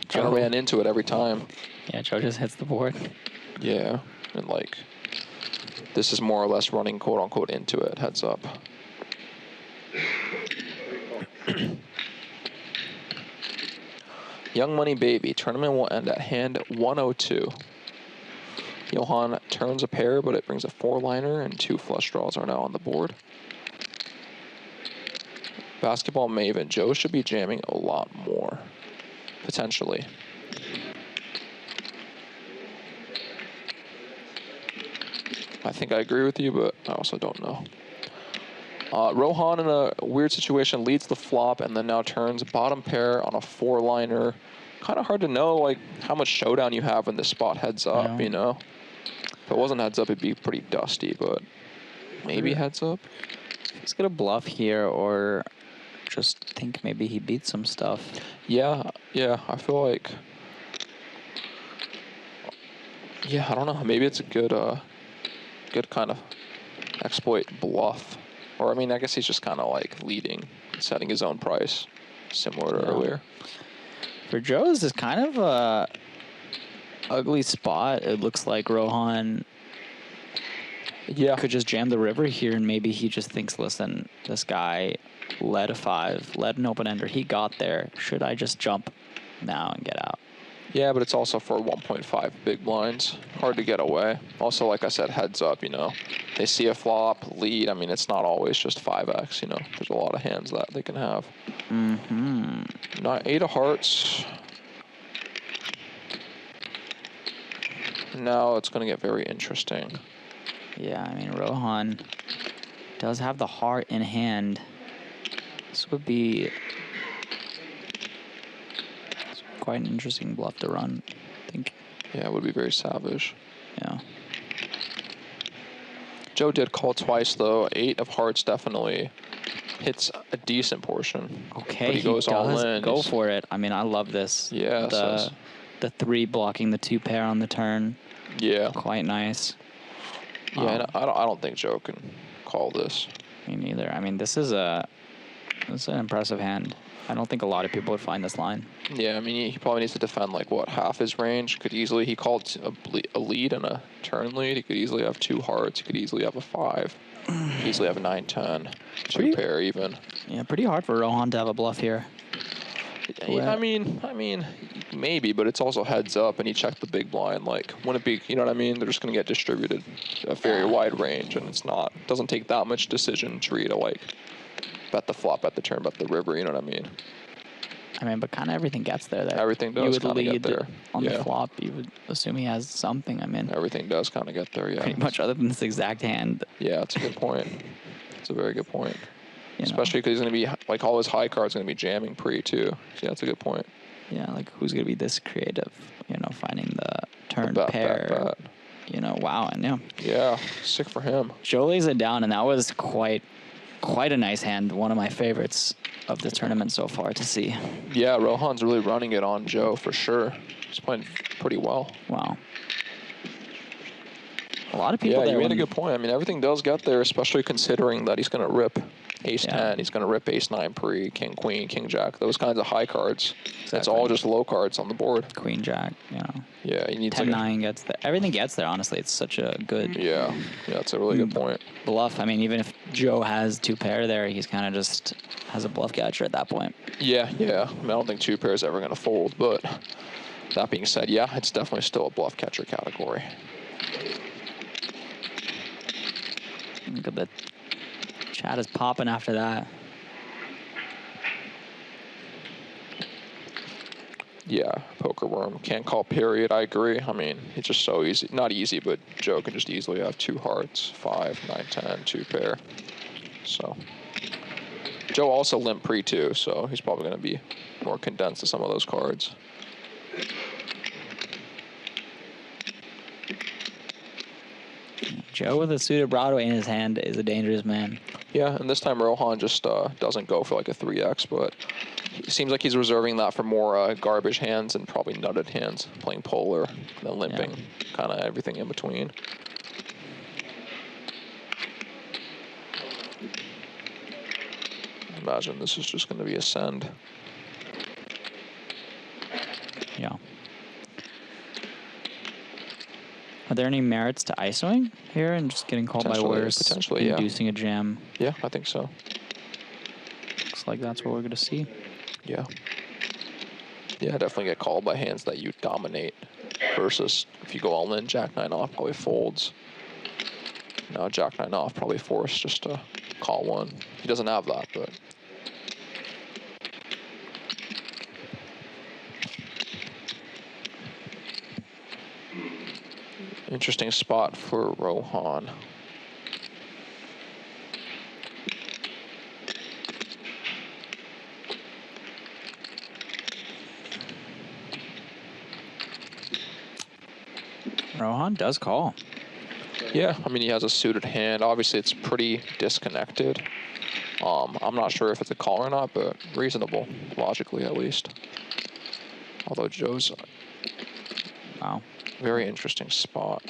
kind of ran into it every time. Yeah, Joe just hits the board. Yeah, and like this is more or less running quote unquote into it. Heads up. Young Money Baby. Tournament will end at hand 102. Johan turns a pair, but it brings a 4-liner, and 2 flush draws are now on the board. Basketball Maven. Joe should be jamming a lot more, potentially. I think I agree with you, but I also don't know. Rohan, in a weird situation, leads the flop and then now turns bottom pair on a 4-liner. Kind of hard to know like how much showdown you have when this spot heads up, you know? If it wasn't heads up, it'd be pretty dusty, but maybe heads up. He's gonna bluff here or just think maybe he beats some stuff. Yeah, I feel like... Yeah, I don't know. Maybe it's a good kind of exploit bluff. Or, I mean, I guess he's just kind of like leading, setting his own price, similar to earlier. For Joe, this is kind of a ugly spot. It looks like Rohan could just jam the river here, and maybe he just thinks, listen, this guy led a 5, led an open-ender. He got there. Should I just jump now and get out? Yeah, but it's also for 1.5 big blinds. Hard to get away. Also, like I said, heads up, you know. They see a flop, lead. I mean, it's not always just 5x, you know. There's a lot of hands that they can have. Not 8 of hearts. Now it's going to get very interesting. Yeah, I mean, Rohan does have the heart in hand. This would be quite an interesting bluff to run, I think. Yeah, it would be very savage. Yeah. Joe did call twice, though. 8 of hearts definitely hits a decent portion. Okay, but he goes all in. Go for it. I mean, I love this. Yeah. The 3 blocking the 2 pair on the turn. Yeah. Quite nice. Yeah, and I don't think Joe can call this. Me neither. I mean, this is an impressive hand. I don't think a lot of people would find this line. Yeah, I mean, he probably needs to defend, like, what, half his range? He called a lead and a turn lead. He could easily have 2 hearts. He could easily have a 5. Easily have a 9-10. 2 pair even. Yeah, pretty hard for Rohan to have a bluff here. Yeah, I mean, maybe, but it's also heads up, and he checked the big blind. Like, wouldn't it be, you know what I mean? They're just going to get distributed a very wide range, and it doesn't take that much decision tree to, like, bet the flop, bet the turn, bet the river, you know what I mean? I mean, but kind of everything gets there. Everything does kind of get there. On the flop, you would assume he has something. I mean, everything does kind of get there, yeah. Pretty much other than this exact hand. Yeah, it's a good point. It's a very good point. Especially because he's going to be, like, all his high cards going to be jamming pre, too. So, yeah, that's a good point. Yeah, like, who's going to be this creative, you know, finding the turn pair. You know, wow, and yeah, sick for him. Joe lays it down, and that was quite a nice hand. One of my favorites of the tournament so far to see. Yeah, Rohan's really running it on Joe for sure. He's playing pretty well. Wow. A lot of people Yeah, there. you made a good point. I mean, everything does get there, especially considering that he's going to rip ace-10, he's going to rip ace-9 pre, king-queen, king-jack, those kinds of high cards. Exactly. It's all just low cards on the board. Queen-jack, you know. Yeah, you need 10-9 gets there. Everything gets there, honestly. It's such a good... Yeah, that's a really good point. Bluff. I mean, even if Joe has 2 pair there, he's kind of just has a bluff catcher at that point. Yeah. I mean, I don't think 2 pair is ever going to fold, but that being said, yeah, it's definitely still a bluff catcher category. Look at the chat is popping after that. Yeah, poker worm can't call period. I agree. I mean, it's just so easy. Not easy, but Joe can just easily have 2 hearts, 5, 9, 10, 2 pair. So Joe also limp pre too, so he's probably going to be more condensed to some of those cards. Joe with a suited Broadway in his hand is a dangerous man. Yeah, and this time Rohan just doesn't go for like a 3x, but it seems like he's reserving that for more garbage hands and probably nutted hands, playing polar, then limping, kind of everything in between. Imagine this is just going to be a send. Yeah. Are there any merits to ISOing here and just getting called by worse, potentially, inducing a jam? Yeah, I think so. Looks like that's what we're going to see. Yeah. Yeah, definitely get called by hands that you dominate versus if you go all in, Jack 9 off probably folds. Now Jack 9 off probably forced just to call one. He doesn't have that, but... Interesting spot for Rohan. Rohan does call. Yeah, I mean, he has a suited hand. Obviously, it's pretty disconnected. I'm not sure if it's a call or not, but reasonable, logically at least. Although Joe's... Wow. Very interesting spot.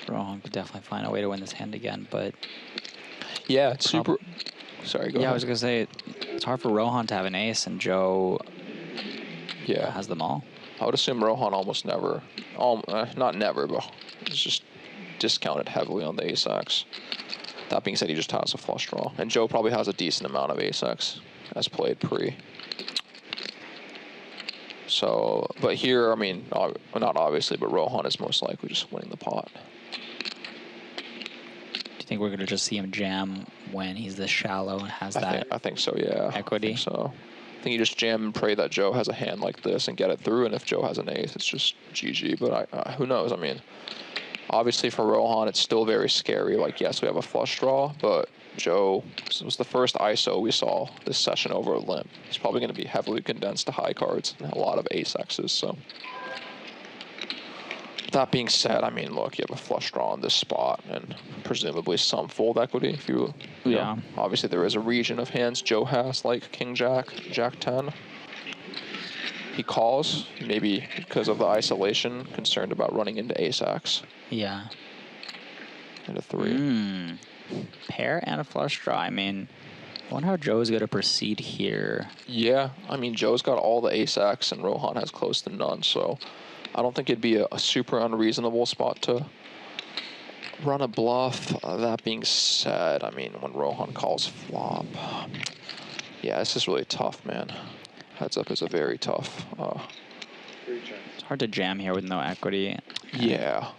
Rohan could definitely find a way to win this hand again, but... Yeah, it's super... Sorry, go ahead. I was going to say, it's hard for Rohan to have an ace, and Joe has them all. I would assume Rohan almost never... not never, but it's just discounted heavily on the ace-x. That being said, he just has a flush draw. And Joe probably has a decent amount of ace-x as played pre. So, but here, I mean, not obviously, but Rohan is most likely just winning the pot. Do you think we're going to just see him jam when he's this shallow and has I think so, yeah. Equity? I think so. I think you just jam and pray that Joe has a hand like this and get it through, and if Joe has an ace, it's just GG. But who knows? I mean, obviously for Rohan, it's still very scary. Like, yes, we have a flush draw, but Joe, this was the first ISO we saw this session over a limp. He's probably going to be heavily condensed to high cards and a lot of ace-x's, so. That being said, I mean, look, you have a flush draw in this spot and presumably some fold equity. If you know, obviously there is a region of hands Joe has, like King-Jack, Jack-10. He calls, maybe because of the isolation, concerned about running into ace-x. Yeah. And a 3. Pair and a flush draw. I mean, I wonder how Joe's going to proceed here. Yeah, I mean, Joe's got all the ace-x and Rohan has close to none, so I don't think it'd be a super unreasonable spot to run a bluff. That being said, I mean, when Rohan calls flop, yeah, this is really tough, man. Heads up is a very tough. It's hard to jam here with no equity. Yeah.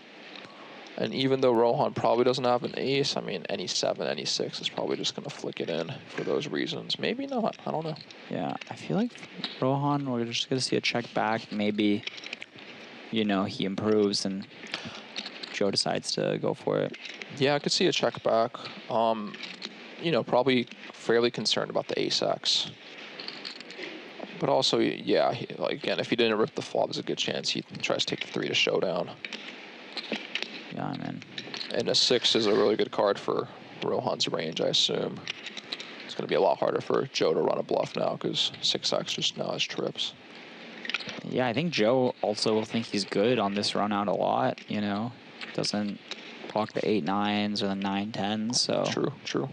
And even though Rohan probably doesn't have an ace, I mean, any 7, any 6 is probably just going to flick it in for those reasons. Maybe not. I don't know. Yeah, I feel like Rohan, we're just going to see a check back. Maybe, you know, he improves and Joe decides to go for it. Yeah, I could see a check back. You know, probably fairly concerned about the ace-x. But also, yeah, like again, if he didn't rip the flop, there's a good chance he tries to take the 3 to showdown. Yeah, man. And a 6 is a really good card for Rohan's range, I assume. It's going to be a lot harder for Joe to run a bluff now because 6X just now has trips. Yeah, I think Joe also will think he's good on this run out a lot, you know. Doesn't block the 8-9s or the 9-10s, so. True.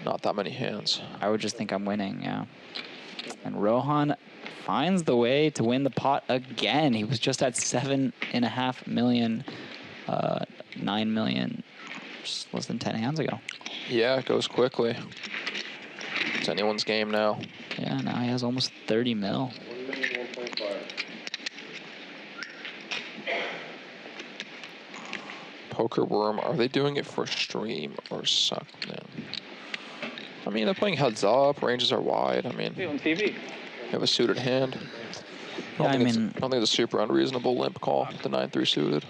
Not that many hands. I would just think I'm winning, yeah. And Rohan finds the way to win the pot again. He was just at 7.5 million, 9 million, just less than 10 hands ago. Yeah, it goes quickly. It's anyone's game now. Yeah, now he has almost 30 mil. 1,155,000. Poker Worm, are they doing it for stream or something? I mean, they're playing heads up, ranges are wide. I mean, On TV. you have a suited hand. Yeah, I I don't think it's a super unreasonable limp call, the 9-3 suited.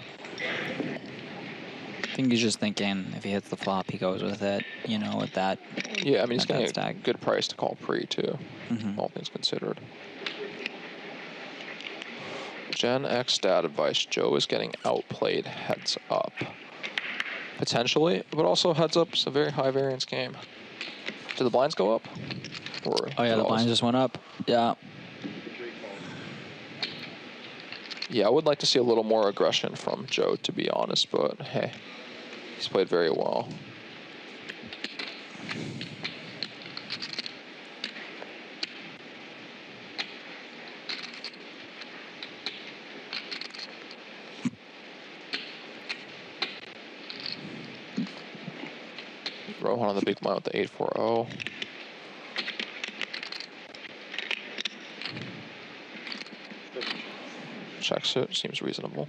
I think he's just thinking if he hits the flop, he goes with it, you know, with that. Yeah, I mean, he's that getting a stack. good price to call pre, too, Mhm. all things considered. Gen X stat advice, Joe is getting outplayed heads up. Potentially, but also heads up's a very high variance game. Did the blinds go up? Or Oh, yeah, the blinds just went up. Yeah. Yeah, I would like to see a little more aggression from Joe, to be honest, but hey, he's played very well. Rohan on the big blind with the 8-4-0. Checks it, seems reasonable.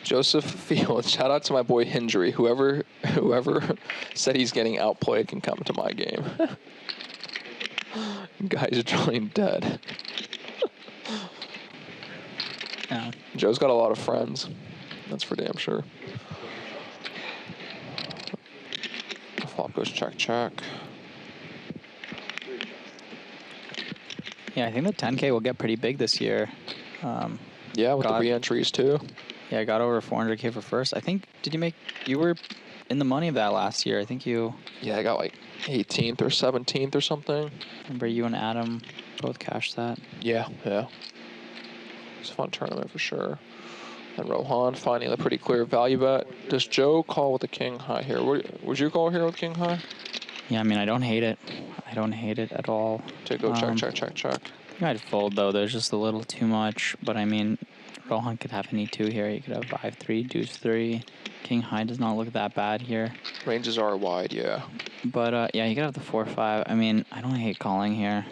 Joseph Field, shout out to my boy Hindry. Whoever said he's getting outplayed can come to my game. Guy's drawing dead. Yeah. Joe's got a lot of friends. That's for damn sure. Flop goes check, check. Yeah, I think the 10K will get pretty big this year. Yeah, with the re-entries too. Yeah, I got over 400K for first. I think, you were in the money of that last year. I think you. Yeah, I got like 18th or 17th or something. Remember you and Adam both cashed that? Yeah. It's a fun tournament for sure. And Rohan finding a pretty clear value bet. Does Joe call with the king high here? Would you call here with king high? Yeah, I mean, I don't hate it. I don't hate it at all. To go check. I think I'd fold, though. There's just a little too much. But, I mean, Rohan could have any two here. He could have 5-3, deuce 3. King high does not look that bad here. Ranges are wide, yeah. But, yeah, he could have the 4-5. I mean, I don't hate calling here.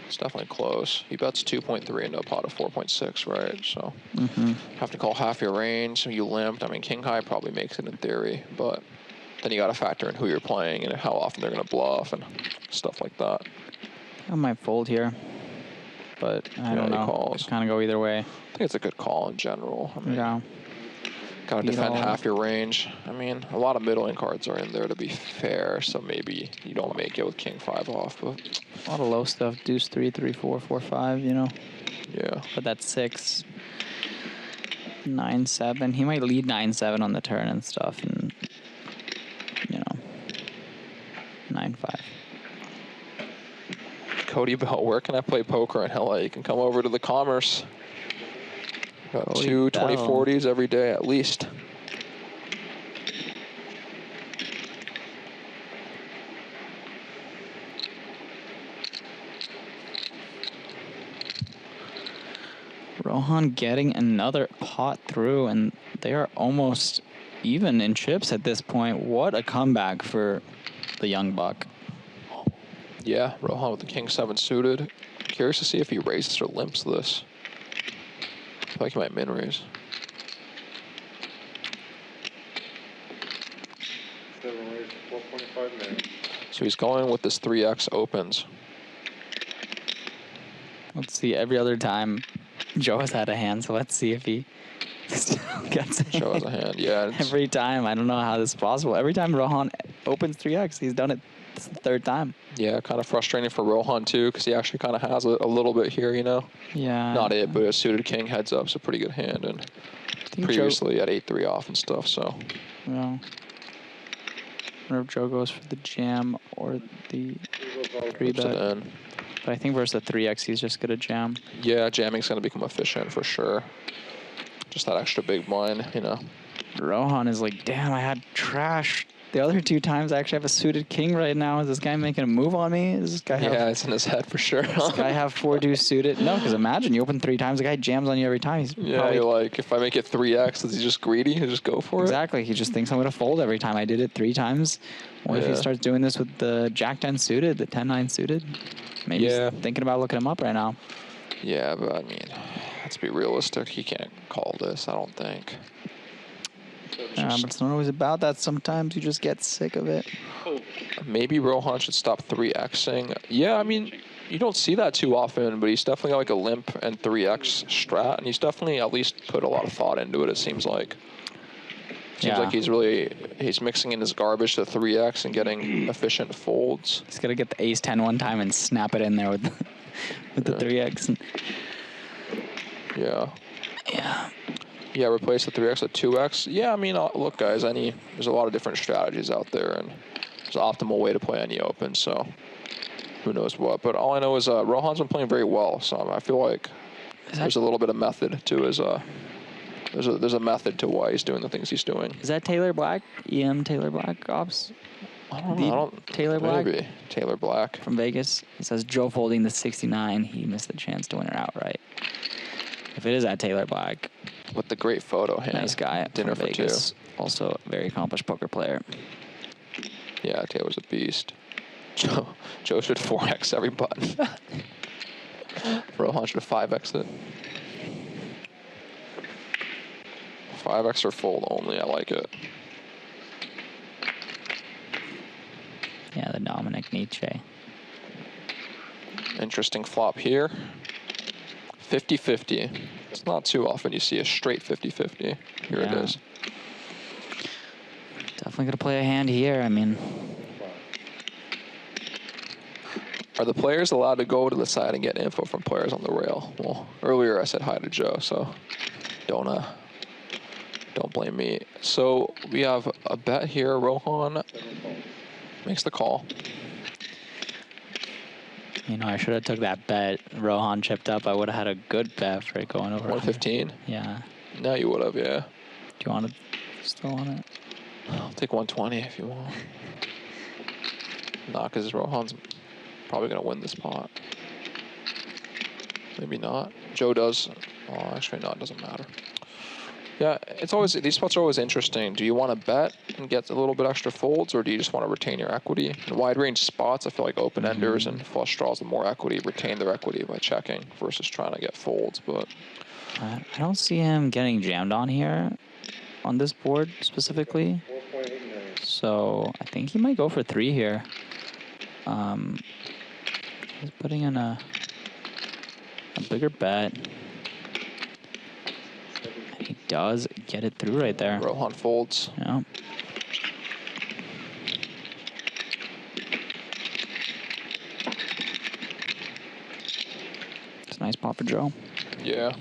It's definitely close. He bets 2.3 into a pot of 4.6, right? So have to call half your range. So you limped. I mean, king high probably makes it in theory, but then you got to factor in who you're playing and how often they're going to bluff and stuff like that. I might fold here, but I don't know. Calls. Kind of go either way. I think it's a good call in general. I mean, Yeah. got to defend half your range. I mean, a lot of middling cards are in there to be fair, so maybe you don't make it with king 5 off, but a lot of low stuff. Deuce 3, 3, 4, 4, 5, you know? Yeah. But that's 6. 9-7. He might lead 9-7 on the turn and stuff, and, you know, 9-5. Cody Bell, where can I play poker in LA? You can come over to the Commerce. Got Cody 2 Bell. 2040s every day at least. Rohan getting another pot through, and they are almost even in chips at this point. What a comeback for the young buck. Yeah, Rohan with the king 7 suited. Curious to see if he raises or limps this. I feel like he might min raise. 7 raise, 4.5 million. So he's going with this 3x opens. Let's see, every other time Joe has had a hand, so let's see if he Still gets it. Joe has a hand. Yeah. Every time. I don't know how this is possible. Every time Rohan opens 3x, he's done it. It's the third time. Yeah, kind of frustrating for Rohan too, because he actually kind of has a little bit here, you know. Yeah. Not it, but a suited king heads up's a pretty good hand, and previously at 8-3 off and stuff. So. Yeah. I wonder if Joe goes for the jam or the 3-bet. But I think versus the 3x, he's just gonna jam. Yeah, jamming's gonna become efficient for sure. Just that extra big blind, you know. Rohan is like, damn, I had trash the other 2 times. I actually have a suited king right now. Is this guy making a move on me? Does this guy have... Yeah, it's in his head for sure. Does this guy have 4 deuce suited? No, because imagine you open 3 times, the guy jams on you every time. He's probably... you're like, if I make it 3x, is he just greedy? He'll just go for it? Exactly. He just thinks I'm going to fold every time. I did it 3 times. What if he starts doing this with the Jack 10 suited, the 10-9 suited? Maybe he's thinking about looking him up right now. Yeah, but I mean, let's be realistic. He can't call this, I don't think. But it's not always about that. Sometimes you just get sick of it. Maybe Rohan should stop 3xing. Yeah, I mean, you don't see that too often, but he's definitely got like a limp and 3x strat, and he's definitely at least put a lot of thought into it, it seems like. Seems like he's mixing in his garbage to 3x and getting efficient folds. He's got to get the ace 10 one time and snap it in there with the 3x. Yeah. Yeah. Yeah, replace the 3x with 2x. Yeah, I mean, look, guys, there's a lot of different strategies out there, and there's an optimal way to play any open, so who knows what. But all I know is Rohan's been playing very well, so I feel like there's a little bit of method to his... There's a method to why he's doing the things he's doing. Is that Taylor Black? Taylor Black Ops? I don't know. Taylor Black? Maybe. Taylor Black. From Vegas. It says Joe folding the 69. He missed the chance to win her outright. If it is at Taylor Black. With the great photo hand. Nice guy. Dinner from for Vegas. 2. Also a very accomplished poker player. Yeah, Taylor's a beast. Joe should 4x every button. Rohan should 5x it. 5x or fold only, I like it. Yeah, the Dominic Nietzsche. Interesting flop here. 50-50. It's not too often you see a straight 50-50. Here it is. Definitely gonna play a hand here, I mean. Are the players allowed to go to the side and get info from players on the rail? Well, earlier I said hi to Joe, so don't blame me. So we have a bet here. Rohan makes the call. You know, I should have took that bet. Rohan chipped up. I would have had a good bet for it going over. 115? Yeah. No, you would have, yeah. Do you want to still on it? I'll take 120 if you want. Nah, because Rohan's probably going to win this pot. Maybe not. Joe does. Oh, actually, no, it doesn't matter. Yeah, it's always, these spots are always interesting. Do you want to bet and get a little bit extra folds, or do you just want to retain your equity? In wide range spots, I feel like open-enders and flush draws with more equity retain their equity by checking versus trying to get folds. But I don't see him getting jammed on here on this board specifically. So I think he might go for 3 here. He's putting in a bigger bet. He does get it through right there. Rohan folds. Yeah. It's a nice pop for Joe. Yeah.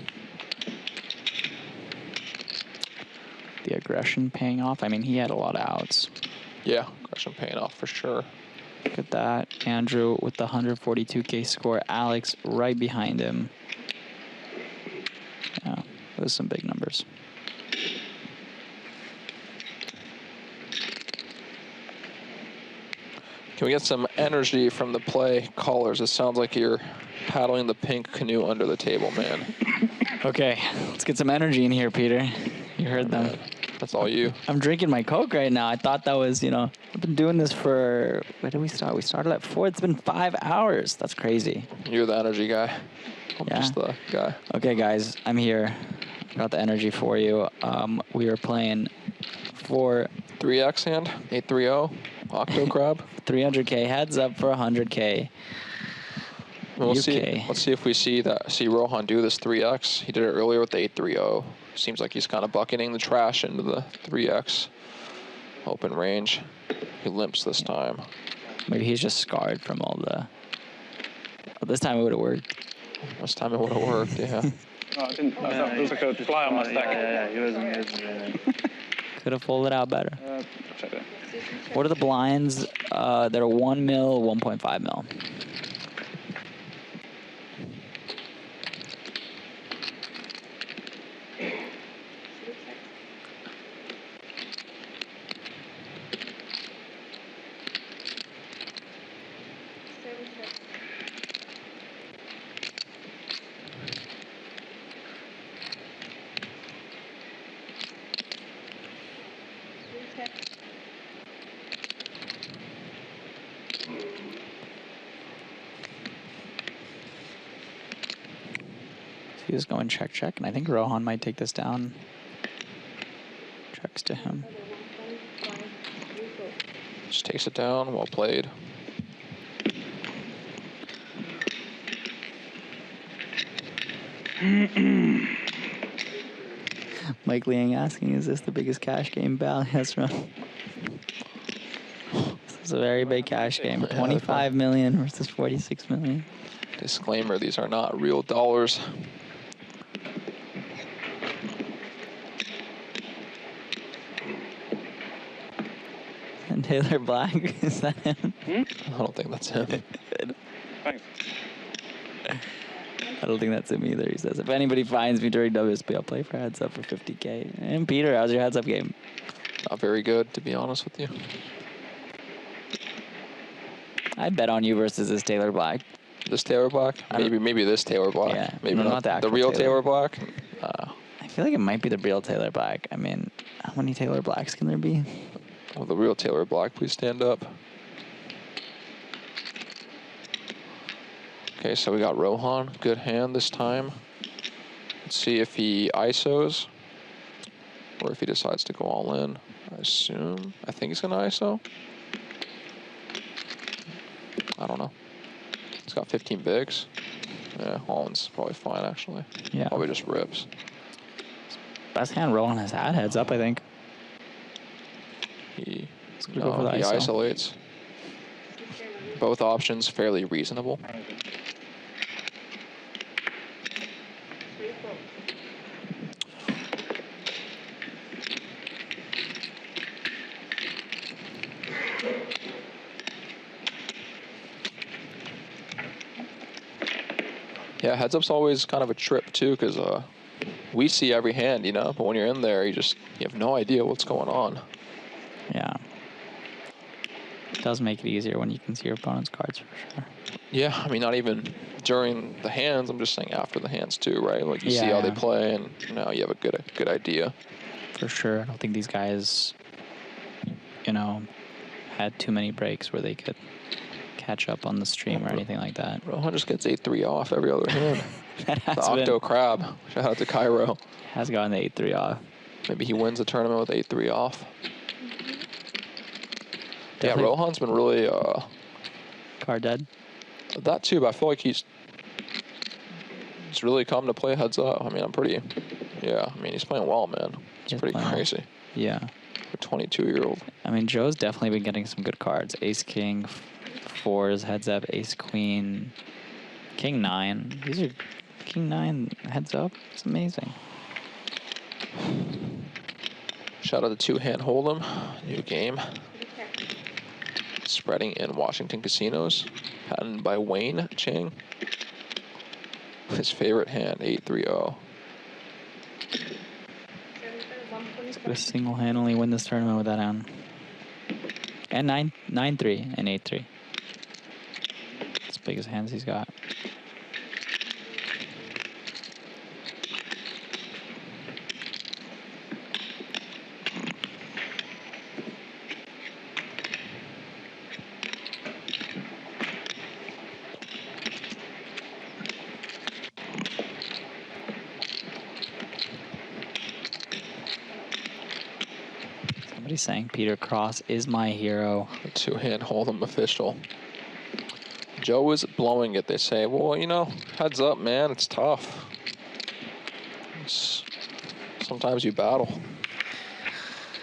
The aggression paying off. I mean, he had a lot of outs. Yeah, aggression paying off for sure. Look at that. Andrew with the 142K score. Alex right behind him. Yeah, those are some big numbers. Can we get some energy from the play callers? It sounds like you're paddling the pink canoe under the table, man. Okay, let's get some energy in here, Peter. You heard them. That's all you. I'm drinking my Coke right now. I thought that was, I've been doing this for, when did we start? We started at 4. It's been 5 hours. That's crazy. You're the energy guy. I'm just the guy. Okay, guys, I'm here. Got the energy for you. We are playing for 3x hand, 830, Octo Crab. 300K, heads up for 100K. We'll see. UK. Let's see if we see Rohan do this 3x. He did it earlier with the 8-3-0. Seems like he's kind of bucketing the trash into the 3x open range. He limps this time. Maybe he's just scarred from all the. Oh, this time it would have worked. This time it would have worked. Yeah. No, it didn't. There was like a fly on my stack. Yeah, he wasn't. Could have pulled it out better. Check that. What are the blinds? They're 1 mil, 1.5 mil. He was going check, check, and I think Rohan might take this down. Checks to him. Just takes it down. Well played. Mike Liang asking, is this the biggest cash game Bally has run? This is a very big cash game. 25 million versus 46 million. Disclaimer, these are not real dollars. And Taylor Black, is that him? I don't think that's him. Thanks. I don't think that's him either. He says, if anybody finds me during WSB, I'll play for heads up for 50K. And Peter, how's your heads up game? Not very good, to be honest with you. I'd bet on you versus this Taylor Black. This Taylor Black? Maybe this Taylor Black. Yeah, maybe no, not the actual real Taylor. Taylor Black. I feel like it might be the real Taylor Black. I mean, how many Taylor Blacks can there be? Well, the real Taylor Black, please stand up. Okay, so we got Rohan. Good hand this time. Let's see if he ISOs or if he decides to go all in. I think he's going to ISO. I don't know. He's got 15 bigs. Yeah, all in's probably fine, actually. Yeah. Probably just rips. Best hand Rohan has had heads up, I think. He go for the ISO. isolates. Both options fairly reasonable. Yeah, heads up's always kind of a trip too, because we see every hand, you know, but when you're in there, you have no idea what's going on. Yeah. It does make it easier when you can see your opponent's cards for sure. Yeah, I mean, not even during the hands, I'm just saying after the hands too, right? Like you see how they play, and now you have a good idea. For sure. I don't think these guys, you know, had too many breaks where they could catch up on the stream or anything like that. Rohan just gets 8-3 off every other hand. That has the Octo been. Crab. Shout out to Cairo. Has gotten the 8-3 off. Maybe he wins the tournament with 8-3 off. Definitely. Yeah, Rohan's been really Card dead. That too, but I feel like he's really come to play heads up. I mean, I mean, he's playing well, man. It's pretty crazy. Yeah. For a 22-year-old. I mean, Joe's definitely been getting some good cards. Ace King, fours, heads up, Ace Queen, King 9. These are King 9 heads up. It's amazing. Shout out to two-hand hold'em. New game. Spreading in Washington casinos. Patented by Wayne Chiang. His favorite hand, 8-3-0. He's gonna single-handedly win this tournament with that hand. And 9-3 and 8-3. It's the biggest hands he's got. Somebody's saying Peter Cross is my hero. Two-hand hold'em official. Joe is blowing it, they say, well, you know, heads up, man, it's tough. Sometimes you battle.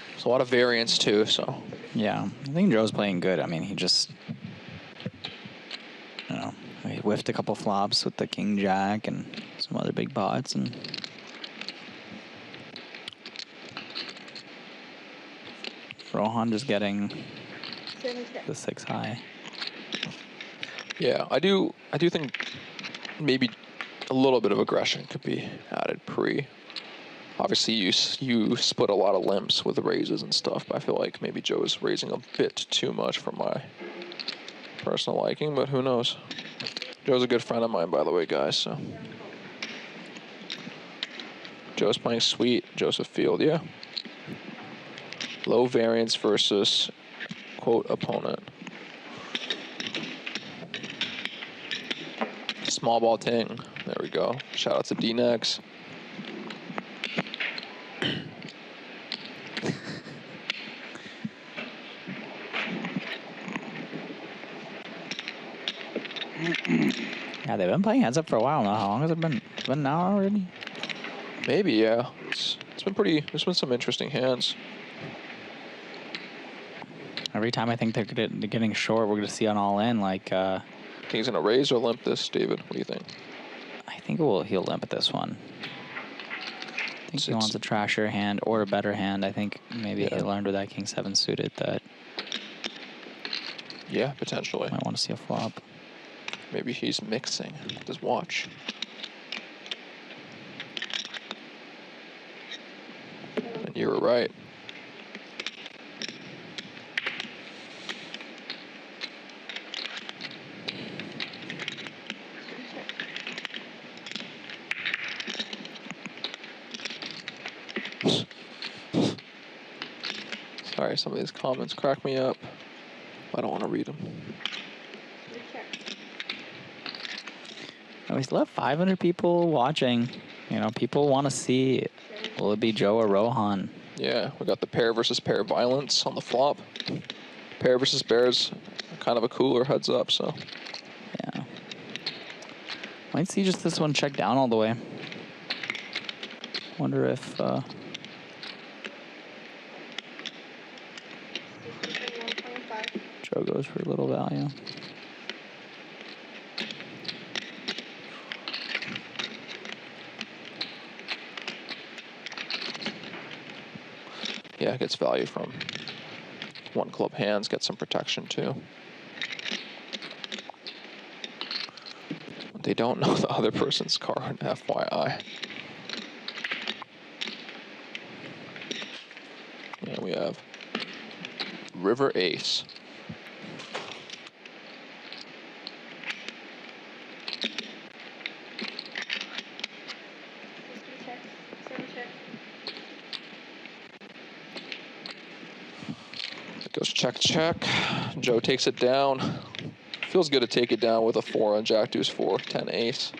There's a lot of variance too, so. Yeah, I think Joe's playing good. I mean, he just, you know, he whiffed a couple flops with the King Jack and some other big pots, and Rohan just getting the 6 high. Yeah, I do think maybe a little bit of aggression could be added pre. Obviously, you split a lot of limps with the raises and stuff, but I feel like maybe Joe's raising a bit too much for my personal liking, but who knows? Joe's a good friend of mine, by the way, guys, so. Joe's playing sweet, Joseph Field, yeah. Low variance versus, quote, opponent. Small ball ting. There we go. Shout out to D-Nex. Yeah, they've been playing heads up for a while now. How long has it been? It's been an hour already? Maybe, yeah. It's been pretty, there's been some interesting hands. Every time I think they're getting short, we're going to see an all-in, like... Think he's going to raise or limp this, David? What do you think? I think he'll limp at this one. I think he wants a trashier hand or a better hand. I think maybe he learned with that King 7 suited that... Yeah, potentially. Might want to see a flop. Maybe he's mixing with his watch. And you were right. Sorry, some of these comments crack me up. I don't want to read them. We still have 500 people watching. You know, people want to see, will it be Joe or Rohan? Yeah, we got the pair versus pair violence on the flop. Pair versus pairs, kind of a cooler heads up, so. Yeah. Might see just this one check down all the way. Wonder if... Joe goes for a little value. Yeah, gets value from one club hands, gets some protection too. They don't know the other person's card, FYI. Yeah, we have River Ace. It goes check, check. Joe takes it down. Feels good to take it down with a 4 on Jack Deuce 4, 10 ace.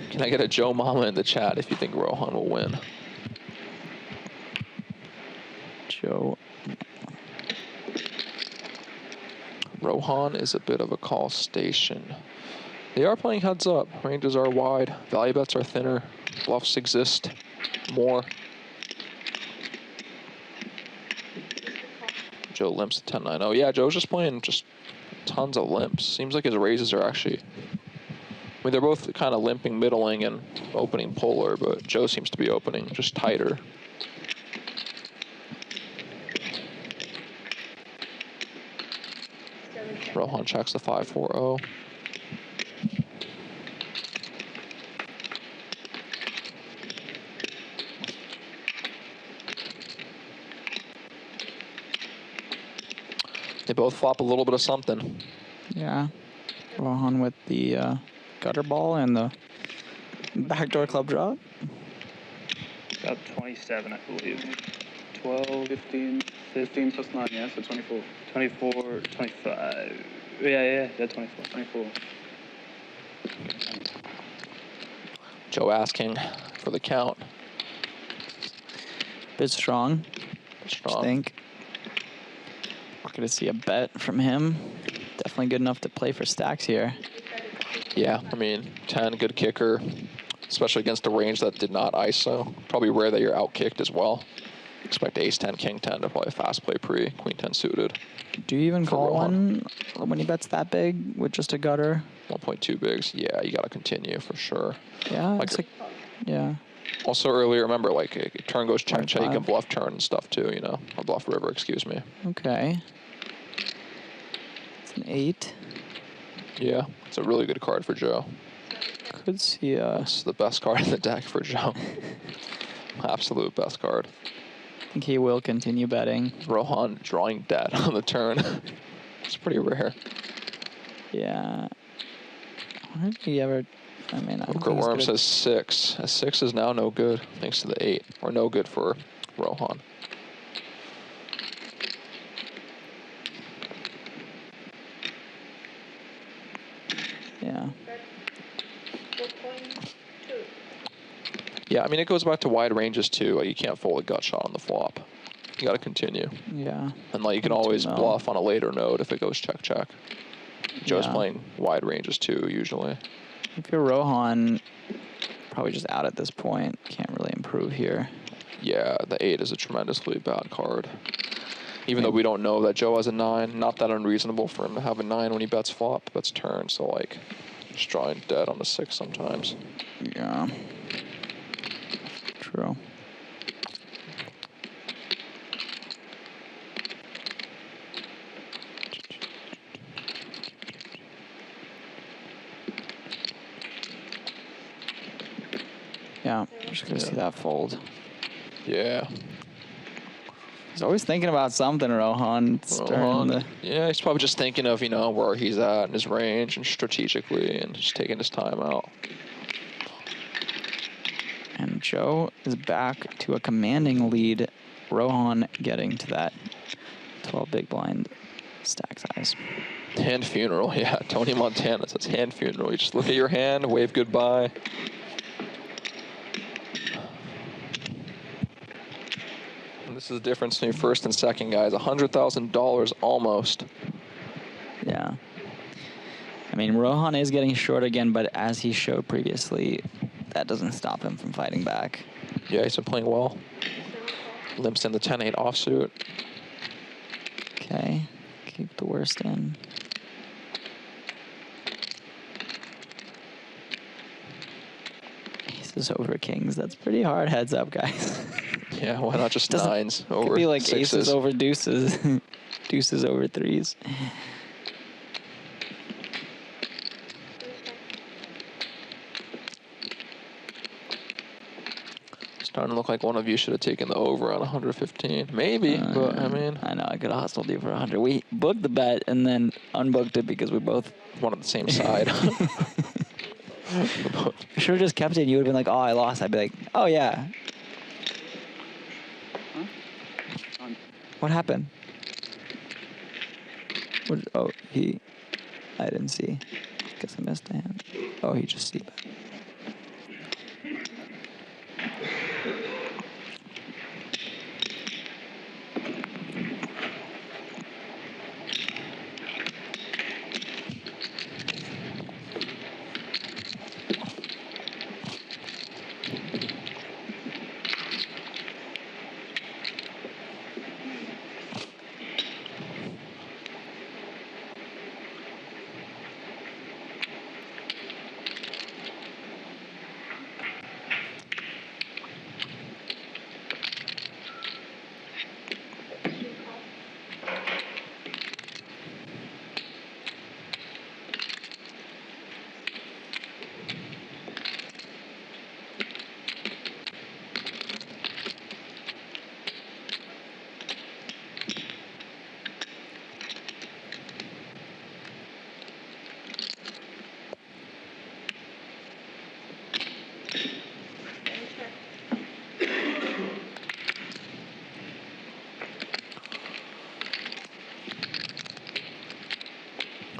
Can I get a Joe Mama in the chat if you think Rohan will win? Joe. Rohan is a bit of a call station. They are playing heads up. Ranges are wide. Value bets are thinner. Bluffs exist more. Joe limps the 10-9. Oh yeah, Joe's just playing just tons of limps. Seems like his raises are actually... I mean, they're both kind of limping, middling, and opening polar, but Joe seems to be opening just tighter. Rohan checks the 5-4-0. They both flop a little bit of something. Yeah. Rohan with the gutter ball and the backdoor club drop. About 27, I believe. 12, 15 plus 9, yeah, so 24. 24, 25. Yeah, 24. 24. Joe asking for the count. Bit strong. I Strong. think. We're going to see a bet from him. Definitely good enough to play for stacks here. Yeah, I mean, 10, good kicker, especially against a range that did not ISO. Probably rare that you're out-kicked as well. Expect ace 10, king 10 to probably fast play pre, queen 10 suited. Do you even call Rohan. one when he bets that big with just a gutter? 1.2 bigs, yeah, you got to continue for sure. Yeah, Like, it's like, yeah. also earlier, remember, like, turn goes check, check, you can 0.5. bluff turn and stuff too, you know, or bluff river, excuse me. Okay. It's an 8. Yeah, it's a really good card for Joe. Could see It's the best card in the deck for Joe. Absolute best card. I think he will continue betting. Rohan drawing dead on the turn. It's pretty rare. Yeah. I wonder if he ever... I mean, I don't Poker think he's Worm gonna- says 6. A 6 is now no good, thanks to the 8. Or no good for Rohan. Yeah. 4.2. Yeah, I mean, it goes back to wide ranges too. Like, you can't fold a gut shot on the flop. You got to continue. Yeah. And like you can 0.2 always mil. bluff on a later node if it goes check check. Joe's Yeah. playing wide ranges too usually. If you're Rohan, probably just out at this point. Can't really improve here. Yeah, the 8 is a tremendously bad card. Even though we don't know that Joe has a 9, not that unreasonable for him to have a 9 when he bets flop, bets turn. So like, just drawing dead on the 6 sometimes. Yeah. True. Yeah, I'm just gonna see that fold. Yeah. He's always thinking about something, Rohan. It's starting Rohan, to- yeah, he's probably just thinking of, you know, where he's at in his range and strategically and just taking his time out. And Joe is back to a commanding lead. Rohan getting to that 12 big blind stack size. Hand funeral, yeah. Tony Montana says hand funeral. You just look at your hand, wave goodbye. And this is the difference between first and second, guys. $100,000 almost. Yeah. I mean, Rohan is getting short again, but as he showed previously, that doesn't stop him from fighting back. Yeah, he's been playing well. Limps in the 10-8 offsuit. Okay. Keep the worst in. Aces over kings. That's pretty hard. Heads up, guys. Yeah, why not just Doesn't- nines over Could be like sixes? aces over deuces. Deuces over threes. Starting to look like one of you should have taken the over on 115. Maybe, but I mean, I know, I could have hustled you for 100. We booked the bet and then unbooked it because we both... one on the same side. I should have just kept it and you would have been like, oh, I lost. I'd be like, oh, yeah. What happened? What, oh, I didn't see. Guess I missed a hand. Oh, he just see bet.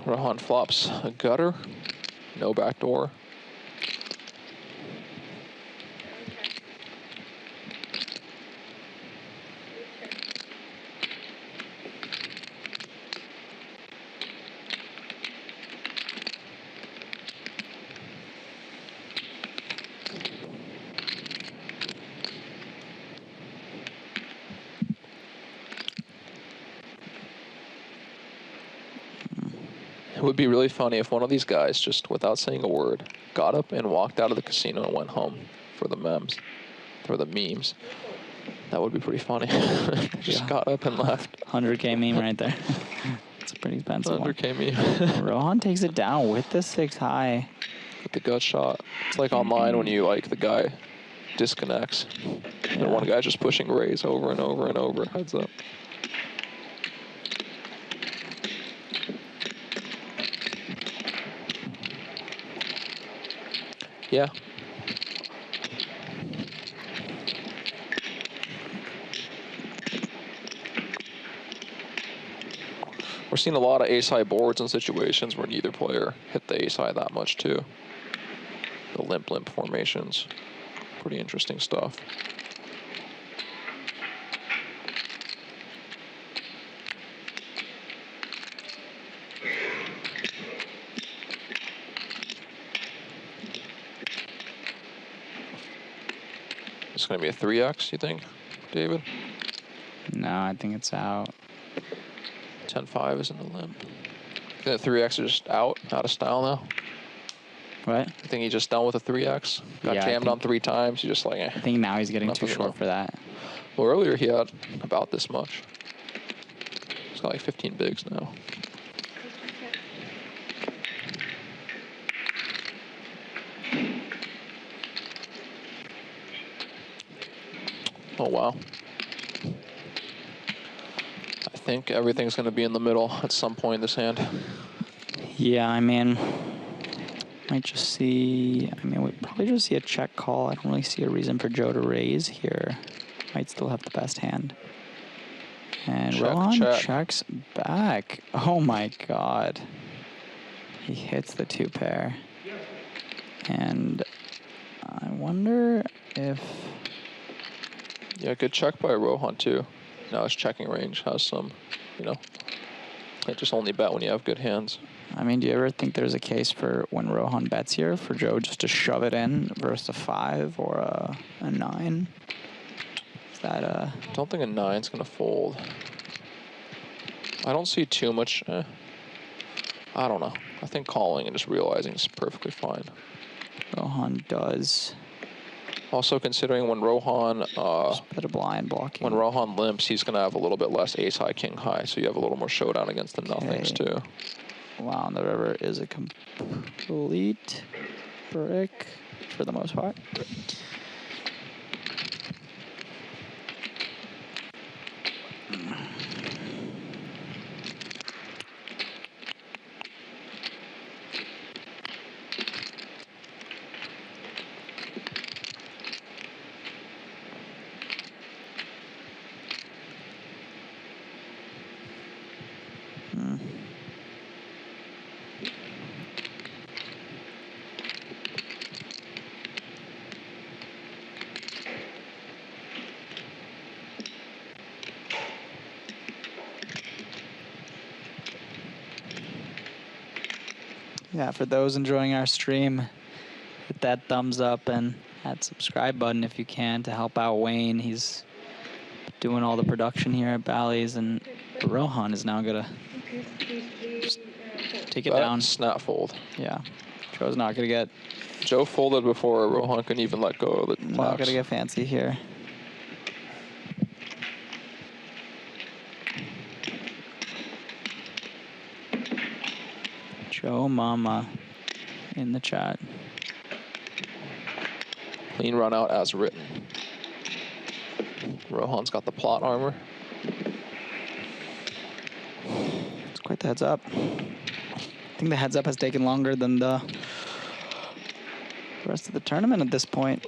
Rohan flops a gutter. No backdoor. It would be really funny if one of these guys, just without saying a word, got up and walked out of the casino and went home for the memes, for the memes. That would be pretty funny. Just got up and left. 100K meme right there. It's a pretty expensive 100K one. Rohan takes it down with the 6 high. With the gut shot. It's like online when you like the guy disconnects. And one guy's just pushing raise over and over and over. Heads up. Yeah. We're seeing a lot of ace-high boards in situations where neither player hit the ace-high that much too. The limp formations. Pretty interesting stuff. It's going to be a 3x, you think, David? No, I think it's out. 10-5 is in the limp. The 3x is just out of style now. What? I think he's just done with a 3x. Got Yeah, jammed on 3 times. He's just like, eh. I think now he's getting too Nothing short for that. Well, earlier he had about this much. He's got like 15 bigs now. Oh, wow. I think everything's going to be in the middle at some point in this hand. Yeah, I mean, might just see, we probably just see a check call. I don't really see a reason for Joe to raise here. Might still have the best hand. And Check, Rohan check. checks back. Oh my god. He hits the 2 pair. And I wonder if... Yeah, good check by Rohan too. Now his checking range has some, can't just only bet when you have good hands. I mean, do you ever think there's a case for when Rohan bets here for Joe just to shove it in versus a 5 or a 9? Is that I don't think a 9's gonna fold. I don't see too much. I don't know. I think calling and just realizing is perfectly fine. Rohan does. Also considering when Rohan Just put a blind blocking. when Rohan limps, he's gonna have a little bit less ace high, king high, so you have a little more showdown against the nothings too. Wow, and the river is a complete brick for the most part. Yeah, for those enjoying our stream, hit that thumbs up and that subscribe button if you can to help out Wayne. He's doing all the production here at Bally's, and Rohan is now gonna just take it down. Snap fold. Yeah, Joe's not gonna get. Joe folded before Rohan couldn't even let go of the Not gonna get fancy here. Joe Mama in the chat. Clean run out as written. Rohan's got the plot armor. It's quite the heads up. I think the heads up has taken longer than the rest of the tournament at this point.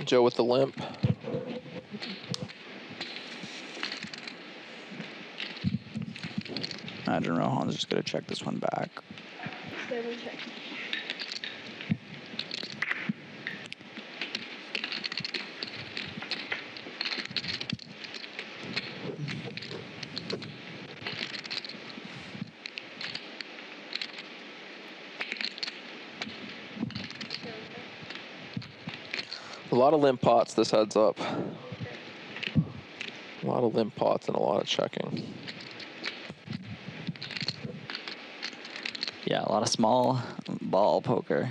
Joe with the limp. Imagine Rohan's just gonna check this one back. 7 check. A lot of limp pots this heads up. A lot of limp pots and a lot of checking. Yeah, a lot of small ball poker.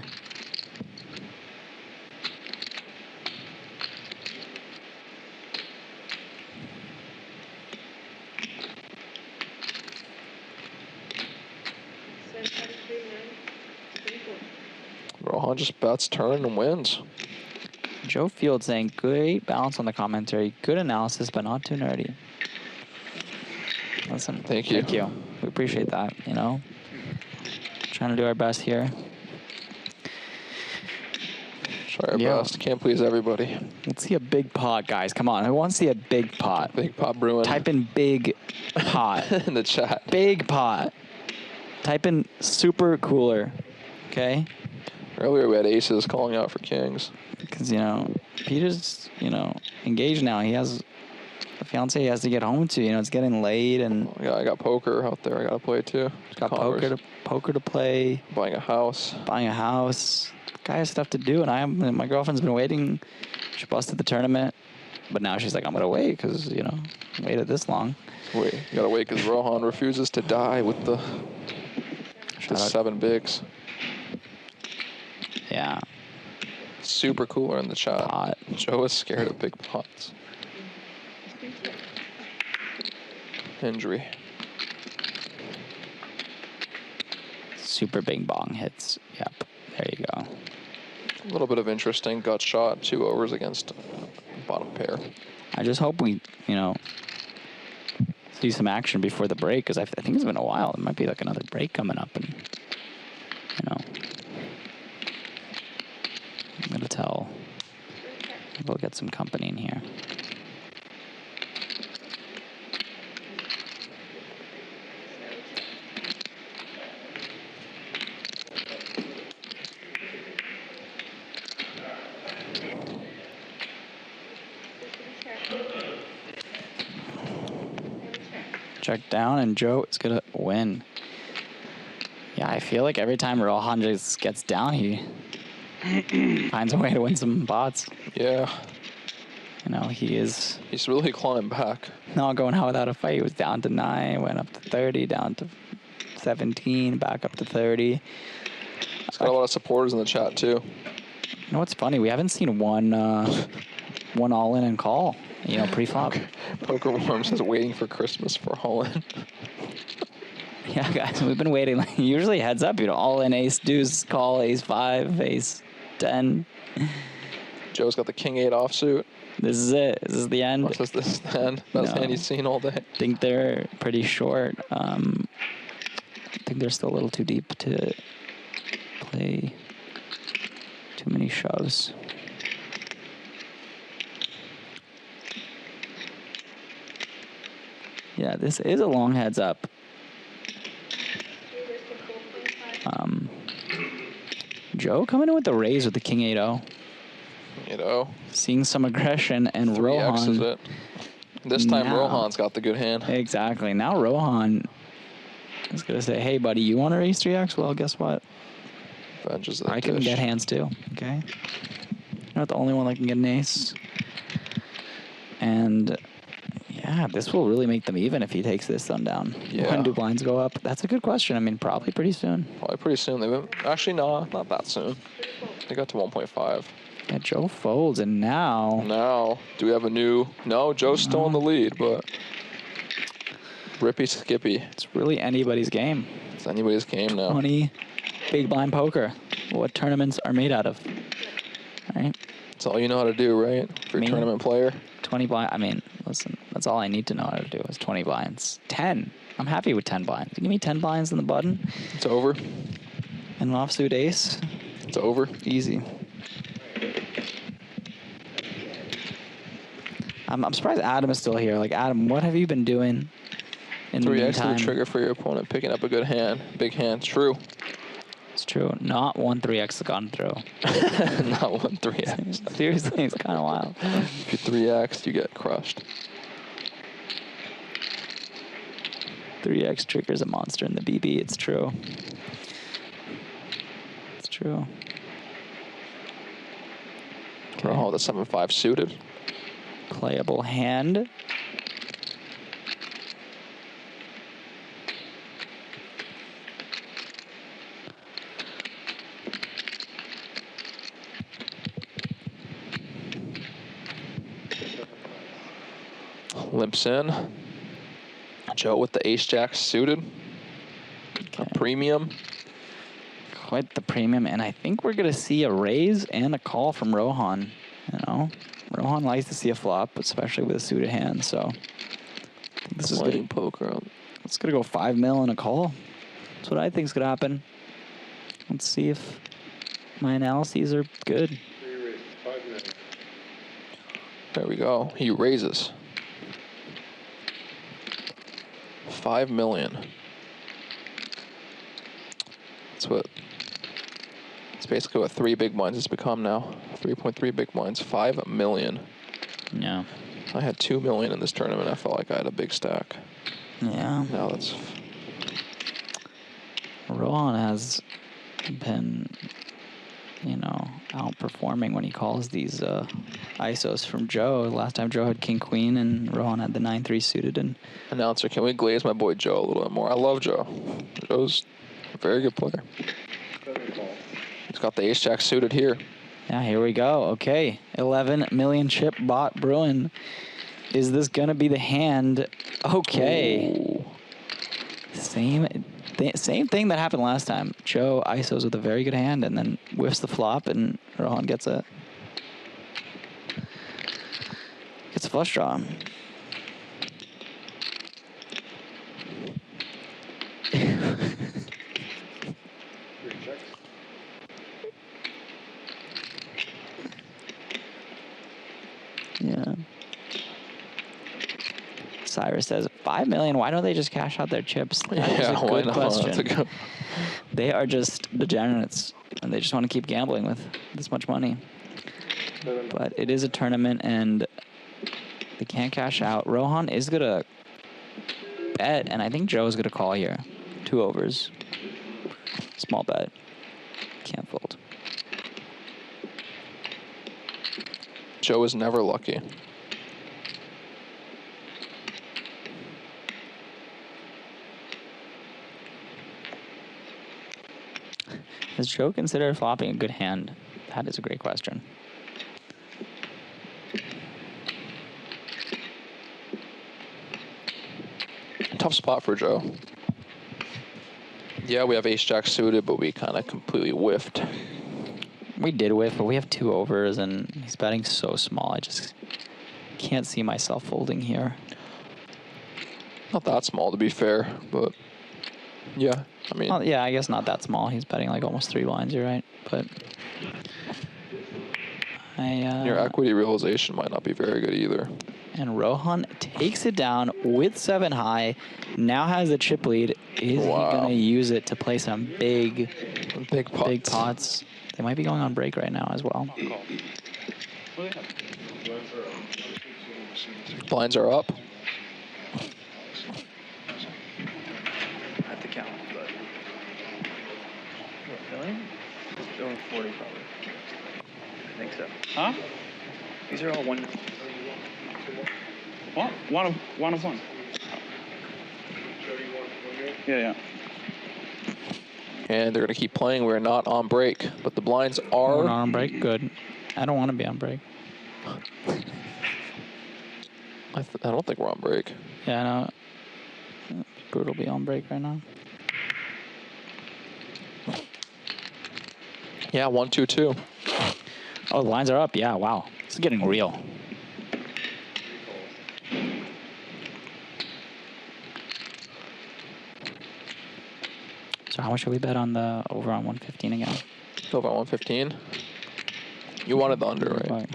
Rohan just bets turn and wins. Joe Field saying, great balance on the commentary. Good analysis, but not too nerdy. Listen, Thank you. Thank you. We appreciate that, you know. Trying to do our best here. Try our best. Can't please everybody. Let's see a big pot, guys. Come on. Who wants to see a big pot? Big pot brewing. Type in big pot. In the chat. Big pot. Type in super cooler. Okay? Earlier we had aces calling out for kings. Because, you know, Peter's, you know, engaged now. He has a fiance he has to get home to. You know, it's getting late. And yeah, I got poker out there I got to play too. Got poker to play. Buying a house. Guy has stuff to do. And my girlfriend's been waiting. She busted the tournament. But now she's like, I'm going to wait because, you know, waited this long. Wait, you got to wait because Rohan refuses to die with the 7 bigs. Yeah. Super cooler in the chat. Pot. Joe is scared of big pots. Injury. Super bing bong hits. Yep. There you go. A little bit of interesting gut shot. 2 overs against bottom pair. I just hope we, you know, see some action before the break because I think it's been a while. There might be like another break coming up, and you know, I'm gonna tell. We'll get some company in here. Check down, and Joe is gonna win. Yeah, I feel like every time Rohan just gets down, he finds a way to win some bots. Yeah. You know, he's really climbed back. Not going out without a fight. He was down to 9, went up to 30, down to 17, back up to 30. He's got a lot of supporters in the chat too. You know what's funny? We haven't seen one all-in and call. You know, pre-flop. Poker Worm says waiting for Christmas for all-in. Yeah, guys, we've been waiting. Like, usually heads up, you know, all-in ace deuce call, ace 5, ace 10. Joe's got the king 8 offsuit. This is it. This is the end. This is the end. Best hand he's seen all day. I think they're pretty short. I think they're still a little too deep to play too many shoves. Yeah, this is a long heads up. Joe coming in with the raise with the king 8-0. 8-0. Seeing some aggression, and Rohan. Is it. This time Rohan's got the good hand. Exactly. Now Rohan is going to say, hey, buddy, you want to raise 3x? Well, guess what? I can get hands too, okay? You're not the only one that can get an ace. And yeah, this will really make them even if he takes this one down. Yeah. When do blinds go up? That's a good question. I mean, probably pretty soon. Probably pretty soon. They've been, actually, no, not that soon. They got to 1.5. Yeah, Joe folds, and now... do we have a new... No, Joe's still in the lead, but... Rippy Skippy. It's really anybody's game. It's anybody's game now. 20 big blind poker. What tournaments are made out of. Right? That's all you know how to do, right? For a tournament player. 20 blind. I mean, listen, that's all I need to know how to do is 20 blinds. 10. I'm happy with 10 blinds. Give me 10 blinds in the button. It's over. And an offsuit ace. It's over. Easy. I'm surprised Adam is still here. Like, Adam, what have you been doing in the 3x to meantime? the trigger for your opponent, picking up a good hand. Big hand. True. It's true. Not one 3x has gone through. Not one 3x. Seriously, it's kind of wild. If you 3x, you get crushed. 3x triggers a monster in the BB. It's true. It's true. Okay. Oh, the 7-5 suited. Playable hand. Limps in. Joe with the ace-jack suited. Okay. A premium. Quite the premium, and I think we're going to see a raise and a call from Rohan. You know, Rohan likes to see a flop, especially with a suited hand, so I think this is Playing good. poker. It's going to go 5 mil and a call. That's what I think is going to happen. Let's see if my analyses are good. There we go. He raises. 5 million. That's what. It's basically what 3 big blinds has become now. 3.3 big blinds. 5 million. Yeah. I had 2 million in this tournament. I felt like I had a big stack. Yeah. Now that's. Rohan has been, you know, outperforming when he calls these ISOs from Joe. Last time Joe had King Queen and Rohan had the 9-3 suited. And Announcer, can we glaze my boy Joe a little bit more? I love Joe. Joe's a very good player. He's got the ace-jack suited here. yeah, here we go. Okay, 11 million chip bot Bruin. Is this gonna be the hand? Okay. Ooh. Same thing that happened last time. Joe ISOs with a very good hand and then whiffs the flop, and Rohan gets a flush draw. Yeah. Cyrus says, 5 million, why don't they just cash out their chips? That is a why good not? question. That's a good. They are just degenerates, and they just want to keep gambling with this much money. But it is a tournament, and they can't cash out. Rohan is going to bet, and I think Joe is going to call here. 2 overs. Small bet. Can't fold. Joe is never lucky. Does Joe consider flopping a good hand? That is a great question. Tough spot for Joe. Yeah, we have ace-jack suited, but we kind of completely whiffed. We did whiff, but we have 2 overs, and he's betting so small. I just can't see myself folding here. Not that small, to be fair, but yeah, I mean. Well, yeah, I guess not that small. He's betting like almost 3 blinds, you're right. But Your equity realization might not be very good either. And Rohan takes it down with 7 high. Now has the chip lead. Is he going to use it to play some big pots? They might be going on break right now as well. Blinds are up. At the count, but. Really? Over 40 probably. I think so. Huh? These are all one. What? One of one. Yeah. And they're going to keep playing. We're not on break, but the blinds are. We're not on break? Good. I don't want to be on break. I don't think we're on break. Yeah, I know. It's brutal to be on break right now. Yeah, 1, 2, 2. Oh, the lines are up. Yeah, wow. This is getting real. So how much should we bet on the over on 115 again? Over on 115. You wanted the under, right?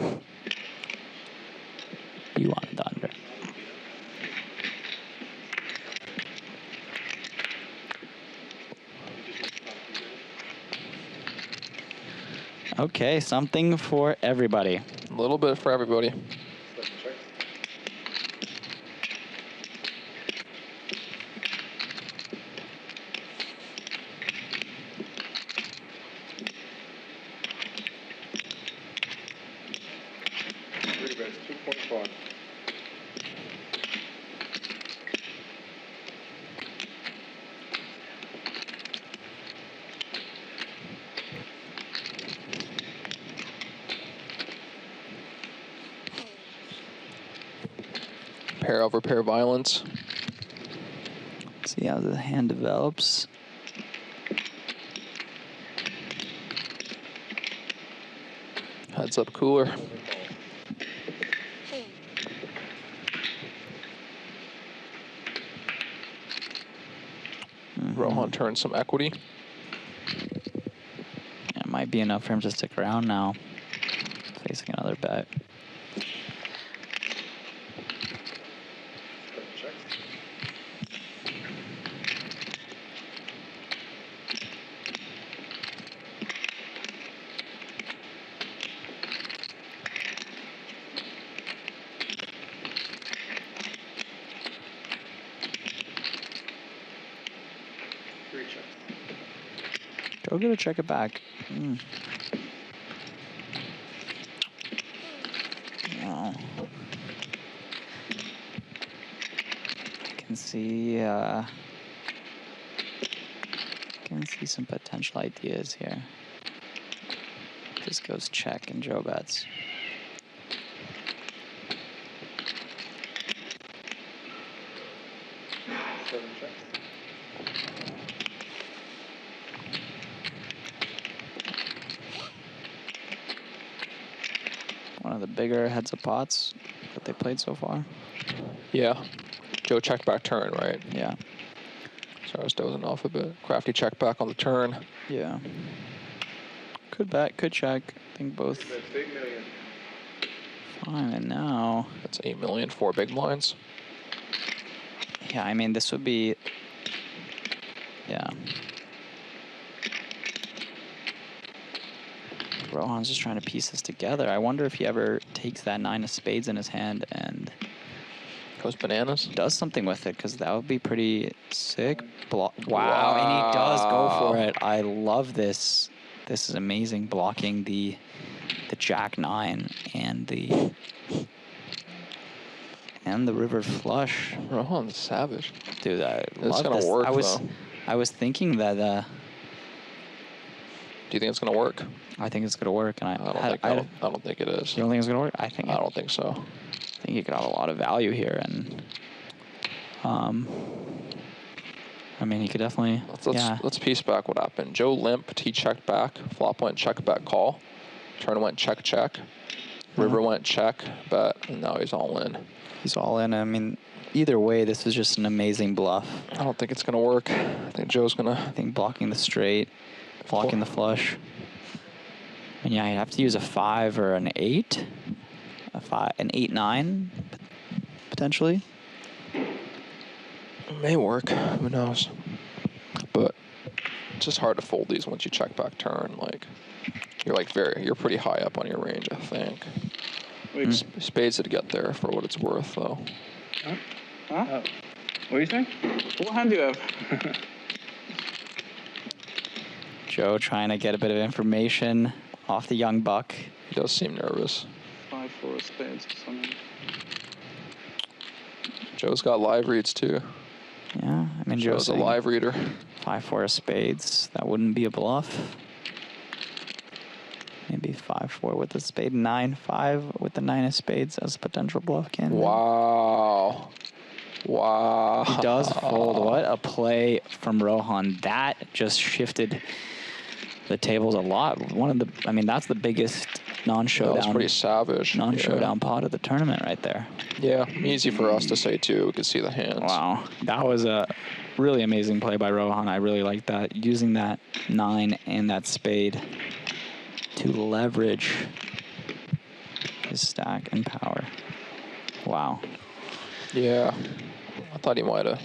You wanted the under. Okay, something for everybody. A little bit for everybody. Three bets, 2.5. Pair over pair violence. See how the hand develops. Heads up cooler. Rohan turns some equity. It might be enough for him to stick around now. Facing another bet. Go get a check it back. No. I can see some potential ideas here. This goes check and Joe bets. One of the bigger heads of pots that they played so far. Yeah. Joe check back turn, right? Yeah. So I was dozing off a bit. Crafty check back on the turn. Yeah. Could bet, could check. I think both. That's 8 million. Fine, and now. That's 8 million, 4 big blinds. Yeah, I mean, this would be. Yeah. Rohan's just trying to piece this together. I wonder if he ever takes that 9 of spades in his hand and goes bananas. Does something with it, because that would be pretty sick. Wow, and he does go for it. I love this. This is amazing, blocking the jack 9 and the river flush. Rohan's savage. Dude, I love It's gonna this. work, I was thinking that. Do you think it's gonna work? I think it's gonna work, and I don't think it is. You don't think it's gonna work? I don't think so. I think you could have a lot of value here, and I mean, he could definitely. Let's piece back what happened. Joe limped. He checked back. Flop went check back call. Turn went check check. River went check bet, and now he's all in. He's all in. I mean, either way, this is just an amazing bluff. I don't think it's gonna work. I think Joe's gonna. I think blocking the straight, blocking the flush. And yeah, you'd have to use a 5 or an 8, an 8-9 potentially. It may work. Who knows? But it's just hard to fold these once you check back turn. Like you're pretty high up on your range, I think. Spades to get there for what it's worth, though. Huh? What are you saying? What hand do you have? Joe trying to get a bit of information off the young buck. He does seem nervous. 5-4 spades or something. Joe's got live reads too. Yeah, I mean, Joe's a live reader. 5-4 of spades. That wouldn't be a bluff. Maybe 5-4 with the spade. 9-5 with the 9 of spades as a potential bluff candidate. Wow. Wow. He does fold. What a play from Rohan. That just shifted the tables a lot. That's the biggest non-showdown. That was pretty savage. Non-showdown pot of the tournament right there. Yeah, easy for us to say too. We could see the hands. Wow, that was a really amazing play by Rohan. I really like that. Using that 9 and that spade to leverage his stack and power. Wow. Yeah. I thought he might have.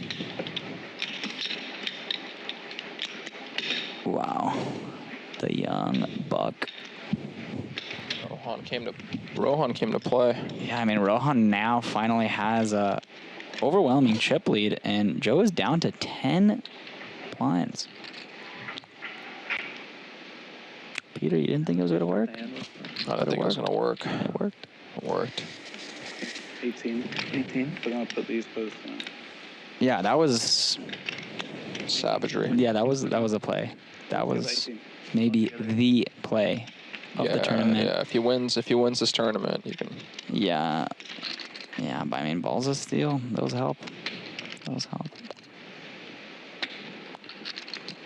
Wow. The young buck. Rohan came to play. Yeah, I mean, Rohan now finally has a overwhelming chip lead, and Joe is down to 10 blinds. Peter, you didn't think it was going to work? I didn't think it was going to work. It worked. It worked. 18. We're going to put these both on. Yeah, that was Savagery. Yeah, that was a play. That was maybe the play of the tournament. Yeah, if he wins this tournament, you can. Yeah, but I mean, balls of steel. Those help.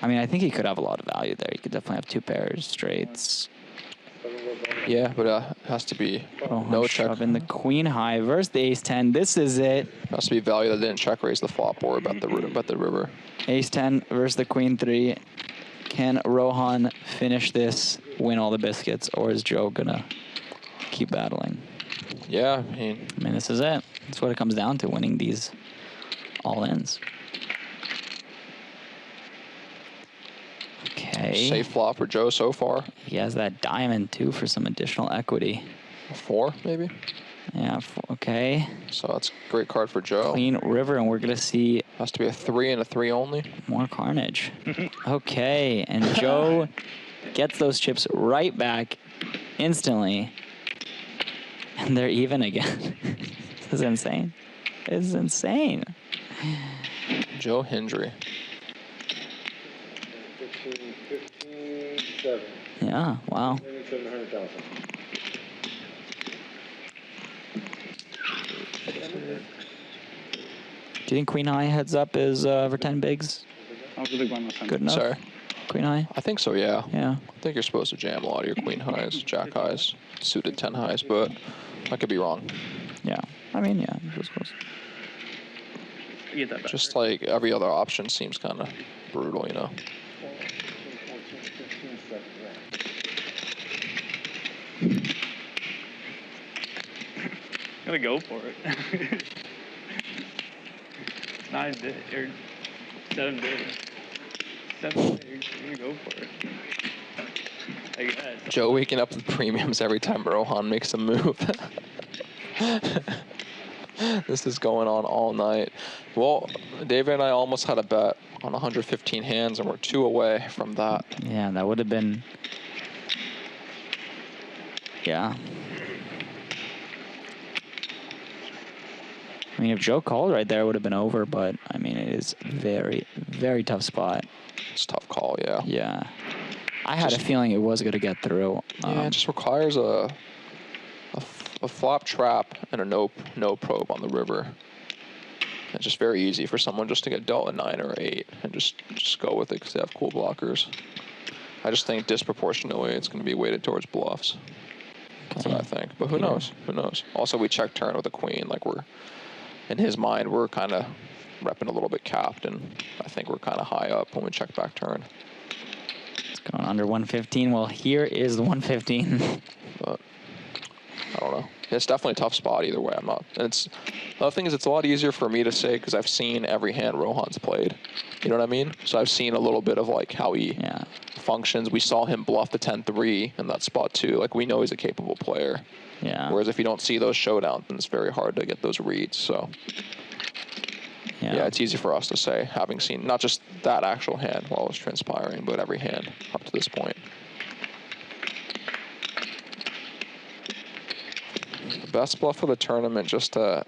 I mean, I think he could have a lot of value there. He could definitely have 2 pairs, straights. Yeah, but it has to be no check. Shoving the queen high versus the ace-10. This is it. Has to be value that didn't check raise the flop or about the river. Ace-10 versus the queen-3. Can Rohan finish this, win all the biscuits, or is Joe gonna keep battling? Yeah, I mean, this is it. That's what it comes down to, winning these all-ins. Okay. Safe flop for Joe so far. He has that diamond, too, for some additional equity. 4, maybe? Yeah, okay. So that's a great card for Joe. Clean river, and we're going to see... Has to be a 3 and a 3 only. More carnage. Okay, and Joe gets those chips right back instantly. And they're even again. This is insane. This is insane. Joe Hendry. 15,700. Yeah, wow. 700,000. Do you think Queen High heads up is for 10 bigs? That was a big one last time. Good enough? Sorry. Queen High? I think so, yeah. Yeah. I think you're supposed to jam a lot of your queen highs, jack highs, suited 10 highs, but I could be wrong. Yeah. I mean, yeah, it was close. Get that back. Just like every other option seems kind of brutal, you know. Gonna go for it. 9 bid or 7 bid. 7 bid. You're gonna go for it. I guess. Joe waking up with premiums every time Rohan makes a move. This is going on all night. Well, David and I almost had a bet on 115 hands, and we're 2 away from that. Yeah, that would have been... Yeah. I mean, if Joe called right there, it would have been over, but, I mean, it is very, very tough spot. It's a tough call, yeah. Yeah. I had a feeling it was going to get through. Yeah, it just requires a flop trap and a no probe on the river. It's just very easy for someone just to get dealt a 9 or 8 and just go with it because they have cool blockers. I just think disproportionately it's going to be weighted towards bluffs. That's what I think. But who knows? Who knows? Also, we check turn with a queen. Like, in his mind, we're kind of repping a little bit capped, and I think we're kind of high up when we check back turn. It's going under 115. Well, here is the 115. But I don't know. It's definitely a tough spot either way. And the other thing is, it's a lot easier for me to say because I've seen every hand Rohan's played. You know what I mean? So I've seen a little bit of like how he functions. We saw him bluff the 10-3 in that spot too. Like, we know he's a capable player. Yeah. Whereas if you don't see those showdowns, then it's very hard to get those reads. So yeah, it's easy for us to say, having seen not just that actual hand while it was transpiring, but every hand up to this point. The best bluff of the tournament, just to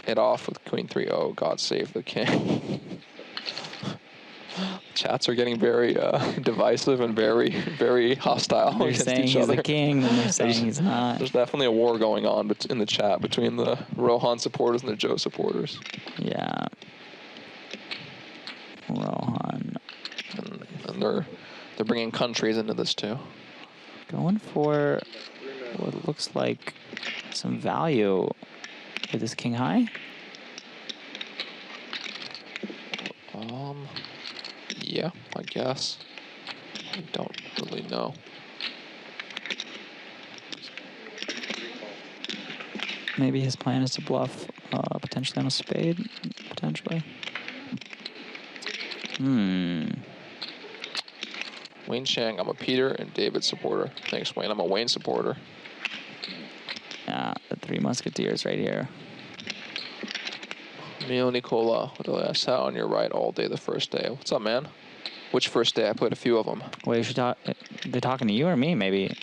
hit off with Queen 3-0, God save the king. Chats are getting very divisive and very, very hostile They're against saying each he's other. the king, then they're saying he's not. There's definitely a war going on in the chat between the Rohan supporters and the Joe supporters. Yeah. Rohan. And they're bringing countries into this too. Going for what looks like some value with this king high. Yeah, I guess. I don't really know. Maybe his plan is to bluff potentially on a spade, potentially. Wayne Chiang, I'm a Peter and David supporter. Thanks, Wayne. I'm a Wayne supporter. Yeah, the Three Musketeers right here. Mio Nicola, I sat on your right all day the first day. What's up, man? Which first day? I played a few of them. Wait, they're talking to you or me? Maybe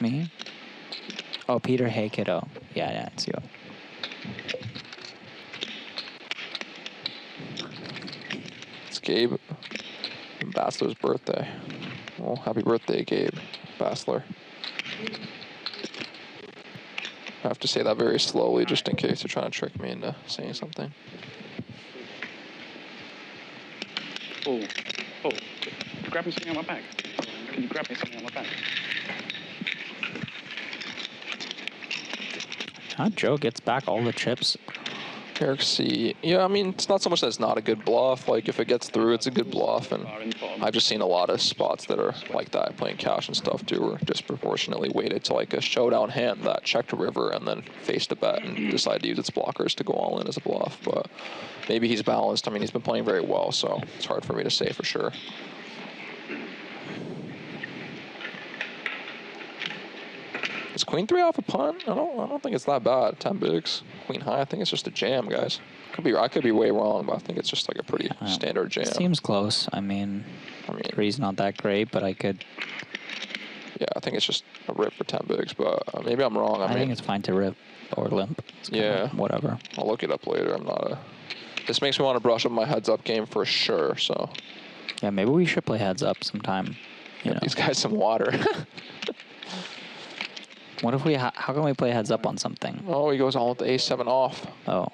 me? Oh, Peter, hey, kiddo. Yeah, it's you. It's Gabe and Bassler's birthday. Well, happy birthday, Gabe Bassler. I have to say that very slowly just in case they're trying to trick me into saying something. Oh, grab me something on my back. Can you grab me something on my back? Joe gets back all the chips. Eric C. Yeah, I mean, it's not so much that it's not a good bluff. Like, if it gets through, it's a good bluff. And I've just seen a lot of spots that are like that, playing cash and stuff, too, or disproportionately weighted to, like, a showdown hand that checked a river and then faced a bet and decided to use its blockers to go all in as a bluff. But maybe he's balanced. I mean, he's been playing very well, so it's hard for me to say for sure. Is Queen 3 off a punt? I don't think it's that bad. 10 bigs. Queen high. I think it's just a jam, guys. I could be way wrong, but I think it's just like a pretty standard jam. Seems close. I mean, three's not that great, but I could. Yeah, I think it's just a rip for 10 bigs, but maybe I'm wrong. I think it's fine to rip or limp. Yeah. Whatever. I'll look it up later. This makes me want to brush up my heads up game for sure. So. Yeah, maybe we should play heads up sometime. You know. These guys some water. What if how can we play heads up on something? Oh, he goes all with the ace-7 off. Oh.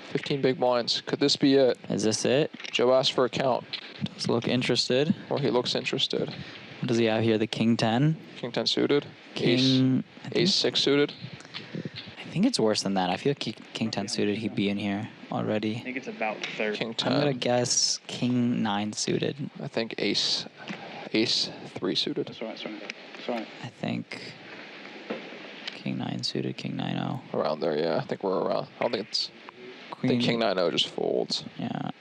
15 big blinds. Could this be it? Is this it? Joe asked for a count. Does look interested. Or he looks interested. What does he have here? The King 10? King 10 suited. Ace 6 suited. I think it's worse than that. I feel King 10 suited, he'd be in here already. I think it's about third. King 10. I'm going to guess King 9 suited. I think Ace 3 suited. That's right. I think King 9 suited, King 9-0. Around there, yeah. I think we're around. I don't think it's... Queen, I think King 9-0 just folds. Yeah.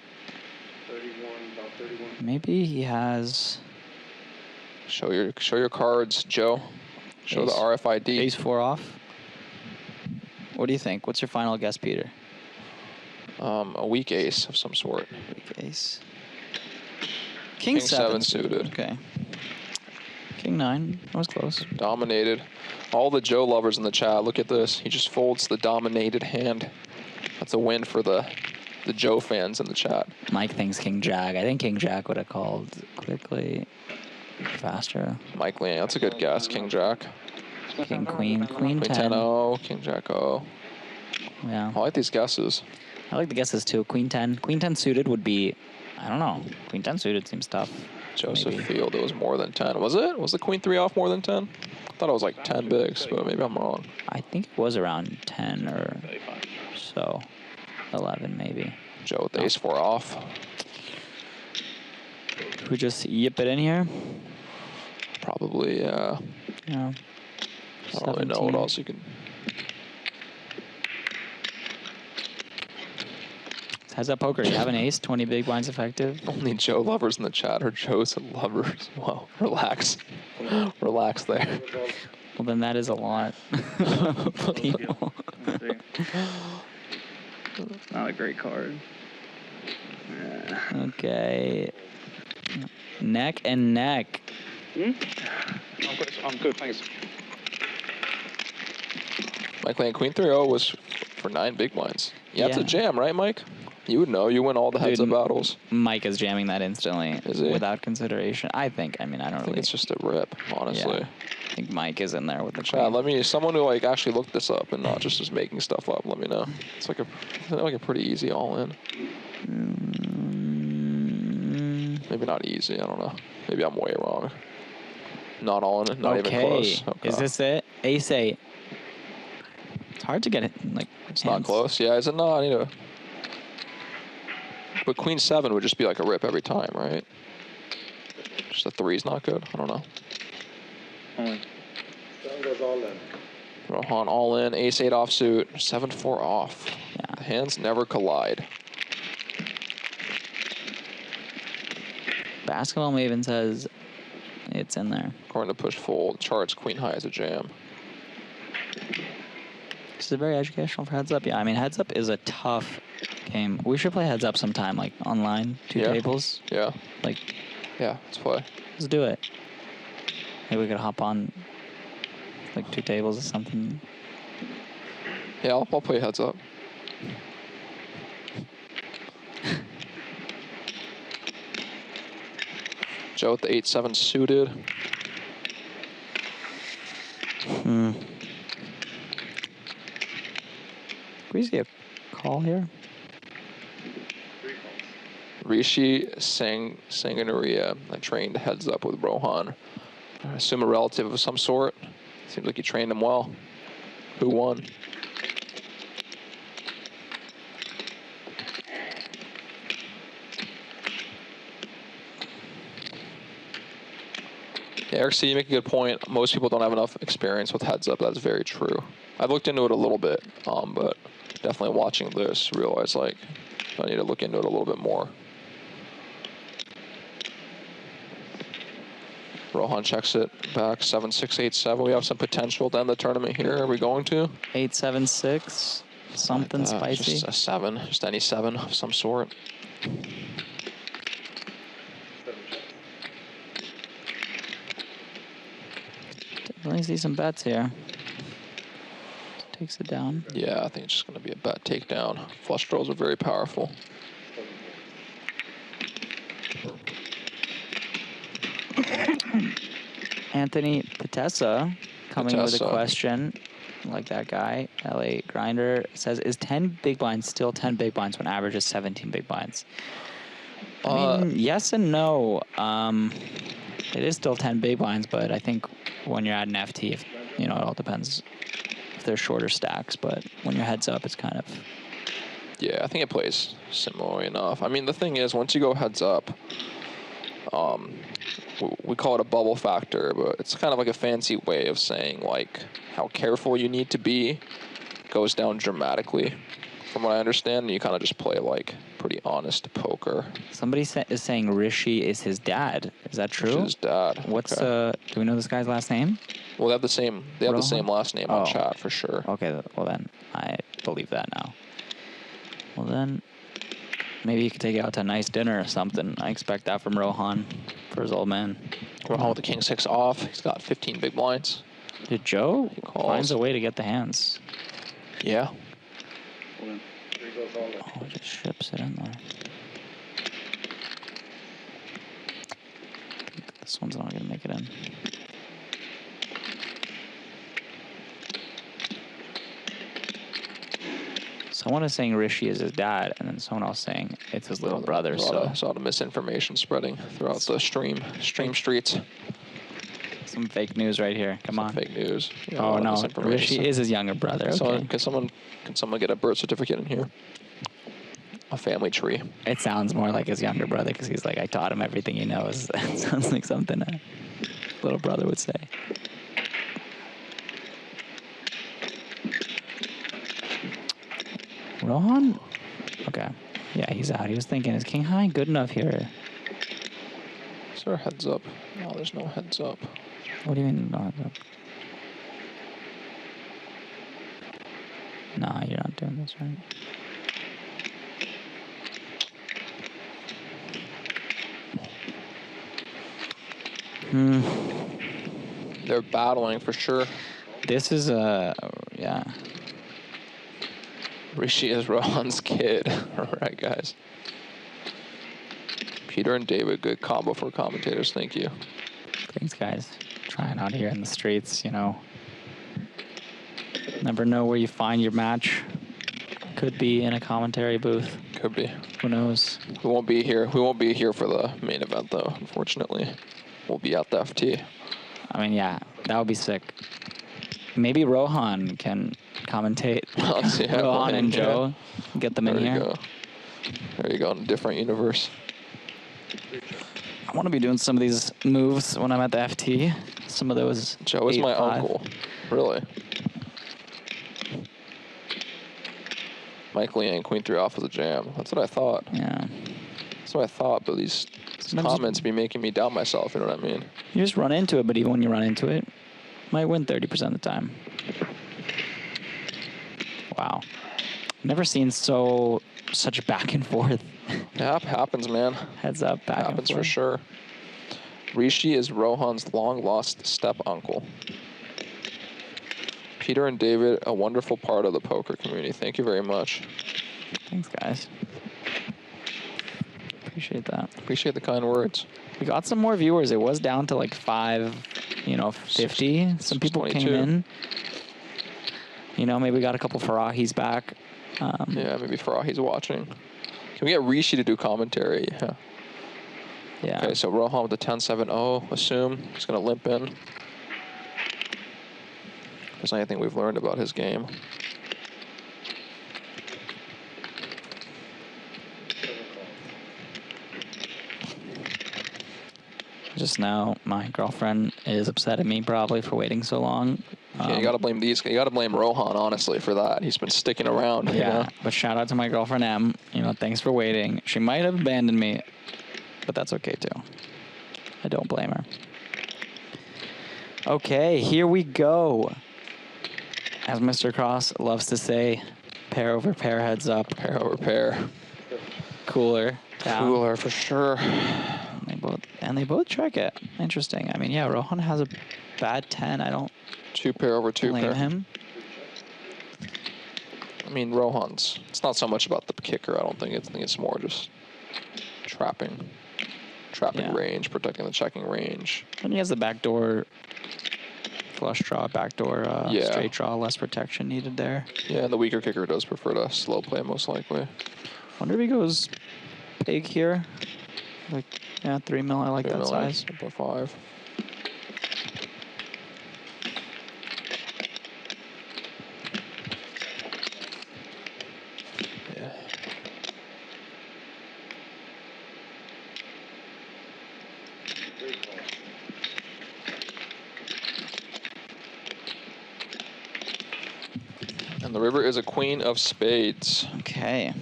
31, about 31. Maybe he has... Show your cards, Joe. Show the RFID. Ace 4 off. What do you think? What's your final guess, Peter? A weak ace of some sort. Weak ace. King 7 suited. Okay. King 9. That was close. Dominated. All the Joe lovers in the chat, look at this. He just folds the dominated hand. That's a win for the Joe fans in the chat. Mike thinks King Jack. I think King Jack would have called quickly, faster. Mike Lee, that's a good guess. King Jack. King Queen. Queen 10. 10-0. King Jack 0. Yeah. I like these guesses. I like the guesses too. Queen 10. Queen 10 suited would be, I don't know. Queen 10 suited seems tough. Joseph maybe. Field, it was more than 10. Was it? Was the Queen 3 off more than 10? I thought it was like 10 bigs, but maybe I'm wrong. I think it was around 10 or so. 11 maybe. Joe with ace 4 off. Could we just yip it in here? Probably, yeah. Yeah. I don't really know what else you can... Heads up poker. You have an ace, 20 big blinds effective. Only Joe lovers in the chat are Joe's lovers. Wow, relax. Relax there. Well, then that is a lot. People. Not a great card. Okay. Neck and neck. I'm good, thanks. Mike Lane, Queen 3-0 was for 9 big blinds. Yeah, it's a jam, right, Mike? You would know. You win all the heads-up battles. Mike is jamming that instantly. Is he? Without consideration. I think. I mean, I don't think it's just a rip, honestly. Yeah. I think Mike is in there with the chat. Someone who like actually looked this up and not just is making stuff up. Let me know. It's like a pretty easy all-in. Maybe not easy. I don't know. Maybe I'm way wrong. Not all in. Not even close. Okay. Is this it? Ace 8. It's hard to get it. Like it's not close. Yeah, is it not? I need to. But Queen 7 would just be like a rip every time, right? Just a 3's not good. I don't know. Seven goes all in. Rohan all in, ace-8 offsuit, 7-4 off. Yeah. The hands never collide. Basketball Maven says it's in there. According to push fold, charts queen high as a jam. This is very educational for heads up. Yeah, I mean, heads up is a tough game. We should play heads up sometime, like online, 2 tables. Yeah. Like, yeah, let's play. Let's do it. Maybe we could hop on like 2 tables or something. Yeah, I'll play heads up. Joe with the 8-7 suited. Can we see a call here? Rishi Sangonaria, I trained heads up with Rohan. I assume a relative of some sort. Seems like you trained him well. Who won? Yeah, Eric C., you make a good point. Most people don't have enough experience with heads up. That's very true. I've looked into it a little bit, but definitely watching this, realize like I need to look into it a little bit more. Rohan checks it back, 7-6, 8-7. We have some potential to end the tournament here. Are we going to? 8-7-6. Something spicy. Just a 7, just any 7 of some sort. Definitely see some bets here. Takes it down. Yeah, I think it's just going to be a bet takedown. Flush draws are very powerful. Anthony Patessa coming with a question, like that guy. LA Grinder says, is 10 big blinds still 10 big blinds when average is 17 big blinds? I mean, yes and no. It is still 10 big blinds, but I think when you're at an FT, if, you know, it all depends if they're shorter stacks, but when your heads up, it's kind of... Yeah, I think it plays similarly enough. I mean, the thing is, once you go heads up, we call it a bubble factor, but it's kind of like a fancy way of saying like how careful you need to be goes down dramatically. From what I understand, you kind of just play like pretty honest poker. Somebody is saying Rishi is his dad. Is that true? His dad. What's do we know this guy's last name? Well, they have the same. They have the same last name on chat for sure. Okay. Well then, I believe that now. Well then, maybe you could take it out to a nice dinner or something. I expect that from Rohan for his old man. Rohan with the king 6 off. He's got 15 big blinds. Did Joe finds a way to get the hands? Yeah. Oh, it just ships it in there. This one's not gonna make it in. Someone is saying Rishi is his dad, and then someone else saying it's his little brother. So I saw the misinformation spreading throughout the stream streets. Some fake news right here. Come on. Fake news. Yeah, oh no, Rishi is his younger brother. Okay. Can someone get a birth certificate in here? A family tree. It sounds more like his younger brother because he's like, I taught him everything he knows. That sounds like something a little brother would say. Rohan? Okay. Yeah, he's out. He was thinking, is king high good enough here? Is there a heads up? No, there's no heads up. What do you mean no heads up? Nah, you're not doing this right. They're battling for sure. This is yeah. Rishi is Rohan's kid. All right, guys. Peter and David, good combo for commentators. Thank you. Thanks, guys. Trying out here in the streets, you know. Never know where you find your match. Could be in a commentary booth. Could be. Who knows? We won't be here. We won't be here for the main event, though, unfortunately. We'll be at the FT. I mean, yeah, that would be sick. Maybe Rohan can commentate. Rohan and Joe, get them in here. There you go, in a different universe. I want to be doing some of these moves when I'm at the FT. Some of those. Joe is my uncle. Really? Michael Yang, Queen 3 off was a jam. That's what I thought. Yeah. That's what I thought, but these comments be making me doubt myself, you know what I mean? You just run into it, but even when you run into it, might win 30% of the time. Wow. Never seen such back and forth. Yeah, happens, man. Heads up, back and forth. Happens for sure. Rishi is Rohan's long-lost step-uncle. Peter and David, a wonderful part of the poker community. Thank you very much. Thanks, guys. Appreciate that. Appreciate the kind words. We got some more viewers. It was down to like 50. Some people came in. You know, maybe we got a couple Farahis back. Yeah, maybe Farahi's watching. Can we get Rishi to do commentary? Yeah. Yeah. Okay, so Rohan with the 10-7-0. Assume he's going to limp in. If there's anything we've learned about his game. Just now, my girlfriend is upset at me probably for waiting so long. Yeah, you gotta blame these. You gotta blame Rohan, honestly, for that. He's been sticking around. Yeah, you know? but shout out to my girlfriend M. You know, thanks for waiting. She might have abandoned me, but that's okay too. I don't blame her. Okay, here we go. As Mr. Cross loves to say, pair over pair, heads up. Pair over pair. Cooler. Down. Cooler for sure. They both check it. Interesting. I mean, yeah, Rohan has a bad 10. I don't. 2 pair over 2 blame pair. him. I mean, Rohan's. It's not so much about the kicker. I don't think. I think it's more just trapping range, protecting the checking range. And he has the backdoor flush draw, backdoor straight draw, less protection needed there. Yeah, and the weaker kicker does prefer to slow play most likely. Wonder if he goes big here. Like, yeah, 3 mil. I like that size. 3.5. Yeah. And the river is a queen of spades. Okay.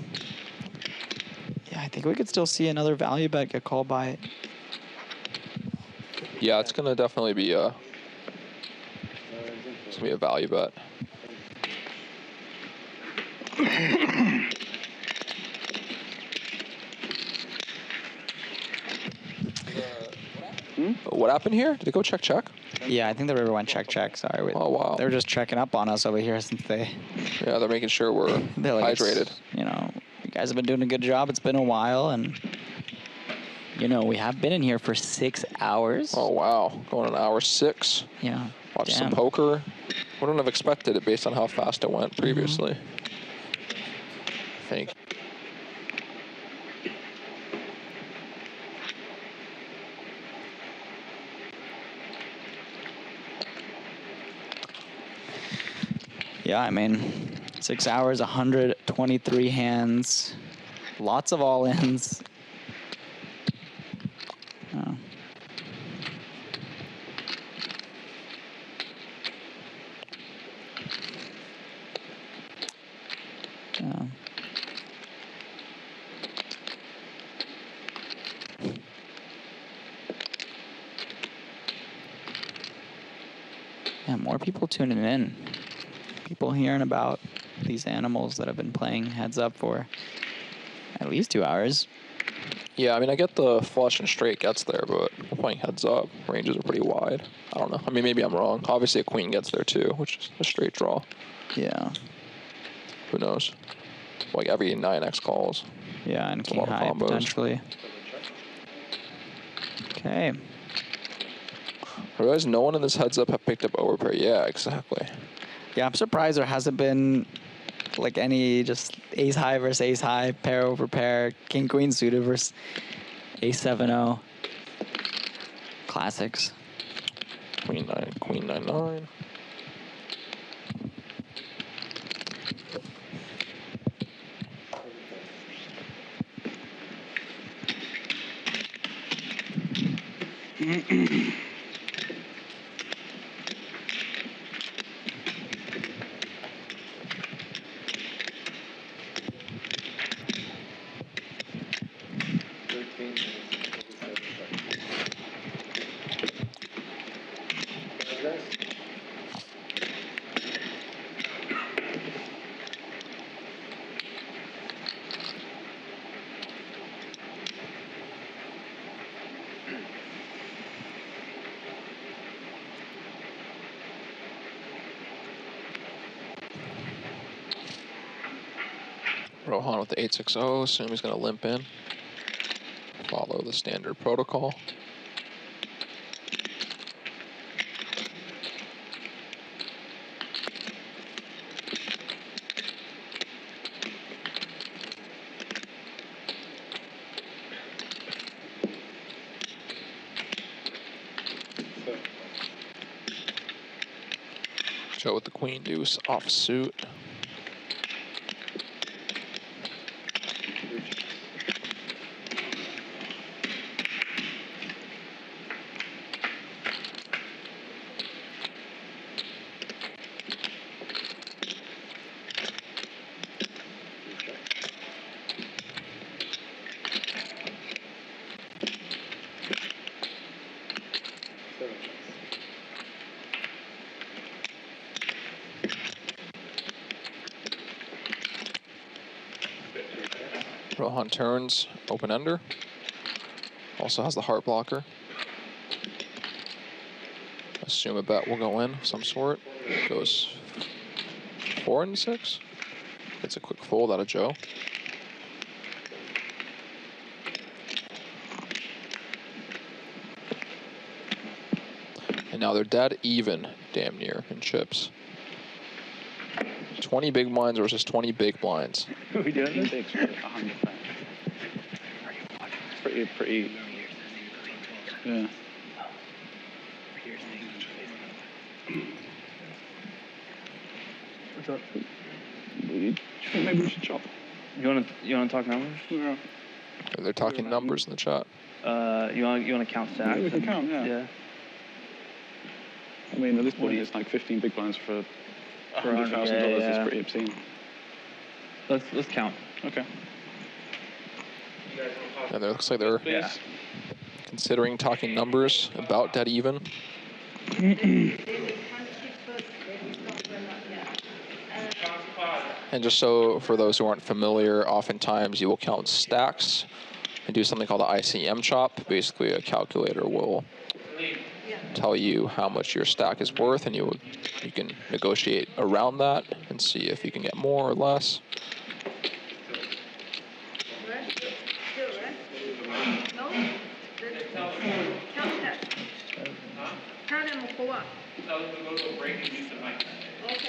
Yeah, I think we could still see another value bet get called by. Yeah, it's gonna definitely be a value bet. What happened here? Did it go check? Yeah, I think the river went check. Sorry. Oh wow. They were just checking up on us over here since they. Yeah, they're making sure we're like, hydrated. You know, you guys have been doing a good job. It's been a while, and you know we have been in here for 6 hours. Oh wow, going on hour 6. Yeah. Watch some poker. Wouldn't have expected it based on how fast it went previously. I think. Yeah, I mean, 6 hours, 123 hands, lots of all-ins. Oh. Yeah, more people tuning in. People hearing about these animals that have been playing heads up for at least 2 hours. Yeah, I mean, I get the flush and straight gets there, but we're playing heads up. Ranges are pretty wide. I don't know. I mean, maybe I'm wrong. Obviously, a queen gets there too, which is a straight draw. Yeah. Who knows? Like every 9x calls. Yeah, and king high potentially. Okay. I realize no one in this heads up have picked up overpair. Yeah, exactly. Yeah, I'm surprised there hasn't been like any just ace high versus ace high, pair over pair, king queen suited versus ace 7-0. Classics. Queen 9-9. Rohan with the 860. Assume he's going to limp in. Follow the standard protocol. Joe with the queen deuce off suit. Rohan turns, open under. Also has the heart blocker. Assume a bet will go in of some sort. Goes 4 and 6. Gets a quick fold out of Joe. And now they're dead even, damn near, in chips. 20 big blinds versus 20 big blinds. Are we doing this? 100%. Pretty. Yeah. What's up? Maybe we should chop. You wanna talk numbers? Yeah. They're talking numbers in the chat. You wanna count stacks? Yeah, we can count. Yeah. I mean, at this point, it's like 15 big blinds for $100,000. It's pretty obscene. Let's count. Okay. And it looks like they're considering talking numbers about dead even. And just so for those who aren't familiar, oftentimes you will count stacks and do something called the ICM chop. Basically, a calculator will tell you how much your stack is worth, and you can negotiate around that and see if you can get more or less.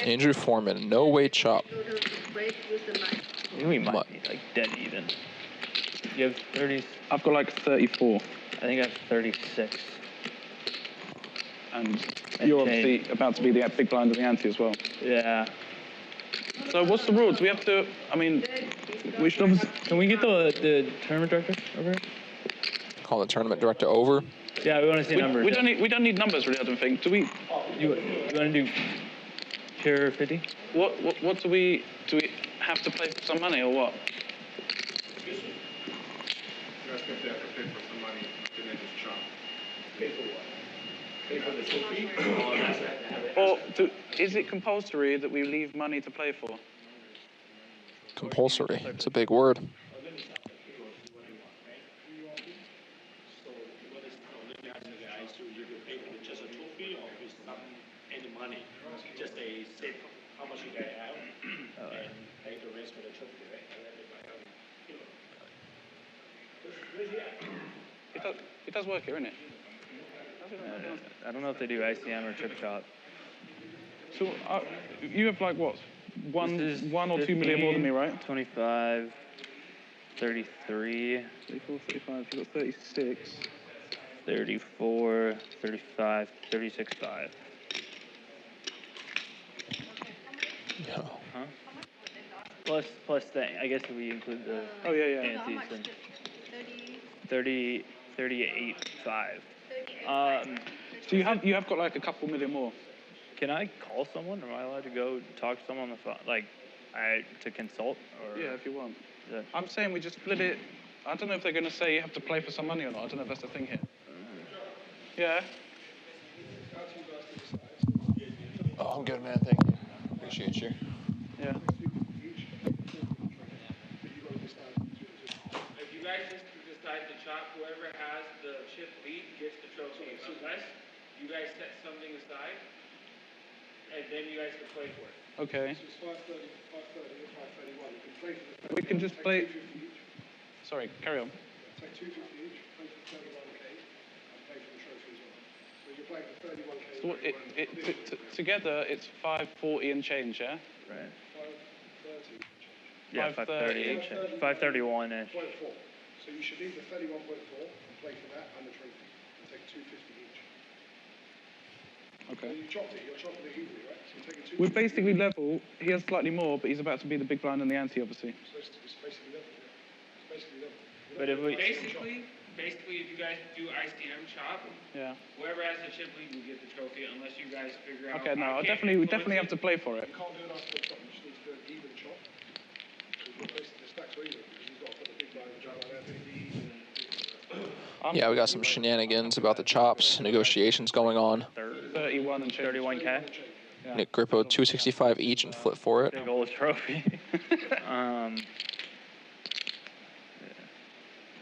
Andrew Foreman, no weight chop. We might be like dead even. You have 30. I've got like 34. I think I have 36. And you're obviously about to be the big blind of the ante as well. Yeah. So what's the rules? We have to, I mean, we should obviously... Can we get the tournament director over here? Call the tournament director over. Yeah, we want to see numbers. We don't need numbers really, I don't think. Do we... You want to do pure 50? What do we have to play for some money or what? You're asking if they have to pay for some money, then they just chop. Pay for what? Pay for the trophy? Or is it compulsory that we leave money to play for? Compulsory. It's a big word. It does work here, innit? I don't know if they do ICM or chip chop. So you have like what? One or 2 million more than me, right? 25, 33. 34, 35, you've got 36. 34, 35, 36.5. Yeah. Huh? Plus thing. I guess if we include the antes and 38.5. So you have got like a couple million more. Can I call someone? Am I allowed to go talk to someone on the phone, like, to consult? Or Yeah, if you want. I'm saying we just split it. I don't know if they're going to say you have to play for some money or not. I don't know if that's the thing here. Yeah. Oh, I'm good, man. Thank you. Appreciate you. Yeah. If you guys just decide to chop, whoever has the chip lead gets the trophy. Unless you guys set something aside, and then you guys can play for it. Okay. So it's 5:30, 5:30, or 5:31. You can play for the We can just play. 250 each. Sorry, carry on. Take 250 each, play for 31k, and play for the trophy as well. So you're playing for 31k. So together it's 540 and change, yeah? Right. 5:30. Yeah, 5:30 each. 5:31-ish. 0.4. So you should leave the 31.4 and play for that and the trophy, and take 250 each. Okay. So you chopped it. You're chopping it evenly, right? So you're taking 250. We're basically level. He has slightly more, but he's about to be the big blind and the ante, obviously. So it's basically level. Yeah. It's basically level. But if we Basically, if you guys do ICM chop, Yeah. whoever has the chip lead will get the trophy, unless you guys figure out. Okay, no, we definitely have to play for it. You can't do it after the chop. You just need to do an even chop. Because basically the stacks are even. You've got to put the big blind down like that. Yeah, we got some shenanigans about the chops, negotiations going on. 31 and 31K. Yeah. Nick Grippo, 265 each and flip for it. Big old trophy.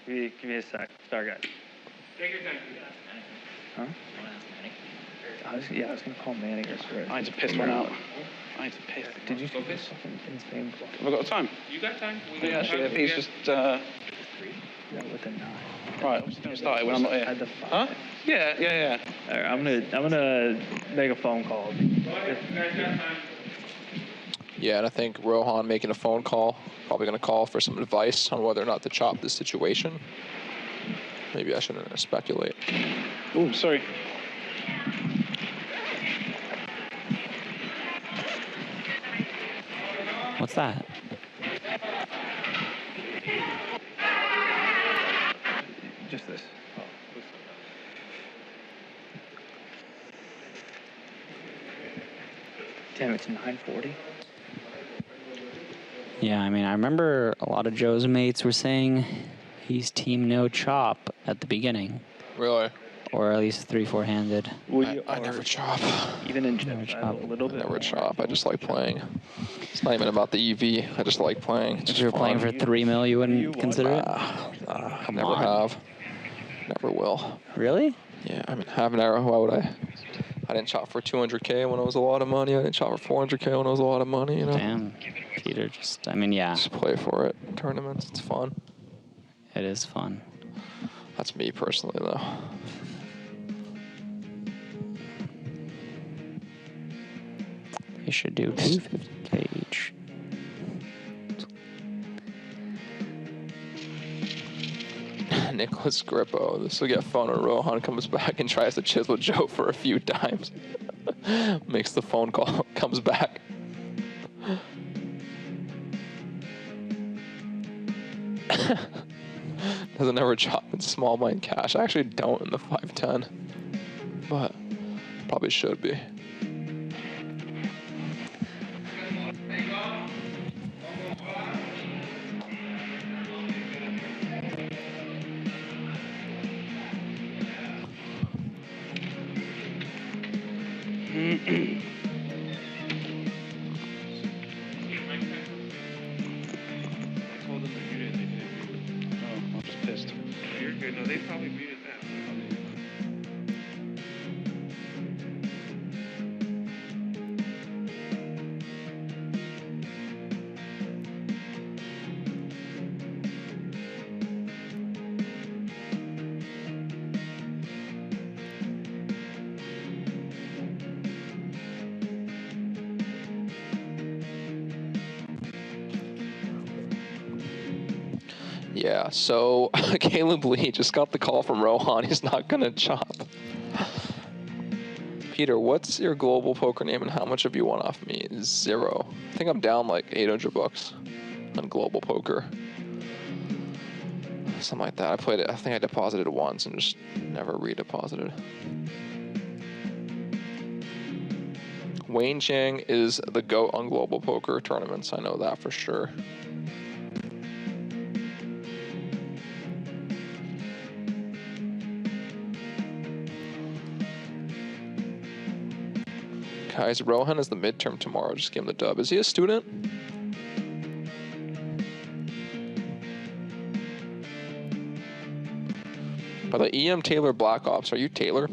Give me a sec. Sorry, guys. Take your time. Huh? I was gonna call Manning or Swift. I need to piss one out. I need to piss. Did you see this fucking insane clock? Have I got time? You got time. Yeah, actually, if he's just. No, with a 9. Right, I'm just gonna start it when I'm not here. At the 5. Huh? Yeah. All right, I'm gonna make a phone call. Yeah, and I think Rohan making a phone call, probably going to call for some advice on whether or not to chop this situation. Maybe I shouldn't speculate. Oh, sorry. What's that? Just this. Damn, it's 9:40. Yeah, I mean, I remember a lot of Joe's mates were saying he's team no chop at the beginning. Really? Or at least 3-4-handed. I never chop. Even in Never chop. a little I bit. never chop. I just like playing. It's not even about the EV. I just like playing. It's If you were playing for 3 mil, you wouldn't consider it? Come never on. have. Never will. Really? Yeah, I mean, have an arrow. Why would I? I didn't chop for 200K when it was a lot of money. I didn't chop for 400K when it was a lot of money, you know? Damn. Peter, yeah. Just play for it. Tournaments, it's fun. It is fun. That's me personally, though. You should do 250K each. Nicholas Grippo. This will get fun when Rohan comes back and tries to chisel Joe for a few times. Makes the phone call, comes back. Doesn't ever chop in small blind cash. I actually don't in the 510, but probably should be. Oh, I'm just pissed. You're good. No, they probably muted that. Yeah, so Caleb Lee just got the call from Rohan. He's not going to chop. Peter, what's your global poker name and how much have you won off me? 0. I think I'm down like $800 on global poker. Something like that. I played it. I think I deposited once and just never redeposited. Wayne Chiang is the GOAT on global poker tournaments. I know that for sure. Guys, Rohan is the midterm tomorrow. Just give him the dub. Is he a student? By the EM Taylor Black Ops, are you Taylor?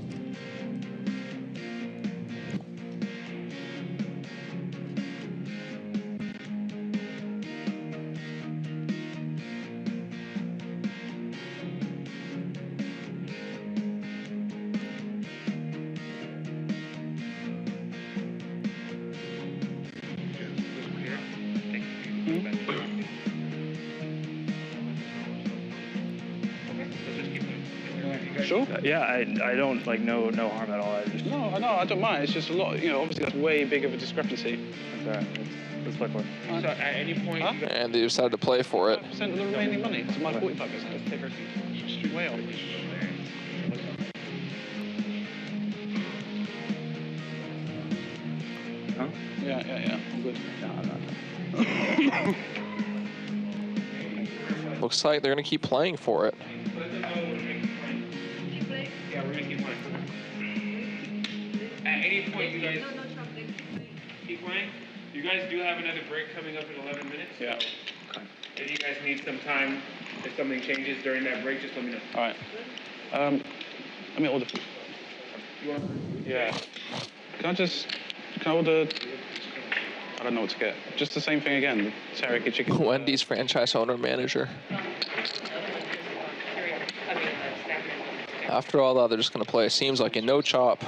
sure? Yeah, I don't like no harm at all. I just No, I don't mind. It's just a lot. Obviously that's way big of a discrepancy. that's all right. Let's play for it. So at any point, you guys And they decided to play for it. 5% of the remaining money. It's my 45%. Way off. Huh? Yeah. I'm good. No, I'm not. Looks like they're going to keep playing for it. Yeah, we're gonna keep playing. At any point, you guys keep playing. You guys do have another break coming up in 11 minutes. Yeah. So if you guys need some time, if something changes during that break, just let me know. All right. Let me order. You want? Yeah. Can I order? I don't know what to get. Just the same thing again. The teriyaki chicken. Wendy's franchise owner manager. After all that, they're just going to play. Seems like in no chop,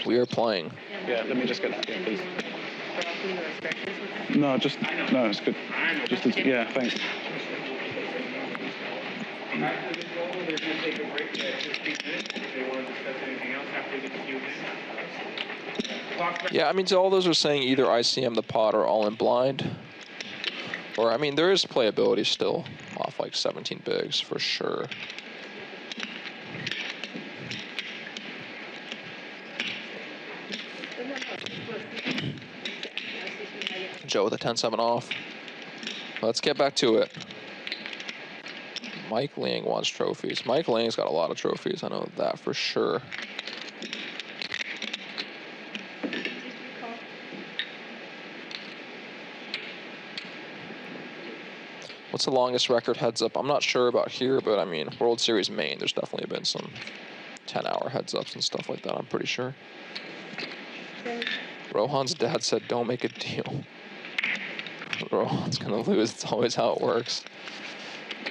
we are playing. Yeah. Let me just get that again, please. No, it's good. Just yeah. Thanks. After this roll, they're gonna take a break at 15 minutes. If they want to discuss anything else after the Q&A. Yeah, I mean, so all those are saying either ICM the pot or all in blind. Or, I mean, there is playability still off like 17 bigs for sure. Joe with a 10-7 off. Let's get back to it. Mike Liang wants trophies. Mike Liang's got a lot of trophies. I know that for sure. What's the longest record heads up? I'm not sure about here, but I mean, World Series Maine, there's definitely been some 10-hour heads ups and stuff like that, I'm pretty sure. Rohan's dad said, don't make a deal. Rohan's gonna lose. It's always how it works.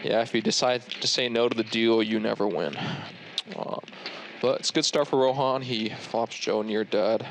Yeah, if you decide to say no to the deal, you never win. But it's a good start for Rohan. He flops Joe near dead.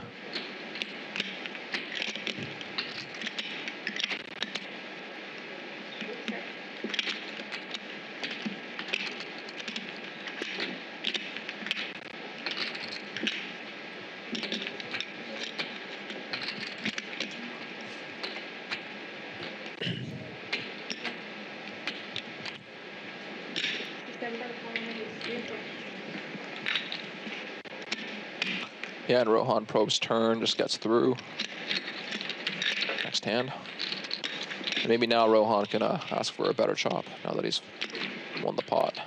Yeah, and Rohan probes turn, just gets through. Next hand. And maybe now Rohan can ask for a better chop now that he's won the pot.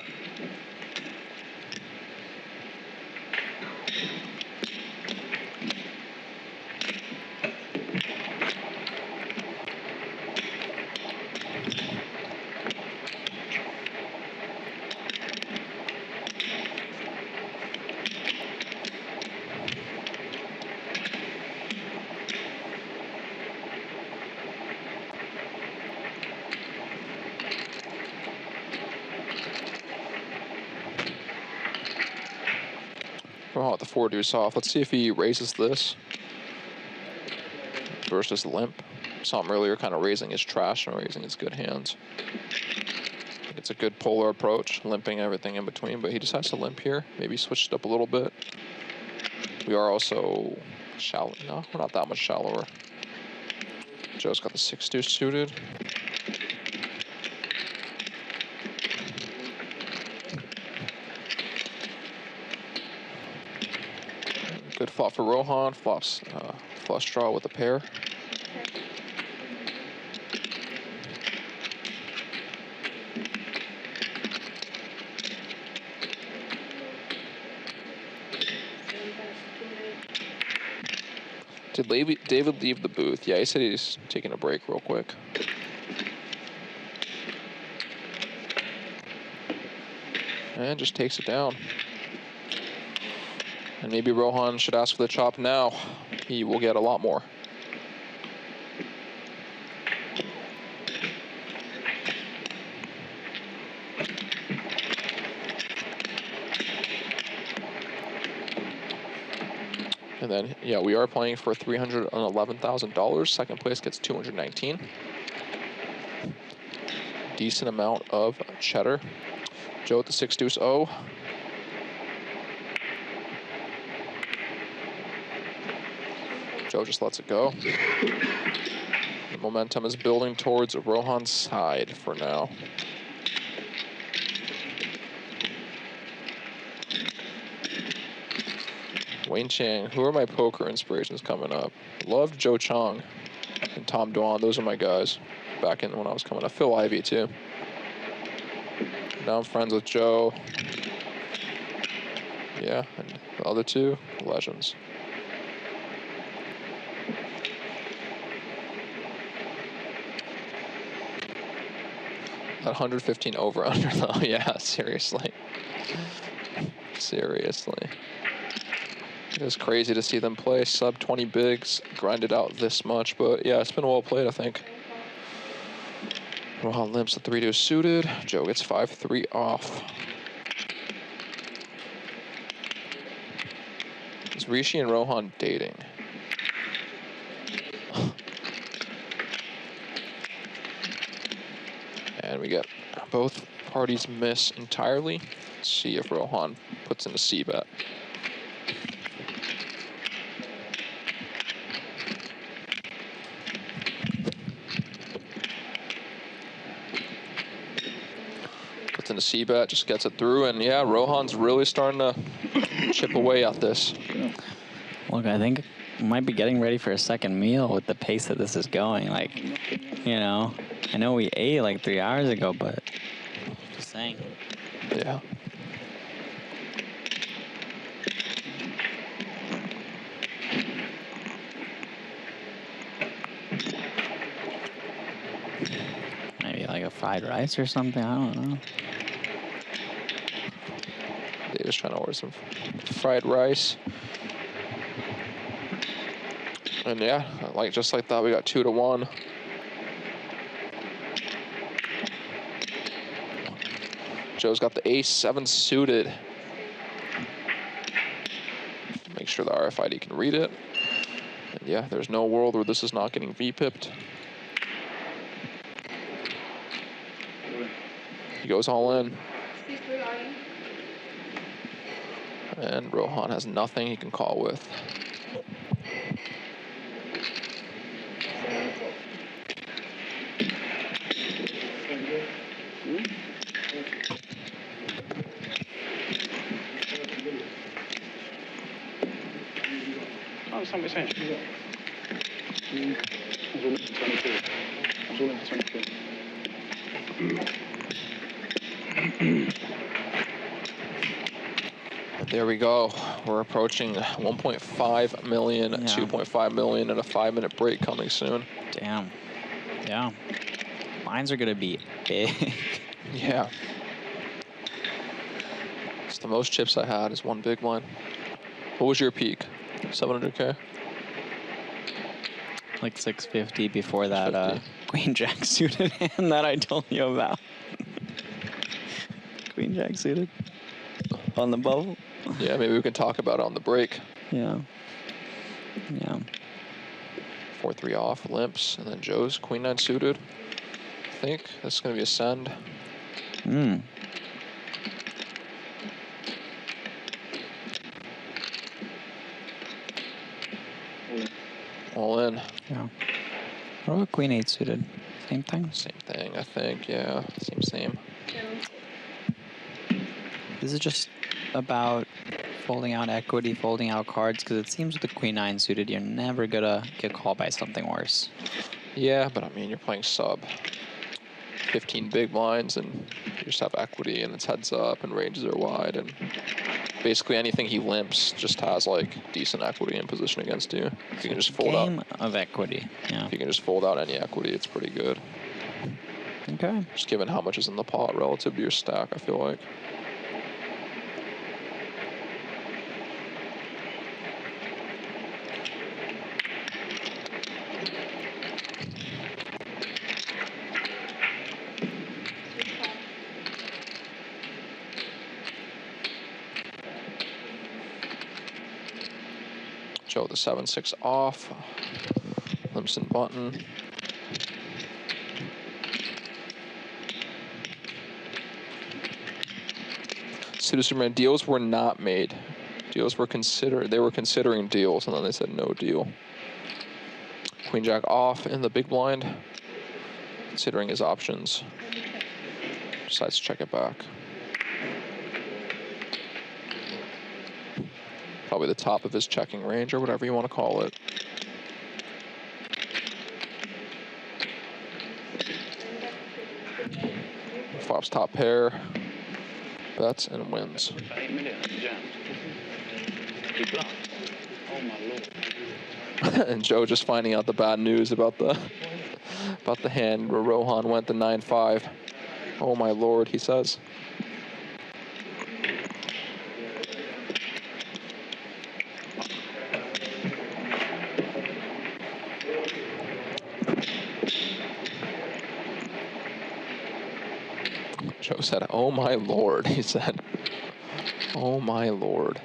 Rohan with the 4 deuce off. Let's see if he raises this versus limp. Saw him earlier kind of raising his trash and raising his good hands. I think it's a good polar approach, limping everything in between, but he decides to limp here. Maybe switch it up a little bit. We are also shallow. No, we're not that much shallower. Joe's got the 6 deuce suited. Good flop for Rohan. Flops flush draw with a pair. Did David leave the booth? Yeah, he said he's taking a break real quick. And just takes it down. And maybe Rohan should ask for the chop now. He will get a lot more. And then, yeah, we are playing for $311,000. Second place gets $219. Decent amount of cheddar. Joe with the 6 deuce O. Joe just lets it go. The momentum is building towards Rohan's side for now. Wayne Chiang, who are my poker inspirations coming up? Loved Joe Chiang and Tom Dwan. Those are my guys back in when I was coming up. Phil Ivey, too. Now I'm friends with Joe. Yeah, and the other two, legends. That 115 over under though, yeah, seriously. Seriously. It is crazy to see them play sub 20 bigs, grind it out this much, but yeah, it's been well played, I think. Rohan limps the 3-2 suited. Joe gets 5-3 off. Is Rishi and Rohan dating? And we get both parties miss entirely. Let's see if Rohan puts in a C bet. Puts in a C bet, just gets it through, and yeah, Rohan's really starting to chip away at this. Look, I think I might be getting ready for a second meal with the pace that this is going. Like, you know, I know we ate like 3 hours ago, but just saying. Yeah. Maybe like a fried rice or something, I don't know. Dave's trying to order some fried rice. And yeah, just like that, we got 2-1. Joe's got the ace-7 suited. Make sure the RFID can read it. And yeah, there's no world where this is not getting V-pipped. He goes all in. And Rohan has nothing he can call with. Oh, somebody's saying. I was all in for 22. I was all in for 22. There we go. We're approaching 1.5 million, 2.5 million, and a 5-minute break coming soon. Damn. Yeah. Lines are gonna be big. Yeah. It's the most chips I had is one big line. What was your peak? 700K? Like 650 before that Queen Jack suited hand that I told you about. Queen Jack suited on the bubble. Yeah, maybe we can talk about it on the break. Yeah. Yeah. 4-3 off, limps, and then Joe's Queen 9 suited. I think that's going to be a send. Hmm. All in. Yeah. What about Queen 8 suited? Same thing? Same thing, I think. Yeah, same. This is just about folding out equity, folding out cards, because it seems with the Queen 9 suited, you're never going to get called by something worse. Yeah, but I mean, you're playing sub 15 big blinds, and you just have equity, and it's heads up, and ranges are wide, and basically anything he limps just has like decent equity in position against you. If you can just fold out. Game of equity, yeah. If you can just fold out any equity, it's pretty good. Okay. Just given how much is in the pot relative to your stack, I feel like. Joe the 7-6 off. Limson button. Suited Superman, deals were not made. Deals were considered. They were considering deals, and then they said no deal. Queen Jack off in the big blind, considering his options. Decides to check it back. Probably the top of his checking range or whatever you want to call it. Flops top pair, bets and wins. And Joe just finding out the bad news about the hand where Rohan went to 9-5. Oh my lord, he says. Joe said, oh my lord, he said. Oh my lord.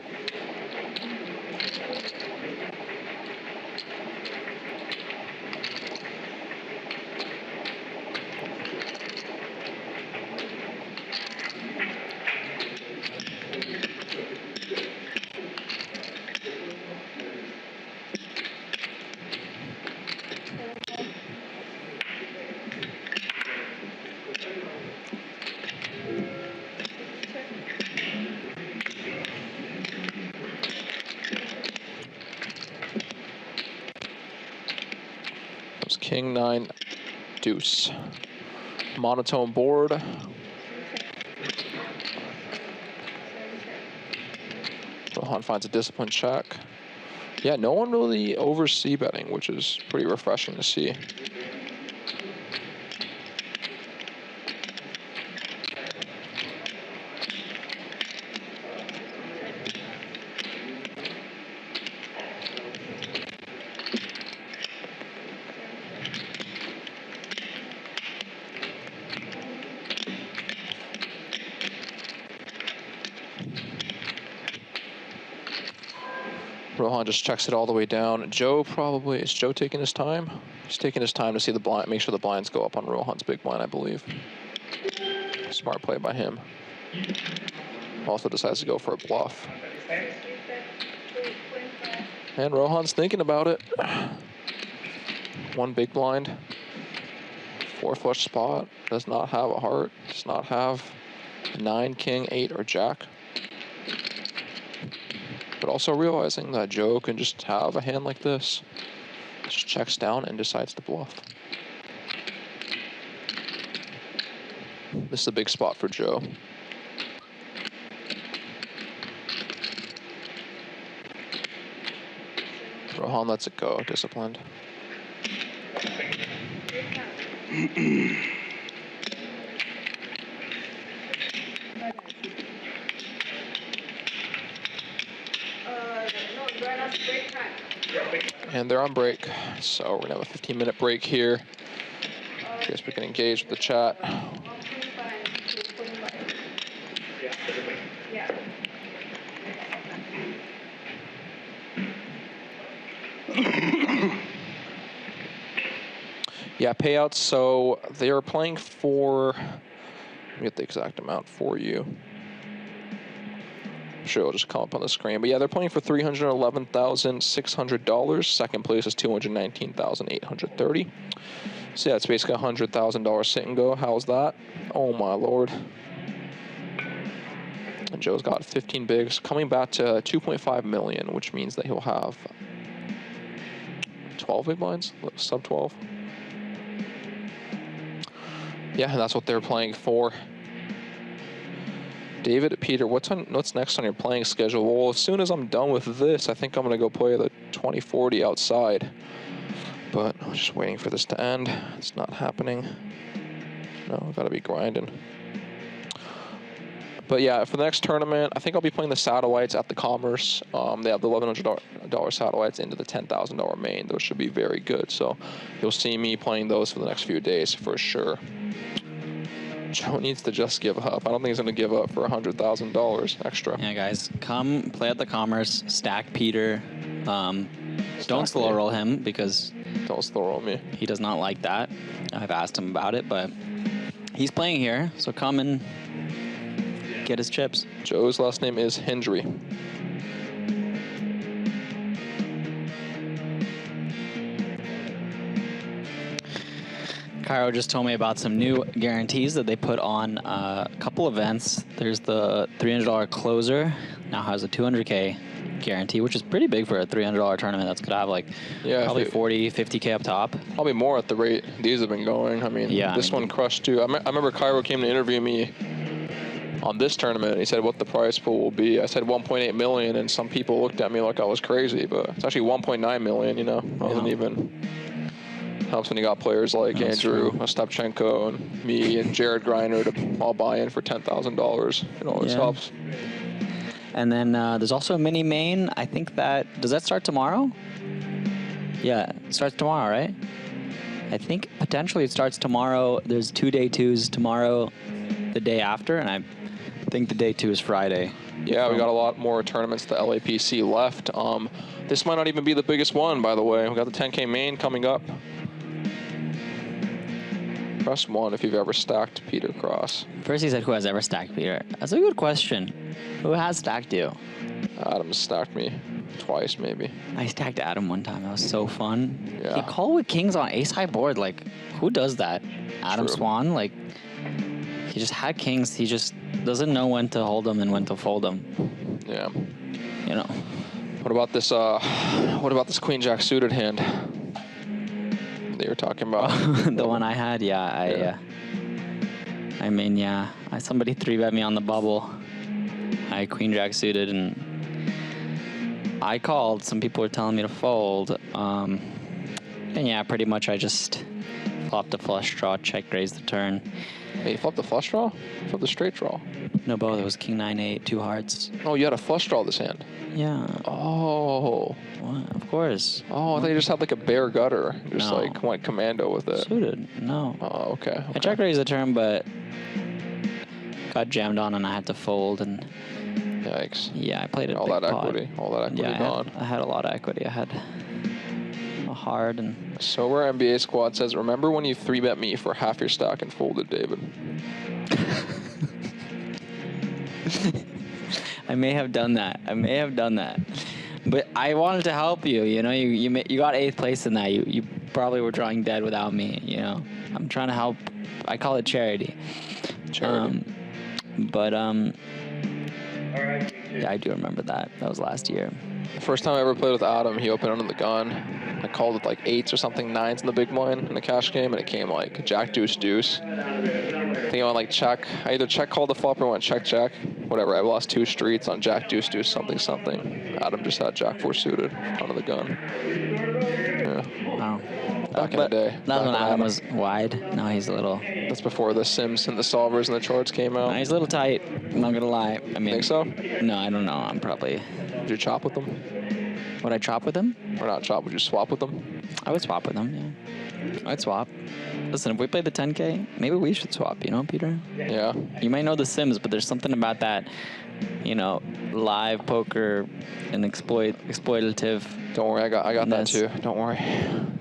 King 9 deuce. Monotone board. Rohan finds a disciplined check. Yeah, no one really over c-betting, which is pretty refreshing to see. Rohan just checks it all the way down. Joe probably, is Joe taking his time? He's taking his time to see the blind, make sure the blinds go up on Rohan's big blind, I believe. Smart play by him. Also decides to go for a bluff. And Rohan's thinking about it. One big blind. 4 flush spot. Does not have a heart. Does not have 9, king, 8, or jack. But also realizing that Joe can just have a hand like this. Just checks down and decides to bluff. This is a big spot for Joe. Rohan lets it go, disciplined. And they're on break, so we're gonna have a 15-minute break here. I guess we can engage with the chat. Yeah, payouts, so they are playing for, let me get the exact amount for you. I'm sure it'll just come up on the screen. But yeah, they're playing for $311,600. Second place is $219,830. So yeah, it's basically a $100,000 sit and go. How's that? Oh my lord. And Joe's got 15 bigs, coming back to 2.5 million, which means that he'll have 12 big blinds, sub 12. Yeah, and that's what they're playing for. David, Peter, what's next on your playing schedule? Well, as soon as I'm done with this, I think I'm gonna go play the 2040 outside. But I'm just waiting for this to end. It's not happening. No, I've gotta be grinding. But yeah, for the next tournament, I think I'll be playing the satellites at the Commerce. They have the $1,100 satellites into the $10,000 main. Those should be very good. So you'll see me playing those for the next few days for sure. Joe needs to just give up. I don't think he's going to give up for $100,000 extra. Yeah, guys, come play at the Commerce, stack Peter. Don't slow roll him because... Don't slow roll me. He does not like that. I've asked him about it, but he's playing here, so come and get his chips. Joe's last name is Hendry. Cairo just told me about some new guarantees that they put on a couple events. There's the $300 closer, now has a $200K guarantee, which is pretty big for a $300 tournament. That's going to have like probably 40, 50K up top. Probably more at the rate these have been going. I mean, this one crushed too. I remember Cairo came to interview me on this tournament, and he said what the prize pool will be. I said 1.8 million, and some people looked at me like I was crazy, but it's actually 1.9 million. You know, wasn't even. Helps when you got players like Andrew Ostapchenko and me and Jared Griner to all buy in for $10,000. It always helps. And then there's also a mini main. I think does that start tomorrow? Yeah, it starts tomorrow, right? I think potentially it starts tomorrow. There's 2 day 2s tomorrow, the day after, and I think the day 2 is Friday. Yeah, we got a lot more tournaments the LAPC left. This might not even be the biggest one, by the way. We got the 10K main coming up. Press 1 if you've ever stacked Peter Cross. First he said, who has ever stacked Peter? That's a good question. Who has stacked you? Adam stacked me twice, maybe. I stacked Adam one time. That was so fun. Yeah. He called with kings on ace high board. Like, who does that? Adam Swan? Like, he just had kings. He just doesn't know when to hold them and when to fold them. Yeah. You know. What about this Queen Jack suited hand that you were talking about? The one I had, I mean, somebody 3-bet me on the bubble. I had Queen Jack suited, and I called. Some people were telling me to fold. And yeah, pretty much I just flopped a flush draw, check raised the turn. Hey, you flopped the flush draw? You flopped the straight draw? No, both. It was king 9-8, 2 hearts. Oh, you had a flush draw this hand? Yeah. Oh. What? Of course. Oh, I thought you just had like a bare gutter. Just like went commando with it. Suited. No. Oh, okay. I check raised the turn, but got jammed on and I had to fold. And yikes. Yeah, I played it. All that equity gone. I had a lot of equity. I had a hard and. Sober NBA squad says, remember when you 3-bet me for half your stack and folded, David? I may have done that. But I wanted to help you. You know, you got 8th place in that. You probably were drawing dead without me. You know, I'm trying to help. I call it charity. Charity. Yeah, I do remember that. That was last year. The first time I ever played with Adam, he opened under the gun. I called with like 8s or something, 9s in the big blind in the cash game, and it came like Jack Deuce Deuce. I think I went like check. I either check called the flop or went check check. Whatever. I lost 2 streets on Jack Deuce Deuce something something. Adam just had Jack 4 suited under the gun. Yeah. Wow. Back in the day. That was when Adam was wide. Now he's a little. That's before the Sims and the solvers and the charts came out. Now he's a little tight. I'm not gonna lie. I mean. Think so? No, I don't know. I'm probably. Did you chop with them? Would I chop with him? Or not chop? Would you swap with them? I would swap with him. Yeah. I'd swap. Listen, if we played the 10K, maybe we should swap. You know, Peter? Yeah. You might know the Sims, but there's something about that. You know, live poker and exploitative. Don't worry, I got that too. Don't worry.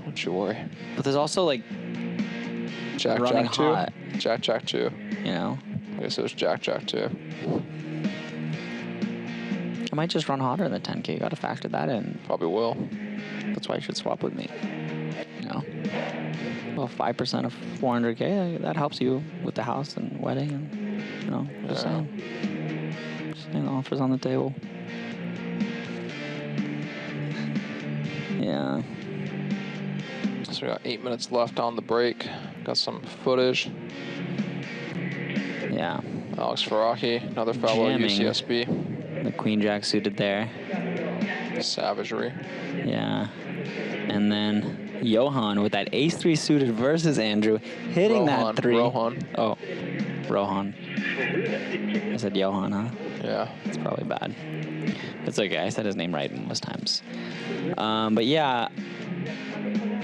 Don't you worry. But there's also like Jack running Jack 2. hot. Jack Jack 2. You know. I guess it was Jack Jack 2. I might just run hotter in the 10K. You got to factor that in. Probably will. That's why you should swap with me. You know. Well, 5% of 400K, that helps you with the house and wedding, and you know. Just saying. Just saying, offers on the table. Yeah. So we got 8 minutes left on the break. Got some footage. Yeah. Alex Faraki, another fellow Jamming. UCSB. The Queen Jack suited there. Savagery. Yeah. And then Johan with that ace-3 suited versus Andrew, hitting that 3. Rohan. Oh, Rohan. I said Johan, huh? Yeah. It's probably bad. It's okay. I said his name right most times. But yeah.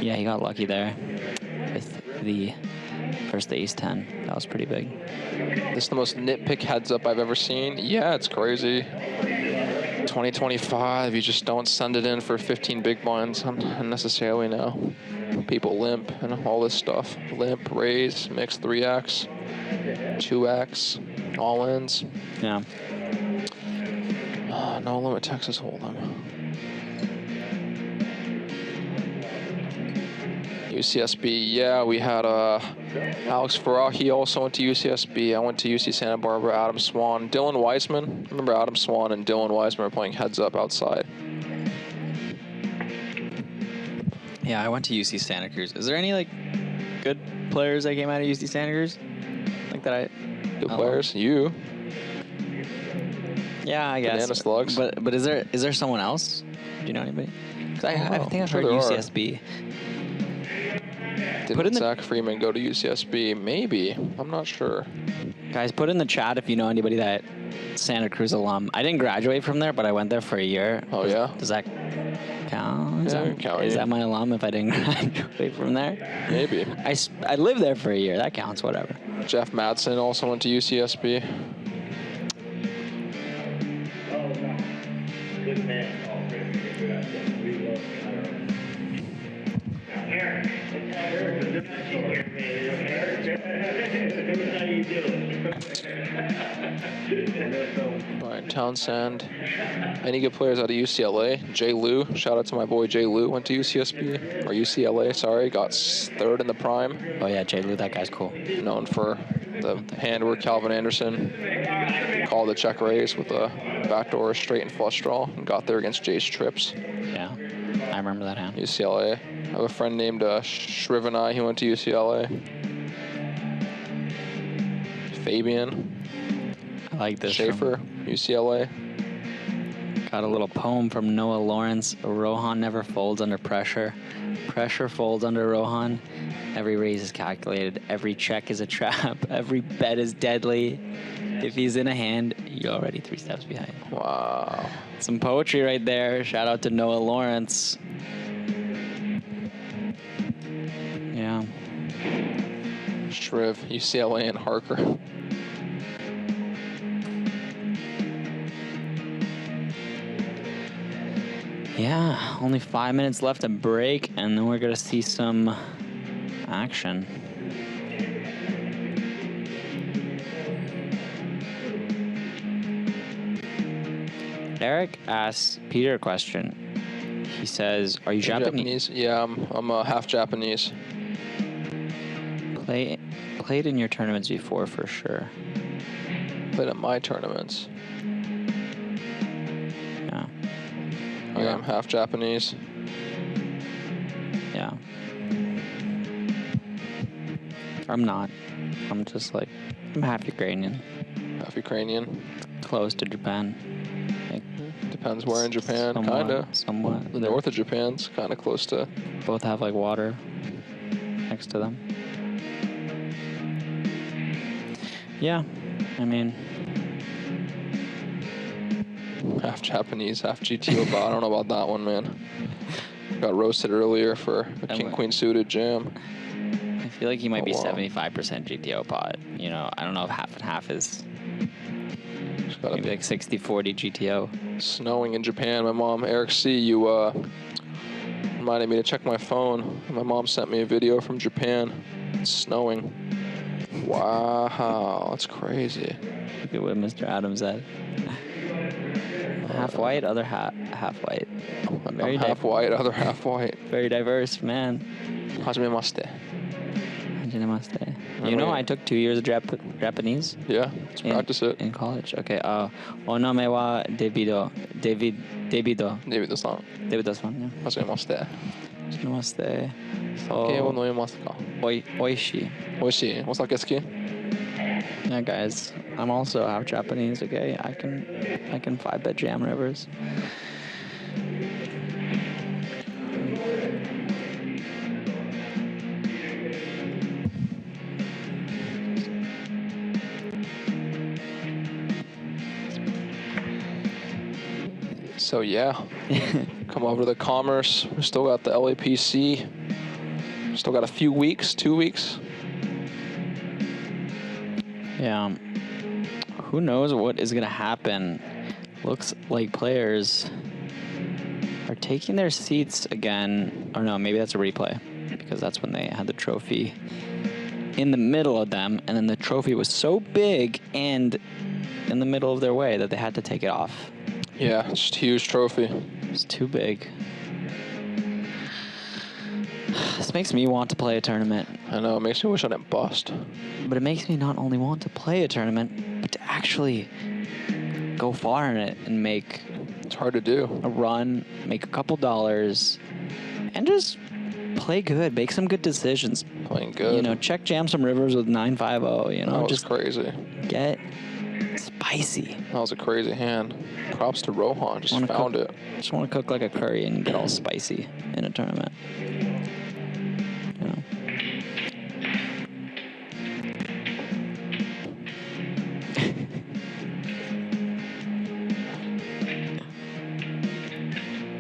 Yeah, he got lucky there with the first ace 10. That was pretty big. This is the most nitpick heads up I've ever seen. Yeah, it's crazy. 2025, you just don't send it in for 15 big blinds unnecessarily now. People limp and all this stuff. Limp, raise, mix 3x, 2x, all ins. Yeah. No limit Texas Hold'em. UCSB. Yeah, we had Alex Farahi also went to UCSB. I went to UC Santa Barbara. Adam Swan, Dylan Weissman. Remember Adam Swan and Dylan Weissman were playing heads up outside. Yeah, I went to UC Santa Cruz. Is there any like good players that came out of UC Santa Cruz? Like that Good players? You. Yeah, I guess. Banana slugs. But is there someone else? Do you know anybody? 'Cause I think I've heard there UCSB. Didn't Zach Freeman go to UCSB? Maybe. I'm not sure. Guys, put in the chat if you know anybody that Santa Cruz alum. I didn't graduate from there, but I went there for a year. Oh, yeah? Does that count? Yeah, Is that my alum if I didn't graduate from there? Maybe. I lived there for a year. That counts, whatever. Jeff Madsen also went to UCSB. Good man. All right, Townsend. Any good players out of UCLA? Jay Lou. Shout out to my boy Jay Lou. Went to UCSB. Or UCLA, sorry. Got third in the prime. Oh, yeah, Jay Lou. That guy's cool. Known for the handwork. Calvin Anderson called the check raise with a backdoor straight and flush draw and got there against Jace Trips. Yeah, I remember that hand. UCLA. I have a friend named Shrivanai. He went to UCLA. Fabian. I like this. Schaefer, UCLA. Got a little poem from Noah Lawrence. Rohan never folds under pressure. Pressure folds under Rohan. Every raise is calculated. Every check is a trap. Every bet is deadly. If he's in a hand, you're already 3 steps behind. Wow. Some poetry right there. Shout out to Noah Lawrence. Yeah. Shriv, UCLA, and Harker. Yeah, only 5 minutes left at break, and then we're going to see some action. Eric asks Peter a question. He says, "Are you Japanese?" Yeah, I'm half Japanese. Played in your tournaments before for sure. Played at my tournaments. Yeah. I am half Japanese. Yeah. I'm not. I'm just like, I'm half Ukrainian. Half Ukrainian. Close to Japan. Depends where in Japan, kinda. Somewhat. The north of Japan's kind of close to. Both have like water next to them. Yeah, I mean. Half Japanese, half GTO, but I don't know about that one, man. Got roasted earlier for a king-queen suited jam. I feel like he might be 75% GTO pot. You know, I don't know if half and half is maybe like 60-40 GTO. Snowing in Japan. My mom, Eric C., you reminded me to check my phone. My mom sent me a video from Japan. It's snowing. Wow, that's crazy. Look at what Mr. Adams said. Half white, other half white. I'm half white, other half white. Very diverse, man. Hajimemashite. Hajimemashite. You know, I took 2 years of Japanese. Yeah, let's practice it. In college. Okay. Oname wa Davido. Davido-san. Davido-san, yeah. Hajimemashite. Hajimemashite. Sake wo noimasu ka? Oishii. Oishii. O sake suki? Yeah, guys. I'm also half Japanese, okay? I can 5-bet jam rivers. So yeah, come over to the Commerce. We still got the LAPC. Still got a few weeks, 2 weeks. Yeah. Who knows what is going to happen? Looks like players are taking their seats again. Or no, maybe that's a replay, because that's when they had the trophy in the middle of them, and then the trophy was so big and in the middle of their way that they had to take it off. Yeah, it's just a huge trophy. It's too big. This makes me want to play a tournament. I know, it makes me wish I didn't bust. But it makes me not only want to play a tournament, but to actually go far in it and make... It's hard to do. A run, make a couple dollars, and just play good, make some good decisions. Playing good. You know, check jam some rivers with 9-5-0, you know. That was just crazy. Get spicy. That was a crazy hand. Props to Rohan, just found it. Just want to cook like a curry and get all spicy in a tournament. You know.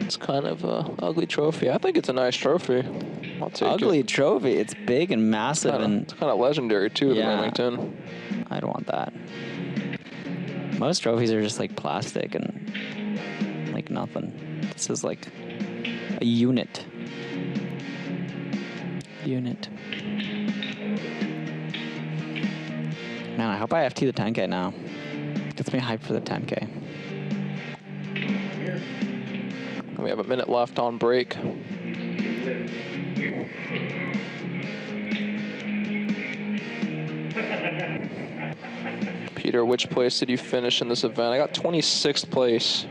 It's kind of a ugly trophy. I think it's a nice trophy. I'll take ugly it. trophy. It's big and massive, It's kind of legendary too. Yeah. The Remington. I don't want that. Most trophies are just like plastic and like nothing. This is like a unit. Man, I hope I FT the 10K now. Gets me hyped for the 10K. We have a minute left on break. Peter, which place did you finish in this event? I got 26th place.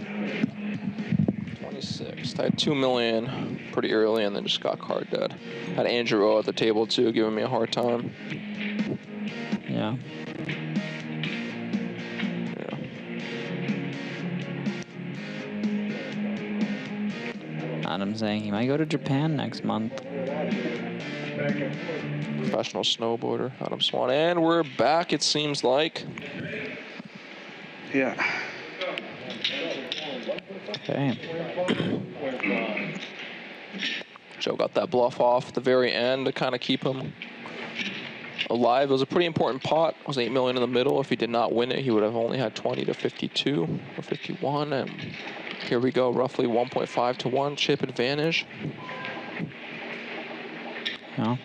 26th. I had 2 million pretty early and then just got card dead. Had Andrew O at the table too, giving me a hard time. Yeah. Adam's saying he might go to Japan next month. Professional snowboarder, Adam Swan. And we're back, it seems like. Yeah. Okay. Joe got that bluff off at the very end to kind of keep him alive. It was a pretty important pot. It was 8 million in the middle. If he did not win it, he would have only had 20 to 52 or 51. And here we go, roughly 1.5 to 1 chip advantage. Yeah.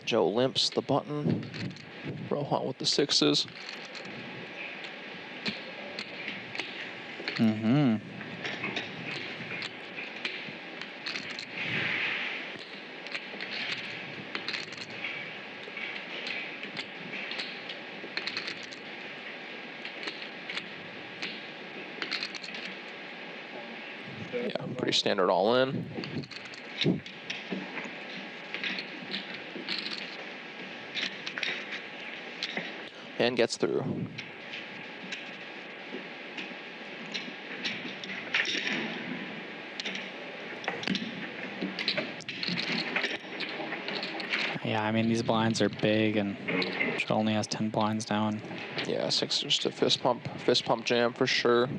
Joe limps the button. Rohan with the sixes. Mm-hmm. Yeah, pretty standard all in. And gets through. Yeah, I mean, these blinds are big, and Joe only has 10 blinds down. Yeah, sixers to fist pump jam for sure.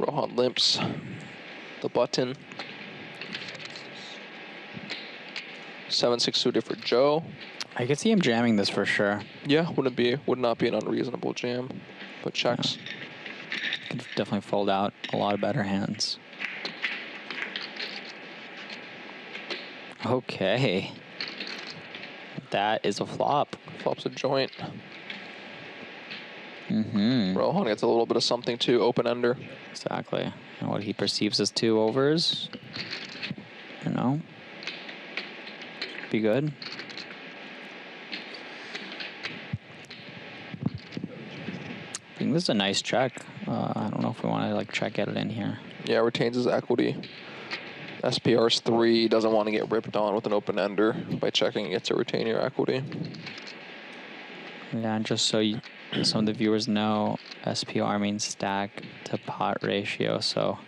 Rohan limps the button. 7-6 suited for Joe. I could see him jamming this for sure. Yeah, would not be an unreasonable jam, but checks. Yeah. Could definitely fold out a lot of better hands. Okay. That is a flop. Flops a joint. Mm-hmm. Rohan gets a little bit of something too, open ender. Exactly. And what he perceives as 2 overs. You know. Be good. I think this is a nice check. I don't know if we want to like check it in here. Yeah, retains his equity. SPR's 3, doesn't want to get ripped on with an open ender. By checking, he gets to retain your equity. Yeah, just so some of the viewers know, SPR means stack to pot ratio. So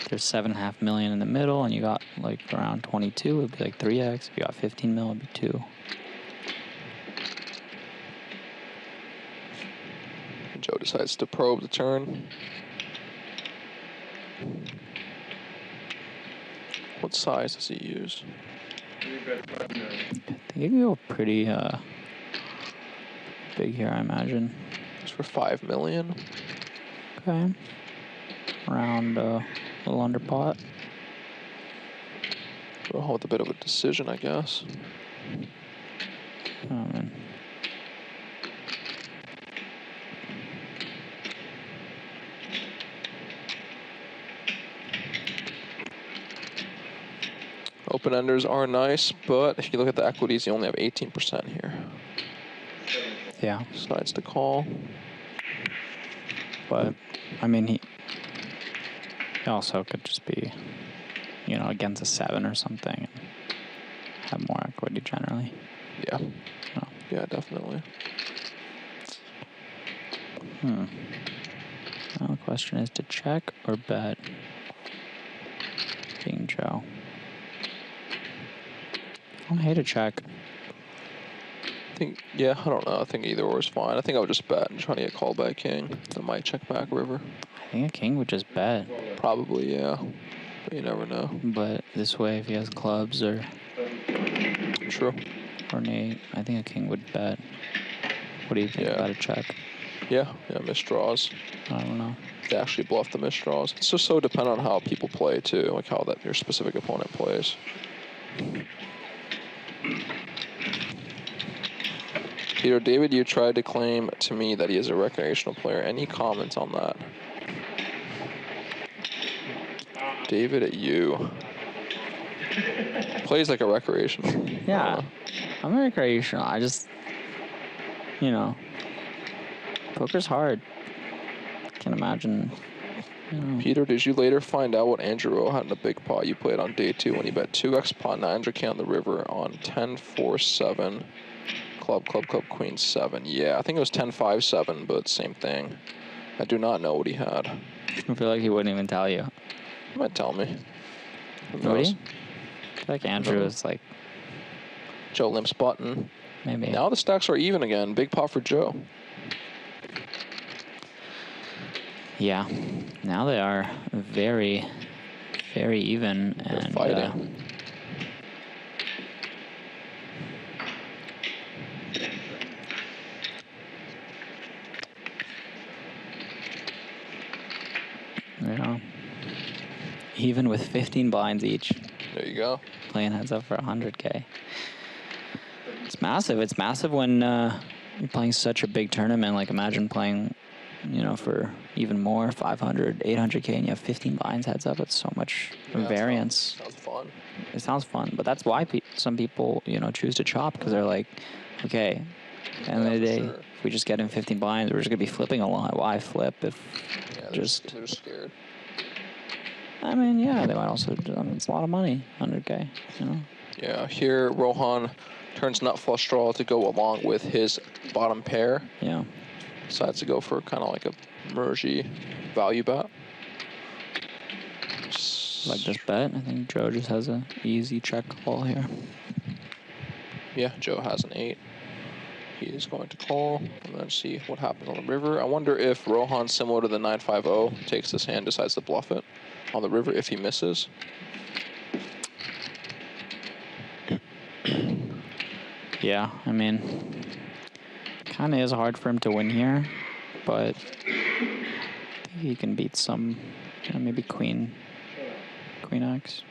there's 7.5 million in the middle, and you got like around 22. It'd be like 3x. If you got 15 mil, it'd be 2. Joe decides to probe the turn. What size does he use? They go pretty big here, I imagine. It's for 5 million. Okay. Around a little under pot. We'll with a bit of a decision, I guess. Oh, man. Open-enders are nice, but if you look at the equities, you only have 18% here. Yeah. Decides to call. But, I mean, he also could just be, you know, against a 7 or something and have more equity generally. Yeah. Oh. Yeah, definitely. Now the question is to check or bet. King Joe. I don't hate a check. Yeah, I don't know. I think either or is fine. I think I would just bet and try to get called by a king. I might check back river. I think a king would just bet. Probably, yeah. But you never know. But this way, if he has clubs or... True. Or Nate, I think a king would bet. What do you think about a check? Yeah, misdraws. I don't know. They actually bluff the misdraws. It's just so dependent on how people play, too. Like how that your specific opponent plays. Peter, David, you tried to claim to me that he is a recreational player. Any comments on that? David, at you. Plays like a recreational. Yeah, I'm a recreational. I just, you know, poker's hard. Can't imagine. You know. Peter, did you later find out what Andrew Rowe had in the big pot you played on day 2 when he bet 2x pot 900K on the river on 10-4-7? Club, queen 7. Yeah, I think it was 10-5-7, but same thing. I do not know what he had. I feel like he wouldn't even tell you. He might tell me. Would he? I feel like Andrew is like... Joe limps button. Maybe. Now the stacks are even again. Big pot for Joe. Yeah. Now they are very, very even. They're and fighting. Yeah. Even with 15 blinds each. There you go. Playing heads up for 100K. It's massive. It's massive when you're playing such a big tournament. Like imagine playing, you know, for even more, 500, 800K, and you have 15 blinds heads up. It's so much variance. Sounds fun. It sounds fun, but that's why some people, you know, choose to chop because they're like, okay, at the end of the day, if we just get in 15 blinds, we're just gonna be flipping a lot. Why flip if they're scared. I mean, yeah, they might also. It's a lot of money, 100K. You know. Yeah, here Rohan turns nut flush draw to go along with his bottom pair. Yeah. Decides to go for kind of like a mergy value bet. Like this bet, I think Joe just has an easy check call here. Yeah, Joe has an 8. He is going to call and then see what happens on the river. I wonder if Rohan, similar to the 9-5-0, takes this hand, decides to bluff it on the river if he misses. Yeah, I mean, kind of is hard for him to win here, but he can beat some, you know, maybe Queen X.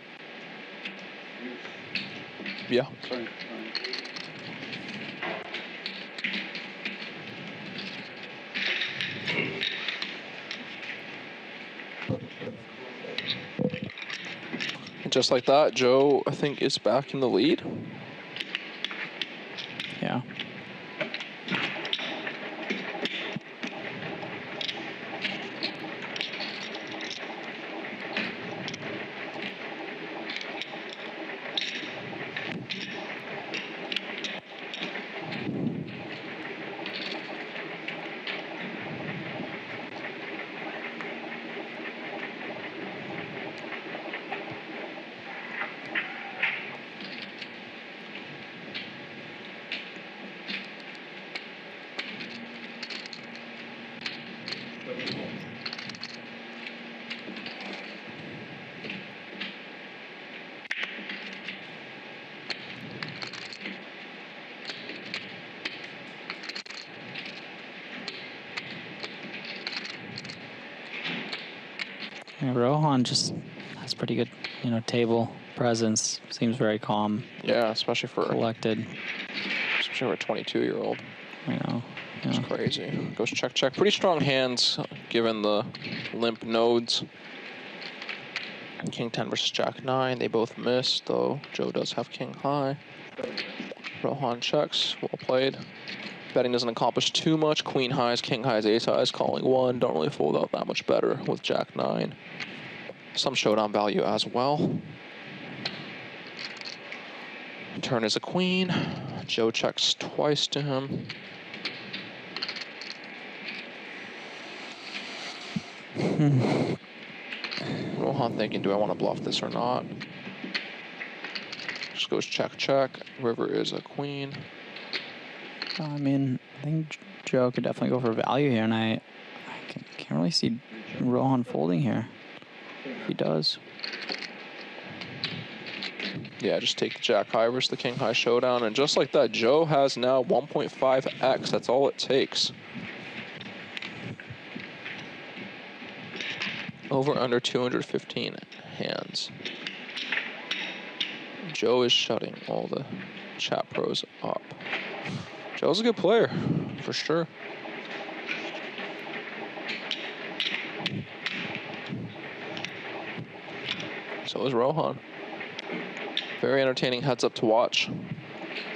Yeah. Sorry. And just like that, Joe, I think, is back in the lead. Yeah. Yeah, Rohan just has pretty good, table presence. Seems very calm. Yeah, especially for collected. Especially for a 22-year-old. I know. Yeah. It's crazy. Goes check, check. Pretty strong hands, given the limp nodes. King 10 versus Jack 9. They both missed, though Joe does have King high. Rohan checks. Well played. Betting doesn't accomplish too much. Queen highs, King highs, Ace highs, calling 1. Don't really fold out that much better with Jack 9. Some showdown value as well. Turn is a queen. Joe checks twice to him. Rohan thinking, do I want to bluff this or not? Just goes check, check. River is a queen. I mean, I think Joe could definitely go for value here, and I can't really see Rohan folding here. If he does. Yeah, just take the Jack high versus the King high showdown, and just like that, Joe has now 1.5x. That's all it takes. Over under 215 hands. Joe is shutting all the chat pros up. Joe's a good player, for sure. So is Rohan. Very entertaining heads up to watch.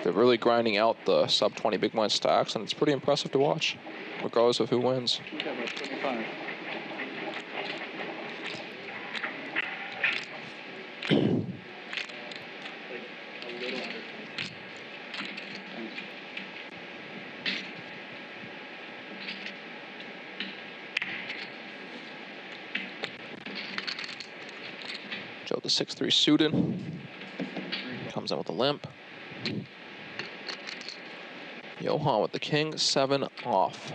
They're really grinding out the sub 20 big blind stacks, and it's pretty impressive to watch, regardless of who wins. Yeah, about 25. Joe the 6-3 suited. Comes in with a limp. Johan with the King 7 off.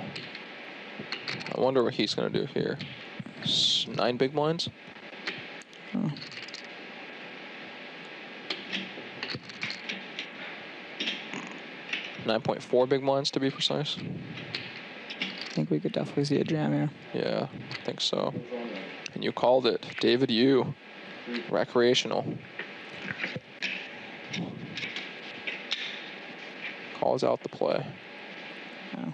I wonder what he's going to do here. 9 big blinds? Oh. 9.4 big blinds to be precise. I think we could definitely see a jam here. Yeah, I think so. And you called it. David Yu. Recreational. Calls out the play. Oh.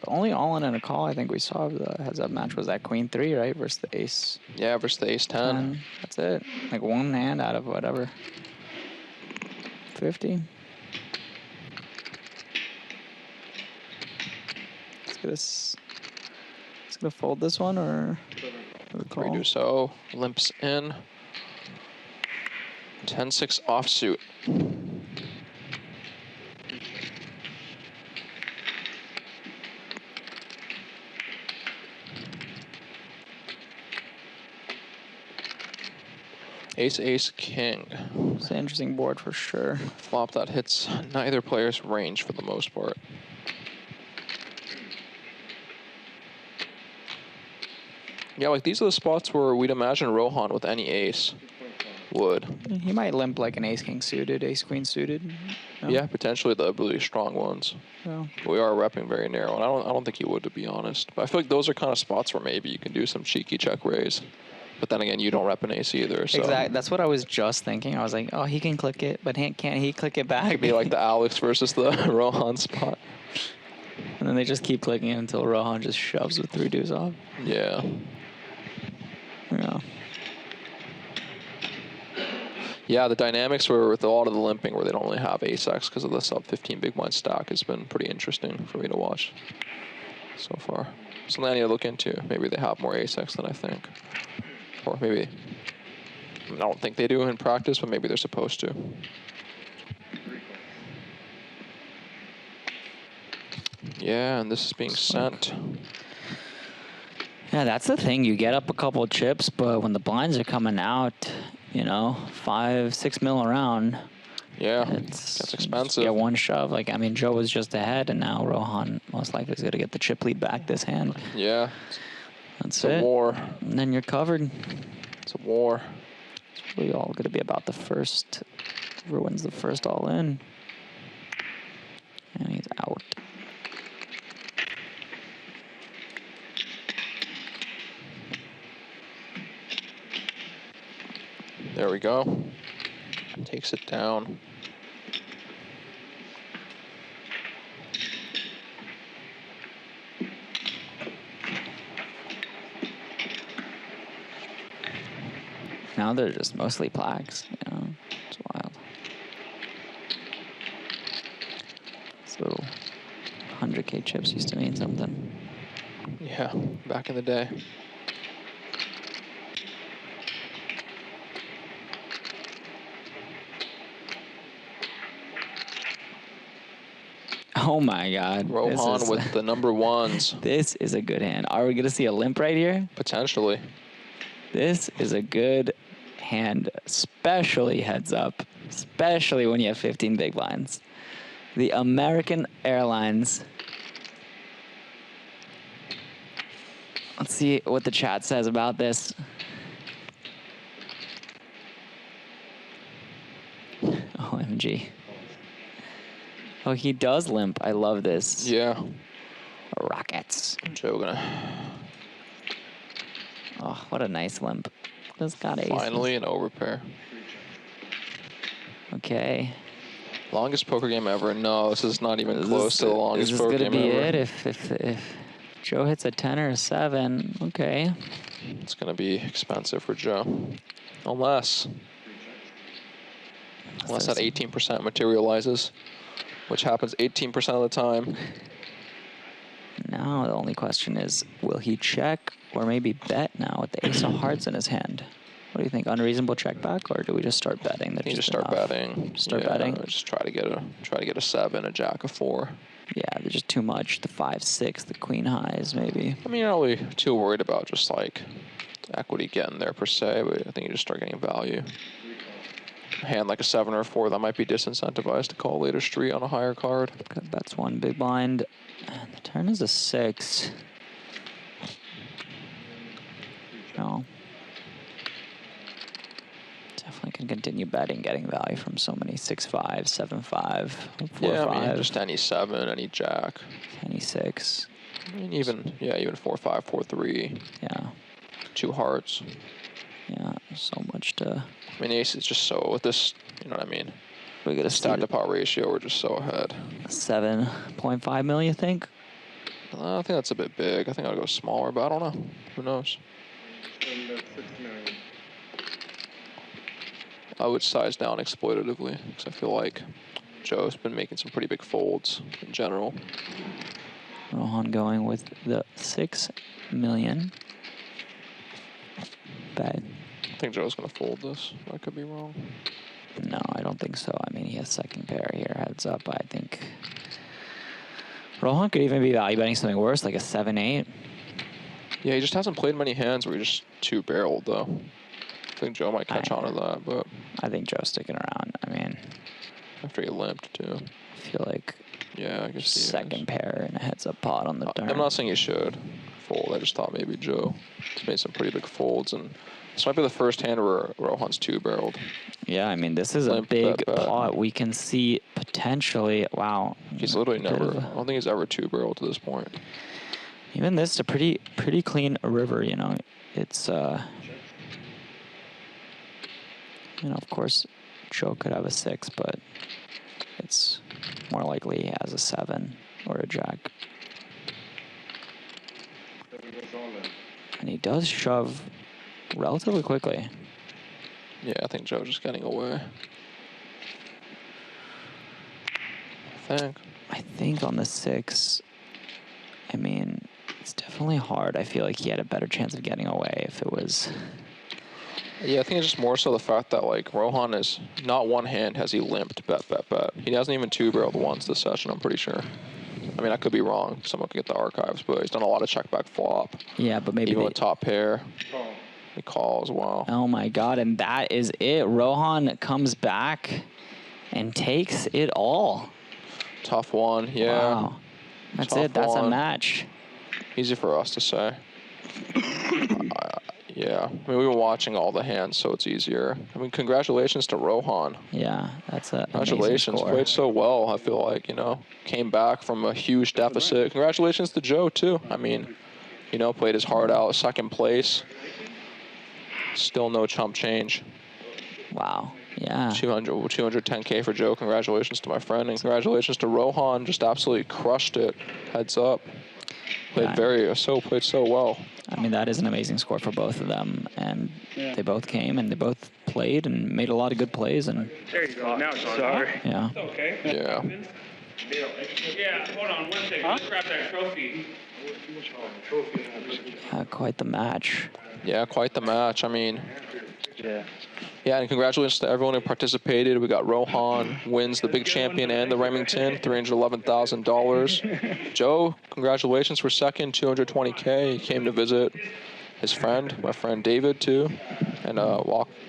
Only all-in and a call I think we saw of the heads-up match was that Queen 3, right? Versus the Ace. Yeah, versus the Ace 10. That's it. Like one hand out of whatever. 50. Let's gonna fold this one or call? We do so. Limps in. 10-6 offsuit. Ace, Ace, King. It's an interesting board for sure. Flop that hits neither player's range for the most part. Yeah, like these are the spots where we'd imagine Rohan with any ace would. He might limp like an Ace King suited, Ace Queen suited. No? Yeah, potentially the really strong ones. No. We are repping very narrow, and I don't think he would, to be honest. But I feel like those are kind of spots where maybe you can do some cheeky check raise. But then again, you don't rep an ace either. So. Exactly. That's what I was just thinking. I was like, oh, he can click it, but can't he click it back? It'd be like the Alex versus the Rohan spot. And then they just keep clicking it until Rohan just shoves with 3 deuce off. Yeah. Yeah. Yeah, the dynamics were with a lot of the limping where they don't really have ace-x because of the sub 15 big blind stack has been pretty interesting for me to watch so far. Something I need to look into. Maybe they have more ace-x than I think. Or maybe, I don't think they do in practice, but maybe they're supposed to. Yeah, and this is being sent. Yeah, that's the thing. You get up a couple of chips, but when the blinds are coming out, you know, 5-6 mil around. Yeah, that's expensive. Yeah, one shove. Like, I mean, Joe was just ahead, and now Rohan most likely is going to get the chip lead back this hand. Yeah. That's it. It's a war. And then you're covered. It's a war. It's really all going to be about the first. Whoever wins the first all in. And he's out. There we go. Takes it down. Now they're just mostly plaques, you know. It's wild. This little 100K chips used to mean something. Yeah, back in the day. Oh my God. Rohan with the number ones. This is a good hand. Are we going to see a limp right here? Potentially. This is a good hand, especially heads up, especially when you have 15 big blinds. The American Airlines. Let's see what the chat says about this. OMG. Oh, he does limp. I love this. Yeah. Rockets. Joe gonna. Oh, what a nice limp. Just got aces. Finally an overpair. Okay. Longest poker game ever. No, this is not even close to the longest poker game ever. Is this going to be it? If Joe hits a 10 or a 7, okay. It's going to be expensive for Joe. Unless that 18% materializes, which happens 18% of the time. Now the only question is, will he check or maybe bet now with the ace of hearts in his hand? What do you think? Unreasonable check back, or do we just start betting? You just start betting. Start betting. Just try to get a 7, a jack of 4. Yeah, they're just too much. The 5, 6, the queen highs, maybe. I mean, you're not really too worried about just like equity getting there per se, but I think you just start getting value. A hand like a 7 or a 4 that might be disincentivized to call later street on a higher card. That's one big blind. And the turn is a 6. No. Definitely can continue betting, getting value from so many 6-5, 7-5, 4-5. I mean, just any 7, any jack. Any 6. I mean, even 4-5, 4-3. Yeah. 2 hearts. Yeah, so much to. I mean, ace is just so with this. You know what I mean? We got a stack to pot ratio. We're just so ahead. 7.5 mil, you think? I think that's a bit big. I think I'll go smaller, but I don't know. Who knows? I would size down exploitatively because I feel like Joe's been making some pretty big folds in general. Rohan going with the 6 million. Bet. I think Joe's going to fold this. I could be wrong. No, I don't think so. I mean, he has second pair here. Heads up, I think. Rohan could even be value betting something worse, like a 7-8. Yeah, he just hasn't played many hands where he just 2-barreled, though. I think Joe might catch on to that, but... I think Joe's sticking around. I mean... After he limped, too. I feel like... Yeah, I guess second pair and a heads-up pot on the turn. I'm not saying he should fold. I just thought maybe Joe has made some pretty big folds, and this might be the first hand where Rohan's 2-barreled. Yeah, I mean, this is a big pot. We can see potentially... Wow. He's literally never... I don't think he's ever 2-barreled to this point. Even this is a pretty clean river, you know. It's... You know, of course, Joe could have a 6, but it's more likely he has a 7 or a jack. And he does shove relatively quickly. Yeah, I think Joe just getting away. I think on the 6, I mean, it's definitely hard. I feel like he had a better chance of getting away if it was. Yeah, I think it's just more so the fact that, like, Rohan is not one hand has he limped, bet. He hasn't even 2-barreled once this session, I'm pretty sure. I mean, I could be wrong. Someone could get the archives, but he's done a lot of check back flop. Yeah, but maybe even with top pair. He calls as well. Oh my God, and that is it. Rohan comes back and takes it all. Tough one, yeah. Wow. That's Tough it. That's one. a match. Easy for us to say. Yeah, I mean, we were watching all the hands, so it's easier. I mean, congratulations to Rohan. Yeah, that's a Congratulations, score. played so well. I feel like, you know, came back from a huge deficit. Congratulations to Joe too. I mean, you know, played his heart out. 2nd place. Still no chump change. Wow. Yeah. 210K for Joe. Congratulations to my friend, and congratulations to Rohan. Just absolutely crushed it. Heads up. Played so well. I mean, that is an amazing score for both of them, and they both came and they both played and made a lot of good plays. And there you go. Now it's on. Sorry. Yeah. It's okay. Yeah. Yeah. Hold on 1 second. Let's grab that trophy. Quite the match. Yeah, quite the match. I mean. Yeah. Yeah, and congratulations to everyone who participated. We got Rohan wins the big champion and the Remington, $311,000. Joe, congratulations for 2nd, 220K. He came to visit his friend, my friend David too, and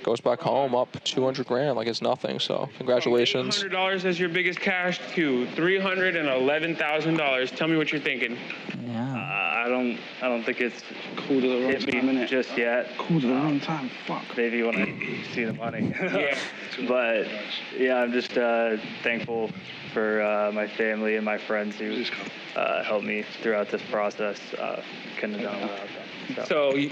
goes back home up 200 grand like it's nothing. So congratulations. $100 as your biggest cash to $311,000. Tell me what you're thinking. Yeah. I don't think it's Cool to the wrong hit time, me innit? just yet. Cool to the wrong time. Fuck. Maybe when I see the money. Yeah. But yeah, I'm just thankful for my family and my friends who helped me throughout this process. Couldn't have done it without them. So you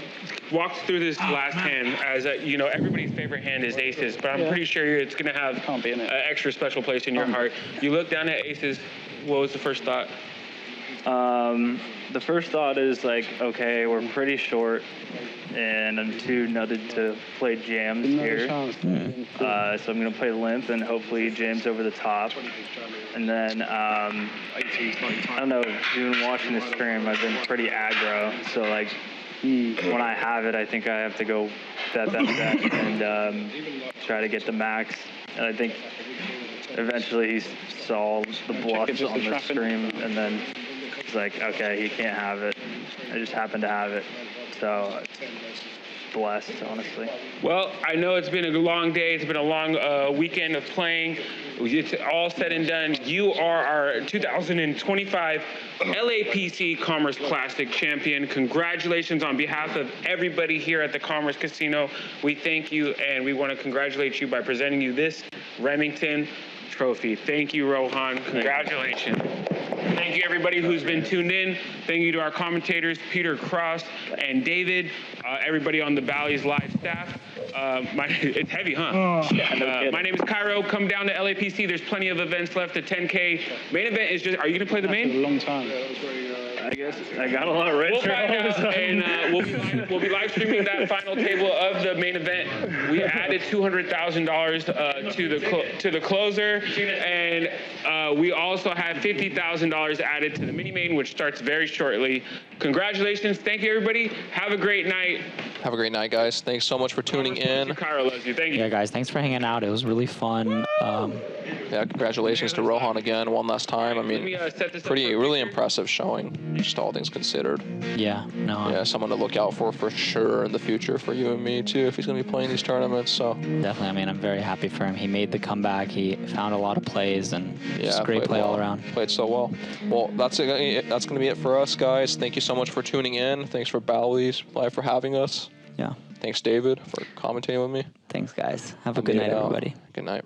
walk through this last hand as you know, everybody's favorite hand is aces, but I'm pretty sure it's going to have an extra special place in your heart. You look down at aces. What was the first thought? The first thought is like, okay, we're pretty short, and I'm too nutted to play jams here. So I'm gonna play limp and hopefully jams over the top. And then I don't know, even watching the stream, I've been pretty aggro. So like when I have it, I think I have to go bet and try to get the max. And I think eventually he saw the bluffs on the stream, and then he's like, okay, he can't have it. I just happened to have it. So blessed, honestly. Well, I know it's been a long day. It's been a long weekend of playing. It's all said and done. You are our 2025 LAPC Commerce Classic champion. Congratulations on behalf of everybody here at the Commerce Casino. We thank you, and we want to congratulate you by presenting you this Remington trophy. Thank you, Rohan. Congratulations. Thank you, everybody who's been tuned in. Thank you to our commentators, Peter Cross and David, everybody on the Bally's live staff. It's heavy, huh? My name is Cairo. Come down to LAPC. There's plenty of events left. The 10K main event is just. Are you gonna play the main? A long time. I guess I got a lot of red. We'll find out, and we'll be live streaming that final table of the main event. We added $200,000 to the closer, and we also have $50,000 added to the mini main, which starts very shortly. Congratulations! Thank you, everybody. Have a great night. Have a great night, guys. Thanks so much for tuning in. Cairo loves you. Thank you. Yeah, guys, thanks for hanging out. It was really fun. Yeah, congratulations to Rohan again, one last time. I mean, really impressive showing, just all things considered. Yeah, no. Yeah, someone to look out for sure in the future for you and me too, if he's gonna be playing these tournaments. So definitely, I mean, I'm very happy for him. He made the comeback. He found a lot of plays, and just great play all around. Played so well. Well, that's it. That's gonna be it for us, guys. Thank you so much for tuning in. Thanks for Bally's Live for having us. Yeah. Thanks, David, for commentating with me. Thanks, guys. Have a good night, everybody. Good night.